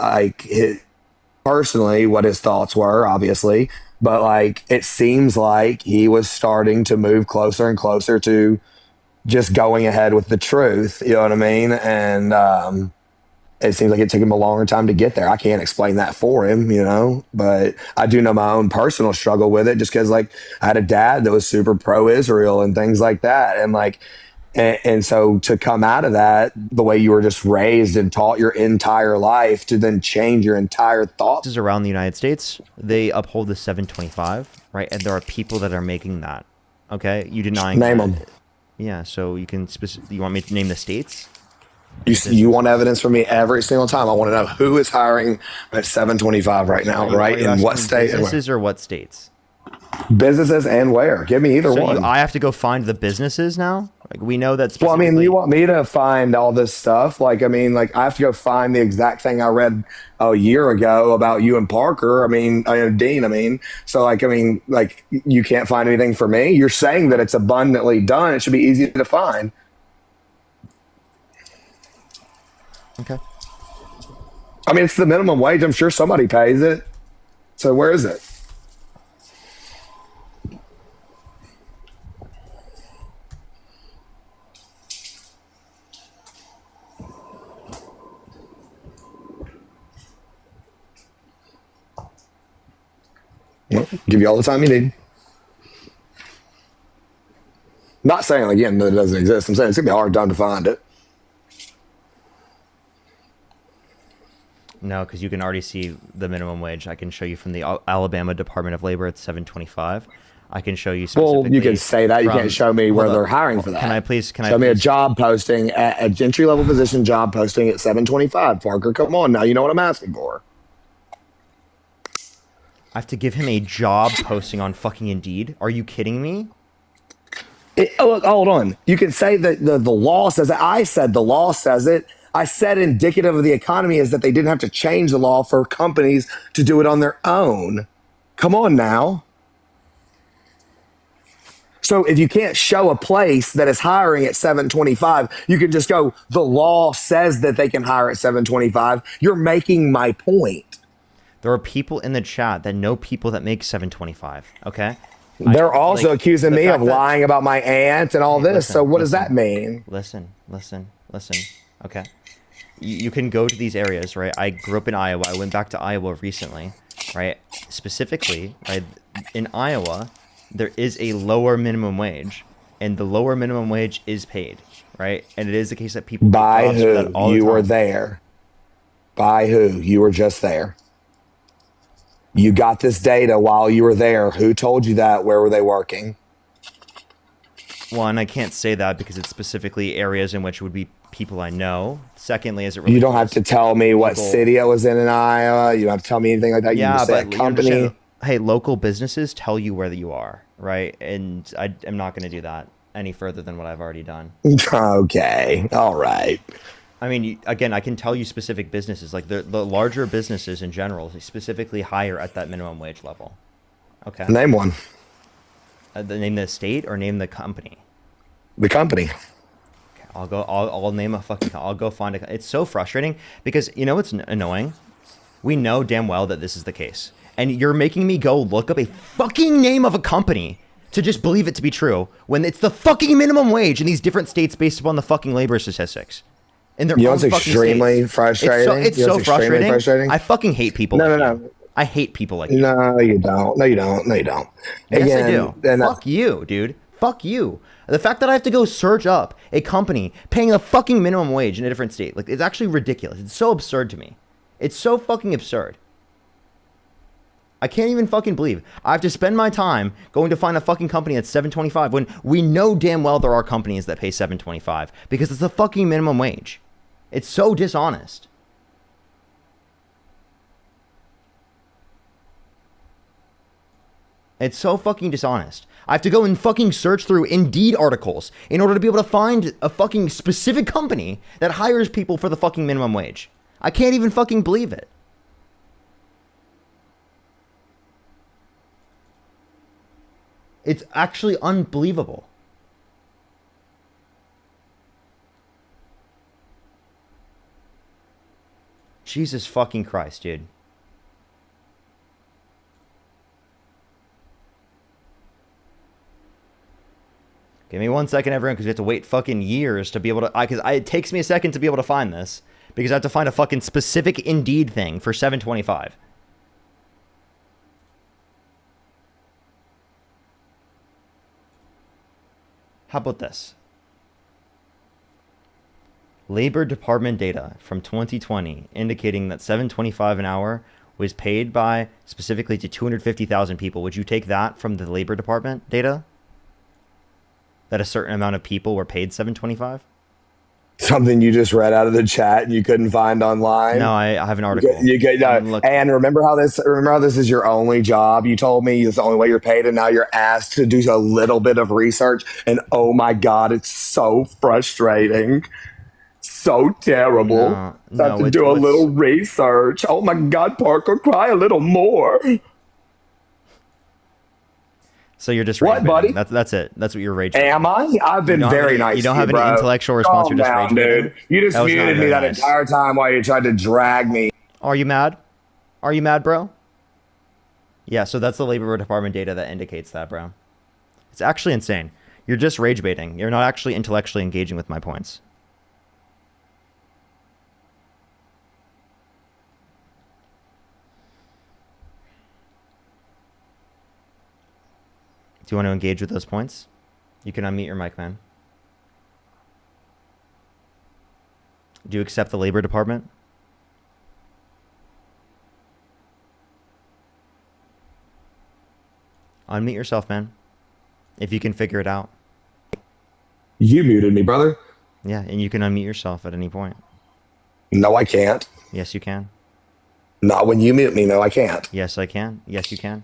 personally what his thoughts were, obviously, but like it seems like he was starting to move closer and closer to just going ahead with the truth. You know what I mean? And it seems like it took him a longer time to get there. I can't explain that for him, you know, but I do know my own personal struggle with it just because like I had a dad that was super pro-Israel and things like that. And like, and so to come out of that, the way you were just raised and taught your entire life to then change your entire thought. Around the United States, they uphold the 725, right? And there are people that are making that. Okay, you denying? Name that. them. Yeah, so you can. You want me to name the states? You want evidence from me every single time. I want to know who is hiring at 725 right now, right? In what state? And where? Businesses or what states? Businesses and where? Give me either one. I have to go find the businesses now. Like we know that. Well, I mean, you want me to find all this stuff? Like, I mean, like I have to go find the exact thing I read a year ago about you and Parker. I mean, Dean. I mean, so like, I mean, like you can't find anything for me. You're saying that it's abundantly done. It should be easy to find. Okay. I mean, it's the minimum wage. I'm sure somebody pays it. So where is it? Well, give you all the time you need. Not saying again that it doesn't exist. I'm saying it's gonna be a hard time to find it. No, because you can already see the minimum wage. I can show you from the Alabama Department of Labor. It's $7.25. I can show you specifically. Well, you can say that. You from- can't show me where Hold they're on. hiring for that. Can I please? Show me a job posting at a entry level position job posting at 725. Parker, come on now. You know what I'm asking for. I have to give him a job posting on fucking Indeed. Are you kidding me? Look, hold on. You can say that the law says it. I said the law says it. I said indicative of the economy is that they didn't have to change the law for companies to do it on their own. Come on now. So if you can't show a place that is hiring at 725, you can just go, the law says that they can hire at 725. You're making my point. There are people in the chat that know people that make $7.25. Okay. They're also accusing the me of fact that- lying about my aunt and all this. So what does that mean? Listen. Okay. You can go to these areas, right? I grew up in Iowa. I went back to Iowa recently, right? Specifically, right? In Iowa, there is a lower minimum wage, and the lower minimum wage is paid, right? And it is the case that people get By jobs for that who? all the You were time. there. By who? You were just there. You got this data while you were there. Who told you that? Where were they working? One, I can't say that because it's specifically areas in which it would be people I know. Secondly, as it You relates don't have to tell me what local- city I was in Iowa. You don't have to tell me anything like that. You can Yeah, just say a but you company. understand, hey, local businesses tell you where you are, right? And I am not going to do that any further than what I've already done. Okay. All right. I mean, again, I can tell you specific businesses, like the larger businesses in general, they specifically hire at that minimum wage level. Okay. Name one. Name the state or name the company. The company. Okay, I'll name a fucking. I'll go find a. It's so frustrating because you know what's annoying. We know damn well that this is the case, and you're making me go look up a fucking name of a company to just believe it to be true when it's the fucking minimum wage in these different states based upon the fucking labor statistics. In their You know own what's fucking extremely states. frustrating? It's You know so what's extremely frustrating? I fucking hate people. No, like no, you. no. I hate people like you. No, you don't. No, you don't. No, you don't. Yes, I do. And Fuck you, dude. Fuck you. The fact that I have to go search up a company paying a fucking minimum wage in a different state, like, it's actually ridiculous. It's so absurd to me. It's so fucking absurd. I can't even fucking believe I have to spend my time going to find a fucking company that's $7.25 when we know damn well there are companies that pay $7.25 because it's the fucking minimum wage. It's so dishonest. It's so fucking dishonest. I have to go and fucking search through Indeed articles in order to be able to find a fucking specific company that hires people for the fucking minimum wage. I can't even fucking believe it. It's actually unbelievable. Jesus fucking Christ, dude. Give me 1 second, everyone, because we have to wait fucking years to be able to... it takes me a second to be able to find this. Because I have to find a fucking specific Indeed thing for $7.25. How about this? Labor Department data from 2020 indicating that $7.25 an hour was paid by specifically to 250,000 people. Would you take that from the Labor Department data? That a certain amount of people were paid $7.25? Something you just read out of the chat and you couldn't find online. No, I have an article. And remember how this is your only job. You told me it's the only way you're paid, and now you're asked to do a little bit of research. And oh my God, it's so frustrating, so terrible. Have to do a little research. Oh my God, Parker, cry a little more. So you're just what, buddy? That's it. That's what you're rage. Am I? I've been very nice. You don't to have any bro. intellectual response. Calm You're just down, rage. dude. You just muted me that entire time while you tried to drag me. Are you mad? Are you mad, bro? Yeah. So that's the Labor Department data that indicates that, bro. It's actually insane. You're just rage baiting. You're not actually intellectually engaging with my points. Do you want to engage with those points? You can unmute your mic, man. Do you accept the Labor Department? Unmute yourself, man. If you can figure it out. You muted me, brother. Yeah, and you can unmute yourself at any point. No, I can't. Yes, you can. Not when you mute me. No, I can't. Yes, I can. Yes, you can.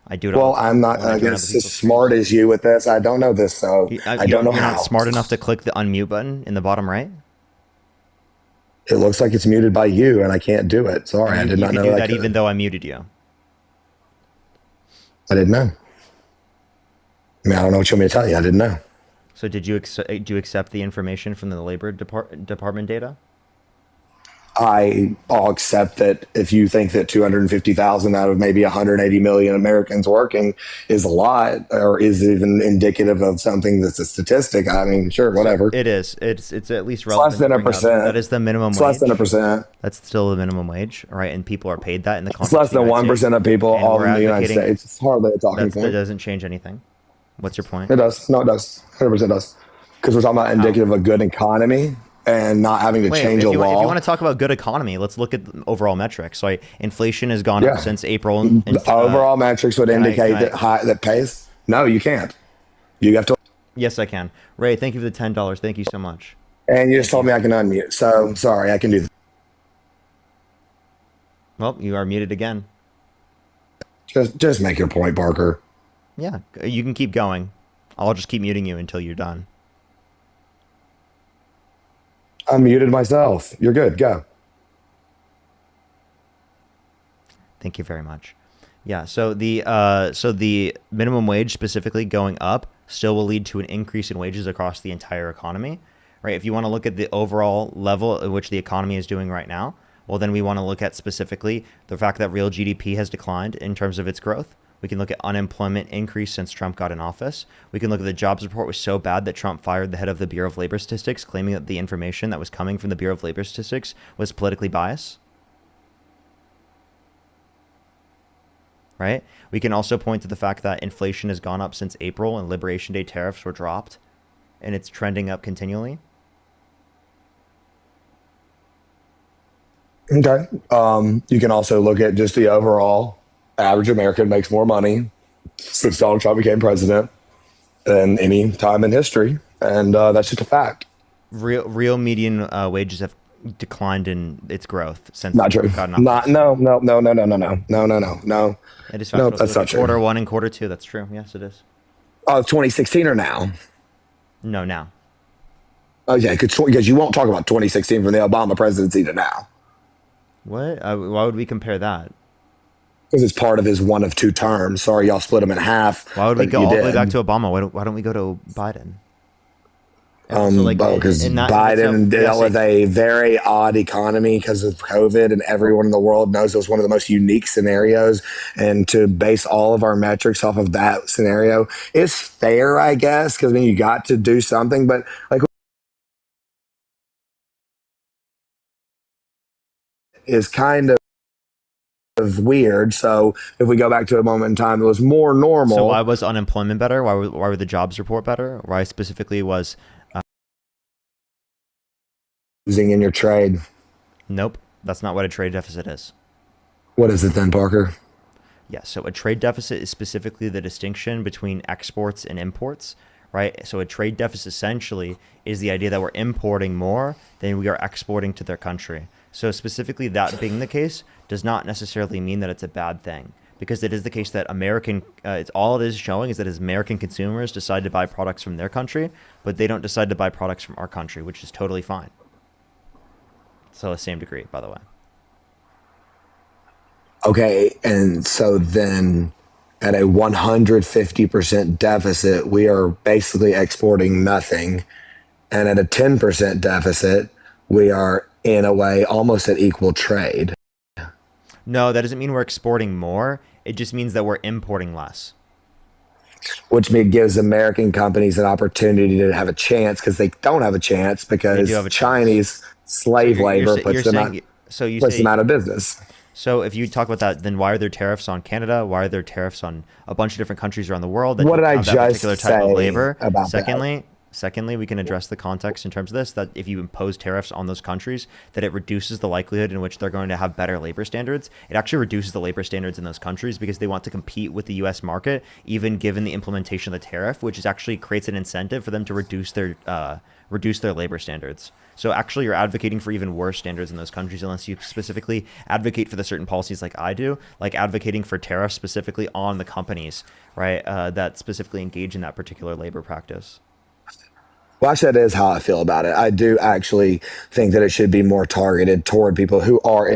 I do it all Well, the time. I'm not as smart as you with this. I don't know this, so I don't know You're how. not smart enough to click the unmute button in the bottom right? It looks like it's muted by you, and I can't do it. Sorry, I did not know you can do I that could. even though I muted you. I didn't know. I mean, I don't know what you want me to tell you. I didn't know. So do you accept the information from the Labor Department data? I'll accept that if you think that 250,000 out of maybe 180 million Americans working is a lot, or is even indicative of something that's a statistic. I mean, sure, whatever. It is. It's at least It's relevant. less than to a bring up. percent. That is the minimum It's wage. less than a percent. That's still the minimum wage, right? And people are paid that in the It's context less than of the United 1% States. of people And all we're in the United advocating- States. It's hardly a talking That point. doesn't change anything. What's your point? It does. No, it does. 100% does. Because we're talking about indicative of a good economy and not having to change a if you law. want to talk about good economy, let's look at the overall metrics. So inflation has gone Yeah. up since April. The overall metrics would can I- indicate can I- that pays. No, you can't. You have to. Yes, I can. Ray, thank you for the $10. Thank you so much. And you just told me I can unmute. So sorry, I can do that. Well, you are muted again. Just make your point, Parker. Yeah, you can keep going. I'll just keep muting you until you're done. I muted myself. You're good. Go. Thank you very much. Yeah, so the minimum wage specifically going up still will lead to an increase in wages across the entire economy, right? If you want to look at the overall level at which the economy is doing right now, well, then we want to look at specifically the fact that real GDP has declined in terms of its growth. We can look at unemployment increase since Trump got in office. We can look at the jobs report was so bad that Trump fired the head of the Bureau of Labor Statistics, claiming that the information that was coming from the Bureau of Labor Statistics was politically biased. Right? We can also point to the fact that inflation has gone up since April and Liberation Day tariffs were dropped, and it's trending up continually. Okay. You can also look at just the overall average American makes more money since Donald Trump became president than any time in history, and that's just a fact. Real median wages have declined in its growth since Not true. gotten Not office. no. It is No, factual. that's So not true. quarter one and quarter two. That's true. Yes, it is. 2016 or now? No, now. Oh yeah, because you won't talk about 2016 from the Obama presidency to now, What? Why would we compare that? because it's part of his one of two terms. Sorry, y'all split him in half. Why would we but go you all the way did. back to Obama? Why don't we go to Biden? And also, Because in that- Biden yeah, dealt so- with a very odd economy because of COVID, and everyone in the world knows it was one of the most unique scenarios. And to base all of our metrics off of that scenario is fair, I guess, because you got to do something. But like, is kind of weird. So if we go back to a moment in time, it was more normal. So why was unemployment better? Why were the jobs report better? Why specifically was? Losing in your trade. Nope, that's not what a trade deficit is. What is it then, Parker? Yeah, so a trade deficit is specifically the distinction between exports and imports, right? So a trade deficit essentially is the idea that we're importing more than we are exporting to their country. So specifically that being the case does not necessarily mean that it's a bad thing, because it is the case that it's all it is showing is that as American consumers decide to buy products from their country, but they don't decide to buy products from our country, which is totally fine. So the same degree, by the way. Okay, and so then at a 150% deficit, we are basically exporting nothing. And at a 10% deficit, we are in a way almost at equal trade. No, that doesn't mean we're exporting more. It just means that we're importing less. Which gives American companies an opportunity to have a chance, because they don't have a chance because have a Chinese slave labor puts them out of business. So if you talk about that, then why are there tariffs on Canada? Why are there tariffs on a bunch of different countries around the world that What don't did I have that just particular type of say labor? about Secondly, we can address the context in terms of this, that if you impose tariffs on those countries, that it reduces the likelihood in which they're going to have better labor standards. It actually reduces the labor standards in those countries because they want to compete with the U.S. market, even given the implementation of the tariff, which is actually creates an incentive for them to reduce their labor standards. So actually you're advocating for even worse standards in those countries unless you specifically advocate for the certain policies like I do, like advocating for tariffs specifically on the companies, right, that specifically engage in that particular labor practice. Well, actually, that is how I feel about it. I do actually think that it should be more targeted toward people who are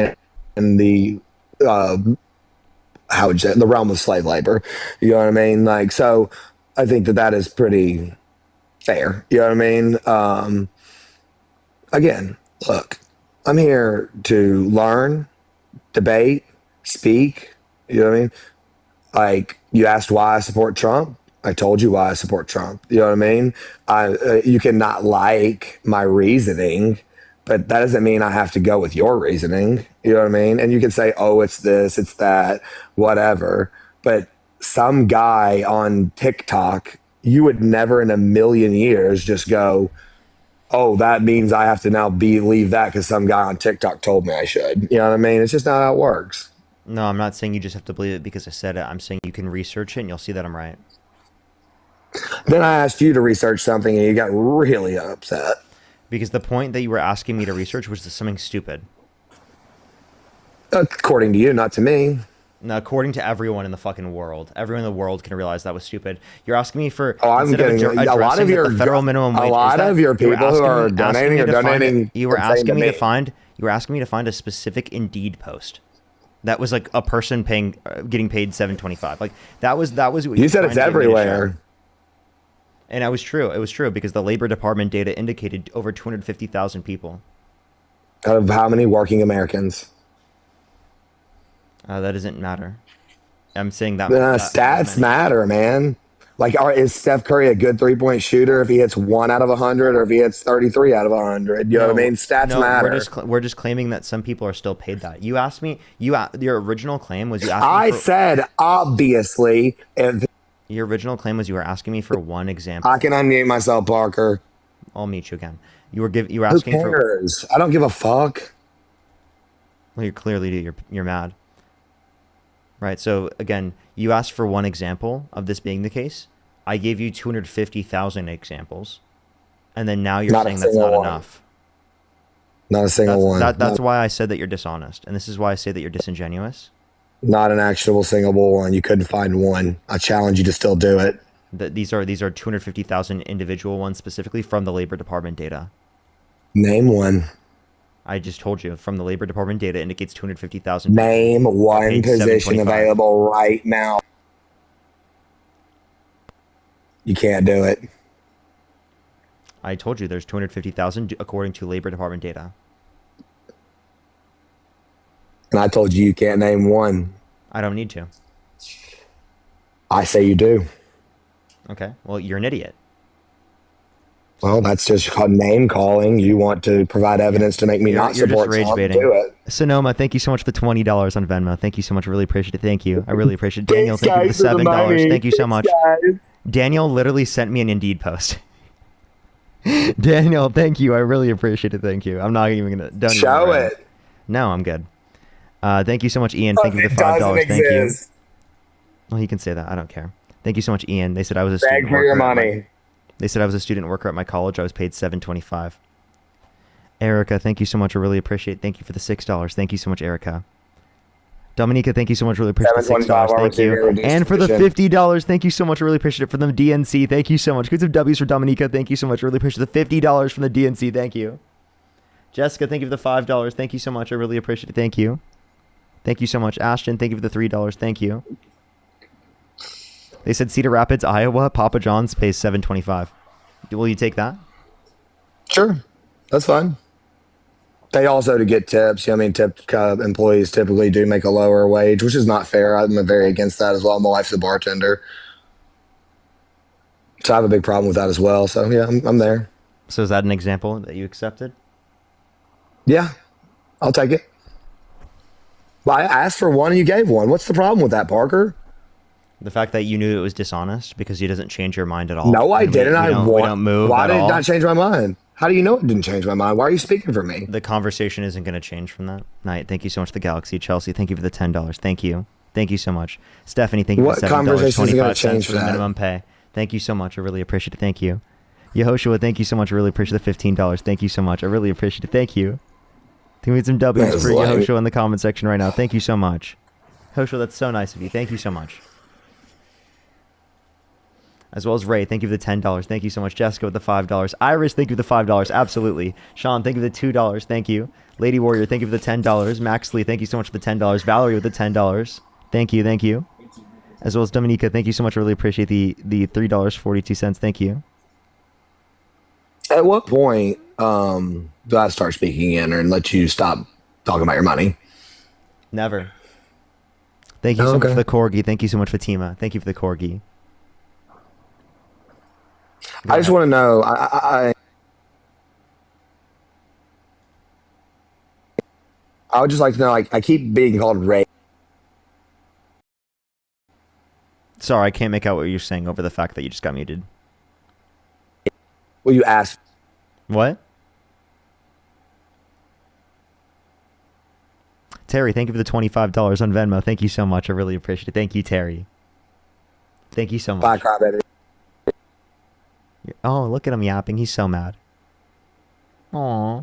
in the how would you say, the realm of slave labor. You know what I mean? Like, so I think that is pretty fair. You know what I mean? Again, look, I'm here to learn, debate, speak. You know what I mean? Like, you asked why I support Trump. I told you why I support Trump. You know what I mean? You can not like my reasoning, but that doesn't mean I have to go with your reasoning. You know what I mean? And you can say, oh, it's this, it's that, whatever. But some guy on TikTok, you would never in a million years just go, oh, that means I have to now believe that because some guy on TikTok told me I should. You know what I mean? It's just not how it works. No, I'm not saying you just have to believe it because I said it. I'm saying you can research it and you'll see that I'm right. Then I asked you to research something and you got really upset. Because the point that you were asking me to research was something stupid. According to you, not to me. No, according to everyone in the fucking world. Everyone in the world can realize that was stupid. You're asking me for... Oh, I'm getting a lot of your federal minimum wage. A lot of your people who are donating or donating. You were asking me to find a specific Indeed post. That was like a person getting paid $7.25. Like that was what you said. It's everywhere. And it was true. It was true because the Labor Department data indicated over 250,000 people. Out of how many working Americans? That doesn't matter. I'm saying that. Stats matter, man. Like, is Steph Curry a good 3-point shooter if he hits 1 out of 100 or if he hits 33 out of 100? You know what I mean? Stats matter. We're just claiming that some people are still paid that. You asked me. Your original claim was you asked. I said obviously. Your original claim was you were asking me for one example. I can unmute myself, Parker. I'll mute you again. You were asking Who cares? I don't give a fuck. Well, you clearly do. You're mad. Right. So again, you asked for one example of this being the case. I gave you 250,000 examples, and then now you're Not a saying that's single not one. enough. Not a single one. That's why I said that you're dishonest, and this is why I say that you're disingenuous. Not an actionable single one. You couldn't find one. I challenge you to still do it. These are 250,000 individual ones specifically from the Labor Department data. Name one. I just told you from the Labor Department data indicates 250,000. Name one Page position 725. available right now. You can't do it. I told you there's 250,000 according to Labor Department data. And I told you can't name one. I don't need to. I say you do. Okay. Well, you're an idiot. Well, that's just called name calling. You want to provide evidence to make me not You're support just rage someone. baiting. Do it. Sonoma, thank you so much for the $20 on Venmo. Thank you so much. I really appreciate it. Thank you. I really appreciate it. Daniel, thank you for the $7. Thank you so much. Daniel literally sent me an Indeed post. Daniel, thank you. I really appreciate it. Thank you. I'm not even gonna don't even Show worry. it. No, I'm good. Thank you so much, Ian. Thank you for It the $5. doesn't Thank you. exist. Well, you can say that. I don't care. Thank you so much, Ian. They said I was a Beg student for your worker at my- money. They said I was a student worker at my college. I was paid $7.25. Erica, thank you so much. I really appreciate it. Thank you for the $6. Thank you so much, Erica. Dominica, thank you so much. Really appreciate the $6. Thank you. And for the $50, thank you so much. I really appreciate it. For the DNC, thank you so much. Good some W's for Dominica. Thank you so much. I really appreciate the $50 from the DNC. Thank you. Jessica, thank you for the $5. Thank you so much. I really appreciate it. Thank you. Thank you so much. Ashton, thank you for the $3. Thank you. They said Cedar Rapids, Iowa, Papa John's pays $7.25. Will you take that? Sure. That's fine. They also to get tips. I mean, tip employees typically do make a lower wage, which is not fair. I'm very against that as well. My wife's a bartender, so I have a big problem with that as well. So yeah, I'm there. So is that an example that you accepted? Yeah, I'll take it. Well, I asked for one and you gave one. What's the problem with that, Parker? The fact that you knew it was dishonest because he doesn't change your mind at all. No, I And didn't. we don't move Why at did it all. not change my mind? How do you know it didn't change my mind? Why are you speaking for me? The conversation isn't going to change from that. Night. Thank you so much, the Galaxy. Chelsea, thank you for the $10. Thank you. Thank you so much. Stephanie, thank you What for the $7. conversation is gonna 25 cents change for the that? minimum pay. Thank you so much. I really appreciate it. Thank you. Yehoshua, thank you so much. I really appreciate the $15. Thank you so much. I really appreciate it. Thank you. Can we get some W's That for is lame. Yehoshua in the comment section right now? Thank you so much. Yehoshua, that's so nice of you. Thank you so much. As well as Ray, thank you for the $10. Thank you so much. Jessica with the $5. Iris, thank you for the $5. Absolutely. Sean, thank you for the $2. Thank you. Lady Warrior, thank you for the $10. Max Lee, thank you so much for the $10. Valerie with the $10. Thank you. Thank you. As well as Dominica, thank you so much. I really appreciate the $3.42. Thank you. At what point do I start speaking in and let you stop talking about your money? Never. Thank you so much for the Corgi. Thank you so much, Fatima. Thank you for the Corgi. I just want to know. I would just like to know. Like, I keep being called Ray. Sorry, I can't make out what you're saying over the fact that you just got muted. Well, you asked. What? Terry, thank you for the $25 on Venmo. Thank you so much. I really appreciate it. Thank you, Terry. Thank you so much. Bye, crybaby. Oh, look at him yapping. He's so mad. Aw.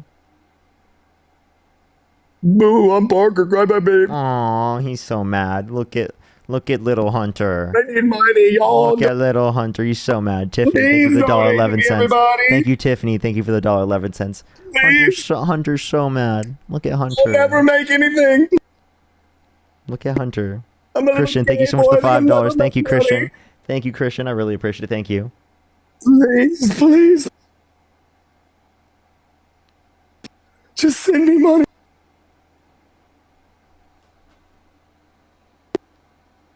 Boo! I'm Parker, crybaby. Aw, he's so mad. Look at little Hunter. I need money, y'all. Look at little Hunter. He's so mad. Tiffany, thank you Please for the don't $1.11. hate me, everybody. Thank you, Tiffany. Thank you for the $1.11. Hunter's so mad. Look at Hunter. I'll never make anything. Look at Hunter. I'm a little Christian, thank you so gay much for boy, I'm never $5. Thank you, making money. Christian. Thank you, Christian. I really appreciate it. Thank you. Please, please. Just send me money.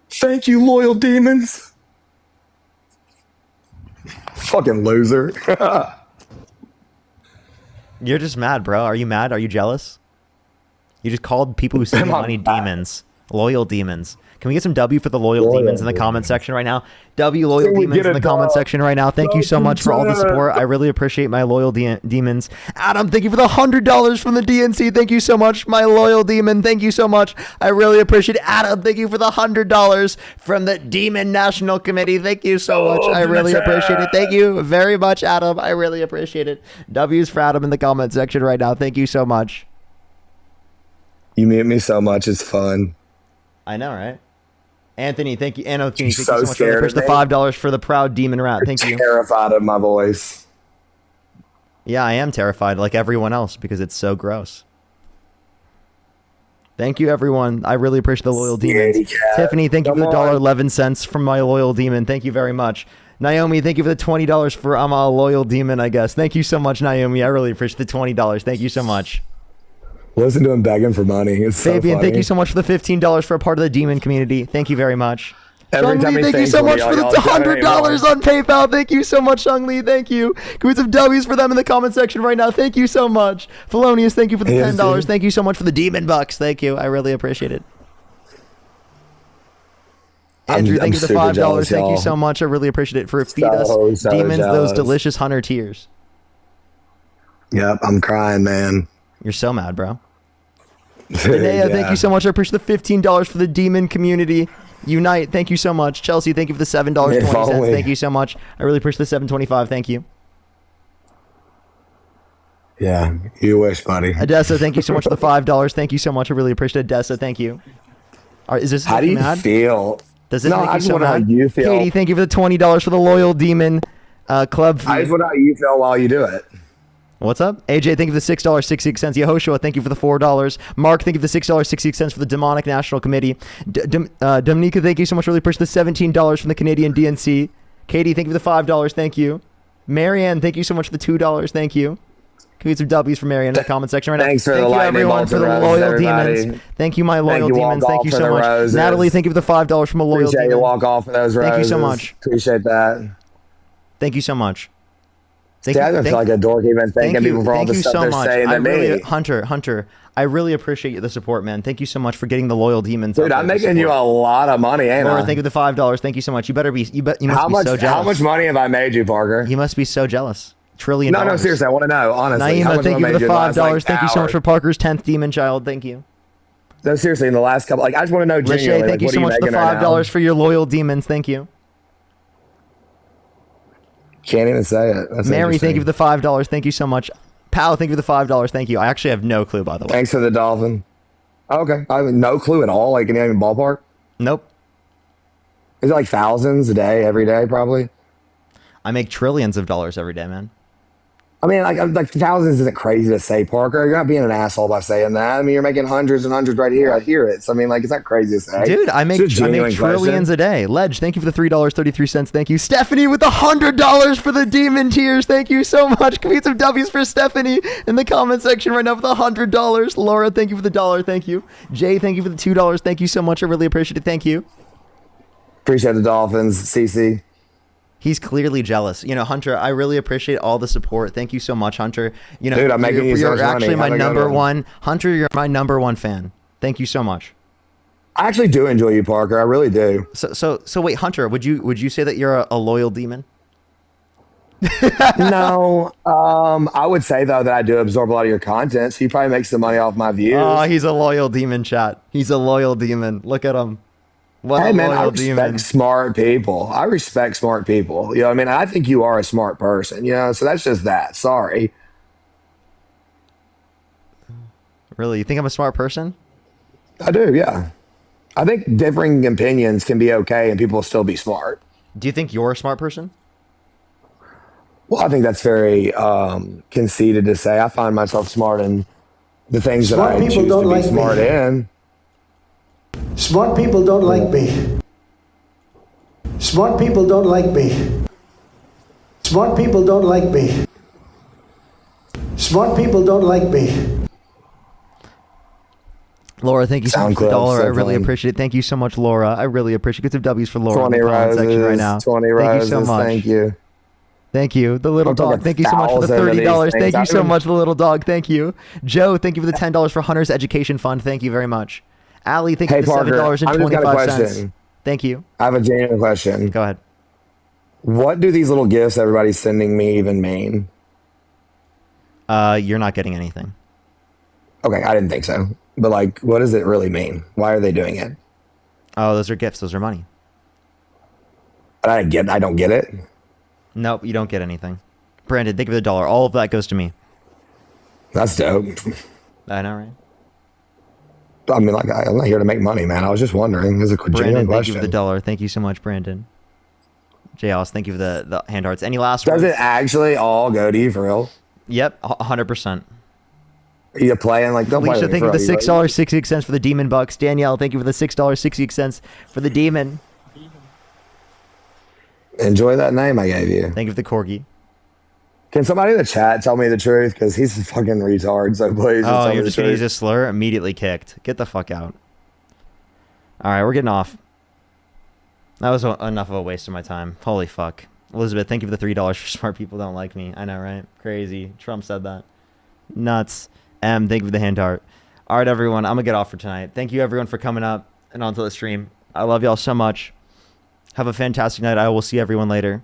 Thank you, loyal demons. Fucking loser. You're just mad, bro. Are you mad? Are you jealous? You just called people who send you I'm money mad. demons. Loyal demons. Can we get some W for the loyal demons in the comment section right now? W loyal Can we demons get in a the comment dub? section right now. Thank you so much for all the support. I really appreciate my loyal demons. Adam, thank you for the $100 from the DNC. Thank you so much, my loyal demon. Thank you so much. I really appreciate it. Adam, thank you for the $100 from the Demon National Committee. Thank you so much. I really appreciate it. Thank you very much, Adam. I really appreciate it. W's for Adam in the comment section right now. Thank you so much. You mute me so much. It's fun. I know, right? Anthony, thank you. Anthony, thank so you so much for scared the of me. $5 for the proud demon rat. Thank you. Terrified of my voice. Yeah, I am terrified like everyone else because it's so gross. Thank you, everyone. I really appreciate the loyal demons. Scaredy cat. Tiffany, thank you for the Come on. $1.11 from my loyal demon. Thank you very much. Naomi, thank you for the $20 for I'm a loyal demon, I guess. Thank you so much, Naomi. I really appreciate the $20. Thank you so much. Listen to him begging for money. It's so Fabian, funny. thank you so much for the $15 for a part of the demon community. Thank you very much. Every Shang time Li, he thank you thinks so one much of for the y'all don't have any $100 more. on PayPal. Thank you so much, Shang Li. Thank you. Can we have some W's for them in the comment section right now? Thank you so much. Felonious, thank you for the Yes, $10. dude. Thank you so much for the demon bucks. Thank you. I really appreciate it. Andrew, I'm thank you for the super $5. jealous, Thank you y'all. so much. I really appreciate it. For feed So, us so demons those jealous. delicious hunter tears. Yep, I'm crying, man. You're so mad, bro. Danae, thank you so much. I appreciate the $15 for the demon community. Unite, thank you so much. Chelsea, thank you for the $7.20. If only. Thank you so much. I really appreciate the $7.25. Thank you. Yeah, you wish, buddy. Odessa, thank you so much for the $5. Thank you so much. I really appreciate it. Odessa, thank you. All right, is this How make do you mad? feel? Does this No, make I you just so wanna know how mad? you feel. Katie, thank you for the $20 for the loyal demon club fee. I just want to know how you feel while you do it. What's up? AJ, thank you for the $6.66. Yehoshua, thank you for the $4. Mark, thank you for the $6.66 for the Demonic National Committee. Dominica, thank you so much. Really appreciate the $17 from the Canadian DNC. Katie, thank you for the $5. Thank you. Marianne, thank you so much for the $2. Thank you. Can we get some W's from Marianne in the comment section right now? Thanks for thank the you, lightning everyone, bolts for and the roses, loyal everybody. demons. Thank you, my loyal you, demons. Walk Thank Off, you for so the much. roses. Natalie, thank you for the $5 from a loyal Appreciate demon. you. Walk off for those roses. Thank you so much. Appreciate that. Thank you so much. Thank See, you. I just feel thank- like a dork even thanking Thank you, people for all thank the you stuff so they're much. saying I to really, me. Hunter, I really appreciate the support, man. Thank you so much for getting the loyal demons. Dude, I'm making you a lot of money, ain't Laura, I? thank you for the $5. Thank you so much. You better be. You must How be much? so jealous. How much money have I made you, Parker? You must be so jealous. $1 trillion. No, seriously, I want to know. Honestly, how Naima, much thank have you I for made the you in last, $5. Thank you so much hour? for Parker's 10th demon child. Thank you. No, seriously, in the last couple, I just want to know Lachey, genuinely, thank you what so are much for the making right now? $5 for your loyal demons. Thank you. Can't even say it. That's Mary, thank you interesting. for the $5. Thank you so much. Pal, thank you for the $5. Thank you. I actually have no clue, by the way. Thanks for the dolphin. Okay, I have no clue at all. Like, any even ballpark? Nope. Is it like thousands a day, every day, probably? I make trillions of dollars every day, man. I mean, like thousands isn't crazy to say, Parker. You're not being an asshole by saying that. I mean, you're making hundreds and hundreds right here. I hear it. So, I mean, like, it's not crazy to say. Dude, I make It's a genuine trillions question. a day. Ledge, thank you for the $3.33. Thank you. Stephanie with the $100 for the demon tears. Thank you so much. Can we get some W's for Stephanie in the comment section right now for the $100? Laura, thank you for the $1. Thank you. Jay, thank you for the $2. Thank you so much. I really appreciate it. Thank you. Appreciate the Dolphins, CC. He's clearly jealous. You know, Hunter, I really appreciate all the support. Thank you so much, Hunter. You know, Dude, I'm making you so you're much money. actually my Have a good number one. one. Hunter, you're my number one fan. Thank you so much. I actually do enjoy you, Parker. I really do. So wait, Hunter, would you say that you're a loyal demon? No, I would say though that I do absorb a lot of your content. So you probably make some money off my views. Oh, he's a loyal demon, chat. He's a loyal demon. Look at him. What Hey a man, I loyal respect demon. smart people. I respect smart people. You know what I mean? I think you are a smart person, you know, so that's just that. Sorry. Really? You think I'm a smart person? I do, yeah. I think differing opinions can be okay and people will still be smart. Do you think you're a smart person? Well, I think that's very conceited to say. I find myself smart in the things Smart that I people choose don't to be like me. smart in. Smart people don't like me. Smart people don't like me. Smart people don't like me. Smart people don't like me. Laura, thank you so much for the SoundCloud, dollar. I so really fun. appreciate it. Thank you so much, Laura. I really appreciate it. Get some W's for Laura in 20 the comment section right now. 20 Thank roses. you so much. Thank you. Thank you. The little I'm talking dog. Thank you so much for the 1,000 of these $30. things. Thank you I so even- much, the little dog. Thank you. Joe, thank you for the $10 for Hunter's Education Fund. Thank you very much. Allie, thank you Hey, for the Parker, $7 and I've just got a 25 cents. question. Thank you. I have a genuine question. Go ahead. What do these little gifts everybody's sending me even mean? You're not getting anything. Okay, I didn't think so. But like, what does it really mean? Why are they doing it? Oh, those are gifts. Those are money. I don't get it. Nope, you don't get anything. Brandon, think of the $1. All of that goes to me. That's dope. I know, right? I mean, like, I'm not here to make money, man. I was just wondering. It's a genuine Brandon, thank question. you for the $1. Thank you so much, Brandon. J. Alice, thank you for the hand hearts. Any last Does words? it actually all go to you for real? Yep, 100%. Are you playing like don't play Felicia, with thank me you for the for real. $6.66 for the Demon Bucks. Danielle, thank you for the $6.66 for the Demon. Enjoy that name I gave you. Thank you for the Corgi. Can somebody in the chat tell me the truth? Because he's a fucking retard. So please Oh, tell me you're the just gonna use truth. a slur? Immediately kicked. Get the fuck out. All right, we're getting off. That was enough of a waste of my time. Holy fuck. Elizabeth, thank you for the $3 for smart people don't like me. I know, right? Crazy. Trump said that. Nuts. Thank you for the hand heart. All right, everyone. I'm going to get off for tonight. Thank you, everyone, for coming up and onto the stream. I love y'all so much. Have a fantastic night. I will see everyone later.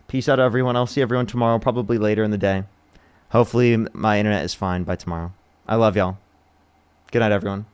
Peace out, everyone. I'll see everyone tomorrow, probably later in the day. Hopefully, my internet is fine by tomorrow. I love y'all. Good night, everyone.